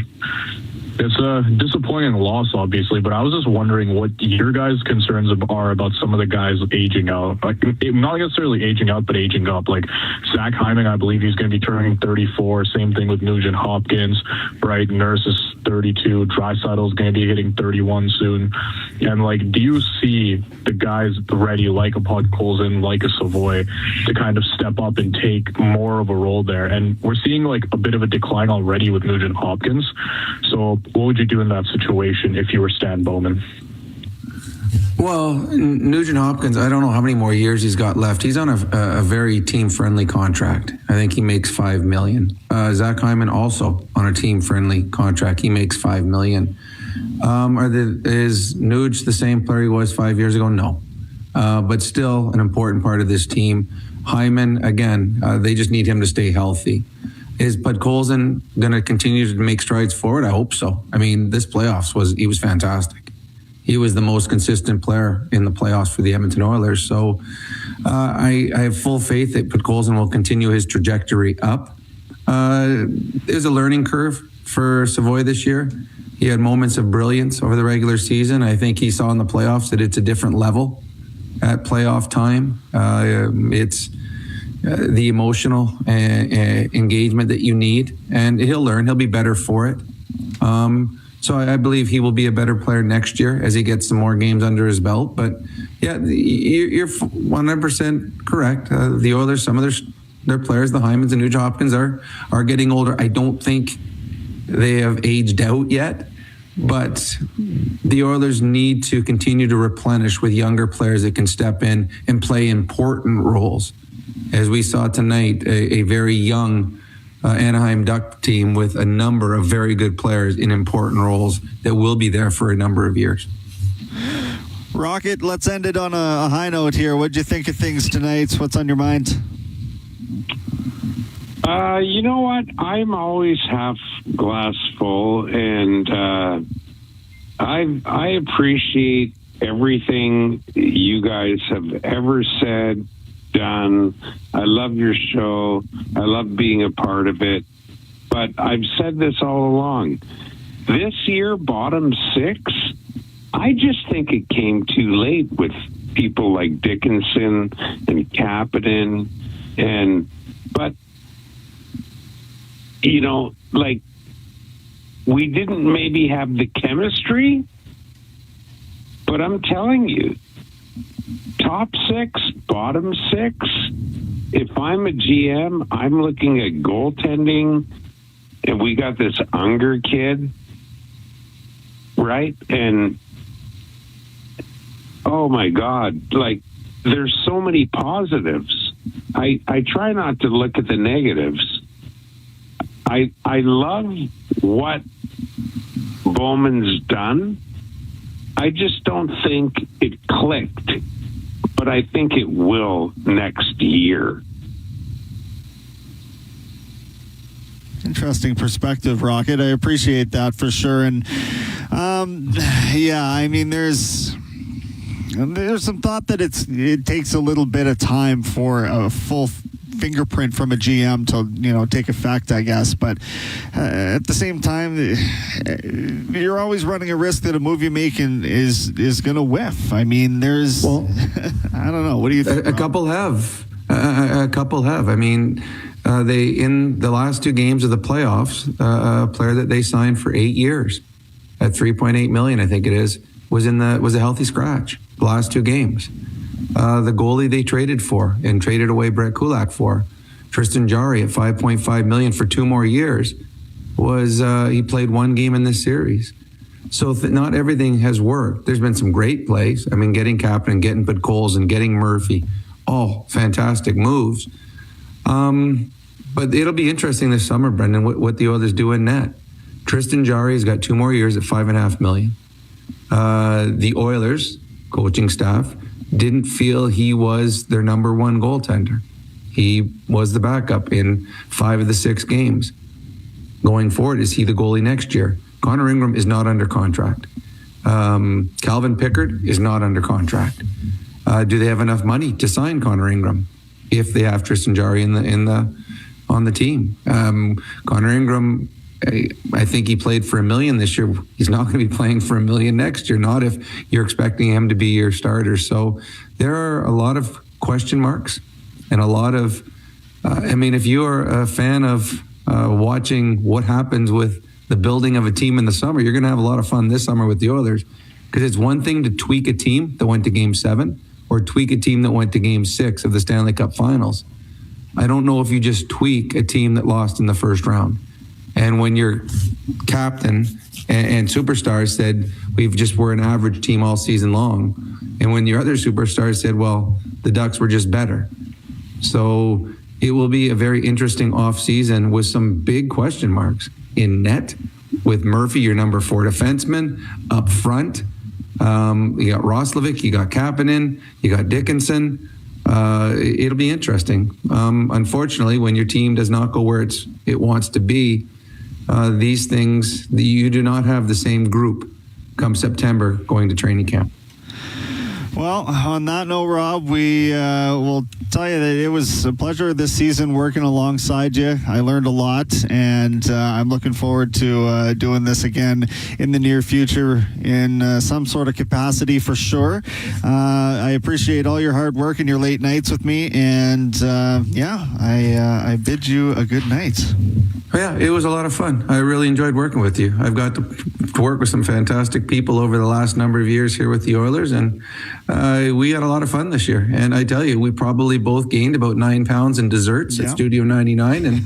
Speaker 2: It's a disappointing loss, obviously, but I was just wondering what your guys' concerns are about some of the guys aging out. Like, not necessarily aging out, but aging up. Like Zach Hyman, I believe he's going to be turning 34. Same thing with Nugent Hopkins, right? Nurse is 32. Dreisaitl's going to be hitting 31 soon. And, like, do you see the guys ready, like a Podkolzin, like a Savoy, to kind of step up and take more of a role there? And we're seeing, like, a bit of a decline already with Nugent Hopkins. So what would you do in that situation if you were Stan Bowman?
Speaker 20: Well, Nugent Hopkins, I don't know how many more years he's got left. He's on a very team-friendly contract. I think he makes $5 million. Zach Hyman also on a team-friendly contract. He makes $5 million. Is Nuge the same player he was 5 years ago? No. But still an important part of this team. Hyman, again, they just need him to stay healthy. Is Podkolzin going to continue to make strides forward? I hope so. I mean, this playoffs he was fantastic. He was the most consistent player in the playoffs for the Edmonton Oilers. So I have full faith that Podkolzin will continue his trajectory up. There's a learning curve for Savoy this year. He had moments of brilliance over the regular season. I think he saw in the playoffs that it's a different level at playoff time. It's the emotional engagement that you need, and he'll learn. He'll be better for it. So I believe he will be a better player next year as he gets some more games under his belt. But yeah, you're 100% correct. The Oilers, some of their players, the Hymans and Nugent Hopkins, are getting older. I don't think they have aged out yet, but the Oilers need to continue to replenish with younger players that can step in and play important roles. As we saw tonight, a very young Anaheim Duck team with a number of very good players in important roles that will be there for a number of years.
Speaker 22: Rocket, let's end it on a high note here. What'd you think of things tonight? What's on your mind?
Speaker 4: You know what? I'm always half glass full, and I appreciate everything you guys have ever said, done. I love your show. I love being a part of it. But I've said this all along. This year, bottom six, I just think it came too late with people like Dickinson and Kapanen. But, you know, like, we didn't maybe have the chemistry, but I'm telling you, top six, bottom six, if I'm a GM, I'm looking at goaltending, and we got this Unger kid, right? And, oh my God, like, there's so many positives. I try not to look at the negatives. I love what Bowman's done. I just don't think it clicked, but I think it will next year.
Speaker 22: Interesting perspective, Rocket. I appreciate that for sure. And yeah, I mean, there's some thought that it takes a little bit of time for a full fingerprint from a GM to take effect, I guess. But at the same time, you're always running a risk that a move you make is going to whiff. I mean, there's I don't know. What do you think?
Speaker 20: A couple have. I mean, they in the last two games of the playoffs, a player that they signed for 8 years at $3.8 million, I think it is, was a healthy scratch the last two games. The goalie they traded for and traded away Brett Kulak for, Tristan Jarry at $5.5 million for 2 more years, he played one game in this series. So not everything has worked. There's been some great plays. I mean, getting Kapanen, getting Podkolzin, and getting Murphy, all fantastic moves. But it'll be interesting this summer, Brendan, what the Oilers do in net. Tristan Jarry's got 2 more years at $5.5 million. The Oilers coaching staff didn't feel he was their number one goaltender. He was the backup in 5 of the 6 games. Going forward, is he the goalie next year? Connor Ingram is not under contract. Calvin Pickard is not under contract. Do they have enough money to sign Connor Ingram? if they have Tristan Jarry on the team. Connor Ingram, I think he played for $1 million this year. He's not going to be playing for $1 million next year, not if you're expecting him to be your starter. So there are a lot of question marks and a lot of, if you are a fan of watching what happens with the building of a team in the summer, you're going to have a lot of fun this summer with the Oilers, because it's one thing to tweak a team that went to Game 7 or tweak a team that went to Game 6 of the Stanley Cup Finals. I don't know if you just tweak a team that lost in the first round. And when your captain and superstars said, we're an average team all season long. And when your other superstars said, well, the Ducks were just better. So it will be a very interesting offseason with some big question marks in net, with Murphy, your number 4 defenseman, up front. You got Roslovic, you got Kapanen, you got Dickinson. It'll be interesting. Unfortunately, when your team does not go where it wants to be, these things, you do not have the same group come September going to training camp.
Speaker 22: Well, on that note, Rob, we will tell you that it was a pleasure this season working alongside you. I learned a lot, and I'm looking forward to doing this again in the near future in some sort of capacity for sure. I appreciate all your hard work and your late nights with me, and I bid you a good night.
Speaker 20: Yeah, it was a lot of fun. I really enjoyed working with you. I've got to work with some fantastic people over the last number of years here with the Oilers, and we had a lot of fun this year. And I tell you, we probably both gained about 9 pounds in desserts at Studio 99, and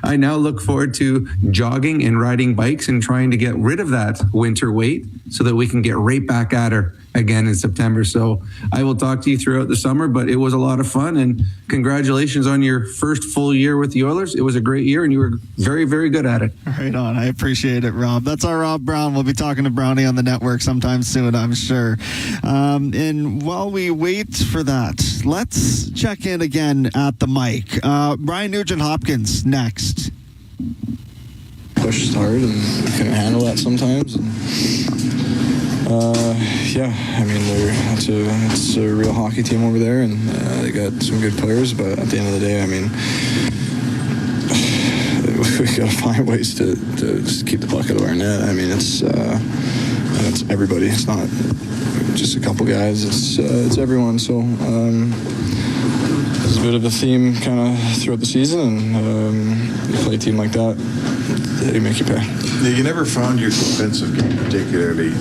Speaker 20: I now look forward to jogging and riding bikes and trying to get rid of that winter weight so that we can get right back at her again in September. So I will talk to you throughout the summer, but it was a lot of fun, and congratulations on your first full year with the Oilers. It was a great year, and you were very, very good at it.
Speaker 22: Right on. I appreciate it, Rob. That's our Rob Brown. We'll be talking to Brownie on the network sometime soon, I'm sure. And while we wait for that, let's check in again at the mic. Brian Nugent-Hopkins next.
Speaker 5: Pushed hard and couldn't handle that sometimes. It's a real hockey team over there, and they got some good players, but at the end of the day, we got to find ways to just keep the puck out of our net. It's everybody. It's not just a couple guys. It's everyone. So there's a bit of a theme kind of throughout the season, and you play a team like that, they make you pay.
Speaker 14: You never found your defensive game particularly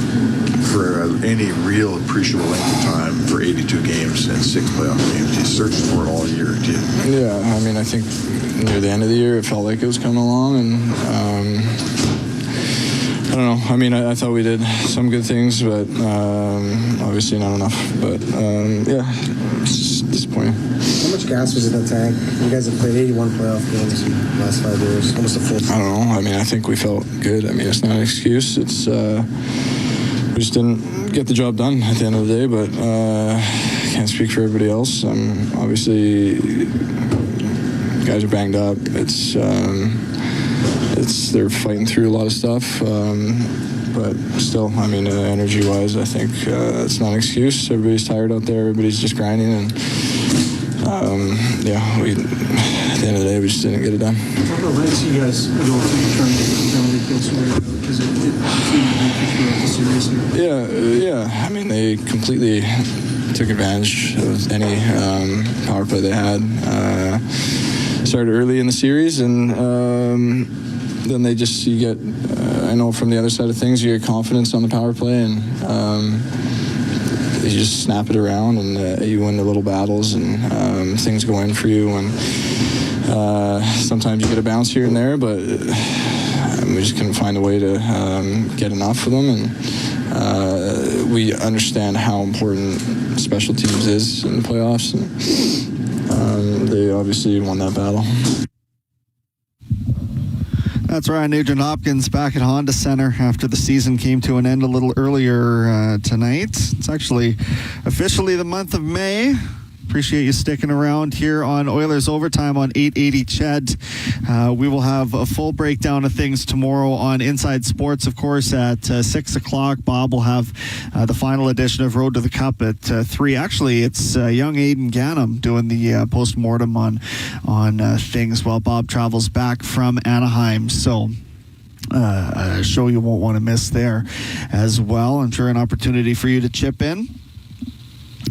Speaker 14: for any real appreciable length of time for 82 games and 6 playoff games. You searched for it all year, did you?
Speaker 5: Yeah, I think near the end of the year it felt like it was coming along, and I don't know. I thought we did some good things, but obviously not enough. But it's just disappointing.
Speaker 11: How much gas was in the tank? You guys have played 81 playoff games in the last 5 years, almost a full season.
Speaker 5: I don't know. I think we felt good. It's not an excuse. It's we just didn't get the job done at the end of the day, but I can't speak for everybody else. Obviously, guys are banged up. They're fighting through a lot of stuff, but still, energy-wise, I think it's not an excuse. Everybody's tired out there. Everybody's just grinding, and at the end of the day, we just didn't get it done.
Speaker 23: How about Lance, you guys don't think you're trying to get the penalty kill sorted out because it throughout the series?
Speaker 5: Yeah. They completely took advantage of any power play they had. Started early in the series, and then you get, I know from the other side of things, you get confidence on the power play, and you just snap it around, and you win the little battles, and things go in for you, and sometimes you get a bounce here and there, but we just couldn't find a way to get enough of them, and we understand how important special teams is in the playoffs, and they obviously won that battle.
Speaker 22: That's Ryan Nugent-Hopkins back at Honda Center after the season came to an end a little earlier tonight. It's actually officially the month of May. Appreciate you sticking around here on Oilers Overtime on 880 CHED. We will have a full breakdown of things tomorrow on Inside Sports, of course, at 6 o'clock. Bob will have the final edition of Road to the Cup at 3. Actually, it's young Aiden Gannam doing the post-mortem on things while Bob travels back from Anaheim. So a show you won't want to miss there as well. I'm sure an opportunity for you to chip in.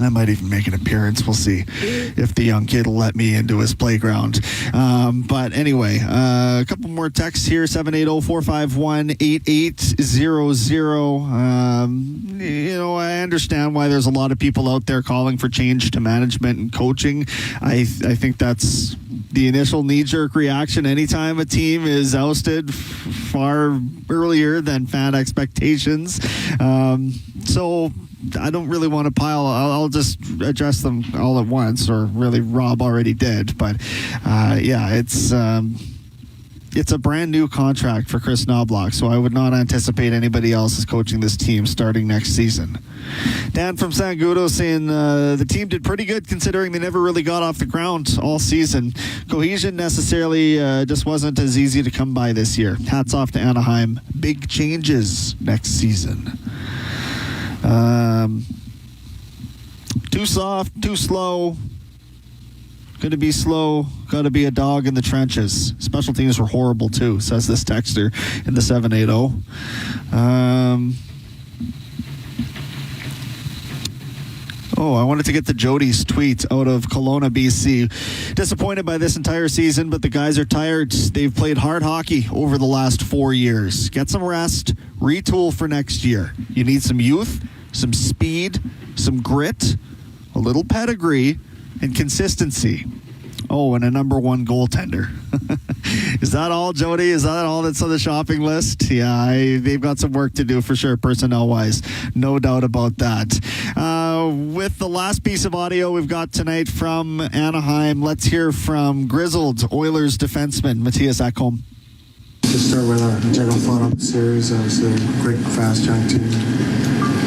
Speaker 22: I might even make an appearance. We'll see if the young kid will let me into his playground. But anyway, a couple more texts here, 780-451-8800. I understand why there's a lot of people out there calling for change to management and coaching. I think that's the initial knee-jerk reaction anytime a team is ousted far earlier than fan expectations. So I don't really want to pile. I'll just address them all at once, or really Rob already did. But it's a brand new contract for Chris Knobloch, so I would not anticipate anybody else is coaching this team starting next season. Dan from San Gudo saying the team did pretty good considering they never really got off the ground all season. Cohesion necessarily just wasn't as easy to come by this year. Hats off to Anaheim. Big changes next season. Too soft, too slow. Gonna be slow. Gotta be a dog in the trenches. Special teams were horrible too, says this texter in the 780. I wanted to get to Jody's tweet out of Kelowna, BC. Disappointed by this entire season, but the guys are tired. They've played hard hockey over the last 4 years. Get some rest, retool for next year. You need some youth, some speed, some grit, a little pedigree, and consistency. And a number one goaltender. Is that all, Jody? Is that all that's on the shopping list? Yeah, they've got some work to do for sure, personnel-wise. No doubt about that. With the last piece of audio we've got tonight from Anaheim, let's hear from grizzled Oilers defenseman Matthias Ekholm.
Speaker 11: To start with our general thought on the series, obviously a quick, fast, young team.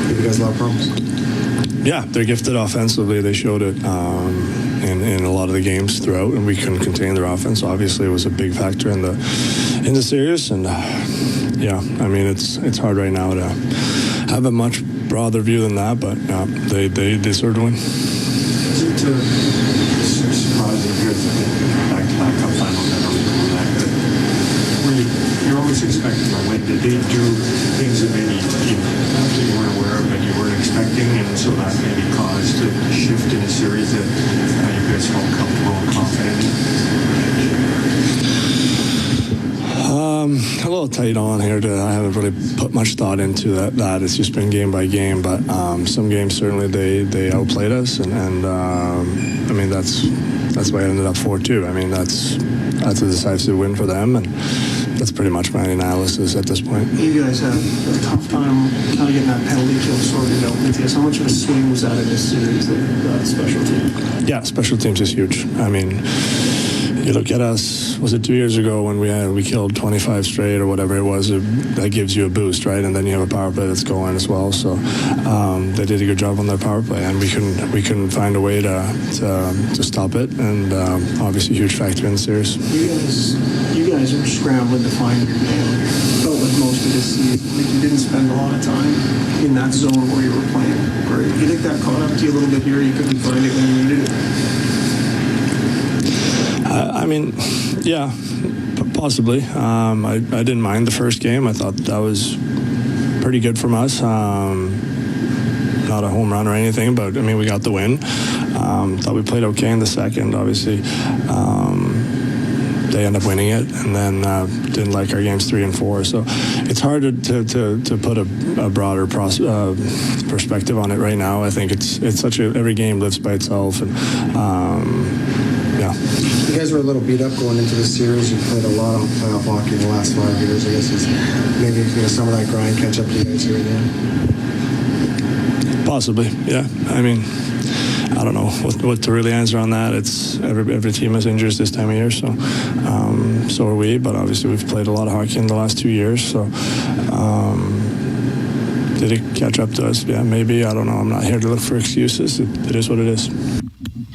Speaker 11: Give you guys a lot of problems.
Speaker 7: Yeah, they're gifted offensively. They showed it in a lot of the games throughout, and we couldn't contain their offense. Obviously, it was a big factor in the series. And it's hard right now to have a much broader view than that. But they deserve to win.
Speaker 8: Is it surprising here that back-to-back cup finals that don't come back? You're always expecting a win. Did they do things that maybe you weren't aware of and you weren't expecting, and so that maybe caused a shift in a series that you guys felt comfortable and confident in?
Speaker 7: A little tight on here. I haven't really put much thought into that. It's just been game by game, but some games certainly they outplayed us, and that's why I ended up 4-2. I mean, that's a decisive win for them, and that's pretty much my analysis at this point.
Speaker 23: You guys had a tough time kind of getting that penalty kill sorted out. Matthias, how much of a swing was that in this series, that special team?
Speaker 7: Yeah, special teams is huge. I mean, you look at us, was it 2 years ago when we killed 25 straight or whatever it was, that gives you a boost, right? And then you have a power play that's going as well. So they did a good job on their power play, and we couldn't find a way to stop it, and obviously a huge factor in the series.
Speaker 23: You guys are scrambling to find your game. Felt like most of this season, like you didn't spend a lot of time in that zone where you were playing. Or do you think that caught up to you a little bit here? You couldn't find it when you needed it?
Speaker 7: Yeah, possibly. I didn't mind the first game. I thought that was pretty good from us. Not a home run or anything, but we got the win. Thought we played okay in the second. Obviously, they end up winning it, and then didn't like our games 3 and 4. So it's hard to put a broader perspective on it right now. I think it's such every game lives by itself, and yeah.
Speaker 11: You guys were a little beat up going into the series. You played a lot of playoff hockey in the last 5 years. I guess maybe some of that grind catch up to you guys here and there.
Speaker 7: Possibly, yeah. I don't know what to really answer on that. It's every team has injuries this time of year, so are we. But obviously, we've played a lot of hockey in the last 2 years. So did it catch up to us? Yeah, maybe. I don't know. I'm not here to look for excuses. It is what it is.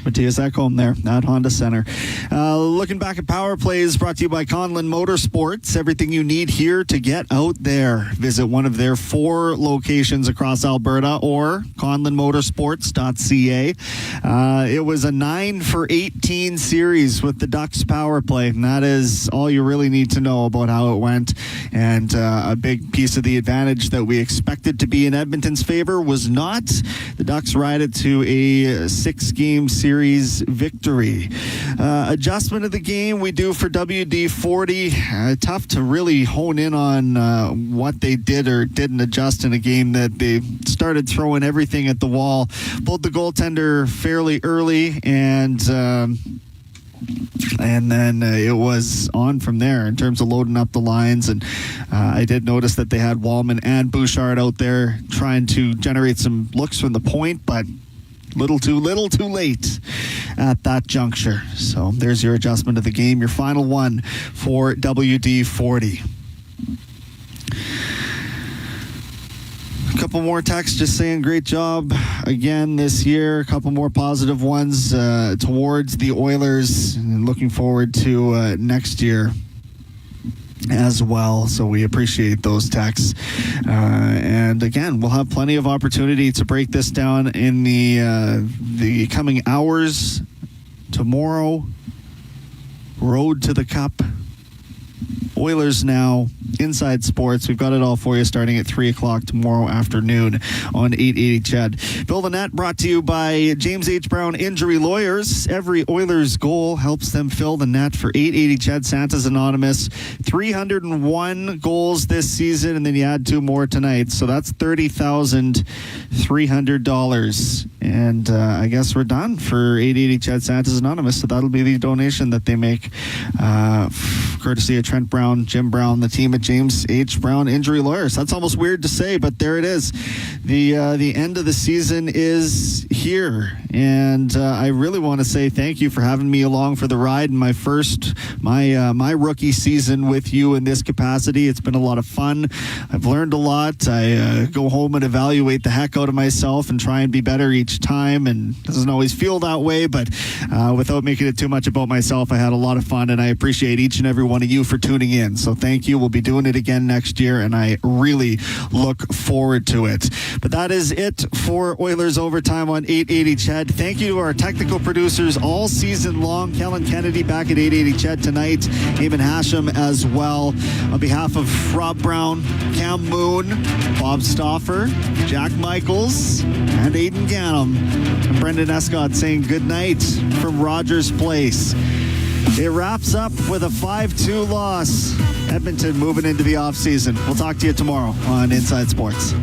Speaker 22: Matthias Ekholm there at Honda Center. Looking back at Power Plays, brought to you by Conlin Motorsports. Everything you need here to get out there. Visit one of their 4 locations across Alberta or conlinmotorsports.ca. It was a 9 for 18 series with the Ducks Power Play, and that is all you really need to know about how it went. And a big piece of the advantage that we expected to be in Edmonton's favor was not. The Ducks ride it to a 6-game series victory. Adjustment of the game we do for WD-40. Tough to really hone in on what they did or didn't adjust in a game that they started throwing everything at the wall. Pulled the goaltender fairly early, and then it was on from there in terms of loading up the lines. And I did notice that they had Wallman and Bouchard out there trying to generate some looks from the point, but little too late at that juncture. So there's your adjustment of the game, your final one for WD-40. A couple more texts just saying great job again this year. A couple more positive ones towards the Oilers, and looking forward to next year as well. So we appreciate those texts. And again, we'll have plenty of opportunity to break this down in the coming hours. Tomorrow, Road to the Cup. Oilers Now, Inside Sports. We've got it all for you starting at 3 o'clock tomorrow afternoon on 880 CHED. Fill the Net brought to you by James H. Brown Injury Lawyers. Every Oilers goal helps them fill the net for 880 CHED. Santa's Anonymous. 301 goals this season, and then you add 2 more tonight. So that's $30,300. And I guess we're done for 880 CHED Santa's Anonymous. So that'll be the donation that they make courtesy of Trent Brown, Jim Brown, the team at James H. Brown Injury Lawyers. That's almost weird to say, but there it is. The end of the season is here, and I really want to say thank you for having me along for the ride in my rookie season with you in this capacity. It's been a lot of fun. I've learned a lot. I go home and evaluate the heck out of myself and try and be better each time, and it doesn't always feel that way, but without making it too much about myself, I had a lot of fun, and I appreciate each and every one of you for tuning in. So thank you. We'll be doing it again next year, and I really look forward to it. But that is it for Oilers Overtime on 880 CHED. Thank you to our technical producers all season long. Kellen Kennedy back at 880 CHED tonight. Eamon Hashem as well. On behalf of Rob Brown, Cam Moon, Bob Stauffer, Jack Michaels, and Aidan Gannum, I'm Brendan Escott saying good night from Rogers Place. It wraps up with a 5-2 loss. Edmonton moving into the offseason. We'll talk to you tomorrow on Inside Sports.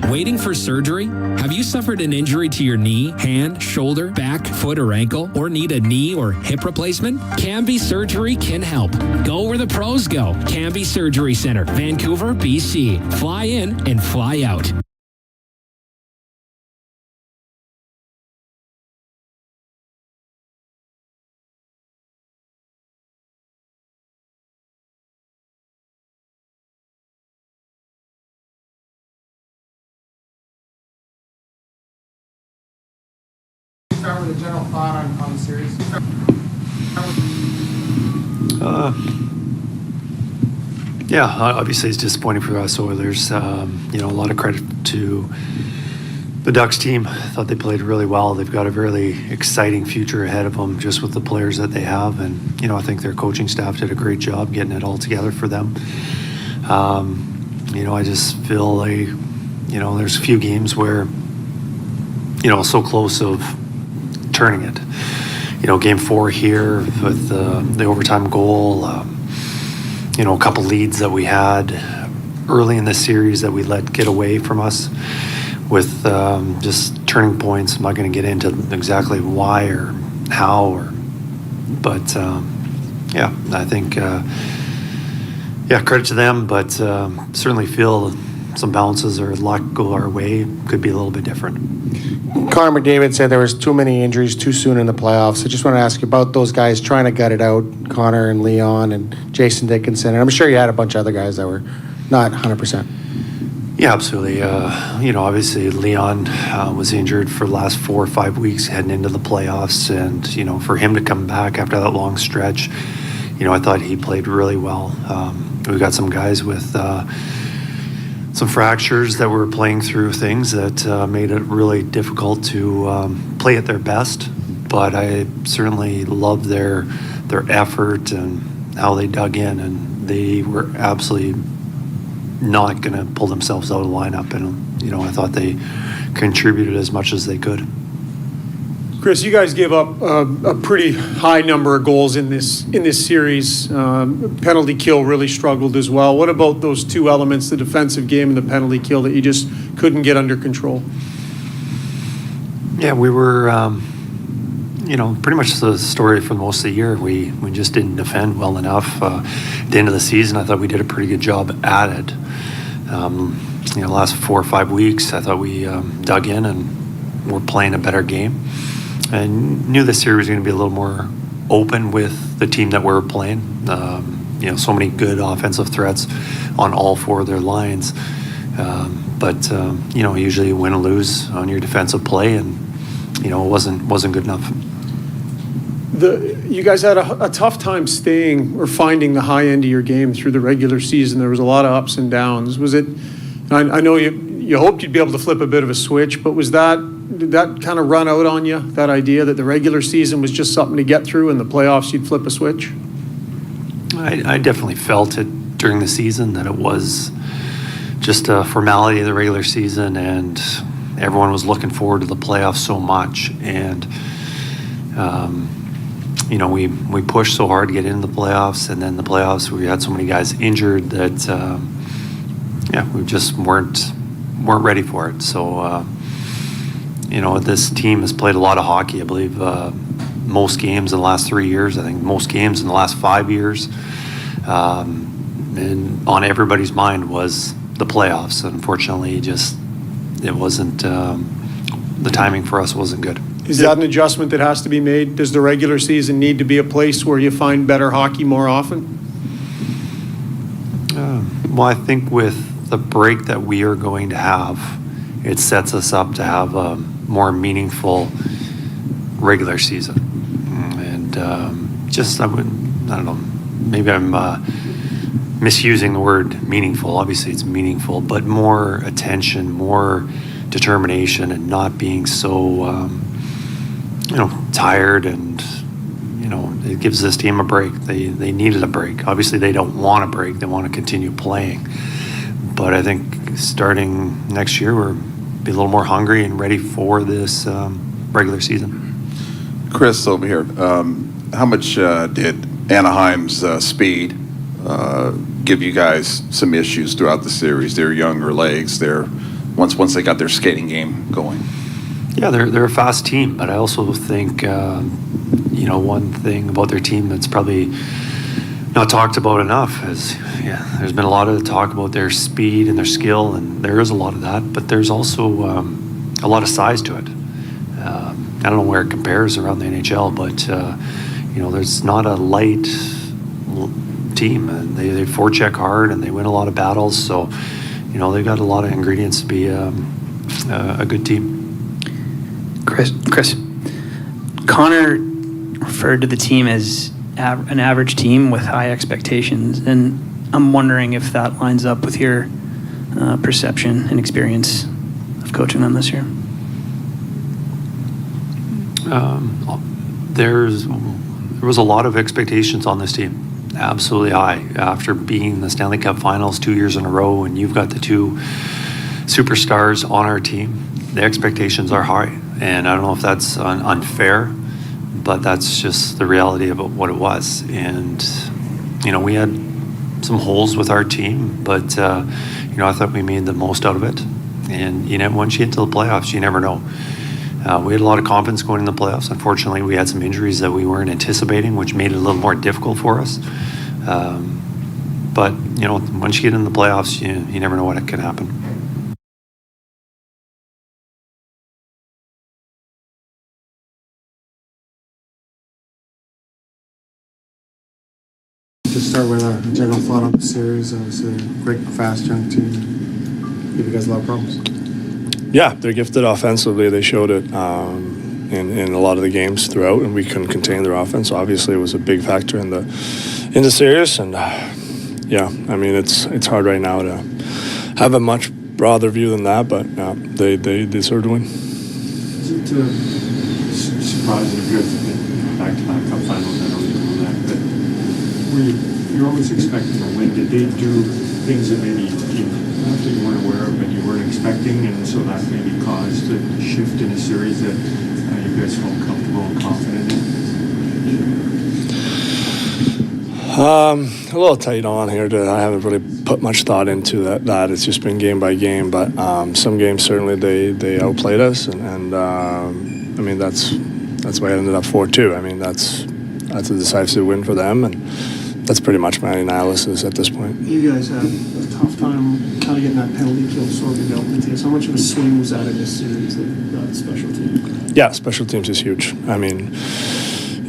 Speaker 26: Waiting for surgery? Have you suffered an injury to your knee, hand, shoulder, back, foot, or ankle, or need a knee or hip replacement? Canby Surgery can help. Go where the pros go. Canby Surgery Center, Vancouver, BC. Fly in and fly out.
Speaker 9: Start with a general thought on the series.
Speaker 10: Yeah, obviously it's disappointing for us Oilers. A lot of credit to the Ducks team. I thought they played really well. They've got a really exciting future ahead of them just with the players that they have. And, I think their coaching staff did a great job getting it all together for them. I just feel like, there's a few games where, so close of turning it. Game 4 here with the overtime goal, a couple leads that we had early in the series that we let get away from us with just turning points. I'm not going to get into exactly why or how, but I think, credit to them, but certainly feel some bounces or luck go our way could be a little bit different.
Speaker 11: Connor McDavid said there was too many injuries too soon in the playoffs. I just want to ask you about those guys trying to gut it out, Connor and Leon and Jason Dickinson. And I'm sure you had a bunch of other guys that were not 100%.
Speaker 10: Yeah, absolutely. Obviously Leon was injured for the last 4 or 5 weeks heading into the playoffs. And, for him to come back after that long stretch, I thought he played really well. We've got some guys with some fractures that were playing through things that made it really difficult to play at their best. But I certainly loved their effort and how they dug in, and they were absolutely not going to pull themselves out of the lineup. And, I thought they contributed as much as they could.
Speaker 23: Chris, you guys gave up a pretty high number of goals in this series. Penalty kill really struggled as well. What about those two elements, the defensive game and the penalty kill, that you just couldn't get under control?
Speaker 10: Yeah, we were, pretty much the story for most of the year. We just didn't defend well enough. At the end of the season, I thought we did a pretty good job at it. The last 4 or 5 weeks, I thought we dug in and were playing a better game. And knew this series was going to be a little more open with the team that we were playing. So many good offensive threats on all 4 of their lines. But usually you win or lose on your defensive play, and it wasn't good enough.
Speaker 23: You guys had a tough time staying or finding the high end of your game through the regular season. There was a lot of ups and downs. Was it? I know you hoped you'd be able to flip a bit of a switch, but did that kind of run out on you? That idea that the regular season was just something to get through, and the playoffs you'd flip a switch?
Speaker 10: I definitely felt it during the season that it was just a formality of the regular season, and everyone was looking forward to the playoffs so much. And we pushed so hard to get into the playoffs, and then the playoffs we had so many guys injured that we just weren't ready for it. So this team has played a lot of hockey. I believe most games in the last 3 years. I think most games in the last 5 years. And on everybody's mind was the playoffs. Unfortunately, it wasn't. The timing for us wasn't good.
Speaker 23: Is that an adjustment that has to be made? Does the regular season need to be a place where you find better hockey more often?
Speaker 10: Well, I think with the break that we are going to have, it sets us up to have a more meaningful regular season. And I don't know, maybe I'm misusing the word meaningful. Obviously it's meaningful, but more attention, more determination, and not being so tired. And it gives this team a break. They needed a break. Obviously they don't want a break. They want to continue playing. But I think starting next year we'll be a little more hungry and ready for this regular season.
Speaker 1: Chris, over here, how much did Anaheim's speed give you guys some issues throughout the series? Their younger legs, once they got their skating game going.
Speaker 10: Yeah, they're a fast team, but I also think one thing about their team that's probably not talked about enough is there's been a lot of talk about their speed and their skill, and there is a lot of that, but there's also a lot of size to it. I don't know where it compares around the NHL, but there's not a light team, and they forecheck hard and they win a lot of battles. So they've got a lot of ingredients to be a good team.
Speaker 12: Chris, Connor referred to the team as an average team with high expectations, and I'm wondering if that lines up with your perception and experience of coaching them this year.
Speaker 10: There was a lot of expectations on this team, absolutely high. After being in the Stanley Cup Finals 2 years in a row, and you've got the 2 superstars on our team, the expectations are high. And I don't know if that's unfair, but that's just the reality of what it was. And we had some holes with our team, but I thought we made the most out of it. And once you get to the playoffs, you never know. We had a lot of confidence going in the playoffs. Unfortunately, we had some injuries that we weren't anticipating, which made it a little more difficult for us. But once you get in the playoffs, you never know what can happen.
Speaker 11: To start with a general thought on the series, obviously a great, fast, young team. give you guys a lot of problems?
Speaker 7: Yeah, they're gifted offensively. They showed it in a lot of the games throughout, and we couldn't contain their offense. Obviously, it was a big factor in the series, and yeah, I mean it's hard right now to have a much broader view than that, but they deserve to win.
Speaker 8: Is it surprising if you're back-to-back cup finals? I know you know that, but you're always expecting a win. Did they do things that maybe you weren't aware of, but you weren't expecting, and so that maybe caused a shift in a series that you guys felt comfortable and confident in?
Speaker 7: A little tight on here. I haven't really put much thought into that. It's just been game by game, but some games certainly they outplayed us, and I mean that's why it ended up 4-2. I mean that's a decisive win for them, and that's pretty much my analysis at this point.
Speaker 23: You guys had a tough time kind of getting that penalty kill sorted out with you. So how much of a swing was that in this series, that special team?
Speaker 7: Yeah, special teams is huge. I mean,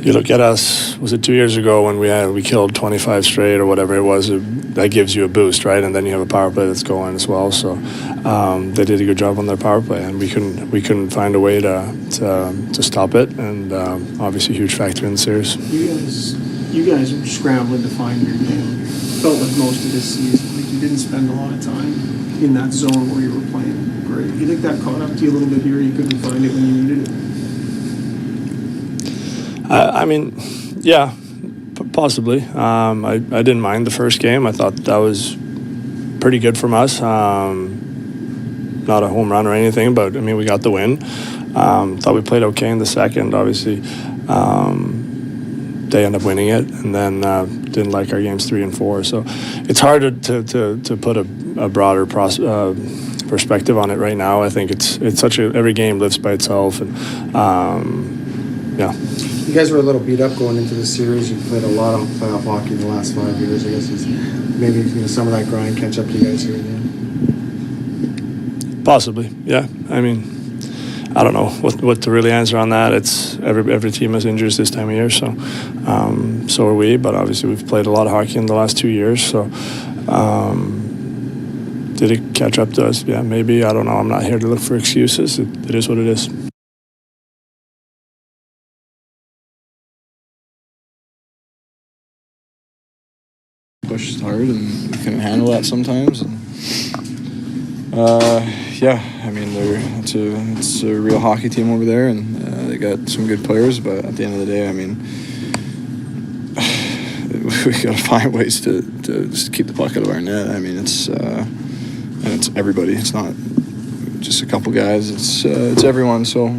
Speaker 7: you look at us, was it 2 years ago when we killed 25 straight or whatever it was, that gives you a boost, right? And then you have a power play that's going as well. So they did a good job on their power play, and we couldn't find a way to stop it, and obviously a huge factor in the series.
Speaker 23: You guys were scrambling to find your game. Felt like most of this season, like you didn't spend a lot of time in that zone where you were playing great. You think that caught up to you a little bit here? You couldn't find it when you needed it?
Speaker 7: I mean, yeah, possibly. I didn't mind the first game. I thought that was pretty good from us. Not a home run or anything, but I mean, we got the win. Thought we played okay in the second, obviously. They end up winning it, and then didn't like our games 3 and 4. So it's hard to put a broader perspective on it right now. I think it's such every game lives by itself, and yeah.
Speaker 11: You guys were a little beat up going into the series. You played a lot of playoff hockey in the last 5 years. I guess maybe some of that grind catch up to you guys here again.
Speaker 7: Possibly, yeah. I mean, I don't know what to really answer on that. It's every team has injuries this time of year, so are we. But obviously, we've played a lot of hockey in the last 2 years. So did it catch up to us? Yeah, maybe. I don't know. I'm not here to look for excuses. It is what it is.
Speaker 5: Pushed hard, and we couldn't handle that sometimes. And, yeah, I mean, it's a real hockey team over there, and they got some good players. But at the end of the day, I mean, we got to find ways to just keep the puck out of our net. I mean, it's everybody. It's not just a couple guys. It's everyone. So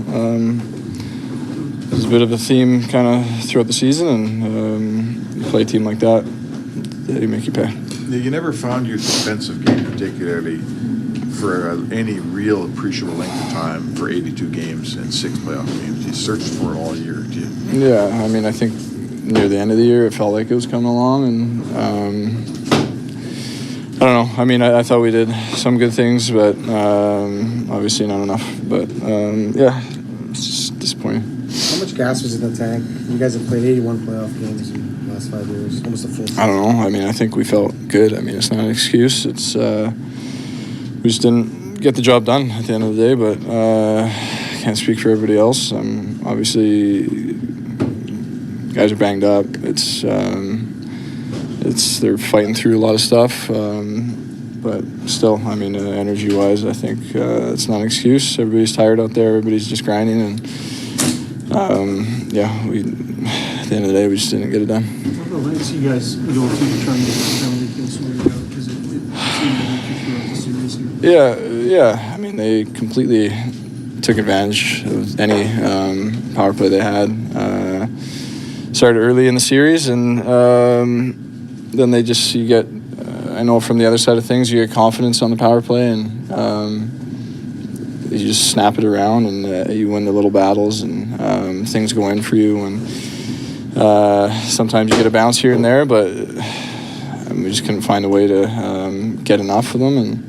Speaker 5: there's a bit of a theme kind of throughout the season, and you play a team like that, they make you pay.
Speaker 14: You never found your defensive game particularly for any real appreciable length of time for 82 games and 6 playoff games. You searched for it all year.
Speaker 5: Yeah, I mean, I think near the end of the year, it felt like it was coming along, and I don't know. I mean, I thought we did some good things, but obviously not enough. But yeah, it's just disappointing.
Speaker 11: How much gas was in the tank? You guys have played 81 playoff games in the last 5 years, almost a full season.
Speaker 5: I don't know. I mean, I think we felt good. I mean, it's not an excuse. It's we just didn't get the job done at the end of the day, but I can't speak for everybody else. Obviously, guys are banged up. They're fighting through a lot of stuff, but still, I mean, energy-wise, I think it's not an excuse. Everybody's tired out there. Everybody's just grinding, and yeah, at the end of the day, we just didn't get it done.
Speaker 23: What are the lengths you guys go to trying to get the penalty kill sorted out? Because it seemed to help you throughout the series here.
Speaker 5: Yeah. I mean, they completely took advantage of any power play they had. Started early in the series, and then you get, I know from the other side of things, you get confidence on the power play, and you just snap it around, and you win the little battles, and things go in for you, and sometimes you get a bounce here and there, but we just couldn't find a way to get enough of them, and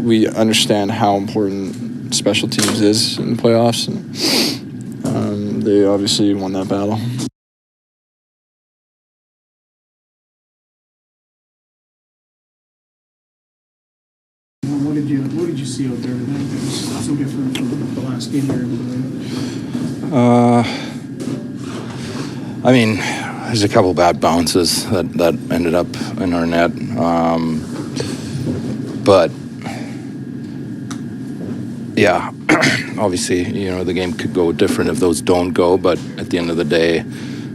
Speaker 5: we understand how important special teams is in the playoffs, and they obviously won that battle.
Speaker 23: did you see out there tonight that was so different from the last game here?
Speaker 3: I mean, there's a couple bad bounces that ended up in our net. But, yeah, obviously, you know, the game could go different if those don't go. But at the end of the day,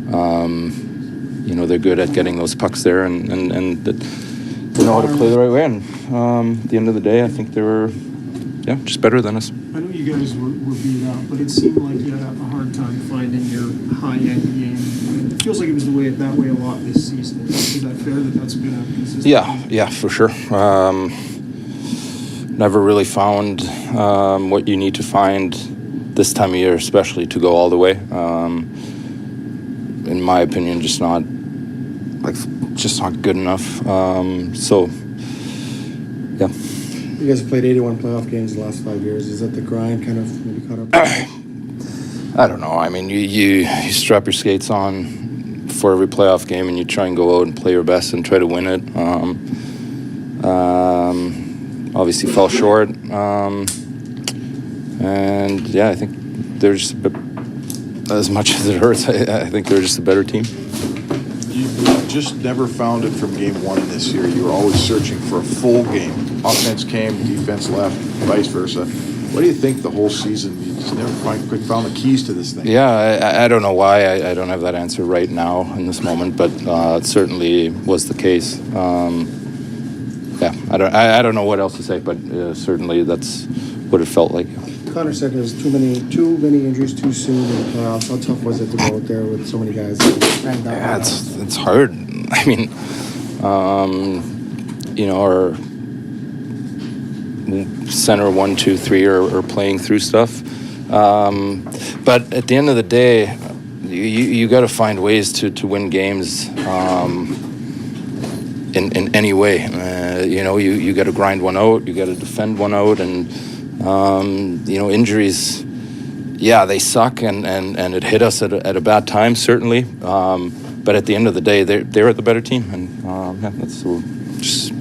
Speaker 3: you know, they're good at getting those pucks there and they know how to play the right way. And at the end of the day, I think they were, yeah, just better than us.
Speaker 23: I know you guys were beat up, but it seemed like you had a hard time finding your high-end game. And it feels like it was that way a lot this season. Is that fair that that's been a consistent?
Speaker 3: Yeah, for sure. Never really found what you need to find this time of year, especially to go all the way. In my opinion, just not good enough. So, yeah.
Speaker 11: You guys have played 81 playoff games the last 5 years. Is that the grind kind of maybe caught up?
Speaker 3: I don't know. I mean, you strap your skates on for every playoff game and you try and go out and play your best and try to win it. Obviously fell short. And, yeah, I think they're just, as much as it hurts, I think they're just a better team.
Speaker 14: You just never found it from game one this year. You were always searching for a full game. Offense came, defense left, vice versa. What do you think the whole season? You just never found the keys to this thing.
Speaker 3: Yeah, I don't know why. I don't have that answer right now in this moment, but it certainly was the case. Yeah, I don't know what else to say, but certainly that's what it felt like.
Speaker 11: Connor said there was too many injuries too soon in the playoffs. How tough was it to go out there with so many guys?
Speaker 3: Yeah, it's hard. I mean, you know, our center 1, 2, 3 are playing through stuff. But at the end of the day, you got to find ways to win games in any way. You know, you got to grind one out, you got to defend one out, and you know, injuries, yeah, they suck, and it hit us at a bad time, certainly. But at the end of the day, they're the better team, and yeah, we'll just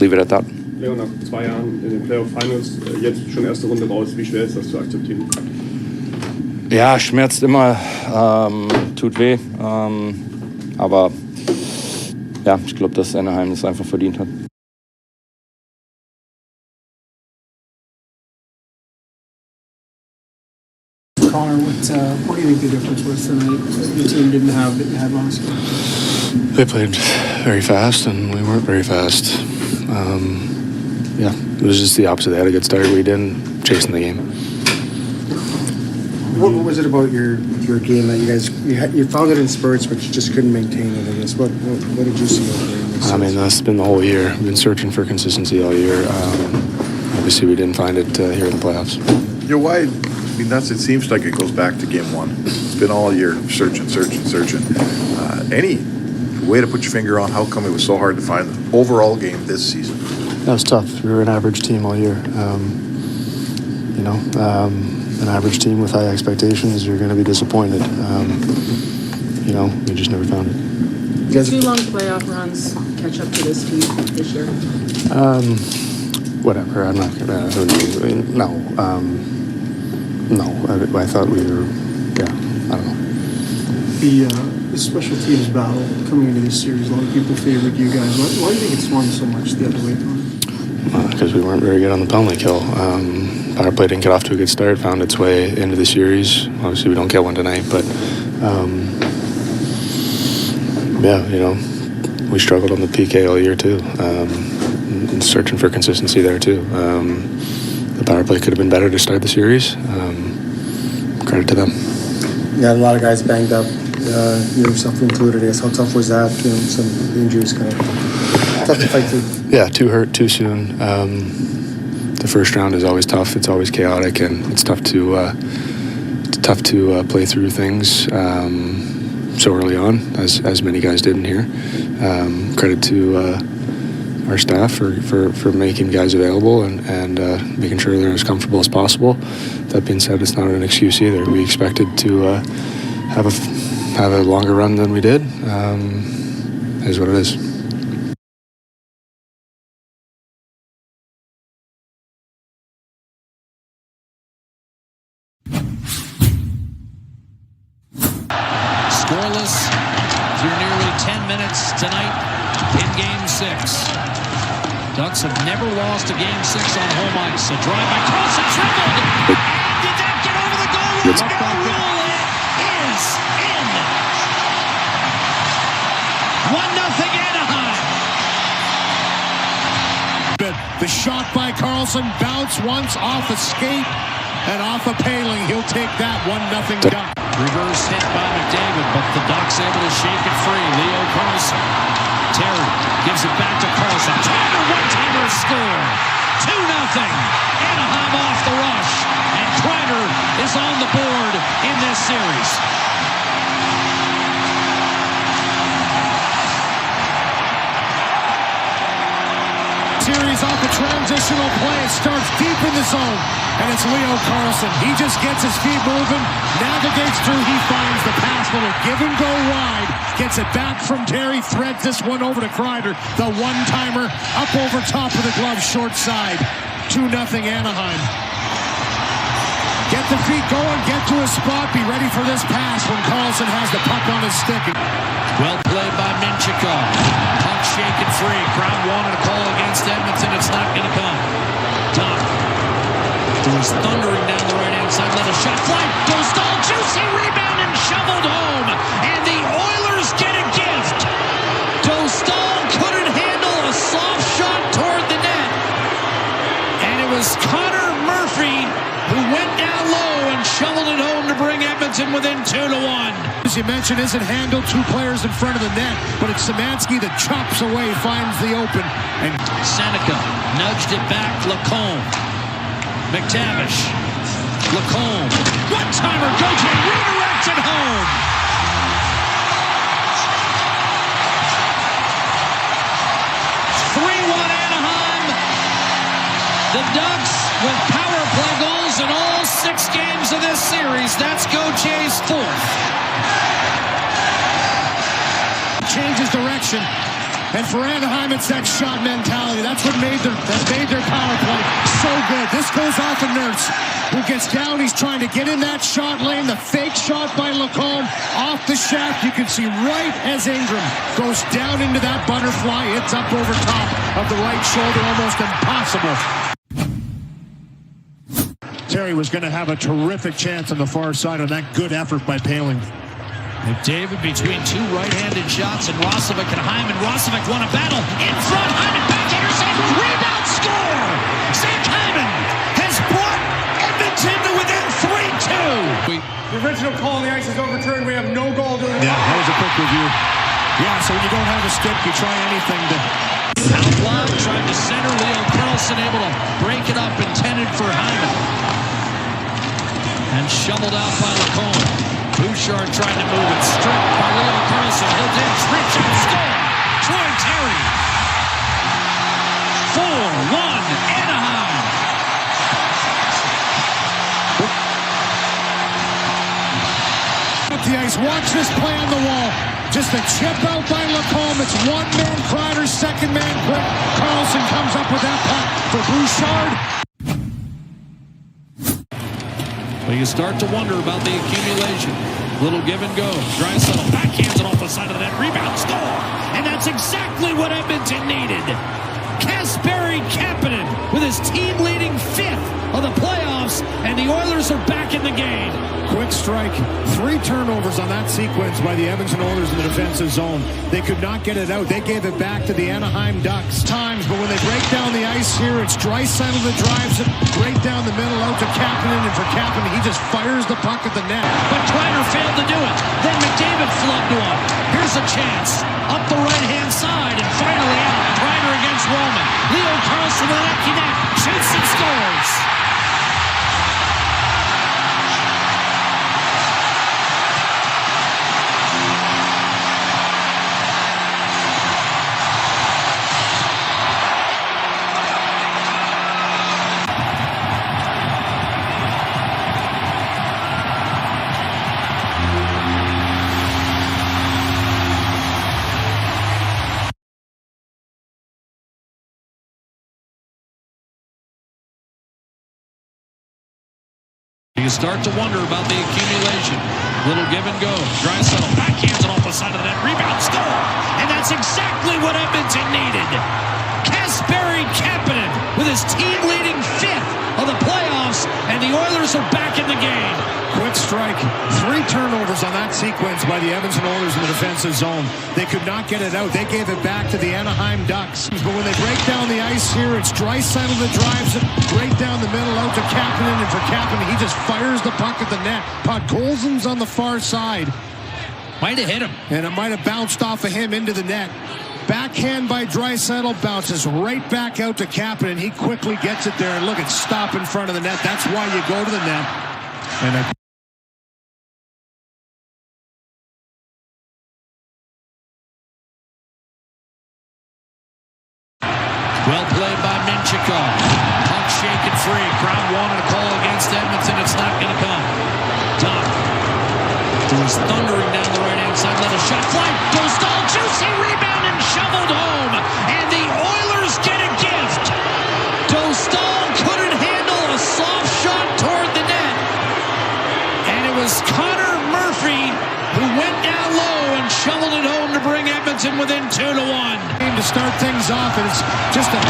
Speaker 3: leave it at that.
Speaker 13: Leon, nach 2 Jahren in den Playoff-Finals, jetzt schon erste Runde raus. Wie schwer ist das zu akzeptieren?
Speaker 3: Ja, schmerzt immer, tut weh, aber ja, ich glaube, dass Anaheim es einfach verdient hat.
Speaker 23: Connor, what do you think the difference was tonight? The team didn't have that you had last year.
Speaker 7: They played very fast, and we weren't very fast. Yeah, it was just the opposite. They had a good start. We didn't, chasing the game.
Speaker 11: What was it about your game that you guys you found it in spurts, but you just couldn't maintain it? I guess. What did you see out there?
Speaker 7: I mean, that's been the whole year. We've been searching for consistency all year. Obviously, we didn't find it here in the playoffs.
Speaker 14: You're wide. I mean, it seems like it goes back to game one. It's been all year searching. Any way to put your finger on how come it was so hard to find the overall game this season?
Speaker 7: That was tough. We were an average team all year. You know, an average team with high expectations, you're going to be disappointed. You know, we just never found it.
Speaker 15: Two long playoff runs catch up to this team this year?
Speaker 7: Whatever. I'm not going to. No. I thought we were. Yeah. I don't know.
Speaker 23: The special teams battle coming into this series, a lot of people favored you guys. Why do you think it swung so much the other way, Connor?
Speaker 7: Because we weren't very good on the penalty kill. Power play didn't get off to a good start, found its way into the series. Obviously, we don't get one tonight, but yeah, you know, we struggled on the PK all year too. Searching for consistency there too. The power play could have been better to start the series. Credit to them.
Speaker 11: Yeah, a lot of guys banged up, yourself included. I guess how tough was that? You know, some injuries kind of tough to fight through.
Speaker 7: Yeah, too hurt too soon. The first round is always tough. It's always chaotic, and it's tough to play through things so early on, as many guys did in here. Credit to our staff for making guys available and making sure they're as comfortable as possible. That being said, it's not an excuse either. We expected to have a longer run than we did. It is what it is.
Speaker 6: Scoreless through nearly 10 minutes tonight in Game 6. Ducks have never lost a Game 6 on home ice. A drive by Carlson, dribbled, and did that get over the goal? No rule, it is in. 1-0 Anaheim.
Speaker 17: The shot by Carlson, bounce once off a skate and off a paling. He'll take that 1-0 Duck.
Speaker 6: Reverse hit by McDavid, but the Ducks able to shake it free. Leo Carlson. Terry gives it back to Carlson. Kreider, one-timer score. 2-0. Anaheim off the rush. And Kreider is on the board in this series.
Speaker 17: Series off a transitional play. It starts deep in the zone, and it's Leo Carlson. He just gets his feet moving, navigates through. He finds the pass, little give and go wide, gets it back from Terry, threads this one over to Kreider. The one-timer up over top of the glove, short side. 2-0 Anaheim. Get the feet going, get to a spot, be ready for this pass when Carlson has the puck on his stick.
Speaker 6: Well played by Minchikov. Puck shaken free. Crowd wanted a call against Edmonton. It's not going to come. Tom, who is thundering down the right-hand side, let a shot fly. Goes down, juicy rebound and shoveled home. And the Oilers get a gift. Dostal couldn't handle a soft shot toward the net. And it was Connor Murphy who went down low and shoveled it home to bring Edmonton within 2-1.
Speaker 17: As you mentioned, isn't handled, two players in front of the net, but it's Szymanski that chops away, finds the open. And
Speaker 6: Seneca nudged it back, Lacombe. McTavish. Lacombe. One-timer, Gauthier redirected home. Anaheim. The Ducks with power play goals in all 6 games of this series. That's Gautier's 4th.
Speaker 17: Changes direction. And for Anaheim, it's that shot mentality. That's what made their power play so good. This goes off of Nurse, who gets down. He's trying to get in that shot lane. The fake shot by Lacombe off the shaft. You can see right as Ingram goes down into that butterfly. It's up over top of the right shoulder, almost impossible. Terry was going to have a terrific chance on the far side on that good effort by Paling.
Speaker 6: McDavid between 2 right-handed shots, and Roslovic and Hyman. Roslovic won a battle in front. Hyman backhander save, rebound, score! Zach Hyman has brought Edmonton to within 3-2.
Speaker 23: The original call on the ice is overturned. We have no goal doing it.
Speaker 17: Yeah, that was a quick review. Yeah, so when you don't have a stick, you try anything to...
Speaker 6: Outlaw trying to center. Leo Carlson able to break it up, intended for Hyman. And shoveled out by Lacombe. Bouchard tried to move it, stripped by Leo Carlson. He'll dig, shot, score! Troy Terry. 4-1 Anaheim.
Speaker 17: Up the ice, watch this play on the wall. Just a chip out by Lacombe. It's one-man Kreider, second-man quick. Carlson comes up with that puck for Bouchard.
Speaker 6: Well, you start to wonder about the accumulation. Little give and go. Draisaitl backhands it off the side of the net. Rebound, score! And that's exactly what Edmonton needed. Kasperi Kapanen with his team-leading 5th of the playoffs, and the Oilers are back in the game.
Speaker 17: Quick strike. 3 turnovers on that sequence by the Edmonton Oilers in the defensive zone. They could not get it out. They gave it back to the Anaheim Ducks times, but when they break down the ice here, it's Draisaitl that drives it right down the middle out to Kapanen, and for Kapanen, he just fires the puck at the net.
Speaker 6: But Kreider failed to do it. Then McDavid flubbed one. Here's a chance. Up the right-hand side, and finally out. Kreider against Roman. Leo Carlson with an empty net. Shoots and scores. you start to wonder about the accumulation. Little give and go. Draisaitl backhands it off the side of the net. Rebound, score! And that's exactly what Edmonton needed. Kasperi Kapanen with his team-leading 5th of the playoffs, and the Oilers are back in the game.
Speaker 17: Quick strike. 3 turnovers on that sequence by the Edmonton Oilers in the defensive zone. They could not get it out. They gave it back to the Anaheim Ducks. But when they break down the ice here, it's Draisaitl that drives it right down the middle out to Kapanen, and for Kapanen, he just fires the puck at the net. Podkolzin's on the far side.
Speaker 6: Might have hit him.
Speaker 17: And it might have bounced off of him into the net. Backhand by Draisaitl, bounces right back out to Kapanen. He quickly gets it there, and look, it's stop in front of the net. That's why you go to the net. And
Speaker 6: well played by Minchikov. Puck shaken free. Crowd wanted a call against Edmonton. It's not going to come. Tom, who is thundering down the right-hand side, let a shot fly. Dostal, juicy rebound and shoveled home. And the Oilers get a gift. Dostal couldn't handle a soft shot toward the net. And it was Connor Murphy who went down low and shoveled it home to bring Edmonton within 2-1.
Speaker 17: To start things off, and it's just an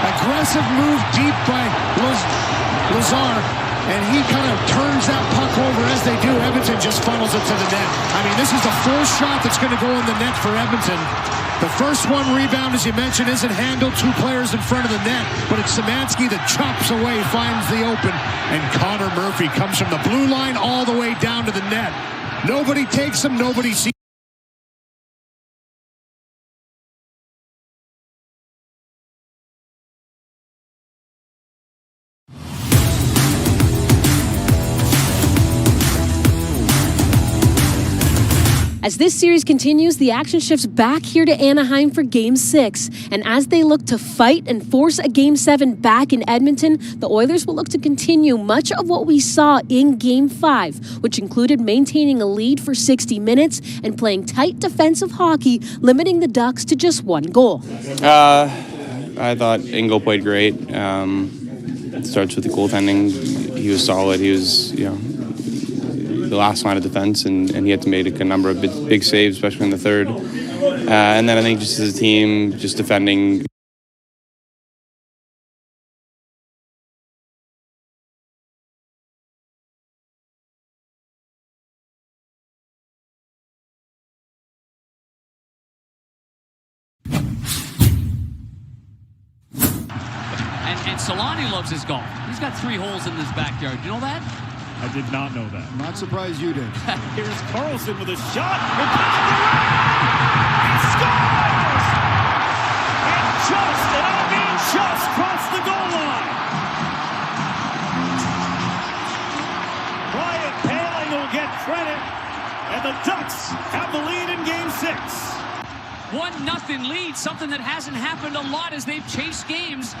Speaker 17: aggressive move deep by Lazar, and he kind of turns that puck over as they do. Edmonton just funnels it to the net. I mean, this is the first shot that's going to go in the net for Edmonton. The first one rebound, as you mentioned, isn't handled. 2 players in front of the net, but it's Szymanski that chops away, finds the open, and Connor Murphy comes from the blue line all the way down to the net. Nobody takes him, nobody sees.
Speaker 16: As this series continues, the action shifts back here to Anaheim for Game 6. And as they look to fight and force a Game 7 back in Edmonton, the Oilers will look to continue much of what we saw in Game 5, which included maintaining a lead for 60 minutes and playing tight defensive hockey, limiting the Ducks to just 1 goal.
Speaker 18: I thought Ingo played great. It starts with the goaltending. He was solid. He was, the last line of defense, and he had to make a number of big saves, especially in the third. And then I think just as a team, just defending.
Speaker 6: And Solani loves his golf. He's got 3 holes in his backyard. You know that?
Speaker 19: I did not know that.
Speaker 22: I'm not surprised you did.
Speaker 19: Here's Carlson with a shot. He scores! And just crossed the goal line. Ryan Poehling will get credit, and the Ducks have the lead in Game 6.
Speaker 6: 1-0 lead, something that hasn't happened a lot as they've chased games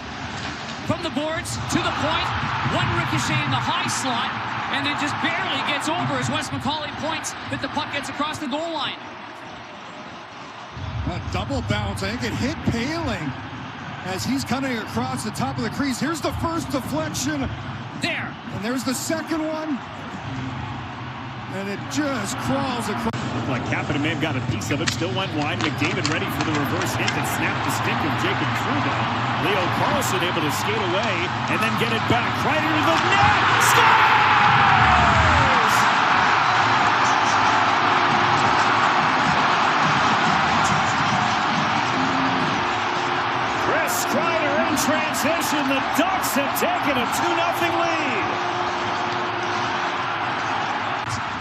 Speaker 6: from the boards to the point. 1 ricochet in the high slot, and it just barely gets over as Wes McCauley points that the puck gets across the goal line.
Speaker 22: A double bounce. I think it hit Poehling as he's coming across the top of the crease. Here's the first deflection.
Speaker 6: There.
Speaker 22: And there's the second one. And it just crawls across.
Speaker 19: Looked like Kapanen may have got a piece of it. Still went wide. McDavid ready for the reverse hit and snapped the stick of Jacob Trouba. Leo Carlson able to skate away and then get it back. Right into the net. Scores! Chris Kreider in transition. The Ducks have taken a 2-0 lead.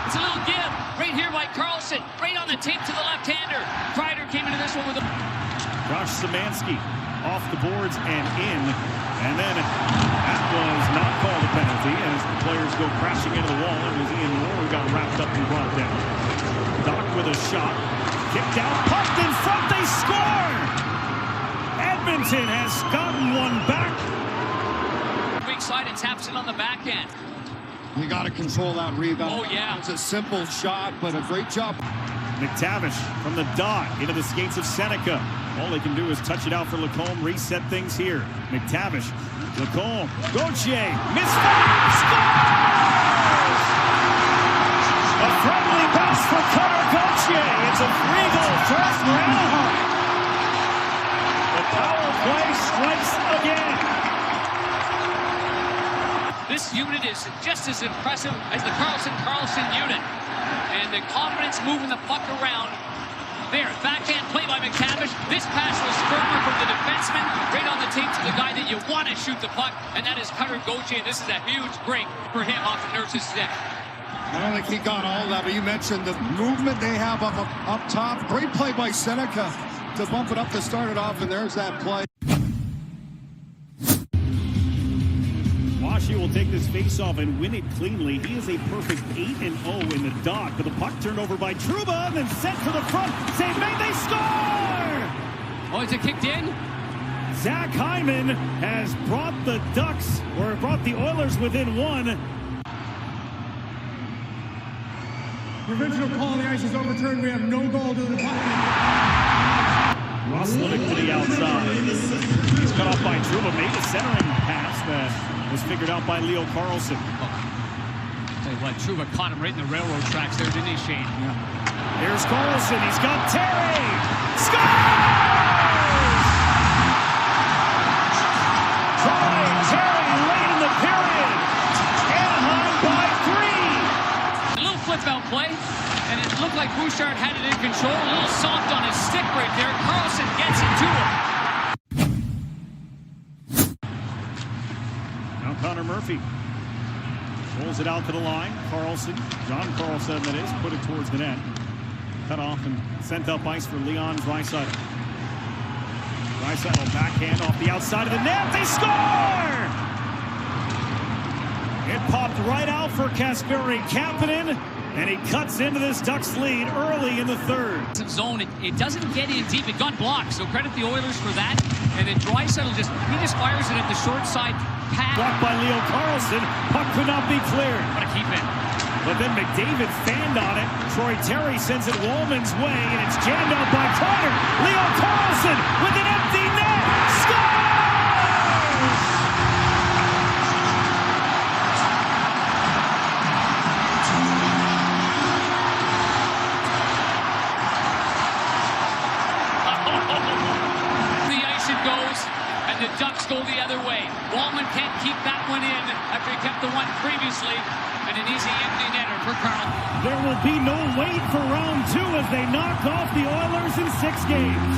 Speaker 6: It's a little give right here by Carlson, right on the tape to the left-hander. Kreider came into this one with a...
Speaker 19: Josh Szymanski off the boards and in. And then that was not called a penalty as the players go crashing into the wall. It was Ian Moore who got wrapped up and brought down. Doc with a shot. Kicked out, pucked in front, they score! Edmonton has gotten one back.
Speaker 6: Weak side, and taps it on the backhand.
Speaker 22: You got to control that rebound.
Speaker 6: Oh, yeah.
Speaker 22: It's a simple shot, but a great job.
Speaker 19: McTavish from the dot into the skates of Seneca. All they can do is touch it out for Lacombe, reset things here. McTavish, Lacombe, Gauthier, misfire, scores!
Speaker 2: This unit is just as impressive as the Carlson unit. And the confidence moving the puck around. There, backhand play by McTavish. This pass was firmer from the defenseman, right on the tape to the guy that you want to shoot the puck, and that is Cutter Gauthier. And this is a huge break for him off the nurse's stick.
Speaker 17: I don't think he got all that, but you mentioned the movement they have up top. Great play by Seneca to bump it up to start it off, and there's that play.
Speaker 19: Washi will take this face-off and win it cleanly. He is a perfect 8-0 in the dot, but the puck turned over by Trouba and then sent for the front. Save made, they score!
Speaker 2: Oh, is it kicked in?
Speaker 19: Zach Hyman has brought the Ducks, or brought the Oilers within one.
Speaker 17: The original call on the ice is overturned. We have no goal to the puck.
Speaker 19: Roslovic to the outside. He's cut off by Trouba. Made a centering pass that was figured out by Leo Carlson.
Speaker 2: Tell you what, Trouba caught him right in the railroad tracks there, didn't he, Shane?
Speaker 19: Yeah. Here's Carlson. He's got Terry. Scores! Try Terry late in the period. Anaheim by 3.
Speaker 2: A little flip-out play, and it looked like Bouchard had it in control. A little soft on his stick right there. Carlson gets it to him.
Speaker 19: Connor Murphy rolls it out to the line. Carlson, John Carlson that is, put it towards the net. Cut off and sent up ice for Leon Draisaitl. Draisaitl backhand off the outside of the net. They score! It popped right out for Kasperi Kapanen, and he cuts into this Ducks lead early in the third.
Speaker 2: Zone, it doesn't get in deep. It got blocked, so credit the Oilers for that. And then Draisaitl just fires it at the short side pass.
Speaker 19: Blocked by Leo Carlson. Puck could not be cleared.
Speaker 2: What a keep in.
Speaker 19: But then McDavid fanned on it. Troy Terry sends it Wallman's way, and it's jammed out by Carter. Leo Carlson with an empty net. Scores!
Speaker 2: The ice it goes, and the Ducks go the other way. Wallman can't keep that one in after he kept the one previously. And an easy empty netter for Carl.
Speaker 19: There will be no wait for round 2 as they knock off the Oilers in 6 games.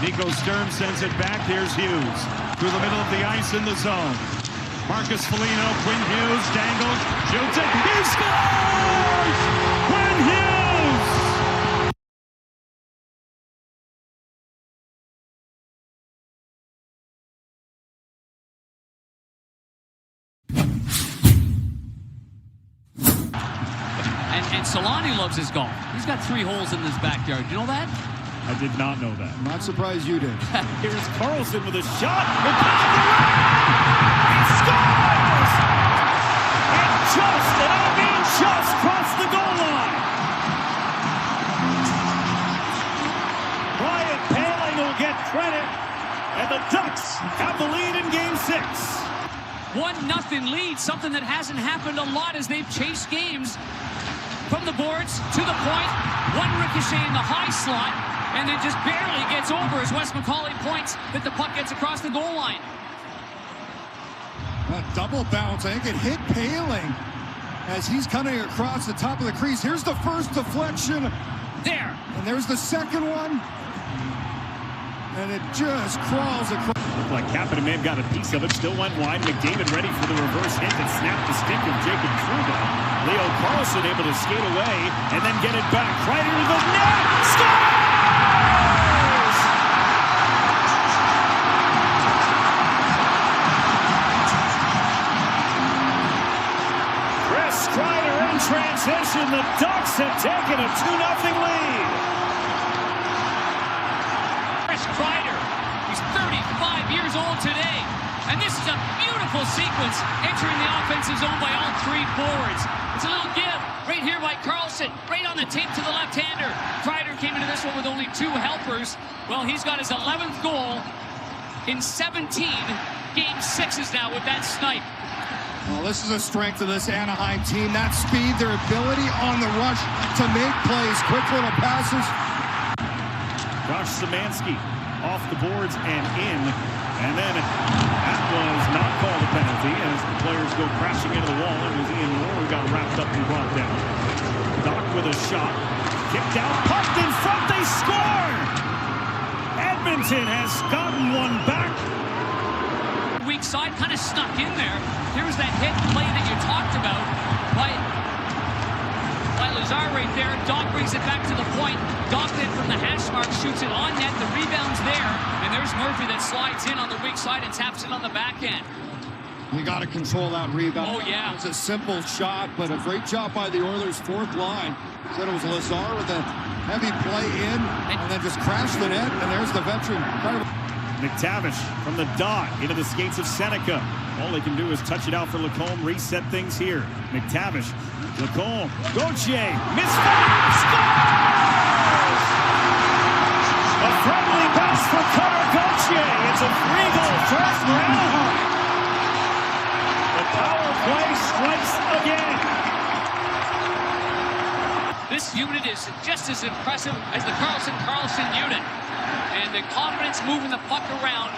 Speaker 19: Nico Sturm sends it back. Here's Hughes through the middle of the ice in the zone. Marcus Foligno, Quinn Hughes dangles, shoots it, he scores! Quinn Hughes!
Speaker 2: And Solani loves his golf. He's got 3 holes in his backyard. You know that?
Speaker 19: I did not know that.
Speaker 17: I'm not surprised you did.
Speaker 19: Here's Carlson with a shot. He scores! And just, and I mean just, crossed the goal line. Brian Paling will get credit, and the Ducks have the lead in Game 6.
Speaker 2: 1-0 lead, something that hasn't happened a lot as they've chased games from the boards to the point. One ricochet in the high slot, and it just barely gets over as Wes McCauley points that the puck gets across the goal line.
Speaker 17: A double bounce. I think it hit Paling as he's cutting across the top of the crease. Here's the first deflection.
Speaker 2: There.
Speaker 17: And there's the second one. And it just crawls across.
Speaker 19: Looked like Kapanen may have got a piece of it. Still went wide. McDavid ready for the reverse hit and snapped the stick of Jacob Trouba. Leo Carlson able to skate away and then get it back. Right into the net. Scores! Chris Kreider in transition. The Ducks have taken a 2-0 lead.
Speaker 2: Chris Kreider, he's 35 years old today. And this is a beautiful sequence entering the offensive zone by all 3 forwards. It's a little give right here by Carlson, right on the tape to the left-hander. Kreider came into this one with only 2 helpers. Well, he's got his 11th goal in 17 Game 6s now with that snipe.
Speaker 17: Well, this is a strength of this Anaheim team. That speed, their ability on the rush to make plays, quick little passes.
Speaker 19: Josh Szymanski off the boards and in. And then that was not called a penalty as the players go crashing into the wall. It was Ian Moore who got wrapped up and brought down. Doc with a shot. Kicked out, pumped in front, they score! Edmonton has gotten one back.
Speaker 2: Weak side kind of snuck in there. Here's that hit play that you talked about by Lazar right there. Doc brings it back to the point. Doc then from the hash mark shoots it on net. The rebound's there. And there's Murphy that slides in on the weak side and taps it on the back end.
Speaker 17: You got to control that rebound.
Speaker 2: Oh, yeah.
Speaker 17: It's a simple shot, but a great job by the Oilers' fourth line. Said it was Lazar with a heavy play in and then just crashed the net. And there's the veteran.
Speaker 19: McTavish from the dot into the skates of Seneca. All they can do is touch it out for Lacombe, reset things here. McTavish, Lacombe, Gauthier, misfire, scores! A friendly pass for Connor Gauthier. It's a 3-goal first for Anaheim. The power play strikes again.
Speaker 2: This unit is just as impressive as the Carlson unit. And the confidence moving the puck around.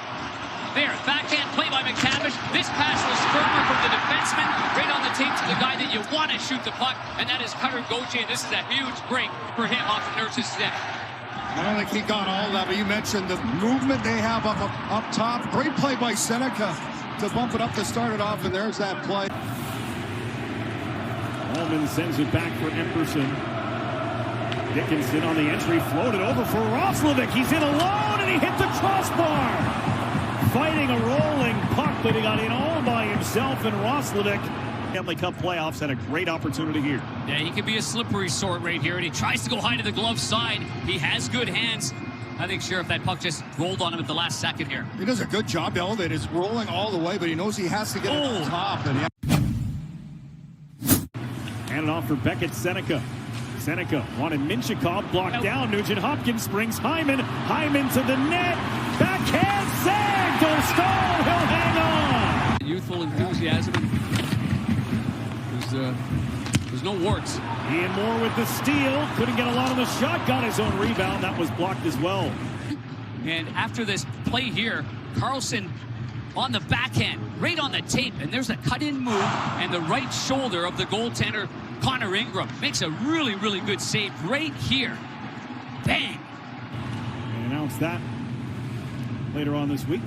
Speaker 2: There, backhand play by McTavish. This pass was firmer from the defenseman, right on the tape to the guy that you want to shoot the puck, and that is Connor Gauthier. This is a huge break for him off the Nurse's stick.
Speaker 17: I don't think he got all that, but you mentioned the movement they have up top. Great play by Seneca to bump it up to start it off, and there's that play.
Speaker 19: Allman sends it back for Emberson. Dickinson on the entry, floated over for Roslovic. He's in alone, and he hit the crossbar. Fighting a rolling puck, but he got in all by himself, and Roslovic. Stanley Cup playoffs had a great opportunity here.
Speaker 2: Yeah, he could be a slippery sort right here, and he tries to go high to the glove side. He has good hands. I think, Sheriff, that puck just rolled on him at the last second here.
Speaker 17: He does a good job, Elliott. It's rolling all the way, but he knows he has to get it on top. And
Speaker 19: Hand it off for Beckett, Seneca. Seneca wanted Minchikov, blocked down. Nugent Hopkins springs Hyman. Hyman to the net. Backhand save. Dostal, he'll hang on.
Speaker 2: Youthful enthusiasm. There's no warts.
Speaker 19: Ian Moore with the steal. Couldn't get a lot on the shot. Got his own rebound. That was blocked as well.
Speaker 2: And after this play here, Carlson on the backhand, right on the tape. And there's a cut-in move. And the right shoulder of the goaltender, Connor Ingram, makes a really, really good save right here. Bang!
Speaker 19: And announced that later on this week.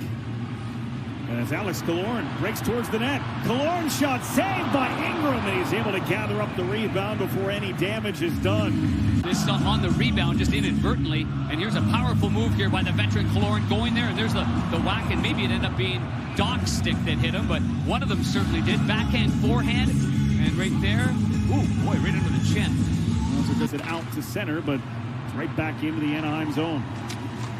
Speaker 19: And as Alex Killorn breaks towards the net. Killorn shot saved by Ingram, and he's able to gather up the rebound before any damage is done.
Speaker 2: This on the rebound just inadvertently. And here's a powerful move here by the veteran Killorn going there. And there's the whack, and maybe it ended up being Doc's stick that hit him, but one of them certainly did. Backhand, forehand, and right there. Ooh, boy, right under the chin.
Speaker 19: Also does it out to center, but it's right back into the Anaheim zone.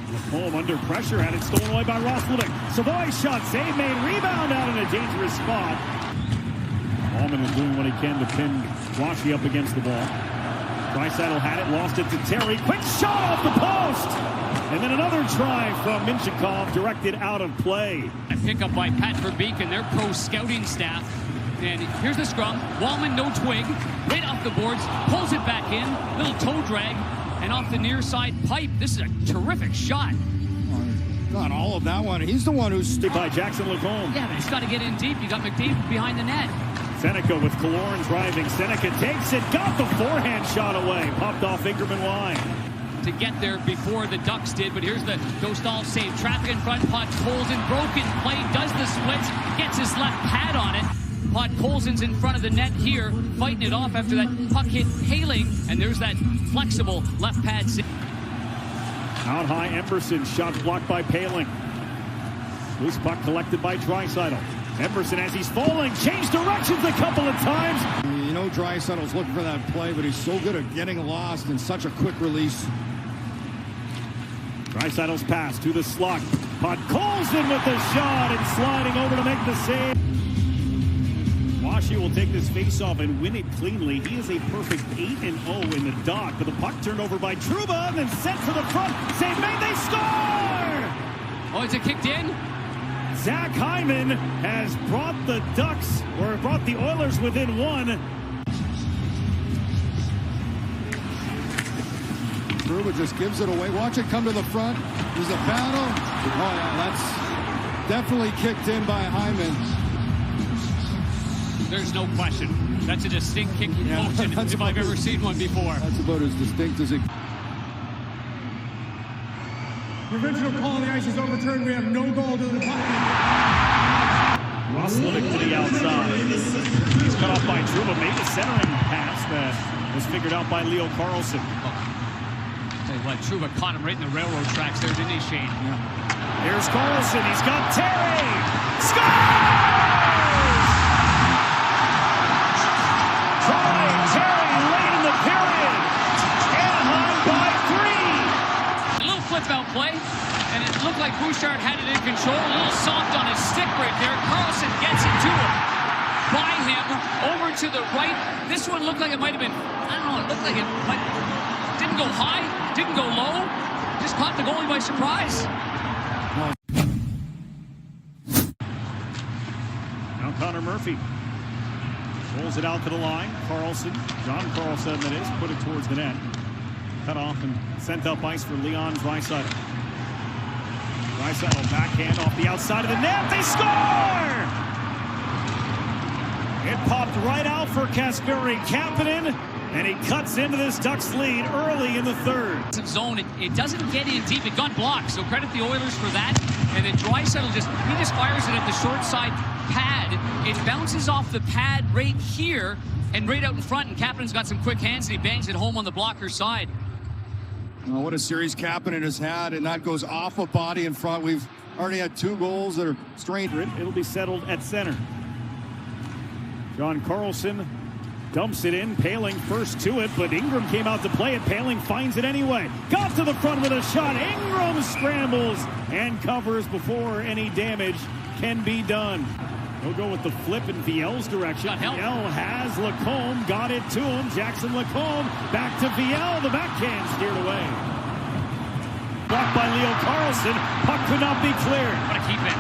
Speaker 19: Lacombe under pressure, had it stolen away by Roslovic. Savoy shot, save made, rebound out in a dangerous spot. Allman is doing what he can to pin Washy up against the ball. Draisaitl had it, lost it to Terry. Quick shot off the post! And then another try from Minchikov, directed out of play.
Speaker 2: A pickup by Pat Verbeek and their pro scouting staff. And here's the scrum. Wallman, no twig. Right off the boards, pulls it back in. Little toe drag. And off the near side pipe. This is a terrific shot.
Speaker 17: Got all of that one. He's the one who's
Speaker 19: by Jackson Lacombe.
Speaker 2: Yeah, but he's got to get in deep. You got McDavid behind the net.
Speaker 19: Seneca with Killorn driving. Seneca takes it, got the forehand shot away. Popped off Ingram and wide.
Speaker 2: To get there before the Ducks did, but here's the Dostal save. Traffic in front, Podkolzin, broken play, does the splits, gets his left pad on it. Podkolzin's in front of the net here, fighting it off after that puck hit Hailing, and there's that flexible left pad save.
Speaker 19: Out high, Emberson, shot blocked by Paling. Loose puck collected by Draisaitl. Emberson, as he's falling, changed directions a couple of times.
Speaker 17: You know Draisaitl's looking for that play, but he's so good at getting lost and such a quick release.
Speaker 19: Draisaitl's pass to the slot. Podkolzin with the shot and sliding over to make the save. Washy will take this face-off and win it cleanly. He is a perfect 8-0 in the dot, but the puck turned over by Trouba and then sent to the front. Save made, they score!
Speaker 2: Oh, is it kicked in?
Speaker 19: Zach Hyman has brought the Ducks, or brought the Oilers within one.
Speaker 17: Truba just gives it away. Watch it come to the front. There's a battle. Oh, yeah, that's definitely kicked in by Hyman.
Speaker 2: There's no question. That's a distinct kicking motion if I've ever seen one before.
Speaker 17: That's about as distinct as it.
Speaker 23: The original call on the ice is overturned. We have no goal to the puck.
Speaker 19: Roslovic to the outside. He's cut off by Truba. Made a centering pass that was figured out by Leo Carlson.
Speaker 2: Tell you what, Truba caught him right in the railroad tracks there, didn't he, Shane?
Speaker 19: Yeah. Here's Carlson. He's got Terry. Scores! Troy Terry late in the period. Anaheim by 3.
Speaker 2: A little flip-out play, and it looked like Bouchard had it in control. A little soft on his stick right there. Carlson gets it to him. By him, over to the right. This one looked like it might have been, I don't know, it looked like it might, didn't go high, didn't go low. Just caught the goalie by surprise.
Speaker 19: Now Connor Murphy rolls it out to the line. Carlson, John Carlson that is, put it towards the net. Cut off and sent up ice for Leon Draisaitl. Draisaitl backhand off the outside of the net. They score! It popped right out for Kasperi Kapanen, and he cuts into this Ducks lead early in the third.
Speaker 2: Zone, it doesn't get in deep. It got blocked, so credit the Oilers for that. And then Draisaitl just fires it at the short side pad. It bounces off the pad right here and right out in front, and Kapanen's got some quick hands, and he bangs it home on the blocker side.
Speaker 17: Oh, what a series Kapanen has had, and that goes off a body in front. We've already had 2 goals that are straight.
Speaker 19: It'll be settled at center. John Carlson dumps it in. Paling first to it, but Ingram came out to play it. Paling finds it anyway. Got to the front with a shot. Ingram scrambles and covers before any damage can be done. He'll go with the flip in Viel's direction. Viel has Lacombe. Got it to him. Jackson Lacombe. Back to Viel. The backhand steered away. Blocked by Leo Carlson. Puck could not be cleared.
Speaker 2: What a keep in.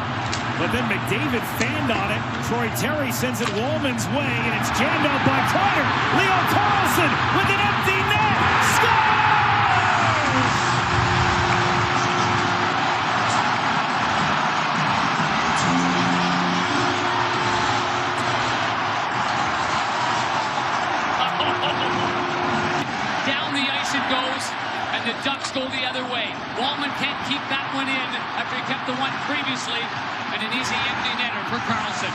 Speaker 19: But then McDavid fanned on it. Troy Terry sends it Wallman's way, and it's jammed out by Carter. Leo Carlson with an empty net. Scores!
Speaker 2: Down the ice it goes, and the Ducks go the other way. Wallman can't keep that one in after he kept the one previously. And an easy empty netter for Carlson.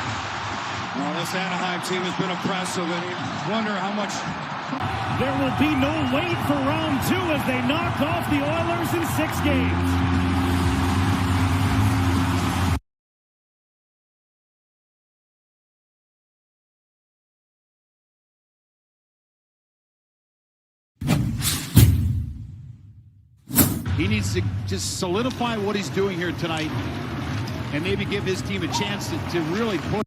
Speaker 17: Well, this Anaheim team has been impressive, and you wonder how much.
Speaker 19: There will be no wait for round 2 as they knock off the Oilers in 6 games.
Speaker 17: He needs to just solidify what he's doing here tonight and maybe give his team a chance to really push.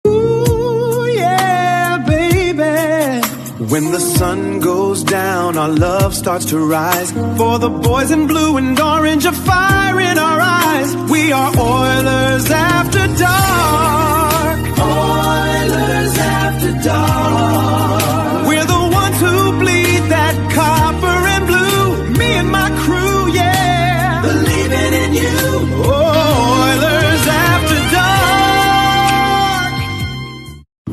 Speaker 4: Ooh, yeah, baby. When the sun goes down, our love starts to rise. For the boys in blue and orange, a fire in our eyes. We are Oilers after dark. Oilers after dark. We're the ones who bleed that copper and blue. Me and my crew, yeah. Believing in you. Oilers after dark.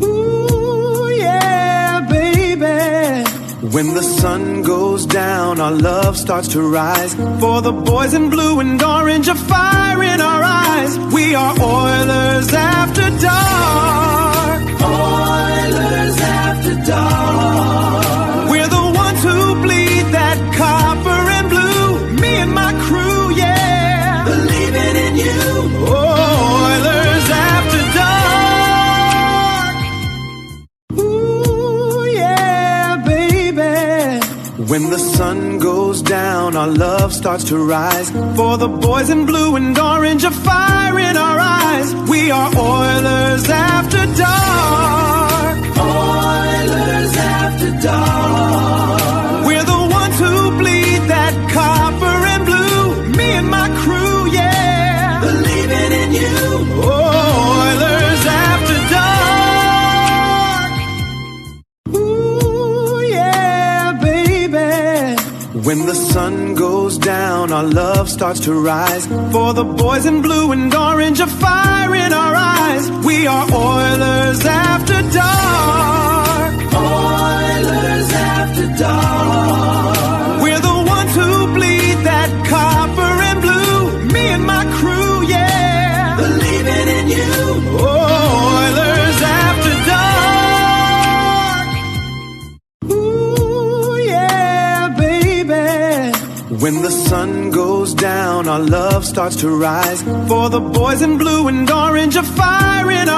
Speaker 4: Ooh, yeah, baby. When the sun goes down, our love starts to rise. For the boys in blue and orange, a fire in our eyes. We are Oilers after dark. Oilers after dark. We're the ones who bleed that copper and blue. Me and my crew, yeah. Believing in you. Oilers after dark. Ooh, yeah, baby. When the sun goes down, our love starts to rise. For the boys in blue and orange, a fire in our eyes. We are Oilers after dark. Oilers after dark. We're the ones who bleed When the sun goes down, our love starts to rise. For the boys in blue and orange, a fire in our eyes. We are Oilers after dark. Oilers after dark. We're the ones who bleed that copper and blue. Me and my crew, yeah. Believing in you. Oilers after dark. Ooh, yeah, baby. When the sun goes down, our love starts to rise. For the boys in blue and orange, a fire in